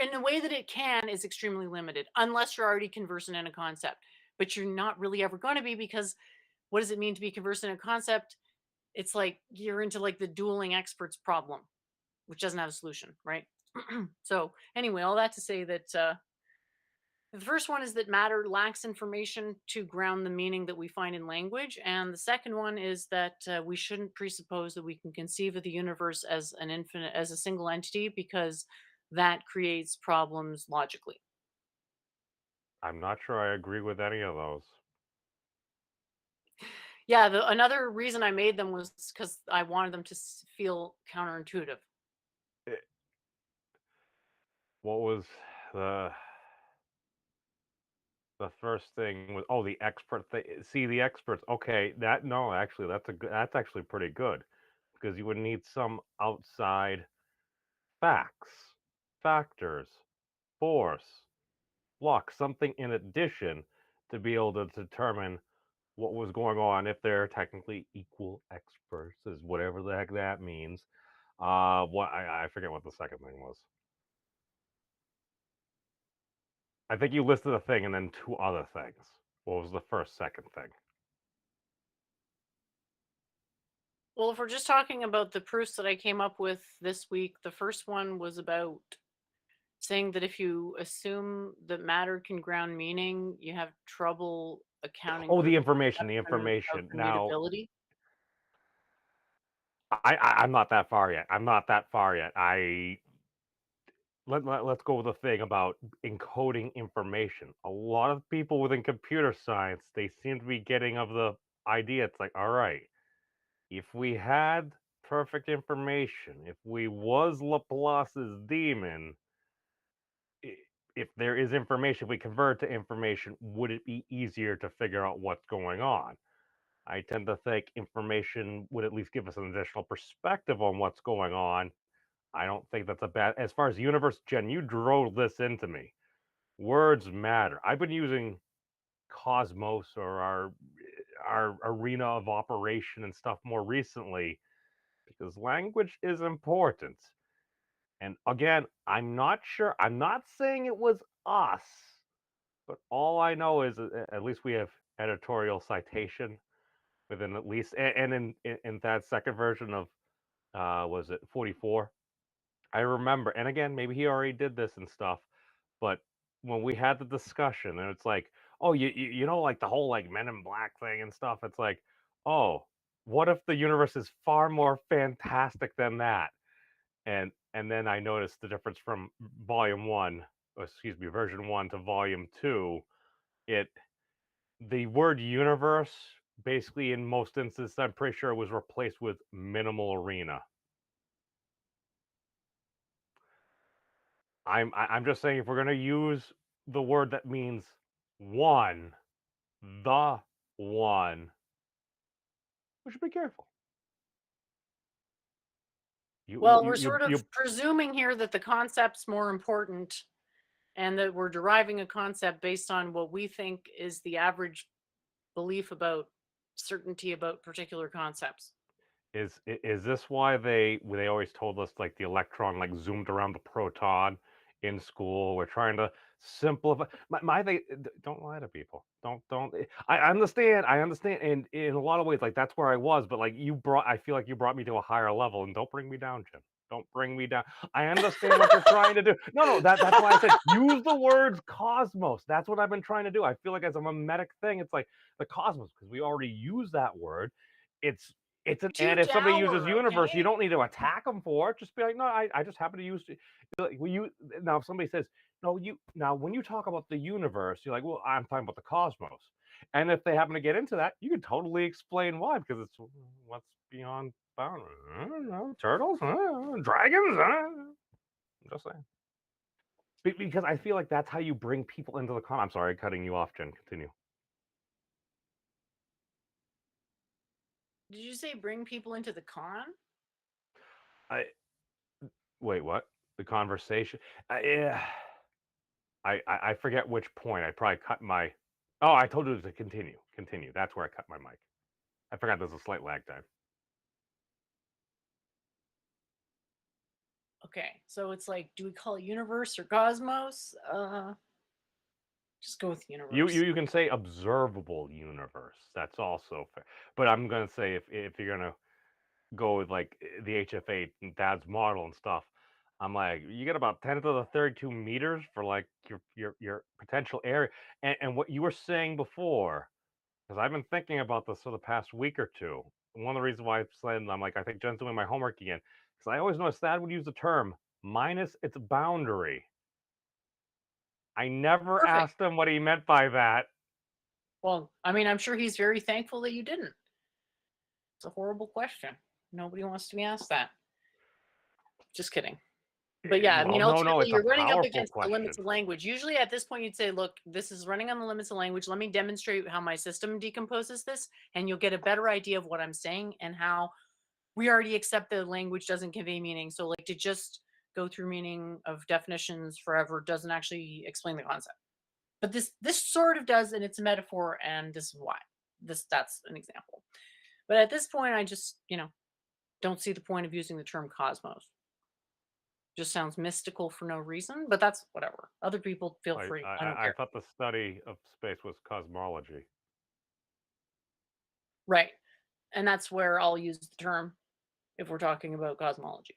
Speaker 1: In the way that it can is extremely limited unless you're already conversant in a concept, but you're not really ever going to be because what does it mean to be conversant in a concept? It's like you're into like the dueling experts problem, which doesn't have a solution, right? So anyway, all that to say that the first one is that matter lacks information to ground the meaning that we find in language. And the second one is that we shouldn't presuppose that we can conceive of the universe as an infinite, as a single entity, because that creates problems logically.
Speaker 3: I'm not sure I agree with any of those.
Speaker 1: Yeah, another reason I made them was because I wanted them to feel counterintuitive.
Speaker 3: It, what was the The first thing was, oh, the expert thing. See, the experts. Okay, no, actually, that's actually pretty good because you would need some outside facts, factors, force, flux, something in addition to be able to determine what was going on if they're technically equal experts, is whatever the heck that means. What I forget what the second thing was. I think you listed a thing and then two other things. What was the first, second thing?
Speaker 1: Well, if we're just talking about the proofs that I came up with this week, the first one was about saying that if you assume that matter can ground meaning, you have trouble accounting
Speaker 3: Oh,
Speaker 1: for
Speaker 3: the
Speaker 1: the
Speaker 3: information, the
Speaker 1: conception of
Speaker 3: information. Now,
Speaker 1: immutability.
Speaker 3: I'm not that far yet. I'm not that far yet. Let's go with the thing about encoding information. A lot of people within computer science, they seem to be getting of the idea. It's like, all right, if we had perfect information, if we was Laplace's demon, if there is information, if we convert to information, would it be easier to figure out what's going on? I tend to think information would at least give us an additional perspective on what's going on. I don't think that's a bad. As far as universe, Jen, you drove this into me. Words matter. I've been using Cosmos or our arena of operation and stuff more recently because language is important. And again, I'm not sure. I'm not saying it was us, but all I know is at least we have editorial citation within at least, and in that second version of was it 44? I remember, and again, maybe he already did this and stuff, but when we had the discussion, and it's like, oh, you know, like the whole like Men in Black thing and stuff. It's like, oh, what if the universe is far more fantastic than that? And then I noticed the difference from volume one, or excuse me, version one to volume two. It the word universe basically in most instances, I'm pretty sure it was replaced with minimal arena. I'm just saying if we're gonna use the word that means one, the one, we should be careful.
Speaker 1: Well, we're sort of presuming here that the concept's more important and that we're deriving a concept based on what we think is the average belief about certainty about particular concepts.
Speaker 3: Is this why they always told us like the electron like zoomed around the proton in school? We're trying to simplify. My thing, don't lie to people. Don't. I understand, and in a lot of ways, like that's where I was. But like I feel like you brought me to a higher level, and don't bring me down, Jim. Don't bring me down. I understand what you're trying to do. No, that's why I said use the words cosmos. That's what I've been trying to do. I feel like as a mimetic thing, it's like the cosmos because we already use that word. It's and if somebody uses universe, you don't need to attack them for it. Just be like, no, I just happen to use. Like, now if somebody says no, when you talk about the universe, you're like, well, I'm talking about the cosmos. And if they happen to get into that, you can totally explain why because it's what's beyond bound. I don't know, turtles, dragons. I'm just saying. Because I feel like that's how you bring people into the con. I'm sorry, cutting you off, Jen. Continue.
Speaker 1: Did you say bring people into the con?
Speaker 3: I wait. What? The conversation? Yeah. I forget which point. I probably cut my. Oh, I told you to continue. Continue. That's where I cut my mic. I forgot there's a slight lag time.
Speaker 1: Okay, so it's like, do we call it universe or cosmos? Just go with universe.
Speaker 3: You can say observable universe. That's also fair. But I'm gonna say if you're gonna go with like the HFA and Dad's model and stuff, I'm like you get about 10 to the 32 meters for like your potential area. And what you were saying before, because I've been thinking about this for the past week or two. One of the reasons why I'm like I think Jen's doing my homework again because I always noticed Thad would use the term minus its boundary. I never asked him what he meant by that.
Speaker 1: Well, I mean, I'm sure he's very thankful that you didn't. It's a horrible question. Nobody wants to be asked that. Just kidding. But yeah, I mean,
Speaker 3: Well, no,
Speaker 1: ultimately,
Speaker 3: it's a
Speaker 1: you're running up
Speaker 3: powerful
Speaker 1: against the limits
Speaker 3: question.
Speaker 1: of language. Usually, at this point, you'd say, "Look, this is running on the limits of language. Let me demonstrate how my system decomposes this, and you'll get a better idea of what I'm saying and how we already accept that language doesn't convey meaning. So, like, to just go through meaning of definitions forever doesn't actually explain the concept. But this sort of does, and it's a metaphor, and this is why. That's an example. But at this point, I just don't see the point of using the term cosmos. Just sounds mystical for no reason, but that's whatever. Other people feel
Speaker 3: I,
Speaker 1: free.
Speaker 3: I,
Speaker 1: I don't
Speaker 3: I
Speaker 1: care.
Speaker 3: thought the study of space was cosmology.
Speaker 1: Right. And that's where I'll use the term if we're talking about cosmology.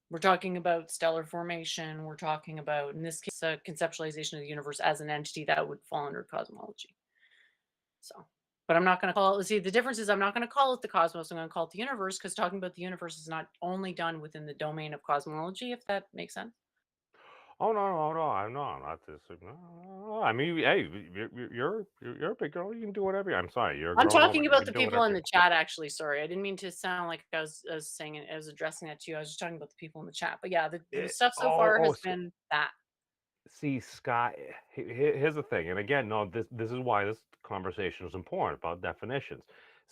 Speaker 1: We're talking about stellar formation. We're talking about, in this case, a conceptualization of the universe as an entity that would fall under cosmology. So, but I'm not going to call it, see, the difference is I'm not going to call it the cosmos. I'm going to call it the universe because talking about the universe is not only done within the domain of cosmology, if that makes sense.
Speaker 3: Oh no! I'm not this. No, I mean, hey, you're a big girl. You can do whatever. I'm sorry, you're a
Speaker 1: I'm
Speaker 3: grown woman.
Speaker 1: talking
Speaker 3: You
Speaker 1: about
Speaker 3: can
Speaker 1: the
Speaker 3: do
Speaker 1: people
Speaker 3: whatever
Speaker 1: in
Speaker 3: you
Speaker 1: the chat, actually. Sorry, I didn't mean to sound like I was saying it. I was addressing that to you. I was just talking about the people in the chat. But yeah, the stuff so far has been that.
Speaker 3: See, Scott. Here's the thing, and again, no, this is why this conversation is important about definitions.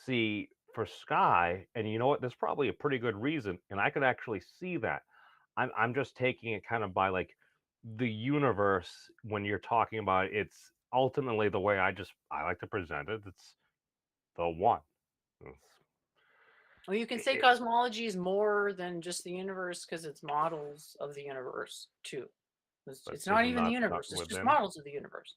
Speaker 3: See, for Sky, and you know what? There's probably a pretty good reason, and I could actually see that. I'm just taking it kind of by like the universe when you're talking about it, it's ultimately the way I like to present it. It's the one. It's,
Speaker 1: Well, you can say
Speaker 3: it,
Speaker 1: cosmology is more than just the universe because it's models of the universe too.
Speaker 3: but
Speaker 1: It's not
Speaker 3: isn't
Speaker 1: even the
Speaker 3: that
Speaker 1: universe; it's just
Speaker 3: within?
Speaker 1: models of the universe,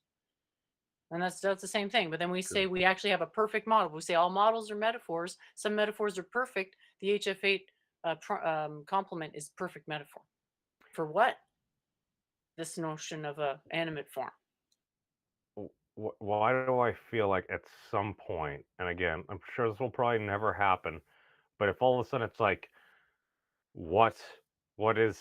Speaker 1: and that's the same thing. But then we say
Speaker 3: 'Cause
Speaker 1: we actually have a perfect model. We say all models are metaphors. Some metaphors are perfect. The HF8 complement is perfect metaphor. For what? This notion of a animate form.
Speaker 3: why do I feel like at some point, and again, I'm sure this will probably never happen, but if all of a sudden it's like, what, what is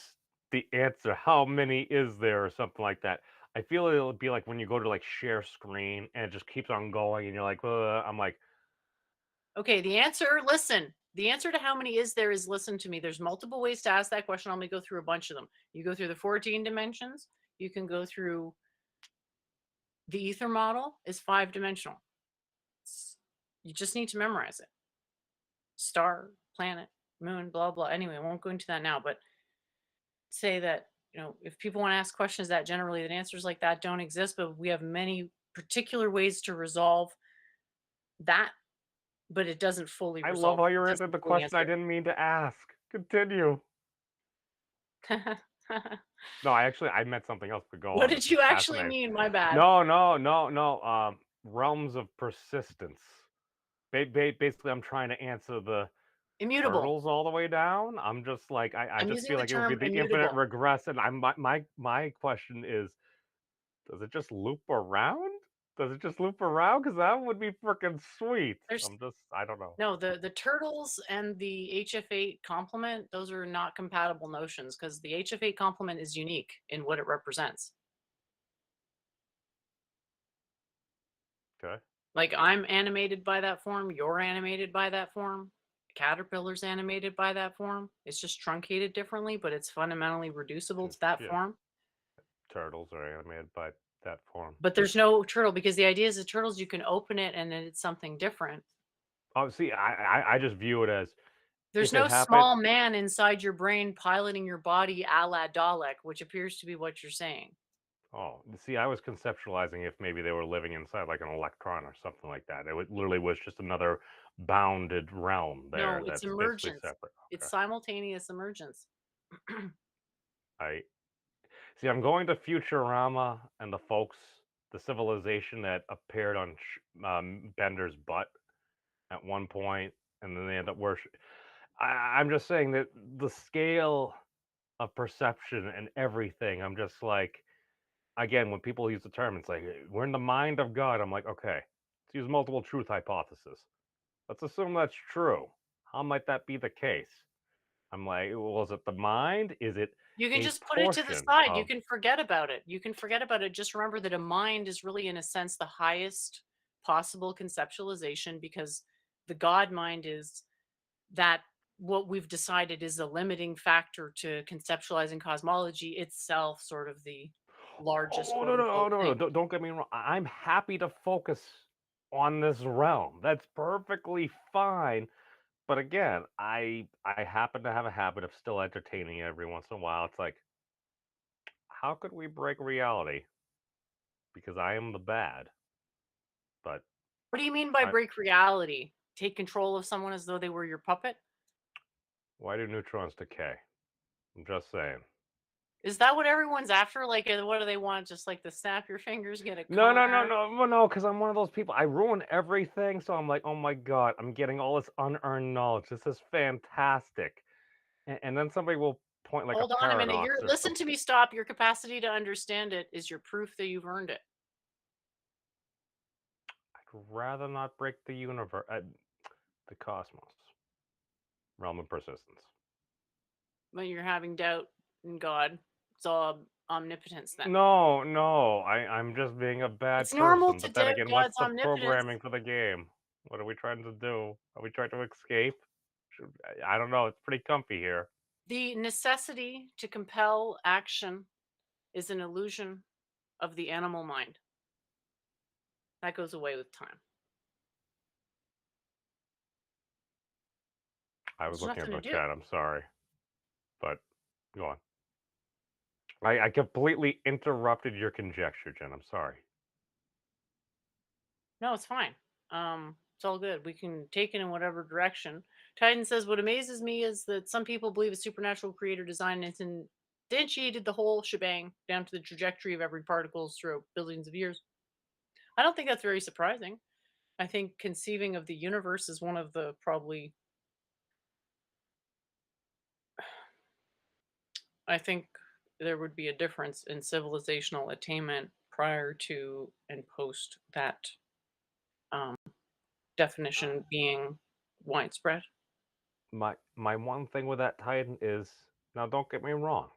Speaker 3: the answer? How many is there, or something like that? I feel it'll be like when you go to like share screen and it just keeps on going, and you're like, I'm like,
Speaker 1: Okay, listen. The answer to how many is there is listen to me. There's multiple ways to ask that question. I'm going to go through a bunch of them. You go through the 14 dimensions. You can go through the ether model is 5-dimensional. You just need to memorize it. Star, planet, moon, blah, blah. Anyway, I won't go into that now, but say that, if people want to ask questions that generally that answers like that don't exist, but we have many particular ways to resolve that, but it doesn't fully
Speaker 3: I love
Speaker 1: resolve.
Speaker 3: how you
Speaker 1: It
Speaker 3: answered
Speaker 1: doesn't
Speaker 3: the
Speaker 1: fully
Speaker 3: question I
Speaker 1: answer.
Speaker 3: didn't mean to ask. Continue. No, I meant something else, but go
Speaker 1: What
Speaker 3: on.
Speaker 1: did
Speaker 3: This is
Speaker 1: you actually
Speaker 3: fascinating.
Speaker 1: mean? My bad.
Speaker 3: No. Realms of persistence. Basically, I'm trying to answer the
Speaker 1: Immutable.
Speaker 3: turtles all the way down. I'm just like, I
Speaker 1: I'm
Speaker 3: just
Speaker 1: using
Speaker 3: feel
Speaker 1: the
Speaker 3: like it would be
Speaker 1: term
Speaker 3: the infinite
Speaker 1: immutable.
Speaker 3: regress, and my question is, does it just loop around? Does it just loop around? Because that would be freaking sweet.
Speaker 1: There's
Speaker 3: I don't know.
Speaker 1: no the turtles and the HF8 complement, those are not compatible notions because the HF8 complement is unique in what it represents.
Speaker 3: Okay.
Speaker 1: Like I'm animated by that form, you're animated by that form, caterpillar's animated by that form. It's just truncated differently, but it's fundamentally reducible to that
Speaker 3: Yeah,
Speaker 1: form.
Speaker 3: turtles are animated by that form.
Speaker 1: But there's no turtle because the idea is the turtles, you can open it and then it's something different.
Speaker 3: Oh, see, I just view it as
Speaker 1: There's
Speaker 3: if it
Speaker 1: no
Speaker 3: happened.
Speaker 1: small man inside your brain piloting your body a la Dalek, which appears to be what you're saying.
Speaker 3: Oh, see, I was conceptualizing if maybe they were living inside like an electron or something like that. Literally was just another bounded realm there
Speaker 1: No, it's
Speaker 3: that's basically
Speaker 1: emergence.
Speaker 3: separate.
Speaker 1: It's
Speaker 3: Okay.
Speaker 1: simultaneous emergence.
Speaker 3: I see. I'm going to Futurama and the folks, the civilization that appeared on Bender's butt at one point, and then they end up worship. I'm just saying that the scale of perception and everything. I'm just like, again, when people use the term, it's like we're in the mind of God. I'm like, okay, let's use multiple truth hypothesis. Let's assume that's true. How might that be the case? I'm like, well, is it the mind? Is it
Speaker 1: You can
Speaker 3: a
Speaker 1: just put it to the
Speaker 3: portion
Speaker 1: side. You
Speaker 3: of?
Speaker 1: can forget about it. You can forget about it. Just remember that a mind is really, in a sense, the highest possible conceptualization because the God mind is that what we've decided is a limiting factor to conceptualizing cosmology itself, sort of the largest
Speaker 3: Oh
Speaker 1: quote
Speaker 3: no no
Speaker 1: unquote
Speaker 3: no no!
Speaker 1: thing.
Speaker 3: Don't get me wrong. I'm happy to focus on this realm. That's perfectly fine. But again, I happen to have a habit of still entertaining every once in a while. It's like, how could we break reality? Because I am the bad. But
Speaker 1: What do you mean by
Speaker 3: I,
Speaker 1: break reality? Take control of someone as though they were your puppet?
Speaker 3: why do neutrons decay? I'm just saying.
Speaker 1: Is that what everyone's after? Like, what do they want? Just like to snap your fingers, get a
Speaker 3: No, no, no,
Speaker 1: car?
Speaker 3: no, well, no, because I'm one of those people. I ruin everything, so I'm like, oh my god, I'm getting all this unearned knowledge. This is fantastic. And then somebody will point like a
Speaker 1: Hold on a minute.
Speaker 3: paradox
Speaker 1: Your
Speaker 3: or
Speaker 1: listen
Speaker 3: something.
Speaker 1: to me stop. Your capacity to understand it is your proof that you've earned it.
Speaker 3: I'd rather not break the universe, the cosmos, realm of persistence.
Speaker 1: But you're having doubt in God. It's all omnipotence then.
Speaker 3: No, no, I'm just being a bad
Speaker 1: It's normal
Speaker 3: person.
Speaker 1: to
Speaker 3: But then
Speaker 1: doubt
Speaker 3: again, what's
Speaker 1: God's
Speaker 3: the
Speaker 1: omnipotence.
Speaker 3: programming for the game? What are we trying to do? Are we trying to escape? I don't know. It's pretty comfy here.
Speaker 1: The necessity to compel action is an illusion of the animal mind. That goes away with time.
Speaker 3: I was
Speaker 1: There's
Speaker 3: looking at
Speaker 1: nothing to
Speaker 3: the
Speaker 1: do.
Speaker 3: chat. I'm sorry, but go on. I completely interrupted your conjecture, Jen. I'm sorry.
Speaker 1: No, it's fine. It's all good. We can take it in whatever direction. Titan says, what amazes me is that some people believe a supernatural creator designed and instantiated the whole shebang down to the trajectory of every particle throughout billions of years. I don't think that's very surprising. I think conceiving of the universe is one of the probably, I think there would be a difference in civilizational attainment prior to and post that um, definition being widespread.
Speaker 3: My one thing with that Titan is, now don't get me wrong,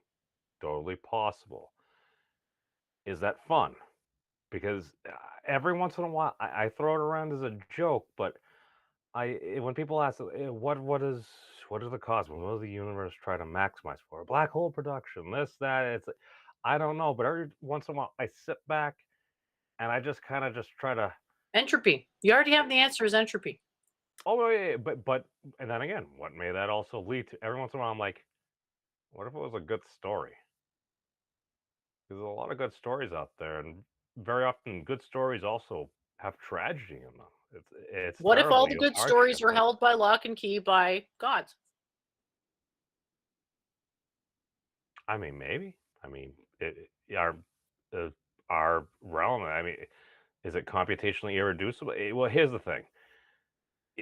Speaker 3: totally possible. Is that fun? Because every once in a while I throw it around as a joke, but when people ask what is the cosmos? What does the universe try to maximize for? Black hole production, this, that, it's I don't know, but every once in a while I sit back and I just kind of just try to
Speaker 1: Entropy. You already have the answer is entropy.
Speaker 3: oh yeah, but and then again, what may that also lead to? Every once in a while I'm like, what if it was a good story? There's a lot of good stories out there, and very often good stories also have tragedy in them. It's
Speaker 1: What if all
Speaker 3: terrible.
Speaker 1: the
Speaker 3: You have
Speaker 1: good stories
Speaker 3: hardship,
Speaker 1: are
Speaker 3: but
Speaker 1: held by lock and key by gods?
Speaker 3: I mean, maybe. I mean, uh, our realm. I mean, is it computationally irreducible? Well, here's the thing.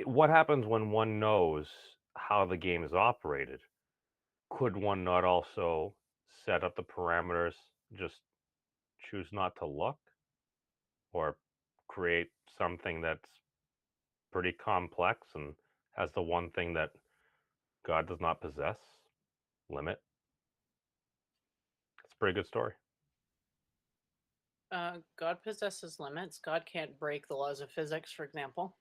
Speaker 3: What happens when one knows how the game is operated? Could one not also set up the parameters, just choose not to look, or create something that's pretty complex and has the one thing that God does not possess, limit? It's a pretty good story.
Speaker 1: God possesses limits. God can't break the laws of physics, for example.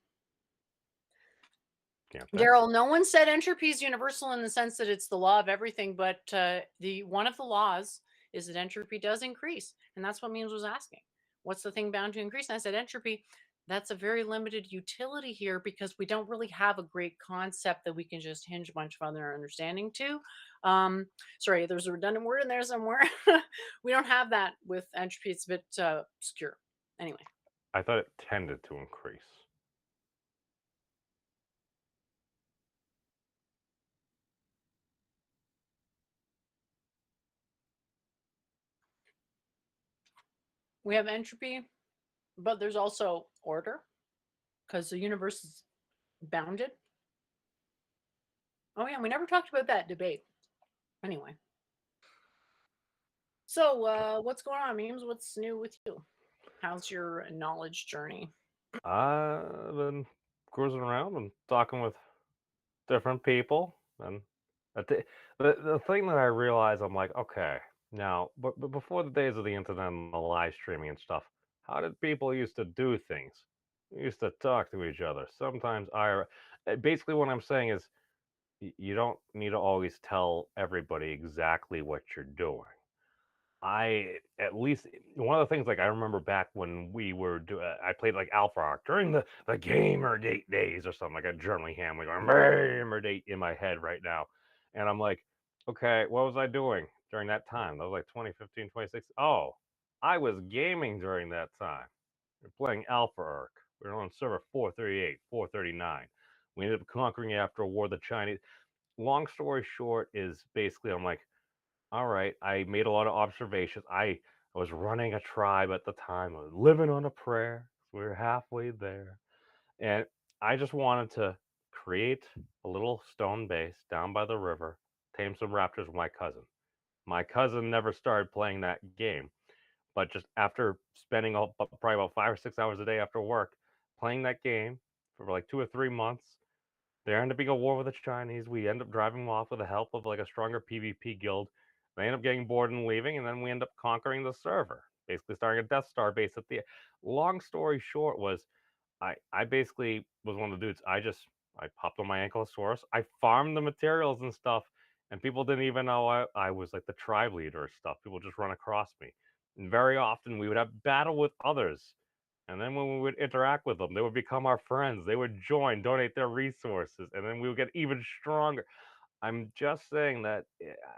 Speaker 3: Can't they?
Speaker 1: Daryl, no one said entropy is universal in the sense that it's the law of everything, but the one of the laws is that entropy does increase, and that's what Means was asking. What's the thing bound to increase? And I said entropy. That's a very limited utility here because we don't really have a great concept that we can just hinge a bunch of other understanding to. Sorry, there's a redundant word in there somewhere. We don't have that with entropy. It's a bit obscure. Anyway.
Speaker 3: I thought it tended to increase.
Speaker 1: We have entropy, but there's also order because the universe is bounded. Oh yeah, we never talked about that debate. Anyway, so what's going on, Memes? What's new with you? How's your knowledge journey?
Speaker 3: I've been cruising around and talking with different people, and the thing that I realize, I'm like, okay, now, but before the days of the internet and the live streaming and stuff, how did people used to do things? We used to talk to each other. Sometimes basically what I'm saying is you don't need to always tell everybody exactly what you're doing. I at least one of the things like I remember back when we were I played like Alpha Arc during the gamer date days or something like a Jeremy Hamlin going gamer date in my head right now, and I'm like, okay, what was I doing during that time? That was like 2015, 2016. Oh, I was gaming during that time. We are playing Alpha Arc. We were on server 438, 439. We ended up conquering after a war the Chinese. Long story short is basically I'm like, all right, I made a lot of observations. I was running a tribe at the time. I was living on a prayer. We were halfway there. And I just wanted to create a little stone base down by the river, tame some raptors with my cousin. My cousin never started playing that game, but just after spending probably about 5 or 6 hours a day after work playing that game for like 2 or 3 months, there ended up being a war with the Chinese. We end up driving them off with the help of like a stronger PvP guild. They end up getting bored and leaving, and then we end up conquering the server, basically starting a Death Star base at the. Long story short was, I basically was one of the dudes. I popped on my Ankylosaurus. I farmed the materials and stuff, and people didn't even know I was like the tribe leader or stuff. People just run across me, and very often we would have battle with others, and then when we would interact with them, they would become our friends. They would join, donate their resources, and then we would get even stronger. I'm just saying that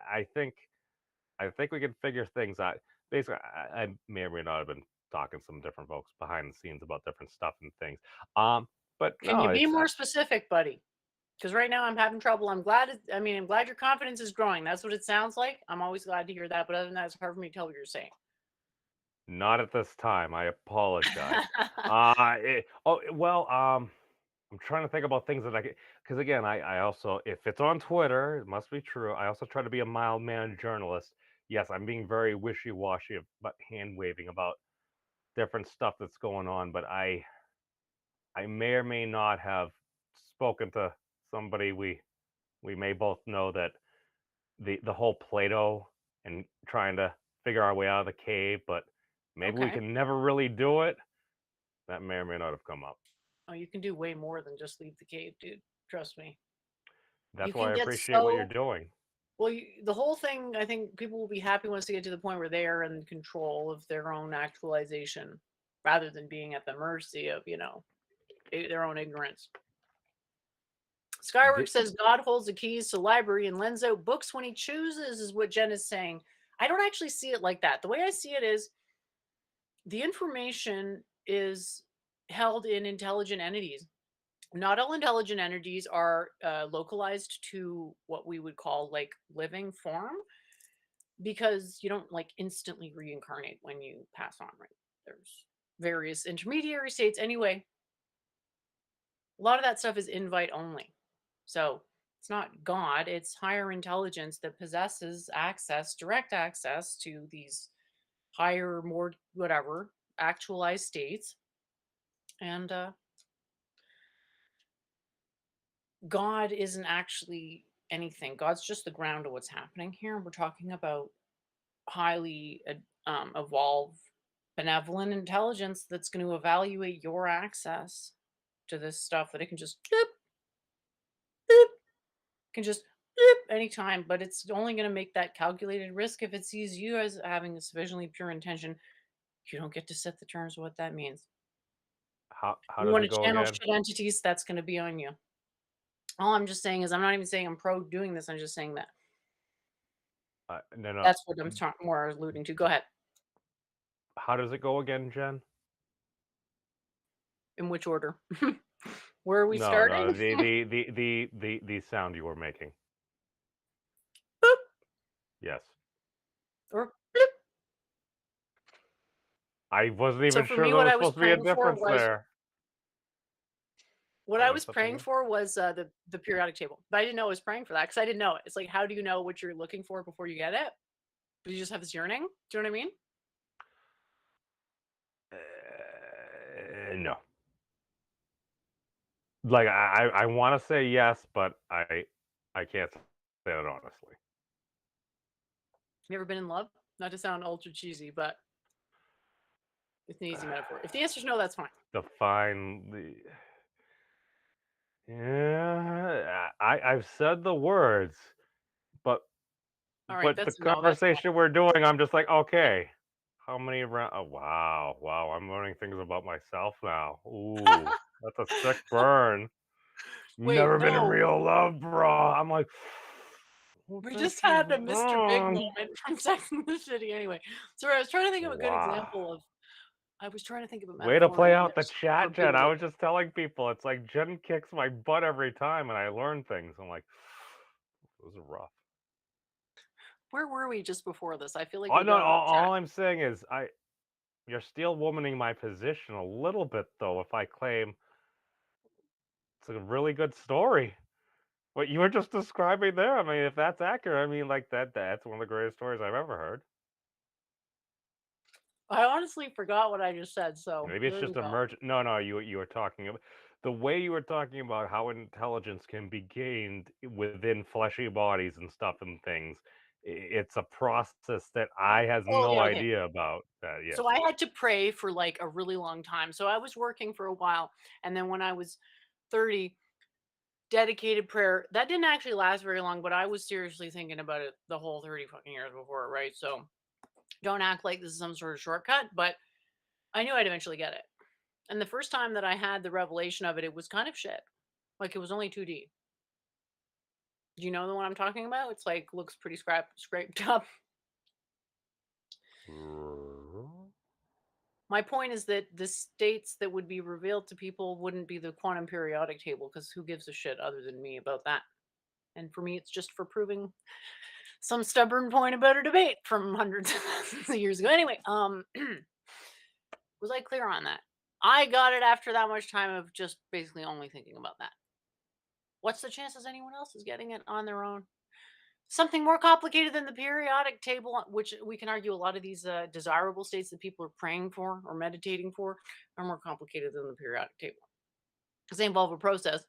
Speaker 3: I think we can figure things out. Basically, I may or may not have been talking to some different folks behind the scenes about different stuff and things. But
Speaker 1: Can
Speaker 3: no,
Speaker 1: you be
Speaker 3: it's
Speaker 1: more specific, buddy? Because right now I'm having trouble. I'm glad. I'm glad your confidence is growing. That's what it sounds like. I'm always glad to hear that. But other than that, it's hard for me to tell what you're saying.
Speaker 3: not at this time. I apologize. Well, I'm trying to think about things that I could, because again, I also, if it's on Twitter, it must be true. I also try to be a mild mannered journalist. Yes, I'm being very wishy washy, but hand waving about different stuff that's going on. But I may or may not have spoken to somebody we may both know that the whole Plato and trying to figure our way out of the cave, but maybe we
Speaker 1: Okay.
Speaker 3: can never really do it. That may or may not have come up.
Speaker 1: Oh, you can do way more than just leave the cave, dude. Trust me. You
Speaker 3: That's why
Speaker 1: can
Speaker 3: I
Speaker 1: get
Speaker 3: appreciate what you're
Speaker 1: so
Speaker 3: doing.
Speaker 1: well. The whole thing. I think people will be happy once they get to the point where they are in control of their own actualization, rather than being at the mercy of their own ignorance. Skywork
Speaker 3: Di-
Speaker 1: says God holds the keys to the library and lends out books when he chooses, is what Jen is saying. I don't actually see it like that. The way I see it is the information is held in intelligent entities. Not all intelligent entities are localized to what we would call like living form, because you don't like instantly reincarnate when you pass on, right? There's various intermediary states. Anyway, a lot of that stuff is invite only. So it's not God, it's higher intelligence that possesses access, direct access to these higher, more whatever, actualized states. And God isn't actually anything. God's just the ground of what's happening here. We're talking about highly evolved, benevolent intelligence that's going to evaluate your access to this stuff that it can just boop, boop, can just boop anytime, but it's only going to make that calculated risk if it sees you as having a sufficiently pure intention. You don't get to set the terms of what that means.
Speaker 3: how
Speaker 1: You
Speaker 3: does
Speaker 1: want
Speaker 3: it
Speaker 1: to
Speaker 3: go
Speaker 1: channel
Speaker 3: again?
Speaker 1: shit entities, that's going to be on you. All I'm just saying is, I'm not even saying I'm pro doing this. I'm just saying that
Speaker 3: No, no.
Speaker 1: that's what I'm more alluding to. Go ahead.
Speaker 3: How does it go again, Jen?
Speaker 1: In which order? Where are we
Speaker 3: No, no.
Speaker 1: starting?
Speaker 3: The sound you were making.
Speaker 1: Boop,
Speaker 3: Yes.
Speaker 1: or bloop.
Speaker 3: I wasn't
Speaker 1: So
Speaker 3: even
Speaker 1: for
Speaker 3: sure
Speaker 1: me,
Speaker 3: there was supposed to be a difference there.
Speaker 1: what I
Speaker 3: Sorry,
Speaker 1: was
Speaker 3: something
Speaker 1: praying
Speaker 3: else?
Speaker 1: for was the periodic table, but I didn't know I was praying for that because I didn't know it. It's like, how do you know what you're looking for before you get it? Do you just have this yearning? Do you know what I mean?
Speaker 3: No. Like I want to say yes, but I can't say it honestly.
Speaker 1: You ever been in love? Not to sound ultra cheesy, but it's an easy metaphor. If the answer is no, that's fine.
Speaker 3: Define the. Yeah, I've said the words, but
Speaker 1: All right,
Speaker 3: but the
Speaker 1: that's a no. That's
Speaker 3: conversation we're doing, I'm just like, okay, how many round? Oh, wow, wow, I'm learning things about myself now. Ooh, that's a sick burn.
Speaker 1: wait,
Speaker 3: Never been in
Speaker 1: no.
Speaker 3: real love, bro. I'm like, what
Speaker 1: We
Speaker 3: if
Speaker 1: just
Speaker 3: he's
Speaker 1: had a Mr. Big
Speaker 3: wrong?
Speaker 1: moment from Sex and the City. Anyway, sorry, I was trying to think of a good
Speaker 3: Wow.
Speaker 1: example of. I was trying to think of a
Speaker 3: Way to
Speaker 1: metaphor in
Speaker 3: play out the
Speaker 1: English for
Speaker 3: chat, Jen.
Speaker 1: people
Speaker 3: I
Speaker 1: to.
Speaker 3: was just telling people, it's like Jen kicks my butt every time, and I learn things. I'm like, those are rough.
Speaker 1: Where were we just before this? I feel like
Speaker 3: Oh
Speaker 1: we
Speaker 3: no,
Speaker 1: got off track.
Speaker 3: all I'm saying is, you're steel womaning my position a little bit, though. If I claim it's a really good story, what you were just describing there, I mean, if that's accurate, I mean, like that's one of the greatest stories I've ever heard.
Speaker 1: I honestly forgot what I just said, so
Speaker 3: Maybe it's
Speaker 1: there you
Speaker 3: just
Speaker 1: go.
Speaker 3: emergent. No, no, you were talking about the way you were talking about how intelligence can be gained within fleshy bodies and stuff and things. It's a process that I has
Speaker 1: Oh,
Speaker 3: no
Speaker 1: yeah, okay.
Speaker 3: idea about. Yes.
Speaker 1: So I had to pray for like a really long time. So I was working for a while, and then when I was 30, dedicated prayer. That didn't actually last very long, but I was seriously thinking about it the whole 30 fucking years before, right? So don't act like this is some sort of shortcut, but I knew I'd eventually get it. And the first time that I had the revelation of it, it was kind of shit. Like it was only 2D. Do you know the one I'm talking about? It's like looks pretty scraped up. My point is that the states that would be revealed to people wouldn't be the quantum periodic table because who gives a shit other than me about that? And for me, it's just for proving some stubborn point about a debate from hundreds of thousands of years ago. Anyway, was I clear on that? I got it after that much time of just basically only thinking about that. What's the chances anyone else is getting it on their own? Something more complicated than the periodic table, which we can argue a lot of these desirable states that people are praying for or meditating for are more complicated than the periodic table because they involve a process.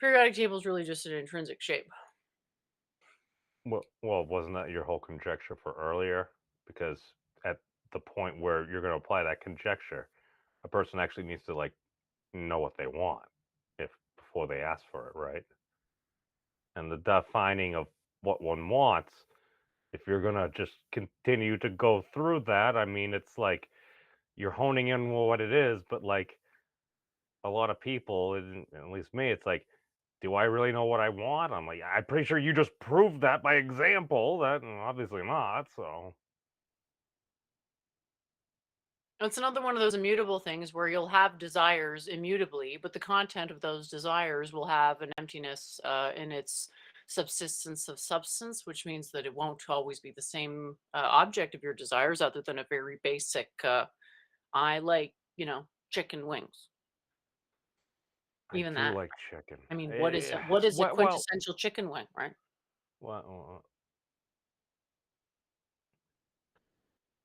Speaker 1: Periodic table is really just an intrinsic shape.
Speaker 3: Well, wasn't that your whole conjecture for earlier? Because at the point where you're going to apply that conjecture, a person actually needs to like know what they want if before they ask for it, right? And the defining of what one wants, if you're gonna just continue to go through that, I mean, it's like you're honing in on what it is, but like a lot of people, and at least me, it's like, do I really know what I want? I'm like, I'm pretty sure you just proved that by example. That obviously not. So
Speaker 1: It's another one of those immutable things where you'll have desires immutably, but the content of those desires will have an emptiness in its subsistence of substance, which means that it won't always be the same object of your desires, other than a very basic, I like, chicken wings.
Speaker 3: I
Speaker 1: Even
Speaker 3: do
Speaker 1: that.
Speaker 3: like chicken.
Speaker 1: I mean, what is a
Speaker 3: Well,
Speaker 1: quintessential chicken wing, right?
Speaker 3: well,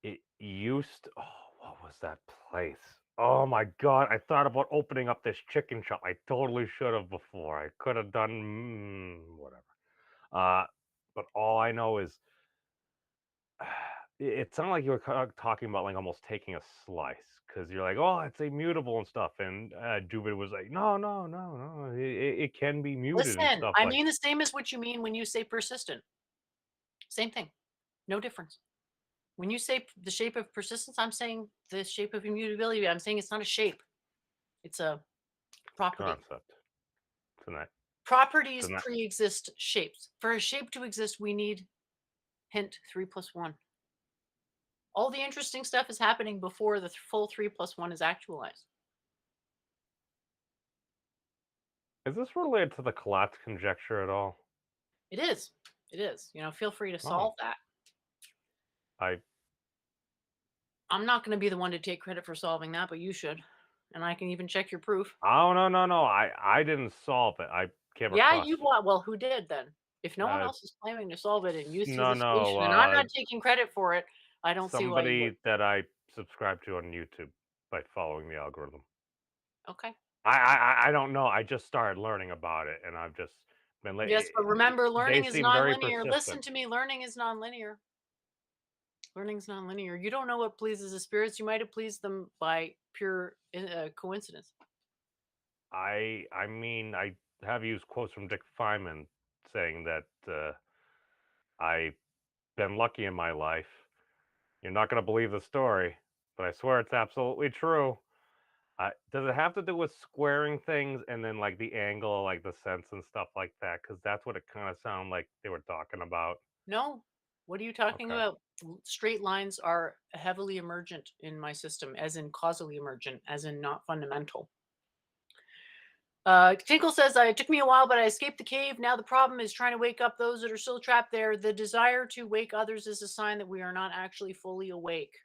Speaker 3: it used. Oh, what was that place? Oh my god! I thought about opening up this chicken shop. I totally should have before. I could have done whatever. Uh, but all I know is it sounded like you were talking about like almost taking a slice because you're like, oh, it's immutable and stuff. And Doovid was like, no, no, no, no. It can be muted and
Speaker 1: Listen,
Speaker 3: stuff
Speaker 1: I
Speaker 3: like.
Speaker 1: mean the same as what you mean when you say persistent. Same thing. No difference. When you say the shape of persistence, I'm saying the shape of immutability. I'm saying it's not a shape. It's a property.
Speaker 3: Concept tonight.
Speaker 1: Properties
Speaker 3: Tonight.
Speaker 1: pre-exist shapes. For a shape to exist, we need hint 3 plus 1. All the interesting stuff is happening before the full 3 plus 1 is actualized.
Speaker 3: Is this related to the collapse conjecture at all?
Speaker 1: It is. It is. Feel free to
Speaker 3: Oh,
Speaker 1: solve that.
Speaker 3: I
Speaker 1: I'm not going to be the one to take credit for solving that, but you should. And I can even check your proof.
Speaker 3: oh no no no. I didn't solve it. I came
Speaker 1: Yeah,
Speaker 3: across
Speaker 1: you want. Well, who did then? If no one
Speaker 3: uh
Speaker 1: else is claiming to solve it and you see
Speaker 3: no
Speaker 1: the
Speaker 3: no
Speaker 1: solution and I'm not taking credit for it, I don't see why you would.
Speaker 3: somebody that I subscribe to on YouTube by following the algorithm.
Speaker 1: Okay.
Speaker 3: I don't know. I just started learning about it, and I've just been.
Speaker 1: Yes, but remember,
Speaker 3: They
Speaker 1: learning is
Speaker 3: seem very
Speaker 1: nonlinear. Listen
Speaker 3: persistent.
Speaker 1: to me. Learning is nonlinear. Learning's nonlinear. You don't know what pleases the spirits. You might have pleased them by pure coincidence.
Speaker 3: I mean, I have used quotes from Dick Feynman saying that I've been lucky in my life. You're not going to believe the story, but I swear it's absolutely true. Does it have to do with squaring things and then like the angle, like the sense and stuff like that? Because that's what it kind of sounded like they were talking about.
Speaker 1: No. What are you talking
Speaker 3: Okay.
Speaker 1: about? Straight lines are heavily emergent in my system, as in causally emergent, as in not fundamental. Tinkle says, it took me a while, but I escaped the cave. Now the problem is trying to wake up those that are still trapped there. The desire to wake others is a sign that we are not actually fully awake.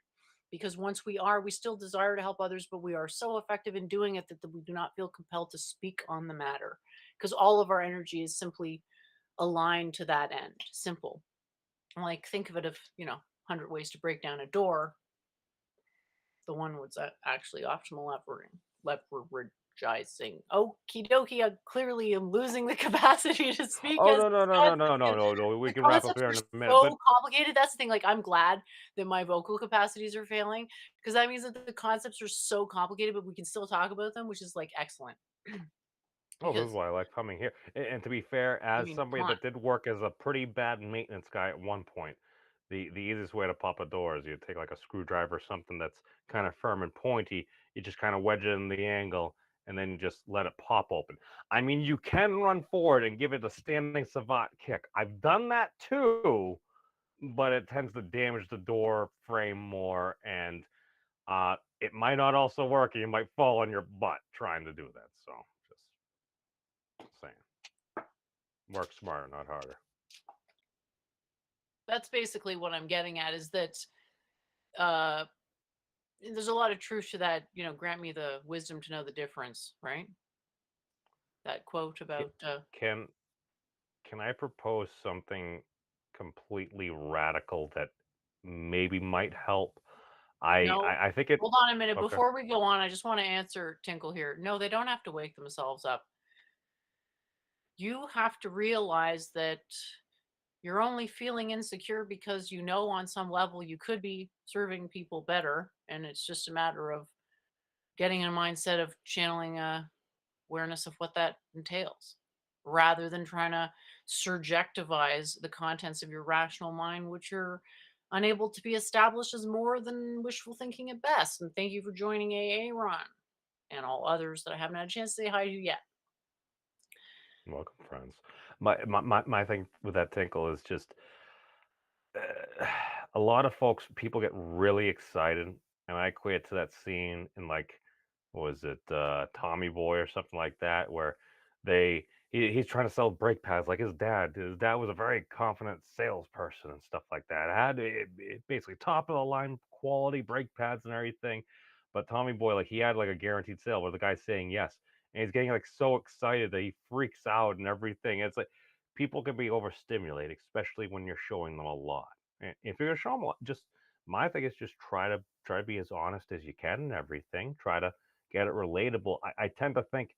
Speaker 1: Because once we are, we still desire to help others, but we are so effective in doing it that we do not feel compelled to speak on the matter. Because all of our energy is simply aligned to that end. Simple. Like, think of it of, 100 ways to break down a door. The one was actually optimal leveraging. Okie dokie, I clearly am losing the capacity to speak
Speaker 3: Oh
Speaker 1: as
Speaker 3: no no no no
Speaker 1: discussed
Speaker 3: no no
Speaker 1: because
Speaker 3: no no. We
Speaker 1: the
Speaker 3: can wrap up
Speaker 1: concepts
Speaker 3: here
Speaker 1: are
Speaker 3: in a minute, but
Speaker 1: so complicated. That's the thing. Like, I'm glad that my vocal capacities are failing because that means that the concepts are so complicated, but we can still talk about them, which is like excellent.
Speaker 3: oh, this is
Speaker 1: Because
Speaker 3: why I like coming here. And to be fair,
Speaker 1: I
Speaker 3: as
Speaker 1: mean,
Speaker 3: somebody
Speaker 1: come on.
Speaker 3: that did work as a pretty bad maintenance guy at one point, the easiest way to pop a door is you take like a screwdriver or something that's kind of firm and pointy. You just kind of wedge it in the angle, and then you just let it pop open. I mean, you can run forward and give it a standing savate kick. I've done that too, but it tends to damage the door frame more, and it might not also work, and you might fall on your butt trying to do that. So just saying. Work smarter, not harder.
Speaker 1: That's basically what I'm getting at is that uh, there's a lot of truth to that. Grant me the wisdom to know the difference, right? That quote
Speaker 3: Ca-
Speaker 1: about
Speaker 3: Can can I propose something completely radical that maybe might help?
Speaker 1: no.
Speaker 3: I think it.
Speaker 1: Hold on a minute.
Speaker 3: Okay.
Speaker 1: Before we go on, I just want to answer Tinkle here. No, they don't have to wake themselves up. You have to realize that you're only feeling insecure because on some level you could be serving people better. And it's just a matter of getting in a mindset of channeling awareness of what that entails rather than trying to surjectivize the contents of your rational mind, which are unable to be established as more than wishful thinking at best. And thank you for joining AA Ron and all others that I haven't had a chance to say hi to yet.
Speaker 3: Welcome, friends. My thing with that tinkle is just a lot of folks, people get really excited, and I equate it to that scene in like, what was it, Tommy Boy or something like that, where he's trying to sell brake pads like his dad. His dad was a very confident salesperson and stuff like that. It basically top of the line quality brake pads and everything. But Tommy Boy, like he had like a guaranteed sale where the guy's saying yes, and he's getting like so excited that he freaks out and everything. It's like people can be overstimulated, especially when you're showing them a lot. And if you're gonna show them a lot, just my thing is just try to be as honest as you can and everything. Try to get it relatable. I tend to think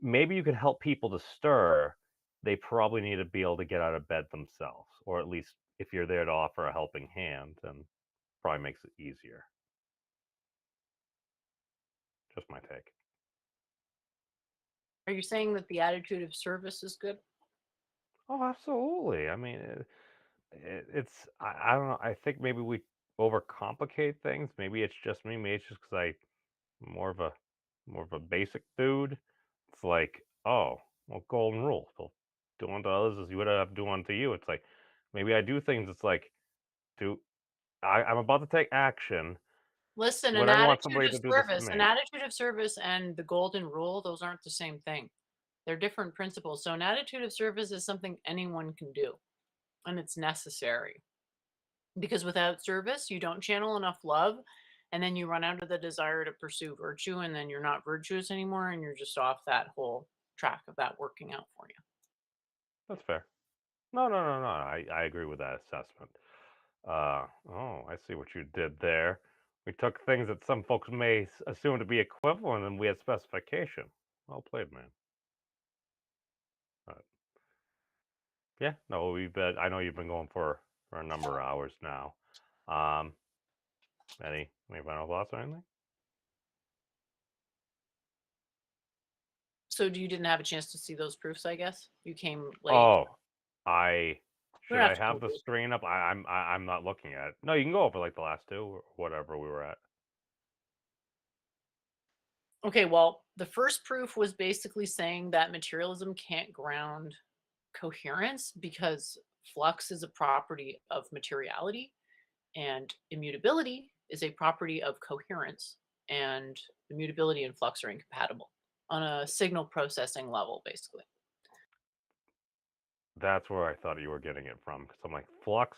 Speaker 3: maybe you can help people to stir. They probably need to be able to get out of bed themselves, or at least if you're there to offer a helping hand, then probably makes it easier. Just my take.
Speaker 1: Are you saying that the attitude of service is good?
Speaker 3: Oh, absolutely. I mean, I don't know. I think maybe we overcomplicate things. Maybe it's just me. Maybe it's just because I'm more of a basic dude. It's like, oh, well, golden rule. So do unto others as you would have do unto you. It's like maybe I do things. It's like do I'm about to take action.
Speaker 1: Listen,
Speaker 3: Would I want somebody to do this to
Speaker 1: an
Speaker 3: me?
Speaker 1: attitude of service and the golden rule, those aren't the same thing. They're different principles. So an attitude of service is something anyone can do, and it's necessary. Because without service, you don't channel enough love, and then you run out of the desire to pursue virtue, and then you're not virtuous anymore, and you're just off that whole track of that working out for you.
Speaker 3: That's fair. No. I agree with that assessment. Oh, I see what you did there. We took things that some folks may assume to be equivalent, and we had specification. Well played, man. But yeah, no, we've been. I know you've been going for a number of hours now. Um, any final thoughts or anything?
Speaker 1: So you didn't have a chance to see those proofs, I guess? You came late.
Speaker 3: Oh, I
Speaker 1: We don't
Speaker 3: should
Speaker 1: have
Speaker 3: I
Speaker 1: to go
Speaker 3: have the
Speaker 1: over it.
Speaker 3: screen up? I'm not looking at it. No, you can go over like the last two or whatever we were at.
Speaker 1: Okay, well, the first proof was basically saying that materialism can't ground coherence because flux is a property of materiality and immutability is a property of coherence, and immutability and flux are incompatible on a signal processing level, basically.
Speaker 3: That's where I thought you were getting it from because I'm like flux.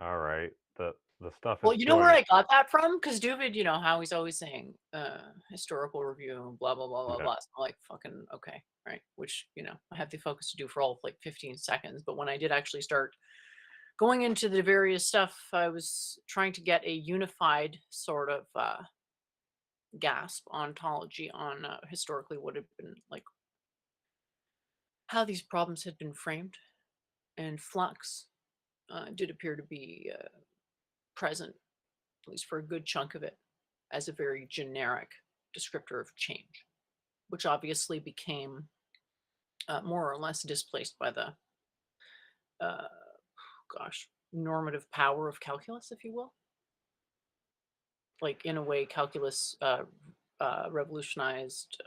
Speaker 3: All right, the stuff
Speaker 1: Well,
Speaker 3: it's
Speaker 1: you know where
Speaker 3: doing.
Speaker 1: I got that from? Because Doovid, you know how he's always saying historical review, blah blah blah blah
Speaker 3: Yeah.
Speaker 1: blah. So I'm like, fucking okay, right? Which I have the focus to do for all of like 15 seconds. But when I did actually start going into the various stuff, I was trying to get a unified sort of gasp ontology on historically what had been like how these problems had been framed, and flux did appear to be present, at least for a good chunk of it, as a very generic descriptor of change, which obviously became more or less displaced by the uh, normative power of calculus, if you will. Like in a way, calculus revolutionized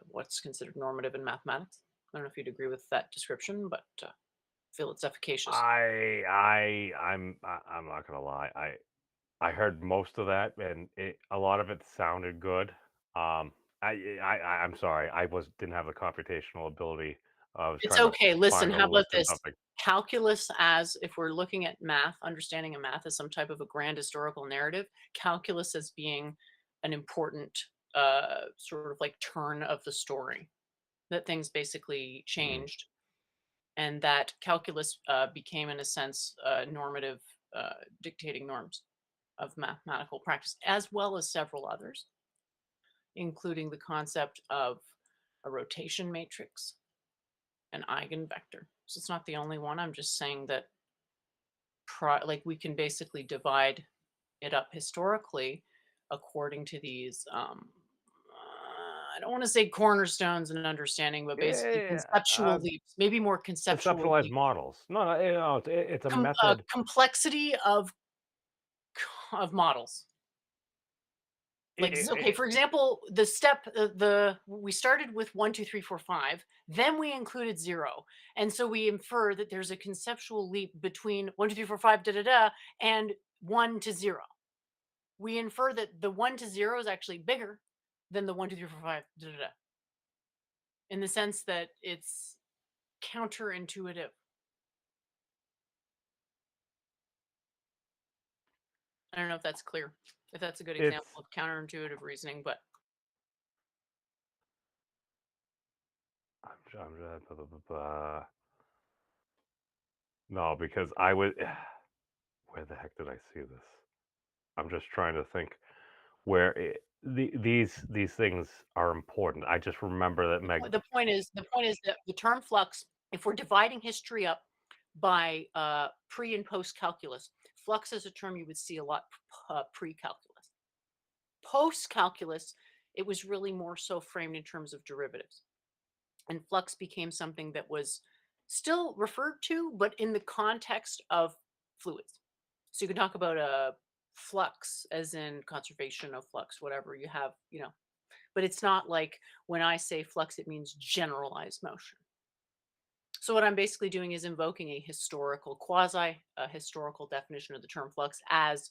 Speaker 1: what's considered normative in mathematics. I don't know if you'd agree with that description, but feel it's efficacious.
Speaker 3: I'm not gonna lie. I heard most of that, and a lot of it sounded good. Um, I'm sorry, didn't have the computational ability. I was
Speaker 1: It's
Speaker 3: trying to
Speaker 1: okay. Listen,
Speaker 3: find a
Speaker 1: how about
Speaker 3: list or
Speaker 1: this?
Speaker 3: something.
Speaker 1: Calculus, as if we're looking at math, understanding of math as some type of a grand historical narrative, calculus as being an important sort of like turn of the story, that things basically
Speaker 3: Mhm.
Speaker 1: changed, and that calculus became, in a sense, normative, dictating norms of mathematical practice, as well as several others, including the concept of a rotation matrix, an eigenvector. So it's not the only one. I'm just saying that like we can basically divide it up historically according to these I don't want to say cornerstones in understanding, but basically
Speaker 3: Yeah,
Speaker 1: conceptual leaps, maybe more conceptual
Speaker 3: conceptualized
Speaker 1: leaps,
Speaker 3: models. No, no, it's a method.
Speaker 1: complexity of models. Like, okay,
Speaker 3: I
Speaker 1: for example, the step, the we started with 1, 2, 3, 4, 5, then we included 0. And so we infer that there's a conceptual leap between 1, 2, 3, 4, 5, da da da, and 1 to 0. We infer that the 1 to 0 is actually bigger than the 1, 2, 3, 4, 5, da da da, in the sense that it's counterintuitive. I don't know if that's clear, if that's a good example
Speaker 3: it's
Speaker 1: of counterintuitive reasoning, but
Speaker 3: no, because I would. Where the heck did I see this? I'm just trying to think where these things are important. I just remember that Meg.
Speaker 1: the point is that the term flux, if we're dividing history up by pre and post calculus, flux is a term you would see a lot pre calculus. Post calculus, it was really more so framed in terms of derivatives, and flux became something that was still referred to, but in the context of fluids. So you can talk about a flux as in conservation of flux, whatever you have, but it's not like when I say flux, it means generalized motion. So what I'm basically doing is invoking a historical, quasi historical definition of the term flux as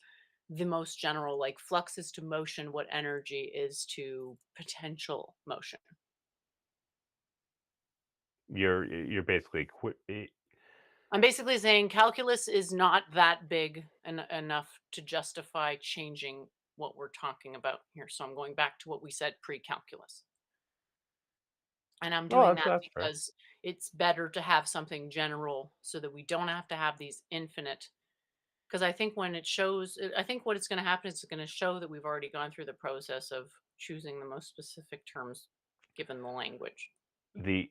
Speaker 1: the most general, like flux is to motion what energy is to potential motion.
Speaker 3: You're basically
Speaker 1: I'm basically saying calculus is not that big enough to justify changing what we're talking about here. So I'm going back to what we said pre-calculus. And I'm
Speaker 3: No,
Speaker 1: doing that
Speaker 3: that's fair.
Speaker 1: because it's better to have something general so that we don't have to have these infinite. Because I think when it shows, I think what it's going to happen is it's going to show that we've already gone through the process of choosing the most specific terms given the language.
Speaker 3: The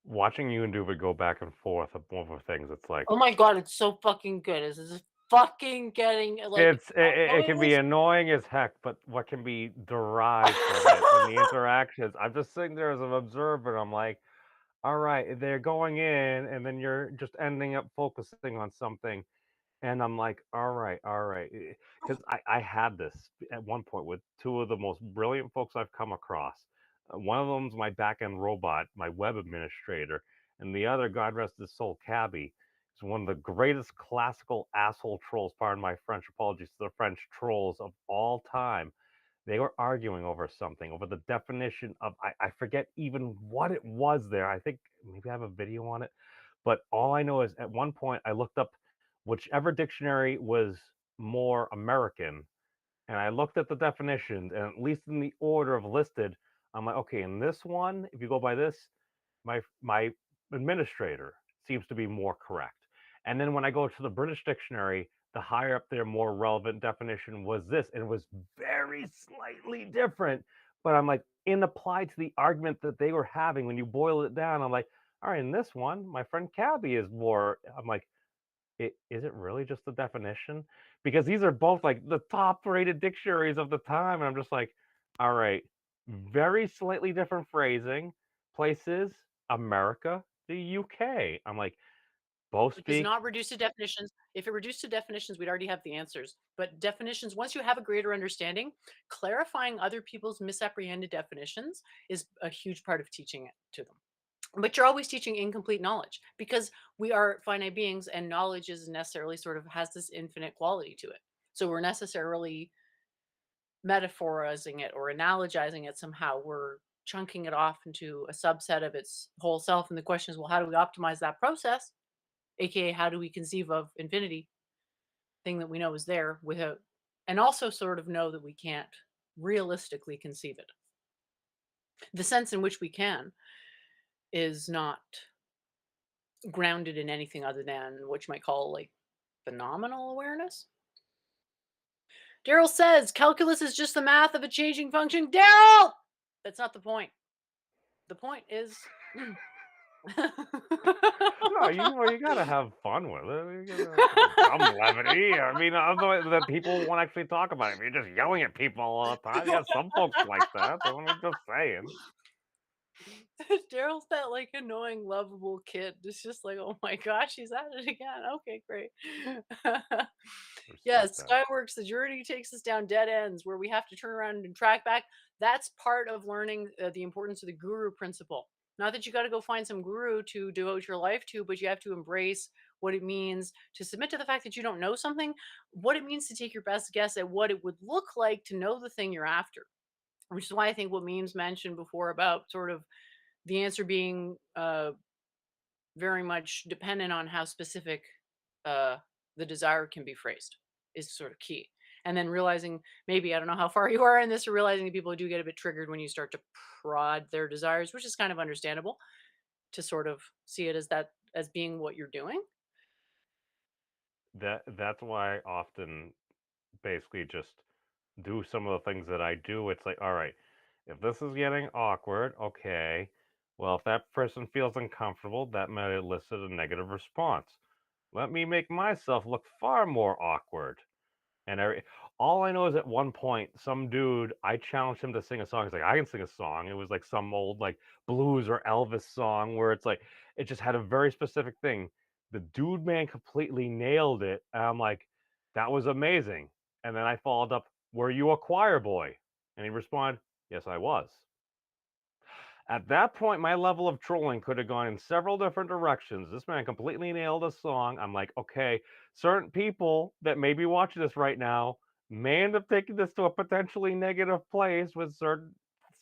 Speaker 3: watching you and Doovid go back and forth over things, it's like
Speaker 1: Oh my God, it's so fucking good. It's fucking getting like
Speaker 3: It
Speaker 1: it
Speaker 3: can be
Speaker 1: was
Speaker 3: annoying as heck, but what can be derived from it and the interactions, I'm just sitting there as an observer, and I'm like, all right, they're going in, and then you're just ending up focusing on something. And I'm like, all right. Because I had this at one point with two of the most brilliant folks I've come across. One of them's my back end robot, my web administrator, and the other, God rest his soul, Cabby, is one of the greatest classical asshole trolls, pardon my French, apologies to the French trolls of all time. They were arguing over something, over the definition of, I forget even what it was there. I think maybe I have a video on it. But all I know is at one point I looked up whichever dictionary was more American, and I looked at the definitions, and at least in the order of listed, I'm like, okay, in this one, if you go by this, my administrator seems to be more correct. And then when I go to the British dictionary, the higher up there, more relevant definition was this, and it was very slightly different. But I'm like, in applied to the argument that they were having, when you boil it down, I'm like, all right, in this one, my friend Cabby is more. I'm like, is it really just the definition? Because these are both like the top rated dictionaries of the time. And I'm just like, all right, very slightly different phrasing. Places, America, the UK. I'm like, both
Speaker 1: It does
Speaker 3: speak.
Speaker 1: not reduce to definitions. If it reduced to definitions, we'd already have the answers. But definitions, once you have a greater understanding, clarifying other people's misapprehended definitions is a huge part of teaching it to them. But you're always teaching incomplete knowledge because we are finite beings and knowledge is necessarily sort of has this infinite quality to it. So we're necessarily metaphorizing it or analogizing it somehow. We're chunking it off into a subset of its whole self. And the question is, well, how do we optimize that process? AKA, how do we conceive of infinity, thing that we know is there, without, and also sort of know that we can't realistically conceive it. The sense in which we can is not grounded in anything other than what you might call like phenomenal awareness. Daryl says calculus is just the math of a changing function. Daryl! That's not the point. The point is.
Speaker 3: No, you gotta have fun with it. You gotta some levity. I mean, otherwise that people won't actually talk about it. If you're just yelling at people all the time, yeah, some folks like that. So I'm just saying.
Speaker 1: Daryl's that like annoying, lovable kid. It's just like, oh my gosh, he's at it again. Okay, great. Yeah,
Speaker 3: Respect that.
Speaker 1: Skyworks, the journey takes us down dead ends where we have to turn around and track back. That's part of learning the importance of the guru principle. Not that you got to go find some guru to devote your life to, but you have to embrace what it means to submit to the fact that you don't know something, what it means to take your best guess at what it would look like to know the thing you're after. Which is why I think what memes mentioned before about sort of the answer being very much dependent on how specific uh, the desire can be phrased is sort of key. And then realizing maybe I don't know how far you are in this, or realizing that people do get a bit triggered when you start to prod their desires, which is kind of understandable to sort of see it as that as being what you're doing.
Speaker 3: That's why I often basically just do some of the things that I do. It's like, all right, if this is getting awkward, okay. Well, if that person feels uncomfortable, that might elicit a negative response. Let me make myself look far more awkward. And all I know is at one point, some dude, I challenged him to sing a song. He's like, I can sing a song. It was like some old like blues or Elvis song where it's like it just had a very specific thing. The dude man completely nailed it. And I'm like, that was amazing. And then I followed up, were you a choir boy? And he responded, yes, I was. At that point, my level of trolling could have gone in several different directions. This man completely nailed a song. I'm like, okay, certain people that may be watching this right now may end up taking this to a potentially negative place with certain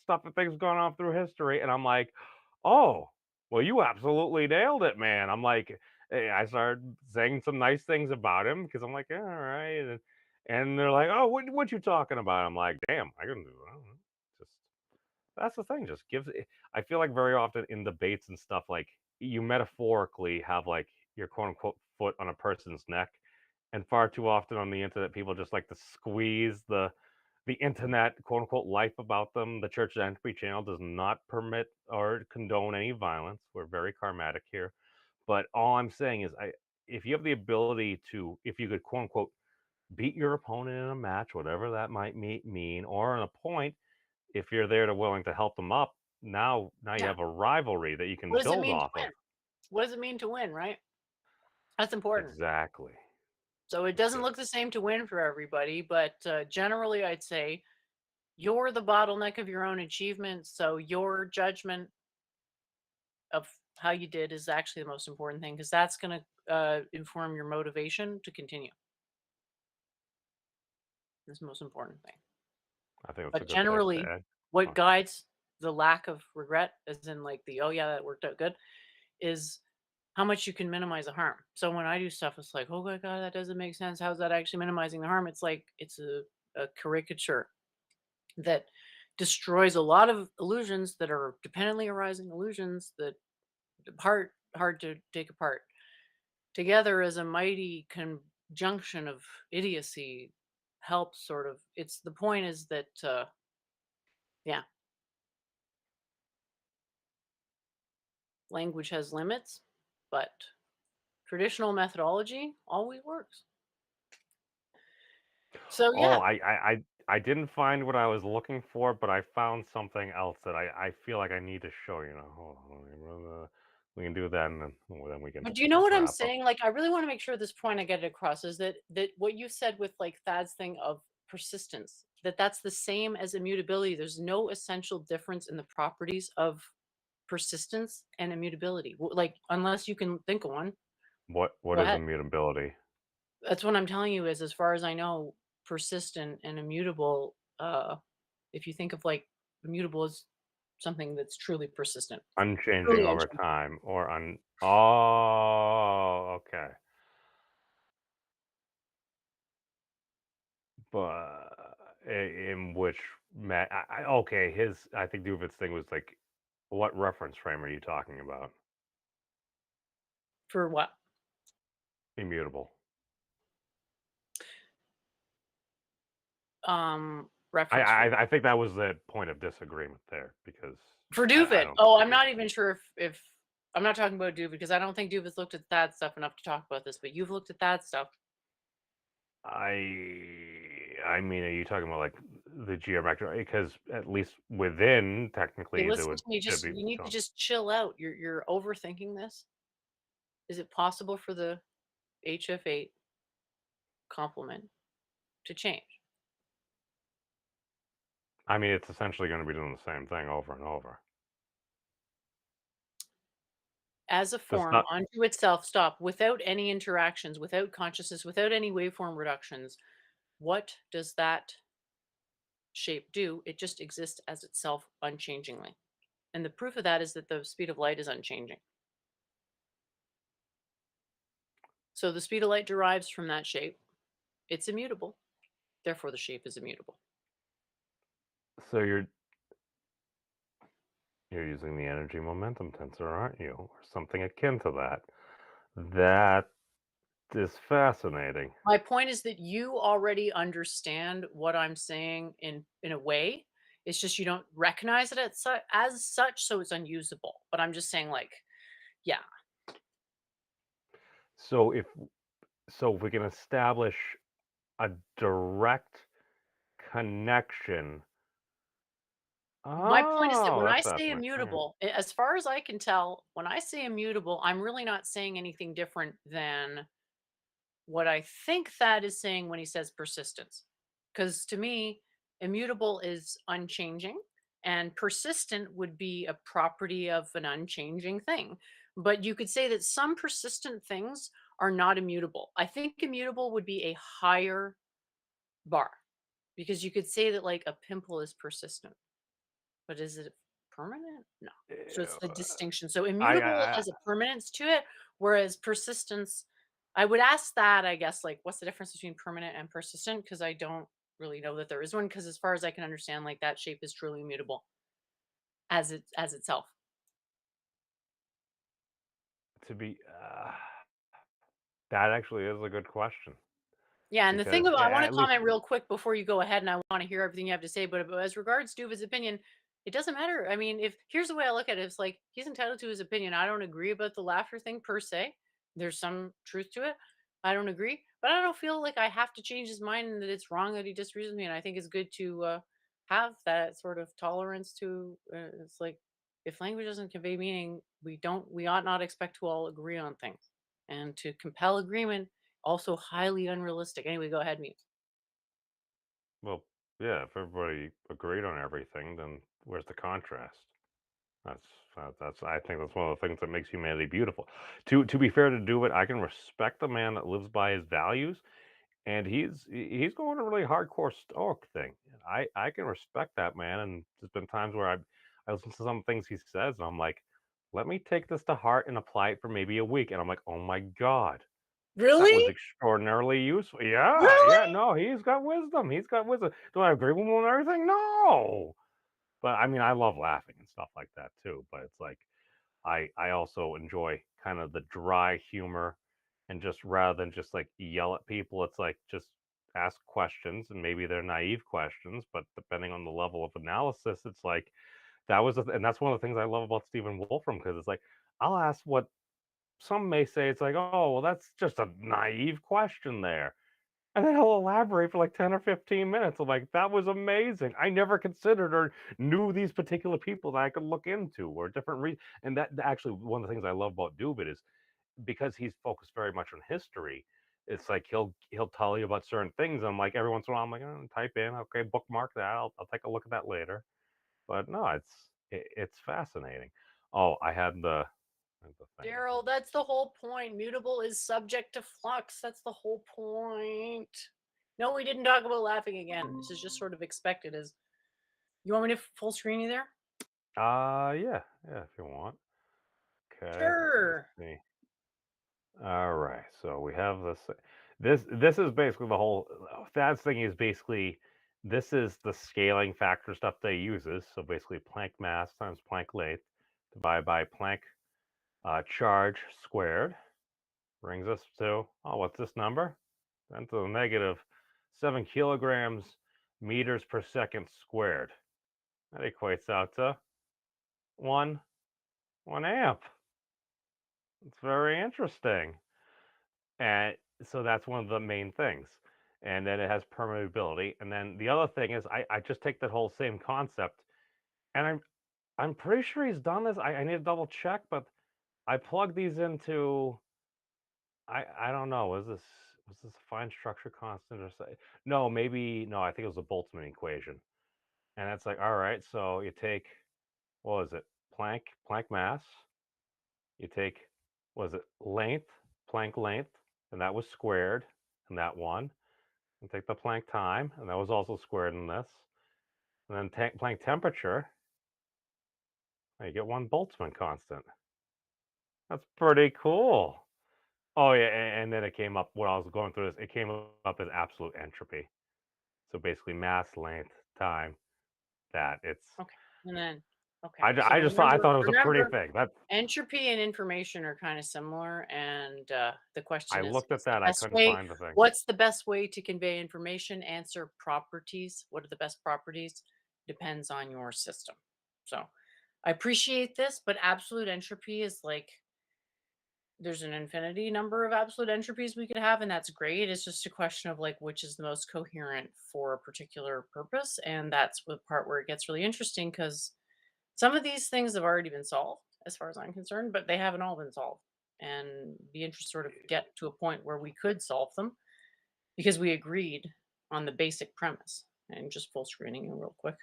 Speaker 3: stuff and things going on through history. And I'm like, oh, well, you absolutely nailed it, man. I'm like, I started saying some nice things about him because I'm like, yeah, all right. And they're like, oh, what you talking about? I'm like, damn, I can do it. Just that's the thing. Just gives. I feel like very often in debates and stuff, like you metaphorically have like your quote unquote foot on a person's neck, and far too often on the internet, people just like to squeeze the internet quote unquote life about them. The Church of Entropy channel does not permit or condone any violence. We're very karmatic here. But all I'm saying is if you have the ability to, if you could quote unquote beat your opponent in a match, whatever that might mean, or on a point, if you're there to willing to help them up, now you
Speaker 1: Yeah.
Speaker 3: have a rivalry that you can
Speaker 1: What does it
Speaker 3: build
Speaker 1: mean to
Speaker 3: off of.
Speaker 1: win? What does it mean to win, right? That's important.
Speaker 3: Exactly.
Speaker 1: So it doesn't look the same to win for everybody, but generally, I'd say you're the bottleneck of your own achievement. So your judgment of how you did is actually the most important thing because that's going to inform your motivation to continue. That's the most important thing.
Speaker 3: I think that's a
Speaker 1: But
Speaker 3: good place to
Speaker 1: generally,
Speaker 3: end.
Speaker 1: what guides the lack of regret, as in like the, oh yeah, that worked out good, is how much you can minimize the harm. So when I do stuff, it's like, oh my God, that doesn't make sense. How's that actually minimizing the harm? It's like it's a caricature that destroys a lot of illusions that are dependently arising illusions that hard to take apart. Together as a mighty conjunction of idiocy helps sort of it's the point is that yeah, language has limits, but traditional methodology always works. So
Speaker 3: Oh,
Speaker 1: yeah,
Speaker 3: I didn't find what I was looking for, but I found something else that I feel like I need to show you. Now, hold on, we can do that, and then, well, then we can
Speaker 1: but do you know what I'm
Speaker 3: wrap up.
Speaker 1: saying? Like, I really want to make sure this point I get it across is that what you said with like Thad's thing of persistence, that's the same as immutability. There's no essential difference in the properties of persistence and immutability. Like, unless you can think of one,
Speaker 3: What
Speaker 1: go
Speaker 3: is
Speaker 1: ahead.
Speaker 3: immutability?
Speaker 1: That's what I'm telling you is as far as I know, persistent and immutable, if you think of like immutable as something that's truly persistent,
Speaker 3: Unchanging
Speaker 1: truly
Speaker 3: over
Speaker 1: unchanging.
Speaker 3: time, or un oh, okay. But in which okay, his I think Doovid's thing was like, what reference frame are you talking about?
Speaker 1: For what?
Speaker 3: Immutable.
Speaker 1: Reference frame.
Speaker 3: I think that was the point of disagreement there because
Speaker 1: For
Speaker 3: I
Speaker 1: Doovid.
Speaker 3: don't
Speaker 1: Oh,
Speaker 3: think
Speaker 1: I'm
Speaker 3: it.
Speaker 1: not even sure if I'm not talking about Doovid because I don't think Doovid's looked at that stuff enough to talk about this, but you've looked at that stuff.
Speaker 3: I mean, are you talking about like the geometric? Because at least within,
Speaker 1: Hey,
Speaker 3: technically, there
Speaker 1: listen
Speaker 3: would
Speaker 1: to me.
Speaker 3: should
Speaker 1: Just
Speaker 3: be
Speaker 1: you need to
Speaker 3: shown.
Speaker 1: just chill out. You're overthinking this. Is it possible for the HF8 complement to change?
Speaker 3: I mean, it's essentially going to be doing the same thing over and over.
Speaker 1: As a
Speaker 3: Does
Speaker 1: form
Speaker 3: not.
Speaker 1: unto itself, stop, without any interactions, without consciousness, without any waveform reductions, what does that shape do? It just exists as itself unchangingly. And the proof of that is that the speed of light is unchanging. So the speed of light derives from that shape. It's immutable. Therefore, the shape is immutable.
Speaker 3: So you're using the energy momentum tensor, aren't you, or something akin to that? That is fascinating.
Speaker 1: My point is that you already understand what I'm saying in a way. It's just you don't recognize it as such, so it's unusable. But I'm just saying, like, yeah,
Speaker 3: So if we can establish a direct connection.
Speaker 1: my point is that
Speaker 3: Oh,
Speaker 1: when I
Speaker 3: that's
Speaker 1: say
Speaker 3: fascinating. Okay.
Speaker 1: immutable, as far as I can tell, when I say immutable, I'm really not saying anything different than what I think that is saying when he says persistence. Because to me, immutable is unchanging, and persistent would be a property of an unchanging thing. But you could say that some persistent things are not immutable. I think immutable would be a higher bar because you could say that, like, a pimple is persistent, but is it permanent? No. So it's the
Speaker 3: Ew.
Speaker 1: distinction. So immutable
Speaker 3: I
Speaker 1: has a permanence to it, whereas persistence, I would ask that, I guess, like, what's the difference between permanent and persistent? Because I don't really know that there is one. Because as far as I can understand, like that shape is truly immutable as itself.
Speaker 3: to be that actually is a good question
Speaker 1: Yeah, and the thing
Speaker 3: because
Speaker 1: about I want to
Speaker 3: at least
Speaker 1: comment real quick before you go ahead, and I want to hear everything you have to say. But as regards to his opinion, it doesn't matter. I mean, if here's the way I look at it, it's like he's entitled to his opinion. I don't agree about the laughter thing per se, There's some truth to it. I don't agree, but I don't feel like I have to change his mind and that it's wrong that he disagrees with me. And I think it's good to have that sort of tolerance to. It's like if language doesn't convey meaning, we ought not expect to all agree on things, and to compel agreement also highly unrealistic. Anyway, go ahead, mute.
Speaker 3: Well, yeah, if everybody agreed on everything, then where's the contrast? That's that's I think that's one of the things that makes humanity beautiful. To be fair to do it, I can respect a man that lives by his values, and he's going a really hardcore stoic thing. I can respect that man, and there's been times where I listen to some things he says, and I'm like, let me take this to heart and apply it for maybe a week, and I'm like, oh my god, that was
Speaker 1: Really?
Speaker 3: extraordinarily useful. Yeah, yeah,
Speaker 1: Really?
Speaker 3: no, he's got wisdom. He's got wisdom. Do I agree with him on everything? No. But I mean, I love laughing and stuff like that too. But it's like I also enjoy kind of the dry humor, and just rather than just like yell at people, it's like just ask questions, and maybe they're naive questions, but depending on the level of analysis, it's like and that's one of the things I love about Stephen Wolfram, because it's like I'll ask what some may say, it's like, oh, well, that's just a naive question there. And then he'll elaborate for like 10 or 15 minutes. I'm like, that was amazing. I never considered or knew these particular people that I could look into, or different reasons. And actually, one of the things I love about Doovid is because he's focused very much on history. It's like he'll tell you about certain things. I'm like, every once in a while, I'm like, oh, type in, okay, bookmark that. I'll take a look at that later. But no, it's fascinating. Oh, I had the thing.
Speaker 1: Daryl, that's the whole point. Mutable is subject to flux. That's the whole point. No, we didn't talk about laughing again. This is just sort of expected. As you want me to full screen you there?
Speaker 3: Yeah, yeah, if you want. Okay, let me
Speaker 1: Sure.
Speaker 3: see. All right, so we have this. This is basically the whole Thad's thing is basically this is the scaling factor stuff they uses. So basically, Planck mass times Planck length divided by Planck charge squared brings us to, oh, what's this number? 10 to the negative 7 kilograms meters per second squared. That equates out to one 1 amp. It's very interesting. And so that's one of the main things. And then it has permeability. And then the other thing is I just take that whole same concept, and I'm pretty sure he's done this. I need to double check, but I plug these into I don't know, was this a fine structure constant or say no, maybe no, I think it was a Boltzmann equation. And it's like, all right, so you take what was it? Planck mass, you take was it length, Planck length, and that was squared in that one. And take the Planck time, and that was also squared in this. And then Planck temperature, and you get one Boltzmann constant. That's pretty cool. Oh yeah, and then it came up when I was going through this. It came up as absolute entropy. So basically, mass, length, time. That it's.
Speaker 1: Okay. And then, okay.
Speaker 3: I
Speaker 1: So
Speaker 3: just thought
Speaker 1: remember,
Speaker 3: it was a pretty
Speaker 1: remember,
Speaker 3: thing. That
Speaker 1: entropy and information are kind of similar. And the
Speaker 3: I
Speaker 1: question is,
Speaker 3: looked at that. I couldn't find the thing.
Speaker 1: what's the best way to convey information? Answer properties. What are the best properties? Depends on your system. So I appreciate this, but absolute entropy is like there's an infinity number of absolute entropies we could have, and that's great. It's just a question of like which is the most coherent for a particular purpose. And that's the part where it gets really interesting because some of these things have already been solved, as far as I'm concerned, but they haven't all been solved. And the interest sort of get to a point where we could solve them because we agreed on the basic premise. And just full screening you real quick.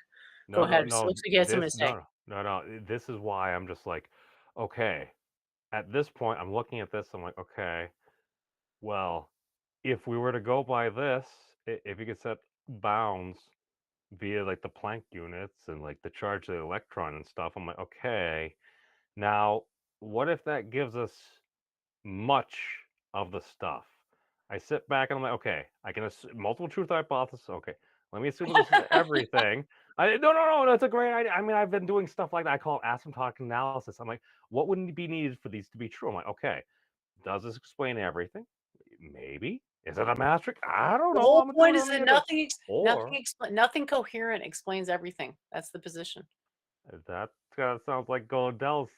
Speaker 1: Go
Speaker 3: No, no,
Speaker 1: ahead. So
Speaker 3: no.
Speaker 1: looks like you had something
Speaker 3: This
Speaker 1: to say.
Speaker 3: no, no, no, no. This is why I'm just like, okay. At this point, I'm looking at this. I'm like, okay. Well, if we were to go by this, if you could set bounds via like the Planck units and like the charge of the electron and stuff, I'm like, okay. Now, what if that gives us much of the stuff? I sit back and I'm like, okay, I can assume multiple truth hypothesis. Okay, let me assume this is everything. No. That's a great idea. I mean, I've been doing stuff like that. I call it asymptotic analysis. I'm like, what would be needed for these to be true? I'm like, okay, does this explain everything? Maybe. Is it a math trick? I don't
Speaker 1: The
Speaker 3: know.
Speaker 1: whole
Speaker 3: I'm gonna do
Speaker 1: point
Speaker 3: it
Speaker 1: is
Speaker 3: on the
Speaker 1: that
Speaker 3: internet.
Speaker 1: nothing
Speaker 3: Or
Speaker 1: nothing coherent explains everything. That's the position.
Speaker 3: that kind of sounds like Goldell's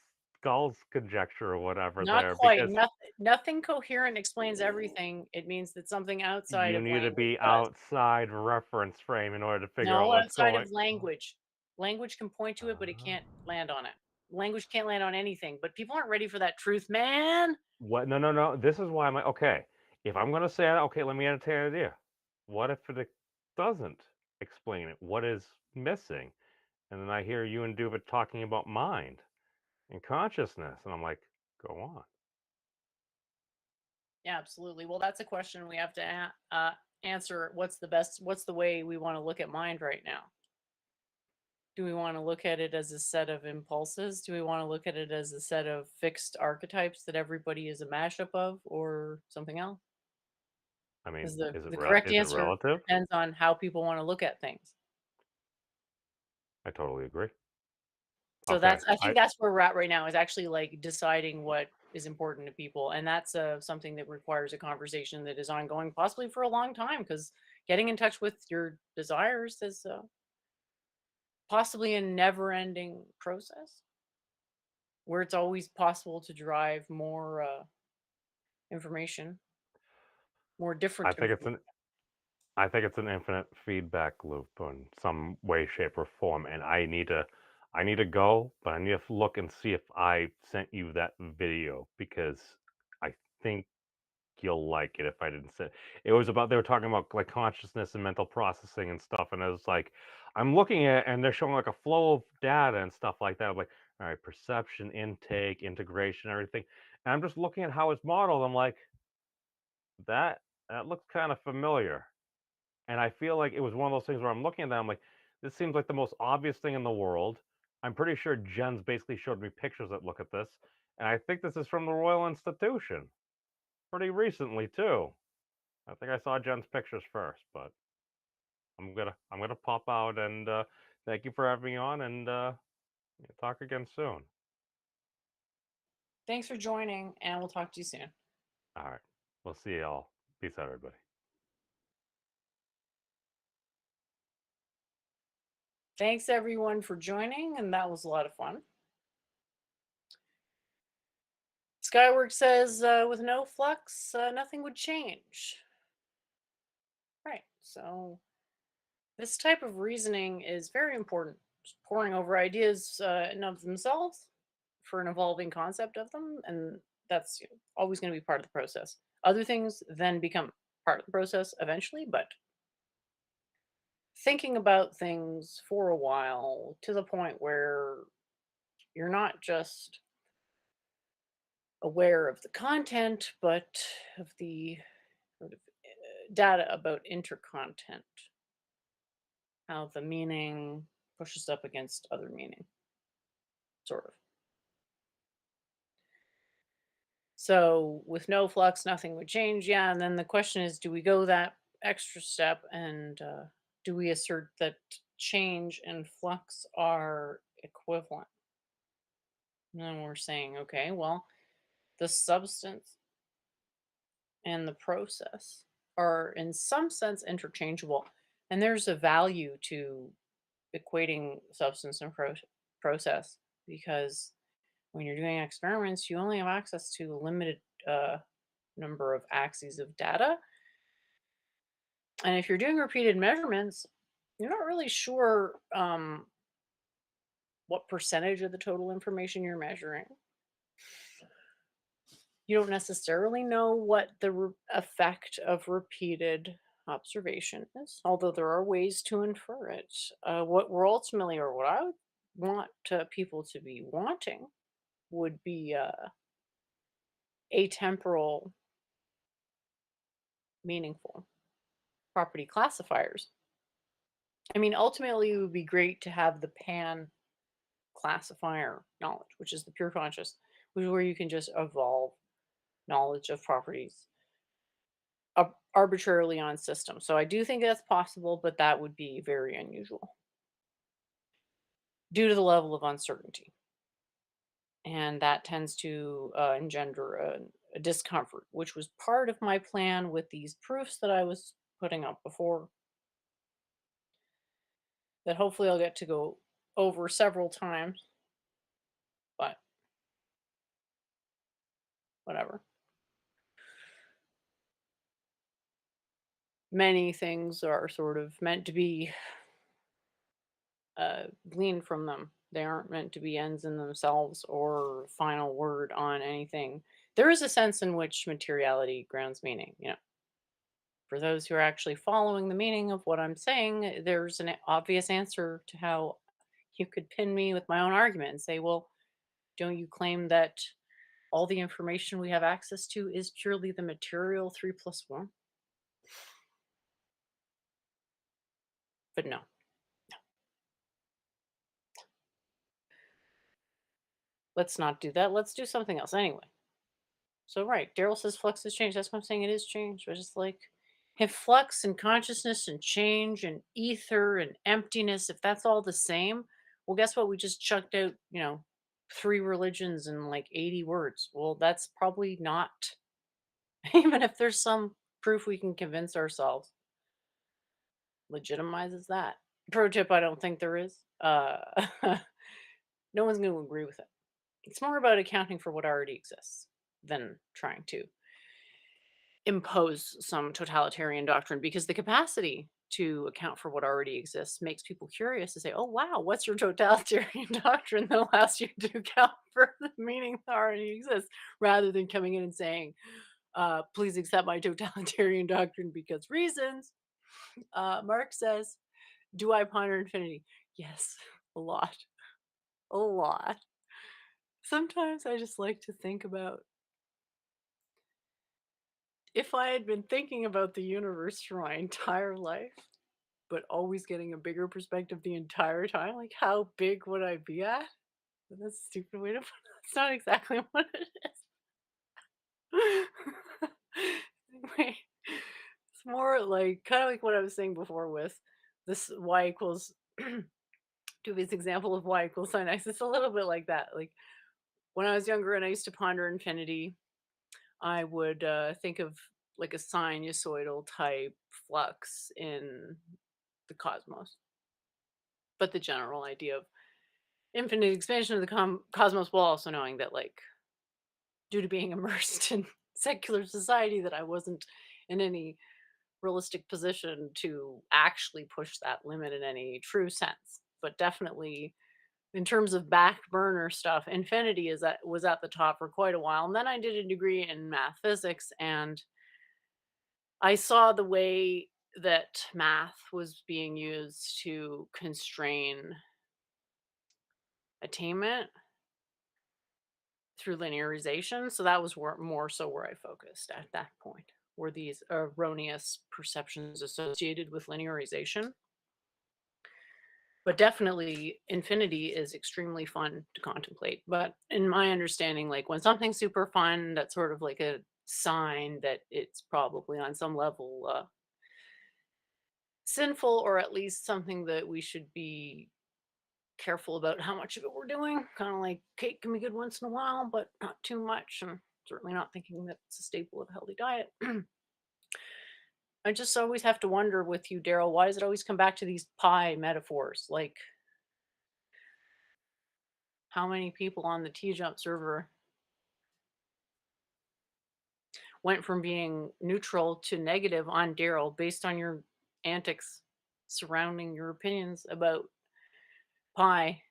Speaker 3: Skulls conjecture or whatever
Speaker 1: Not
Speaker 3: there
Speaker 1: quite.
Speaker 3: because
Speaker 1: Nothing coherent explains everything. It means that something outside
Speaker 3: you
Speaker 1: of
Speaker 3: need to
Speaker 1: language
Speaker 3: be
Speaker 1: does.
Speaker 3: outside reference frame in order to figure out
Speaker 1: No,
Speaker 3: what's
Speaker 1: outside
Speaker 3: going
Speaker 1: of
Speaker 3: on.
Speaker 1: language. Language can point to it, but it can't land on it. Language can't land on anything, but people aren't ready for that truth, man.
Speaker 3: What? No, no, no. This is why I'm like, okay, if I'm going to say that, okay, let me entertain an idea. What if it doesn't explain it? What is missing? And then I hear you and Doovid talking about mind and consciousness, and I'm like, go on.
Speaker 1: Yeah, absolutely. Well, that's a question we have to answer. What's the way we want to look at mind right now? Do we want to look at it as a set of impulses? Do we want to look at it as a set of fixed archetypes that everybody is a mashup of, or something else?
Speaker 3: I mean,
Speaker 1: Because
Speaker 3: is it
Speaker 1: the correct
Speaker 3: is it
Speaker 1: answer
Speaker 3: relative?
Speaker 1: depends on how people want to look at things.
Speaker 3: I totally agree.
Speaker 1: So
Speaker 3: Okay,
Speaker 1: I think that's where we're at right now, is actually like deciding what is important to people, and that's something that requires a conversation that is ongoing, possibly for a long time. Because getting in touch with your desires is possibly a never-ending process where it's always possible to drive more information, more
Speaker 3: I
Speaker 1: different
Speaker 3: think it's
Speaker 1: information.
Speaker 3: an I think it's an infinite feedback loop in some way, shape, or form, and I need to go, but I need to look and see if I sent you that video because I think you'll like it if I didn't say it was about they were talking about like consciousness and mental processing and stuff, and I was like, I'm looking at and they're showing like a flow of data and stuff like that. I'm like, all right, perception, intake, integration, everything. And I'm just looking at how it's modeled. I'm like, that that looks kind of familiar. And I feel like it was one of those things where I'm looking at that, I'm like, this seems like the most obvious thing in the world. I'm pretty sure Jen's basically showed me pictures that look at this. And I think this is from the Royal Institution. Pretty recently too. I think I saw Jen's pictures first, but I'm gonna pop out and thank you for having me on and talk again soon.
Speaker 1: Thanks for joining, and we'll talk to you soon.
Speaker 3: All right. We'll see y'all. Peace out, everybody.
Speaker 1: Thanks everyone for joining, and that was a lot of fun. Skywork says, with no flux, nothing would change. Right. So this type of reasoning is very important. Just poring over ideas in of themselves for an evolving concept of them, and that's always going to be part of the process. Other things then become part of the process eventually, but thinking about things for a while to the point where you're not just aware of the content, but of the sort of data about intercontent, how the meaning pushes up against other meaning, sort of. So with no flux, nothing would change. Yeah, and then the question is, do we go that extra step and do we assert that change and flux are equivalent? And then we're saying, okay, well, the substance and the process are in some sense interchangeable, and there's a value to equating substance and process, because when you're doing experiments you only have access to a limited uh, number of axes of data, and if you're doing repeated measurements you're not really sure what percentage of the total information you're measuring. You don't necessarily know what the effect of repeated observation is, although there are ways to infer it. What we're ultimately, or what I would want people to be wanting, would be atemporal, meaningful property classifiers. I mean, ultimately, it would be great to have the pan classifier knowledge, which is the pure conscious, which is where you can just evolve knowledge of properties arbitrarily on systems. So I do think that's possible, but that would be very unusual due to the level of uncertainty. And that tends to engender a discomfort, which was part of my plan with these proofs that I was putting up before, that hopefully I'll get to go over several times. But whatever. Many things are sort of meant to be gleaned from them. They aren't meant to be ends in themselves or final word on anything. There is a sense in which materiality grounds meaning. For those who are actually following the meaning of what I'm saying, there's an obvious answer to how you could pin me with my own argument and say, well, don't you claim that all the information we have access to is purely the material 3 plus 1? But no. Let's not do that. Let's do something else anyway. So right, Daryl says flux has changed. That's what I'm saying. It is change. But just like if flux and consciousness and change and ether and emptiness, if that's all the same, well, guess what? We just chucked out, 3 religions and like 80 words. Well, that's probably not, even if there's some proof we can convince ourselves, legitimizes that. Pro tip, I don't think there is. No one's going to agree with it. It's more about accounting for what already exists than trying to impose some totalitarian doctrine, because the capacity to account for what already exists makes people curious to say, oh, wow, what's your totalitarian doctrine that allows you to account for the meaning that already exists, rather than coming in and saying, please accept my totalitarian doctrine because reasons. Mark says, do I ponder infinity? Yes, a lot. A lot. Sometimes I just like to think about, if I had been thinking about the universe for my entire life, but always getting a bigger perspective the entire time, like how big would I be at? That's a stupid way to put it. It's not exactly what it is. Anyway, it's more like kind of like what I was saying before with this y equals Doovid's example of y equals sin x. It's a little bit like that. Like when I was younger and I used to ponder infinity, I would think of like a sinusoidal type flux in the cosmos. But the general idea of infinite expansion of the cosmos, while also knowing that, like, due to being immersed in secular society, that I wasn't in any realistic position to actually push that limit in any true sense. But definitely, in terms of back burner stuff, infinity was at the top for quite a while. And then I did a degree in math physics, and I saw the way that math was being used to constrain attainment through linearization. So that was more so where I focused at that point, were these erroneous perceptions associated with linearization. But definitely, infinity is extremely fun to contemplate. But in my understanding, like when something's super fun, that's sort of like a sign that it's probably on some level sinful, or at least something that we should be careful about how much of it we're doing. Kind of like cake can be good once in a while, but not too much. And certainly not thinking that it's a staple of a healthy diet. I just always have to wonder with you, Daryl, why does it always come back to these pie metaphors? Like, how many people on the T Jump server went from being neutral to negative on Daryl based on your antics surrounding your opinions about pie?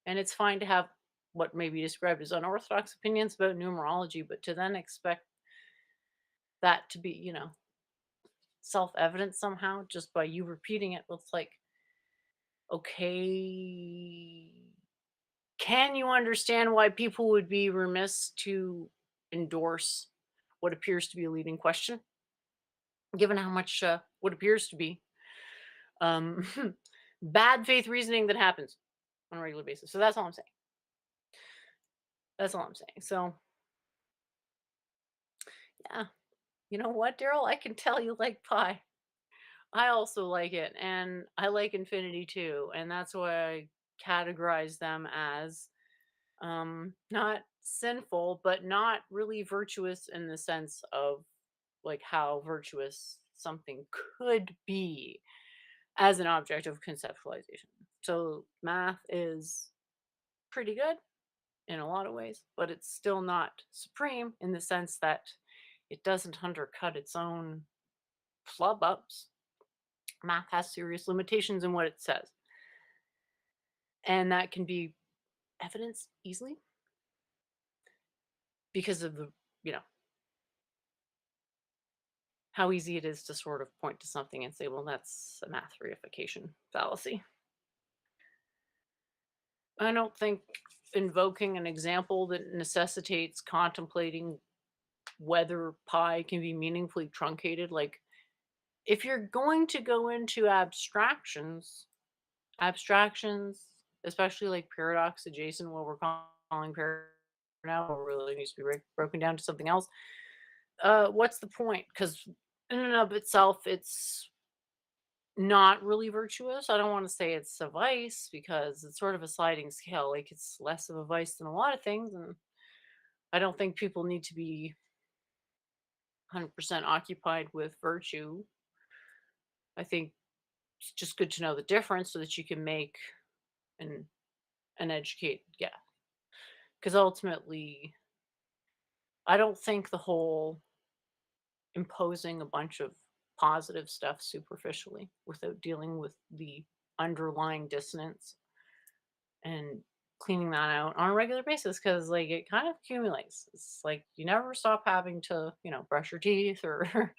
Speaker 1: And it's fine to have what may be described as unorthodox opinions about numerology, but to then expect that to be, self-evident somehow just by you repeating it, well, it's like, okay, can you understand why people would be remiss to endorse what appears to be a leading question, given how much what appears to be um, bad faith reasoning that happens on a regular basis? So that's all I'm saying. That's all I'm saying. So yeah, you know what, Daryl? I can tell you like pie. I also like it, and I like infinity too, and that's why I categorize them as not sinful, but not really virtuous in the sense of like how virtuous something could be as an object of conceptualization. So math is pretty good. in a lot of ways, but it's still not supreme in the sense that it doesn't undercut its own flub ups. Math has serious limitations in what it says, and that can be evidenced easily because of the, you know, how easy it is to sort of point to something and say, well, that's a math reification fallacy. I don't think invoking an example that necessitates contemplating whether pi can be meaningfully truncated, like if you're going to go into abstractions, especially like paradox adjacent, what we're calling paradox now, or really needs to be broken down to something else. What's the point? Because in and of itself, it's not really virtuous. I don't want to say it's a vice because it's sort of a sliding scale. Like it's less of a vice than a lot of things, and I don't think people need to be 100% occupied with virtue. I think it's just good to know the difference so that you can make an an educated guess. Because ultimately, I don't think the whole imposing a bunch of positive stuff superficially without dealing with the underlying dissonance and cleaning that out on a regular basis, because like it kind of accumulates. It's like you never stop having to, brush your teeth or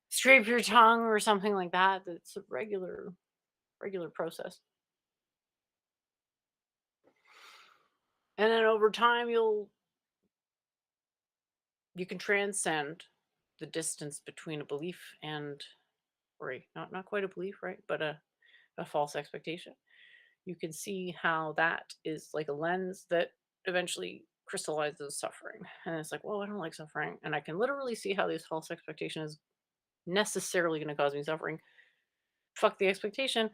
Speaker 1: scrape your tongue or something like that. It's a regular process. And then over time you can transcend the distance between a belief and, or not quite a belief, right? But a false expectation. You can see how that is like a lens that eventually crystallizes suffering. And it's like, well, I don't like suffering. And I can literally see how this false expectation is necessarily going to cause me suffering. Fuck the expectation.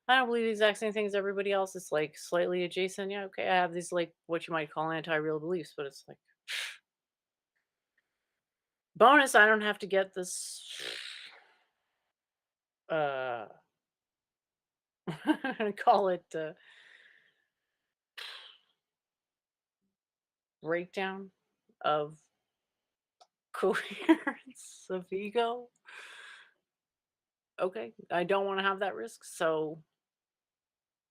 Speaker 1: I don't believe the exact same thing as everybody else. It's like slightly adjacent. Yeah, okay. I have these like what you might call anti-real beliefs, but it's like bonus, I don't have to get this uh call it breakdown of coherence of ego. Okay, I don't want to have that risk. So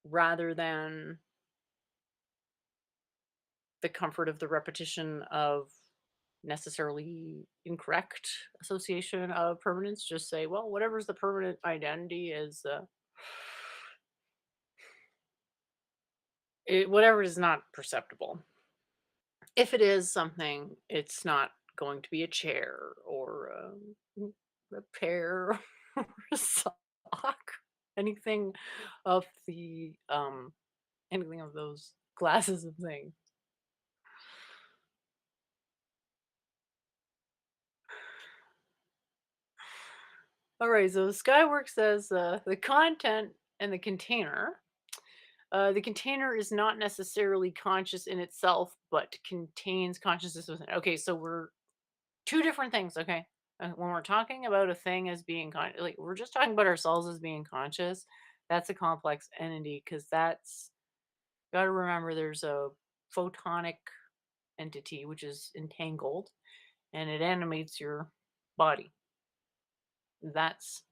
Speaker 1: rather than the comfort of the repetition of necessarily incorrect association of permanence, just say, well, whatever's the permanent identity is whatever is not perceptible. If it is something, it's not going to be a chair or a pair or a sock, anything of the anything of those classes of things. All right, so Skyworks says the content and the container. The container is not necessarily conscious in itself, but contains consciousness within. Okay, so we're two different things. Okay, when we're talking about a thing as being like we're just talking about ourselves as being conscious. That's a complex entity because that's got to remember there's a photonic entity which is entangled and it animates your body. That's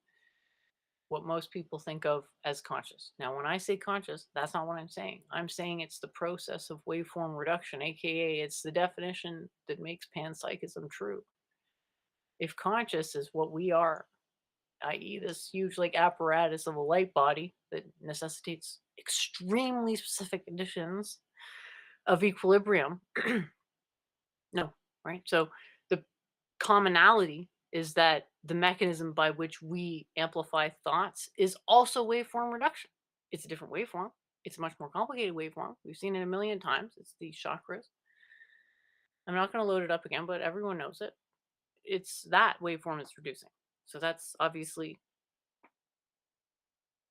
Speaker 1: what most people think of as conscious. Now, when I say conscious, that's not what I'm saying. I'm saying it's the process of waveform reduction, aka it's the definition that makes panpsychism true. If conscious is what we are, i.e., this huge like apparatus of a light body that necessitates extremely specific conditions of equilibrium, no, right? So the commonality is that the mechanism by which we amplify thoughts is also waveform reduction. It's a different waveform. It's a much more complicated waveform. We've seen it a million times. It's the chakras. I'm not going to load it up again, but everyone knows it. It's that waveform it's reducing. So that's obviously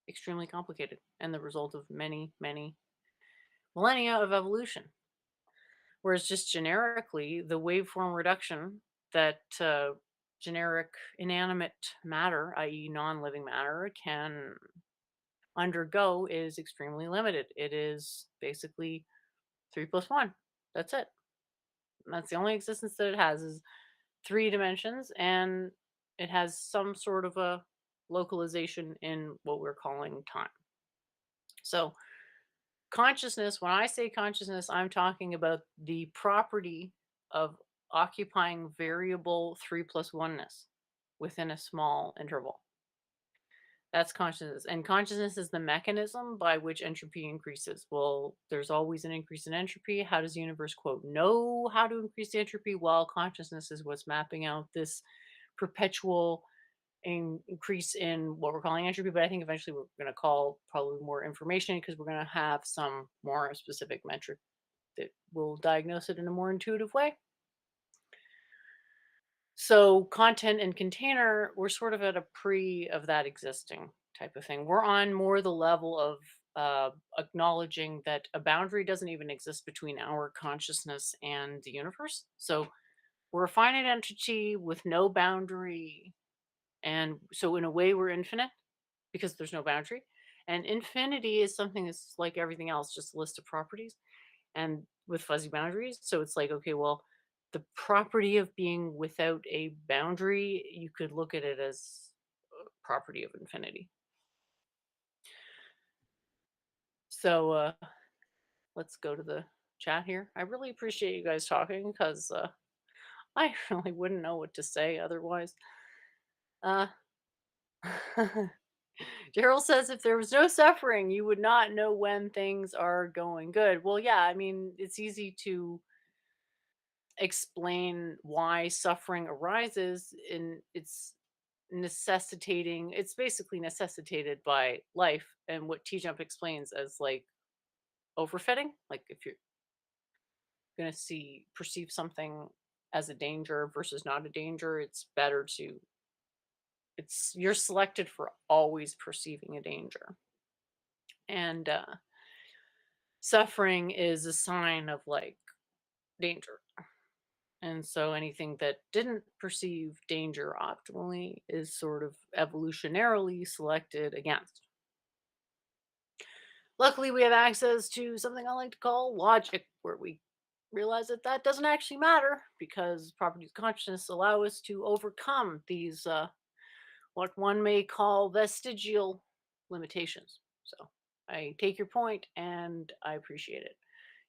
Speaker 1: extremely complicated and the result of many, many millennia of evolution. Whereas just generically, the waveform reduction that generic inanimate matter, i.e., non living matter, can undergo is extremely limited. It is basically 3 plus 1. That's it. That's the only existence that it has is 3 dimensions, and it has some sort of a localization in what we're calling time. So, consciousness, when I say consciousness, I'm talking about the property of occupying variable 3 plus oneness within a small interval. That's consciousness. And consciousness is the mechanism by which entropy increases. Well, there's always an increase in entropy. How does the universe, quote, know how to increase the entropy? Well, consciousness is what's mapping out this perpetual increase in what we're calling entropy. But I think eventually we're going to call probably more information because we're going to have some more specific metric that will diagnose it in a more intuitive way. So content and container, we're sort of at a pre of that existing type of thing. We're on more the level of acknowledging that a boundary doesn't even exist between our consciousness and the universe. So we're a finite entity with no boundary. And so in a way we're infinite because there's no boundary. And infinity is something that's like everything else, just a list of properties and with fuzzy boundaries. So it's like, okay, well, the property of being without a boundary, you could look at it as a property of infinity. So let's go to the chat here. I really appreciate you guys talking because I really wouldn't know what to say otherwise. Uh, Gerald says if there was no suffering, you would not know when things are going good. Well, yeah, I mean, it's easy to explain why suffering arises and it's basically necessitated by life and what T-Jump explains as like overfitting. Like if you're going to perceive something as a danger versus not a danger, it's better to it's you're selected for always perceiving a danger. And suffering is a sign of like danger. And so anything that didn't perceive danger optimally is sort of evolutionarily selected against. Luckily, we have access to something I like to call logic, where we realize that that doesn't actually matter because properties of consciousness allow us to overcome these, what one may call vestigial limitations. So I take your point and I appreciate it.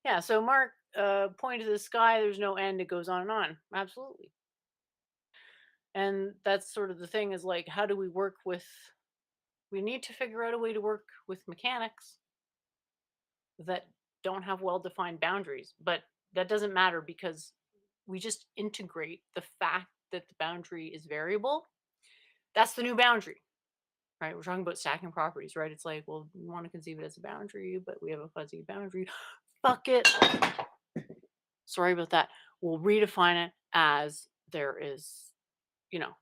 Speaker 1: Yeah, so Mark, point to the sky, there's no end, it goes on and on. Absolutely. And that's sort of the thing is like, how do we work with, we need to figure out a way to work with mechanics that don't have well defined boundaries. But that doesn't matter because we just integrate the fact that the boundary is variable. That's the new boundary, right? We're talking about stacking properties, right? It's like, well, we want to conceive it as a boundary, but we have a fuzzy boundary. Fuck it. Sorry about that. We'll redefine it as there is, you know,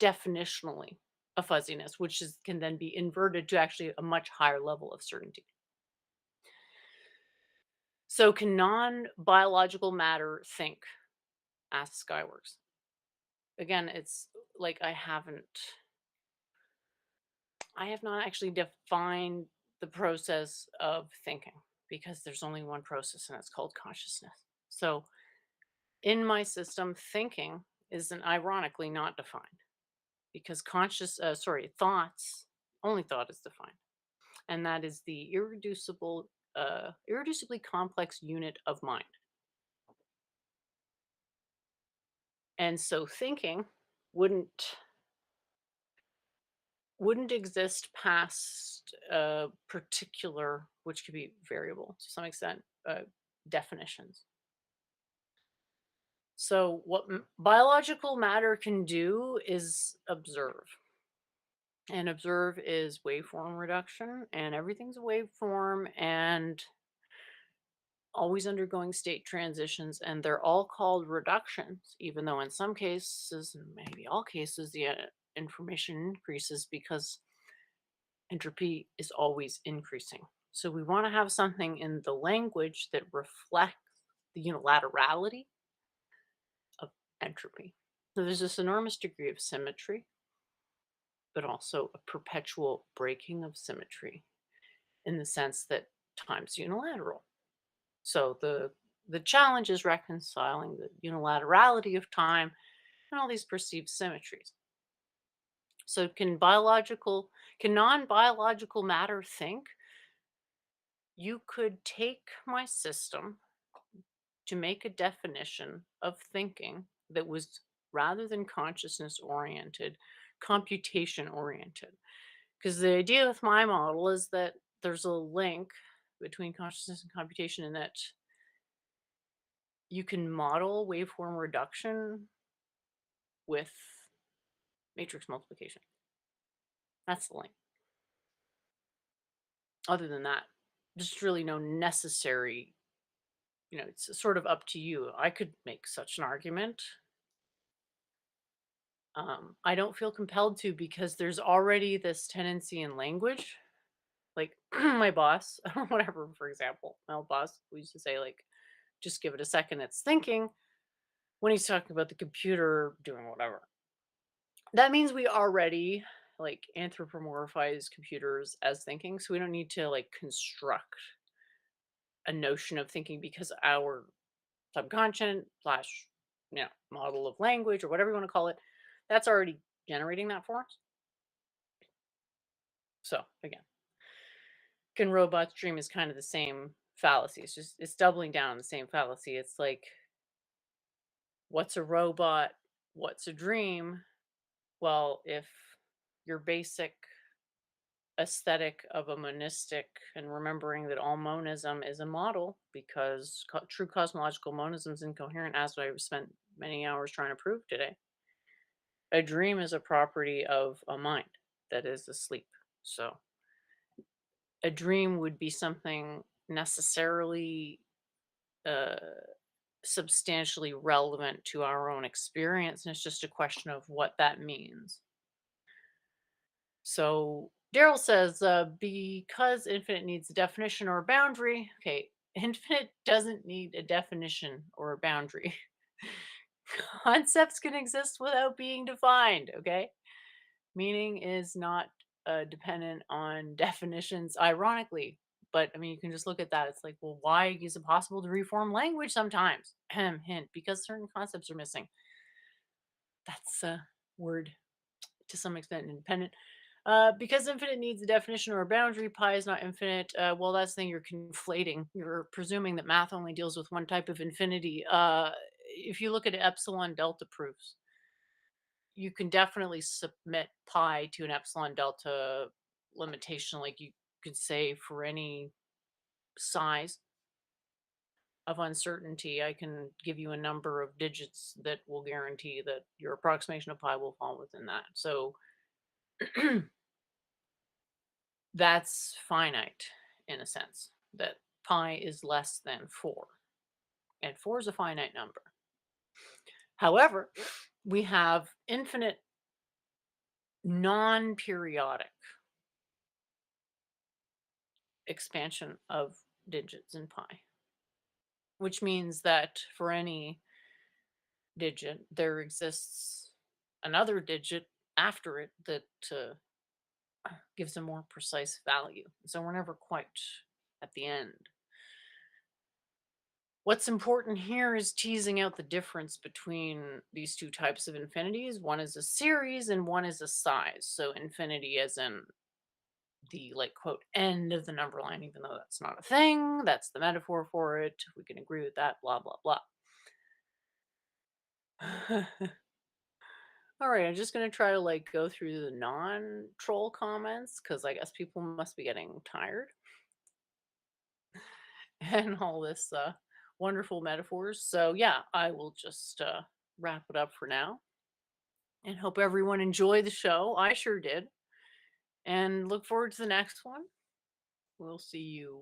Speaker 1: definitionally a fuzziness, which can then be inverted to actually a much higher level of certainty. So, can non biological matter think? Asks Skyworks. Again, it's like I have not actually defined the process of thinking because there's only one process and it's called consciousness. So, in my system, thinking is an ironically not defined because thoughts, only thought is defined. And that is the irreducibly complex unit of mind. And so thinking wouldn't wouldn't exist past a particular, which could be variable to some extent, definitions. So what biological matter can do is observe. And observe is waveform reduction, and everything's a waveform, and always undergoing state transitions, and they're all called reductions, even though in some cases, and maybe all cases, the information increases because entropy is always increasing. So we want to have something in the language that reflects the unilaterality of entropy. So there's this enormous degree of symmetry, but also a perpetual breaking of symmetry in the sense that time's unilateral. So the The challenge is reconciling the unilaterality of time and all these perceived symmetries. So can non-biological matter think? You could take my system to make a definition of thinking that was, rather than consciousness oriented, computation oriented. Because the idea with my model is that there's a link between consciousness and computation, in that you can model waveform reduction with matrix multiplication. That's the link. Other than that, there's really no necessary, it's sort of up to you. I could make such an argument. I don't feel compelled to, because there's already this tendency in language. Like my boss, or whatever, for example, my old boss, we used to say, like, just give it a second, it's thinking, when he's talking about the computer doing whatever. That means we already like anthropomorphize computers as thinking. So we don't need to like construct a notion of thinking, because our subconscious slash model of language, or whatever you want to call it, that's already generating that for us. So again, can robots dream is kind of the same fallacy. It's doubling down on the same fallacy. It's like, what's a robot? What's a dream? Well, if your basic aesthetic of a monistic, and remembering that all monism is a model, because true cosmological monism is incoherent, as I've spent many hours trying to prove today. A dream is a property of a mind that is asleep. So a dream would be something necessarily uh, substantially relevant to our own experience, and it's just a question of what that means. So Daryl says, because infinite needs a definition or a boundary. Okay, infinite doesn't need a definition or a boundary. Concepts can exist without being defined. Okay, meaning is not dependent on definitions, ironically. But I mean, you can just look at that. It's like, well, why is it possible to reform language sometimes? Hint, because certain concepts are missing. That's a word to some extent independent. Because infinite needs a definition or a boundary, pi is not infinite. Well, that's the thing, you're conflating. You're presuming that math only deals with one type of infinity. If you look at epsilon delta proofs, you can definitely submit pi to an epsilon delta limitation. Like, you could say for any size of uncertainty, I can give you a number of digits that will guarantee that your approximation of pi will fall within that. So that's finite, in a sense, that pi is less than 4. And 4 is a finite number. However, we have infinite non-periodic expansion of digits in pi, which means that for any digit, there exists another digit after it that gives a more precise value. So we're never quite at the end. What's important here is teasing out the difference between these two types of infinities. One is a series and one is a size. So infinity as in the, like, quote, end of the number line, even though that's not a thing. That's the metaphor for it. We can agree with that, blah, blah, blah. All right, I'm just going to try to like go through the non-troll comments, because I guess people must be getting tired and all this wonderful metaphors. So yeah, I will just wrap it up for now, and hope everyone enjoyed the show. I sure did, and look forward to the next one. We'll see you